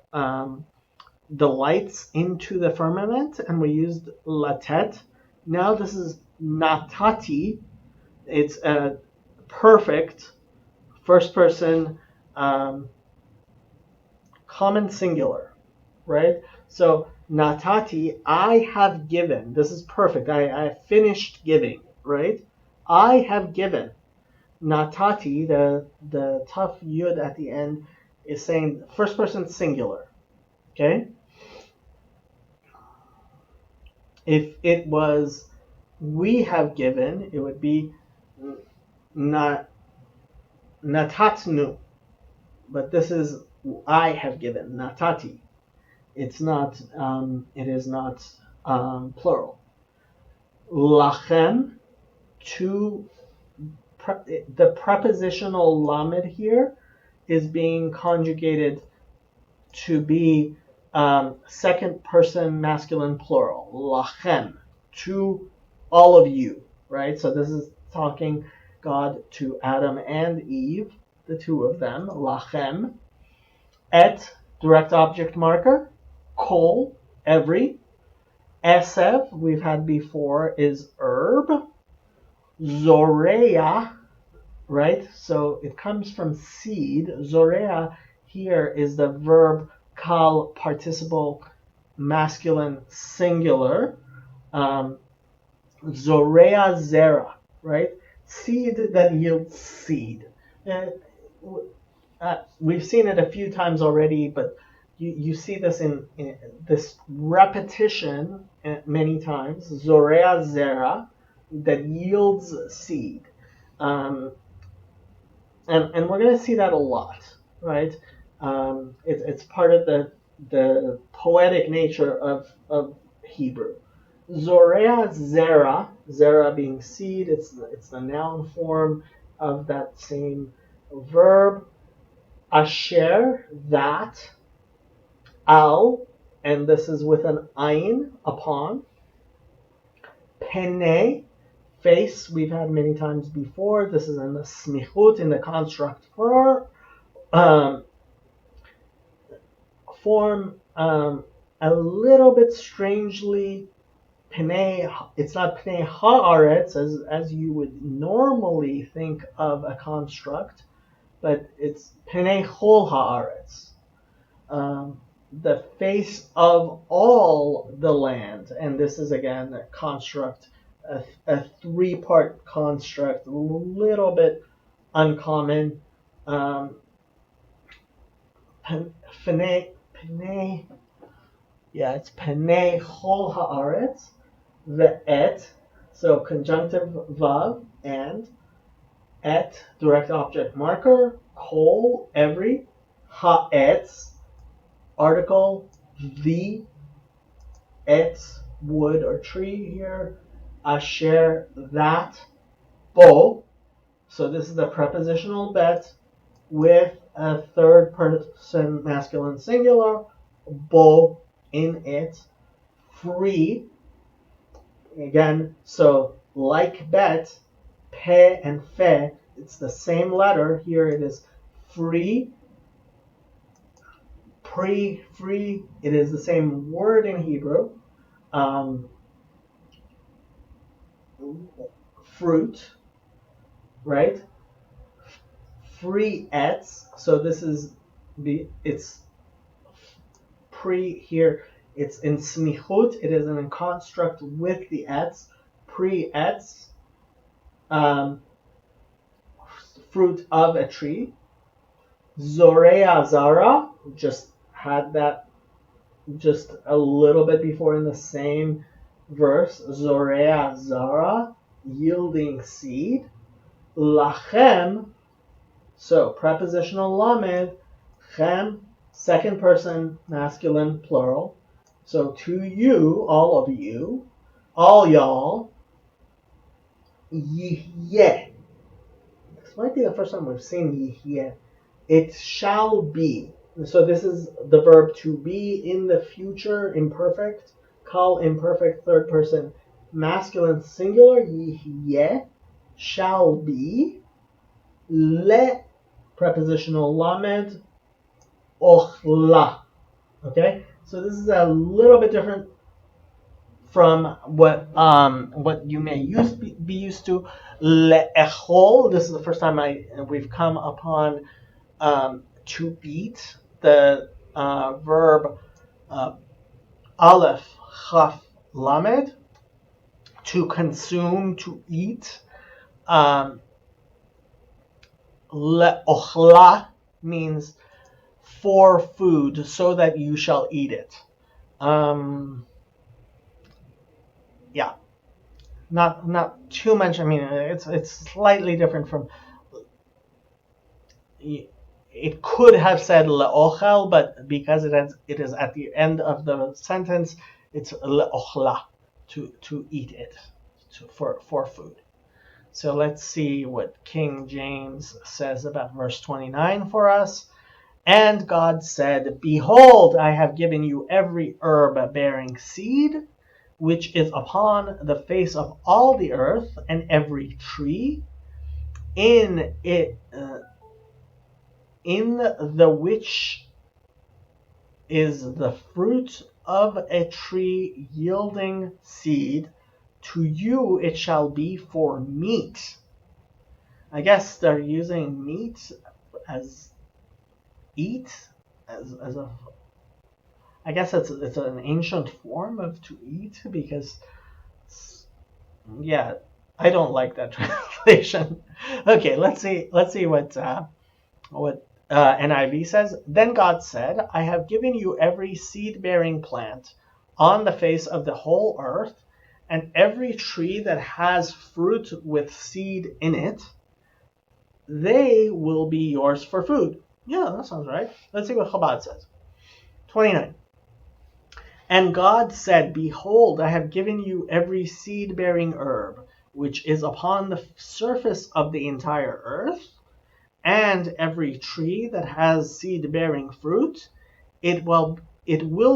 lights into the firmament, and we used latet. Now this is natati. It's a perfect first person common singular. right? So natati, I have given. This is perfect. I finished giving, right? I have given. Natati, the tough yud at the end, is saying first person singular. Okay? If it was we have given, it would be not natatnu. But this is I have given, natati. It's not. It is not plural. Lachem, to the prepositional lamed here is being conjugated to be second person masculine plural. Lachem, to all of you, right? So this is talking God to Adam and Eve, the two of them. Lachem, et, direct object marker. Kol, every. Esev, we've had before, is herb. Zorea, right? So it comes from seed. Zorea here is the verb kal participle masculine singular. Zorea zera, right? Seed that yields seed. We've seen it a few times already, but you see this in this repetition many times. Zorea zera, that yields seed. And we're going to see that a lot, right? It's part of the poetic nature of Hebrew. Zorea zera, zera being seed, it's the noun form of that same verb. Asher, that. Al, and this is with an ayin, upon. Pene, face, we've had many times before. This is in the smichut, in the construct form. A little bit strangely, pene, it's not pene haaretz as you would normally think of a construct, but it's pene chol haaretz, the face of all the land. And this is again a construct, a three-part construct, a little bit uncommon. Pene, yeah, it's pene chol haaretz, the et, so conjunctive vav, and et, direct object marker, kol, every, haetz, article, the, etz, wood or tree here, asher, that, bo, so this is the prepositional bet with a third person masculine singular, bo, in it, free, again, so like bet, pe and fe, it's the same letter. Here it is free, free, it is the same word in Hebrew. Fruit, right? Free etz, so this is it's pre here, it's in smichut, it is in a construct with the etz, pre etz, fruit of a tree. Zorea zara, just had that just a little bit before in the same verse. Zorea zara, yielding seed. Lachem, so prepositional lamed, chem, second person masculine plural. So to you, all of you, all y'all, yihyeh. This might be the first time we've seen yihyeh. It shall be. So this is the verb to be in the future, imperfect. Kal, imperfect, third person masculine singular. Yihyeh, shall be. Le, prepositional lamed, ochla. Okay, so this is a little bit different from what you may be used to. Le'echol. This is the first time we've come upon to eat, the verb Aleph, Chaf, Lamed, to consume, to eat. Le'ochla means for food, so that you shall eat it. Yeah, not too much. I mean, it's slightly different from. It could have said le'ochel, but because it is at the end of the sentence, it's le'ochla, to eat it, for food. So let's see what King James says about verse 29 for us. And God said, Behold, I have given you every herb bearing seed, which is upon the face of all the earth, and every tree in it, in the which is the fruit of a tree yielding seed. To you it shall be for meat. I guess they're using meat as eat, as a. I guess it's an ancient form of to eat, because, yeah, I don't like that translation. Okay, let's see what NIV says. Then God said, I have given you every seed-bearing plant on the face of the whole earth, and every tree that has fruit with seed in it. They will be yours for food. Yeah, that sounds right. Let's see what Chabad says. 29. And God said, Behold, I have given you every seed-bearing herb, which is upon the surface of the entire earth, and every tree that has seed-bearing fruit. It will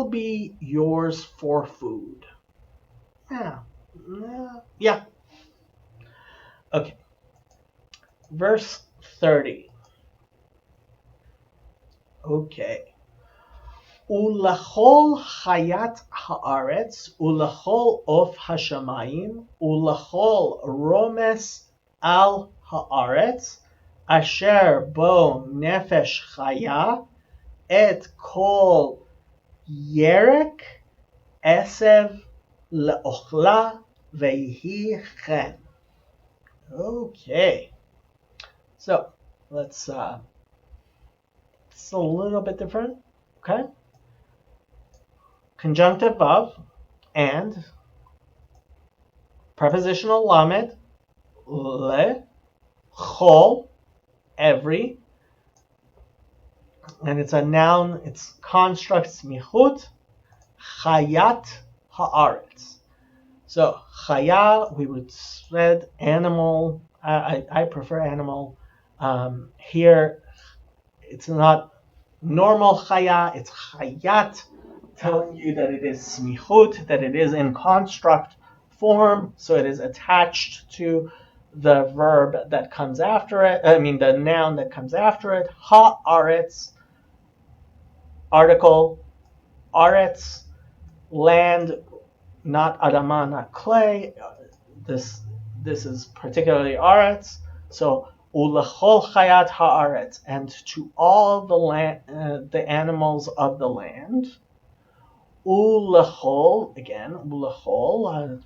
be yours for food. Yeah. Okay. Verse 30. Okay. Ulachol hayat haaretz, ulachol of hashamayim, ulachol romes al haaretz, asher bo nefesh chaya, et kol yerek esev leochla vehi chen. Okay. So let's it's a little bit different. Okay. Conjunctive of and prepositional lamed le chol every, and it's a noun. It's construct smichut chayat haaretz. So chaya, we would said animal. I prefer animal. Here it's not normal chaya. It's chayat, telling you that it is smichut, that it is in construct form, so it is attached to the verb that comes after it. I mean, the noun that comes after it. Haaretz, article, aretz, land, not adama, not clay. This is particularly aretz. So ulechol chayat haaretz, and to all the land, the animals of the land. Ulechol, again, ulechol,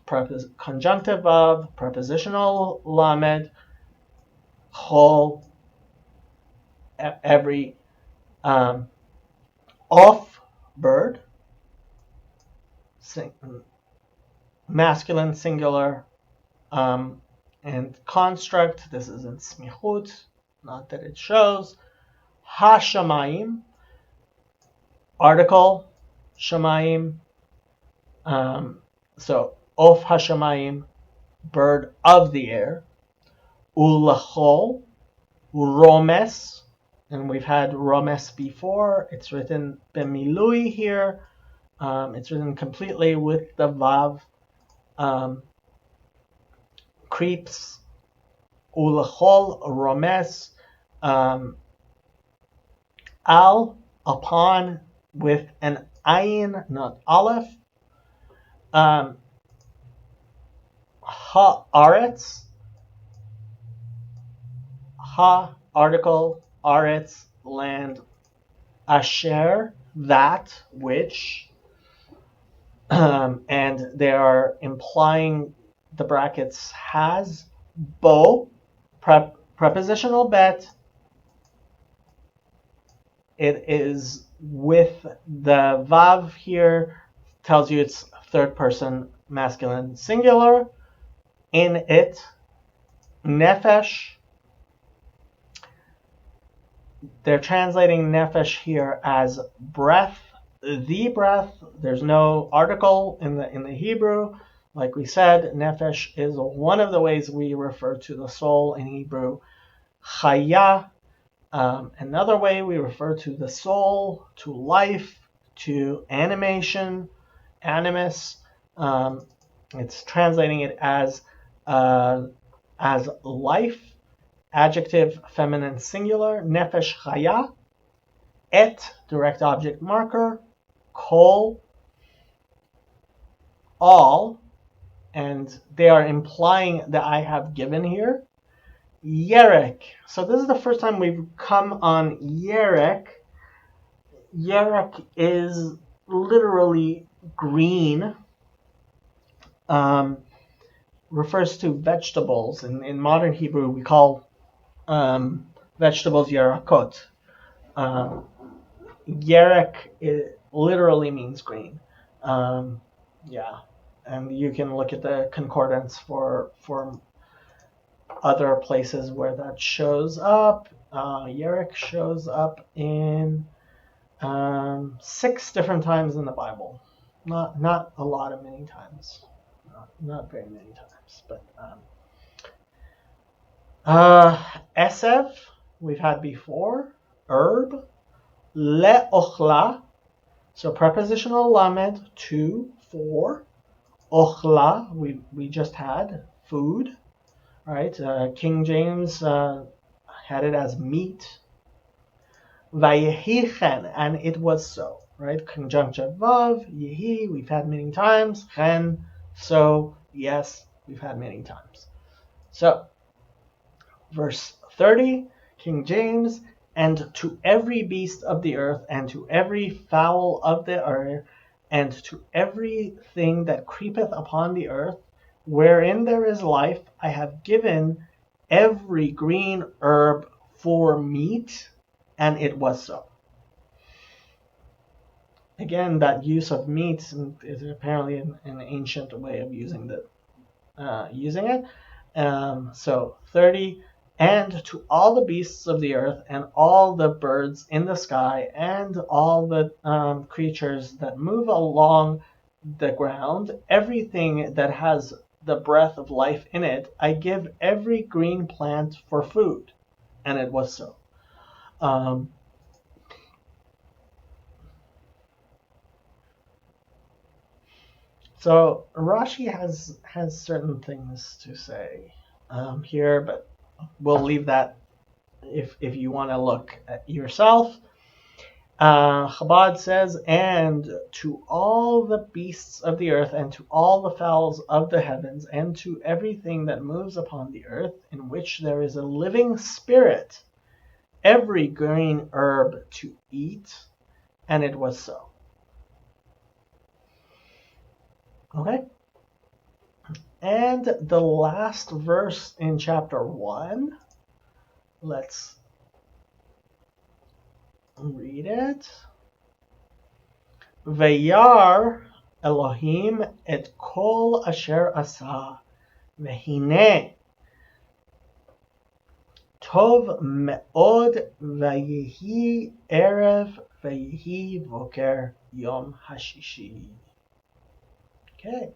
conjunctive of, prepositional lamed, chol, every off bird, masculine singular, and construct. This is in smichut, not that it shows. Hashamayim, article, shamayim. So of hashamayim, bird of the air. Ulachol, romes, and we've had romes before. It's written bemilui here. It's written completely with the vav. Creeps. Ulachol, romes. Al, upon, with an ayin, not aleph. Haaretz, ha, article, aretz, land, asher, that which, and they are implying the brackets has, bo, prepositional bet. It is with the vav here, tells you it's third person masculine singular. In it, nefesh. They're translating nefesh here as breath, the breath. There's no article in the Hebrew. Like we said, nefesh is one of the ways we refer to the soul in Hebrew. Chaya, another way we refer to the soul, to life, to animation, animus. It's translating it as life, adjective, feminine singular, nefesh chaya, et, direct object marker, kol, all, and they are implying that I have given here. Yerek. So this is the first time we've come on Yerek. Yerek is literally green. Refers to vegetables. In modern Hebrew, we call vegetables yerakot. Yerek literally means green. Yeah, and you can look at the concordance for other places where that shows up. Yerek shows up in 6 different times in the Bible. Not a lot of many times. Not very many times, but Esev we've had before. Herb. Le'ochla. So prepositional lamed 2, 4. Ochla we just had food, right? King James had it as meat. Vayehi chen, and it was so, right? Conjunctive vav, yehi, we've had many times. Chen, so, yes, we've had many times. So, verse 30, King James, and to every beast of the earth, and to every fowl of the earth, and to everything that creepeth upon the earth, wherein there is life, I have given every green herb for meat, and it was so. Again, that use of meat is apparently an ancient way of using it. So 30, and to all the beasts of the earth, and all the birds in the sky, and all the creatures that move along the ground, everything that has the breath of life in it, I give every green plant for food. And it was so. So Rashi has certain things to say here, but we'll leave that if you want to look at yourself. Chabad says, and to all the beasts of the earth, and to all the fowls of the heavens, and to everything that moves upon the earth, in which there is a living spirit, every green herb to eat, and it was so. Okay? And the last verse in chapter 1, let's read it. Vayar Elohim et kol asher asa, vehine tov me'od vayehi erev vayehi voker yom hashishi. Okay.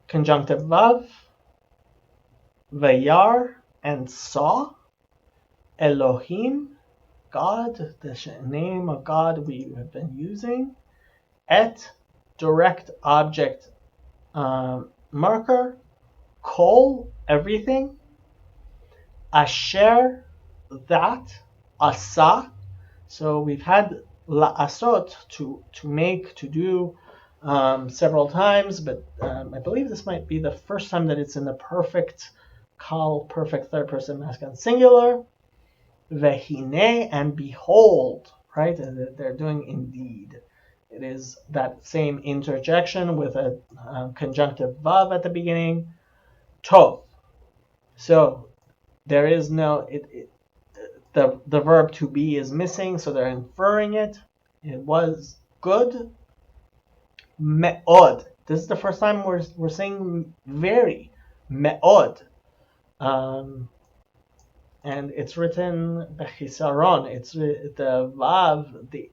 Conjunctive vav, vayar, and saw, Elohim, God, the name of God we have been using, et, direct object marker, kol, everything, asher, that, asa. So we've had la'asot, to make, to do, several times, but I believe this might be the first time that it's in the perfect third person masculine singular. Vehine, and behold, right? They're doing indeed. It is that same interjection with a conjunctive vav at the beginning. Tov. So there is no the verb to be is missing, so they're inferring it. It was good. Me'od. This is the first time we're saying very. Me'od. And it's written bechisaron. It's the vav. The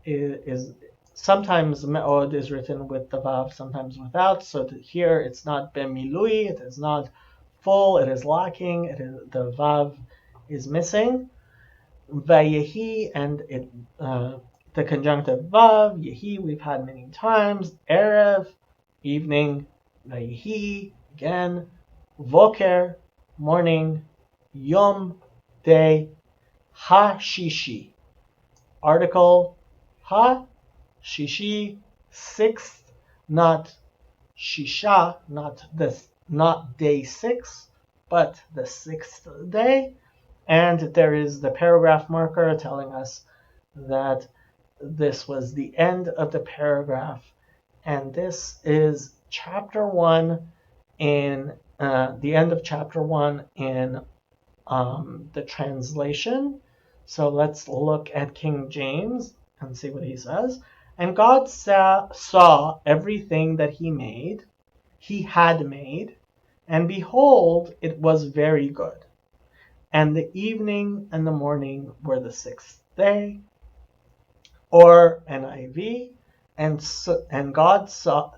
is sometimes me'od is written with the vav, sometimes without. So here it's not bemilui. It is not full. It is lacking. The vav is missing. Vayehi, and the conjunctive vav, yehi, we've had many times. Erev, evening. Vayehi, again. Voker, morning. Yom, day. Ha-shishi, article. Ha-shishi, sixth, not shisha, not day 6, but the 6th day. And there is the paragraph marker telling us that this was the end of the paragraph. And this is chapter 1 in the end of chapter 1 in the translation. So let's look at King James and see what he says. And God saw everything that he had made, and behold, it was very good. And the evening and the morning were the 6th day. Or NIV, and God saw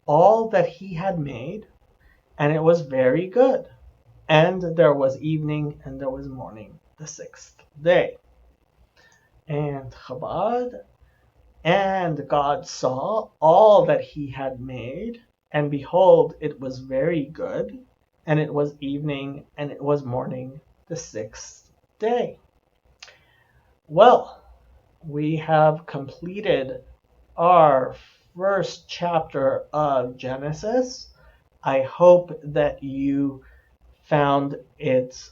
all that he had made, and it was very good. And there was evening and there was morning, the 6th day. And Chabad, and God saw all that he had made, and behold, it was very good, and it was evening, and it was morning, the 6th day. Well, we have completed our first chapter of Genesis. I hope that you found it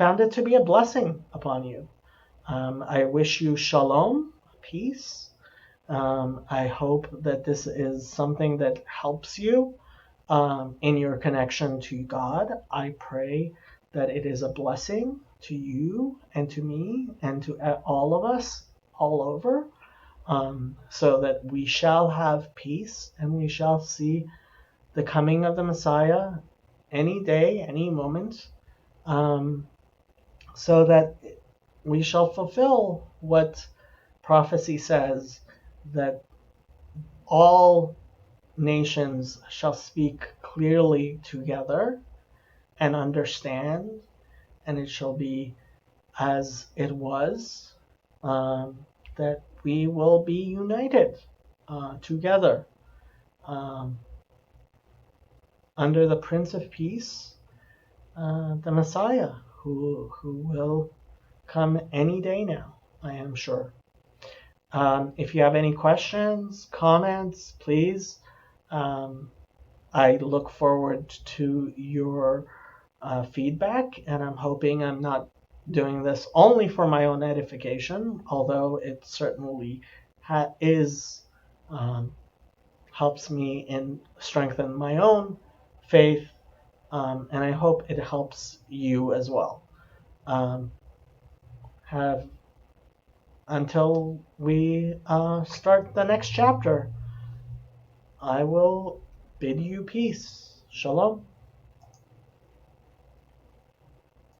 found it to be a blessing upon you. I wish you shalom, peace. I hope that this is something that helps you in your connection to God. I pray that it is a blessing to you and to me and to all of us all over, so that we shall have peace and we shall see the coming of the Messiah any day, any moment, so that we shall fulfill what prophecy says, that all nations shall speak clearly together and understand, and it shall be as it was, that we will be united together under the Prince of Peace, the Messiah, who will come any day now, I am sure. If you have any questions, comments, please. I look forward to your feedback, and I'm hoping I'm not doing this only for my own edification, although it certainly helps me in strengthen my own faith, and I hope it helps you as well. Until we start the next chapter, I will bid you peace. Shalom.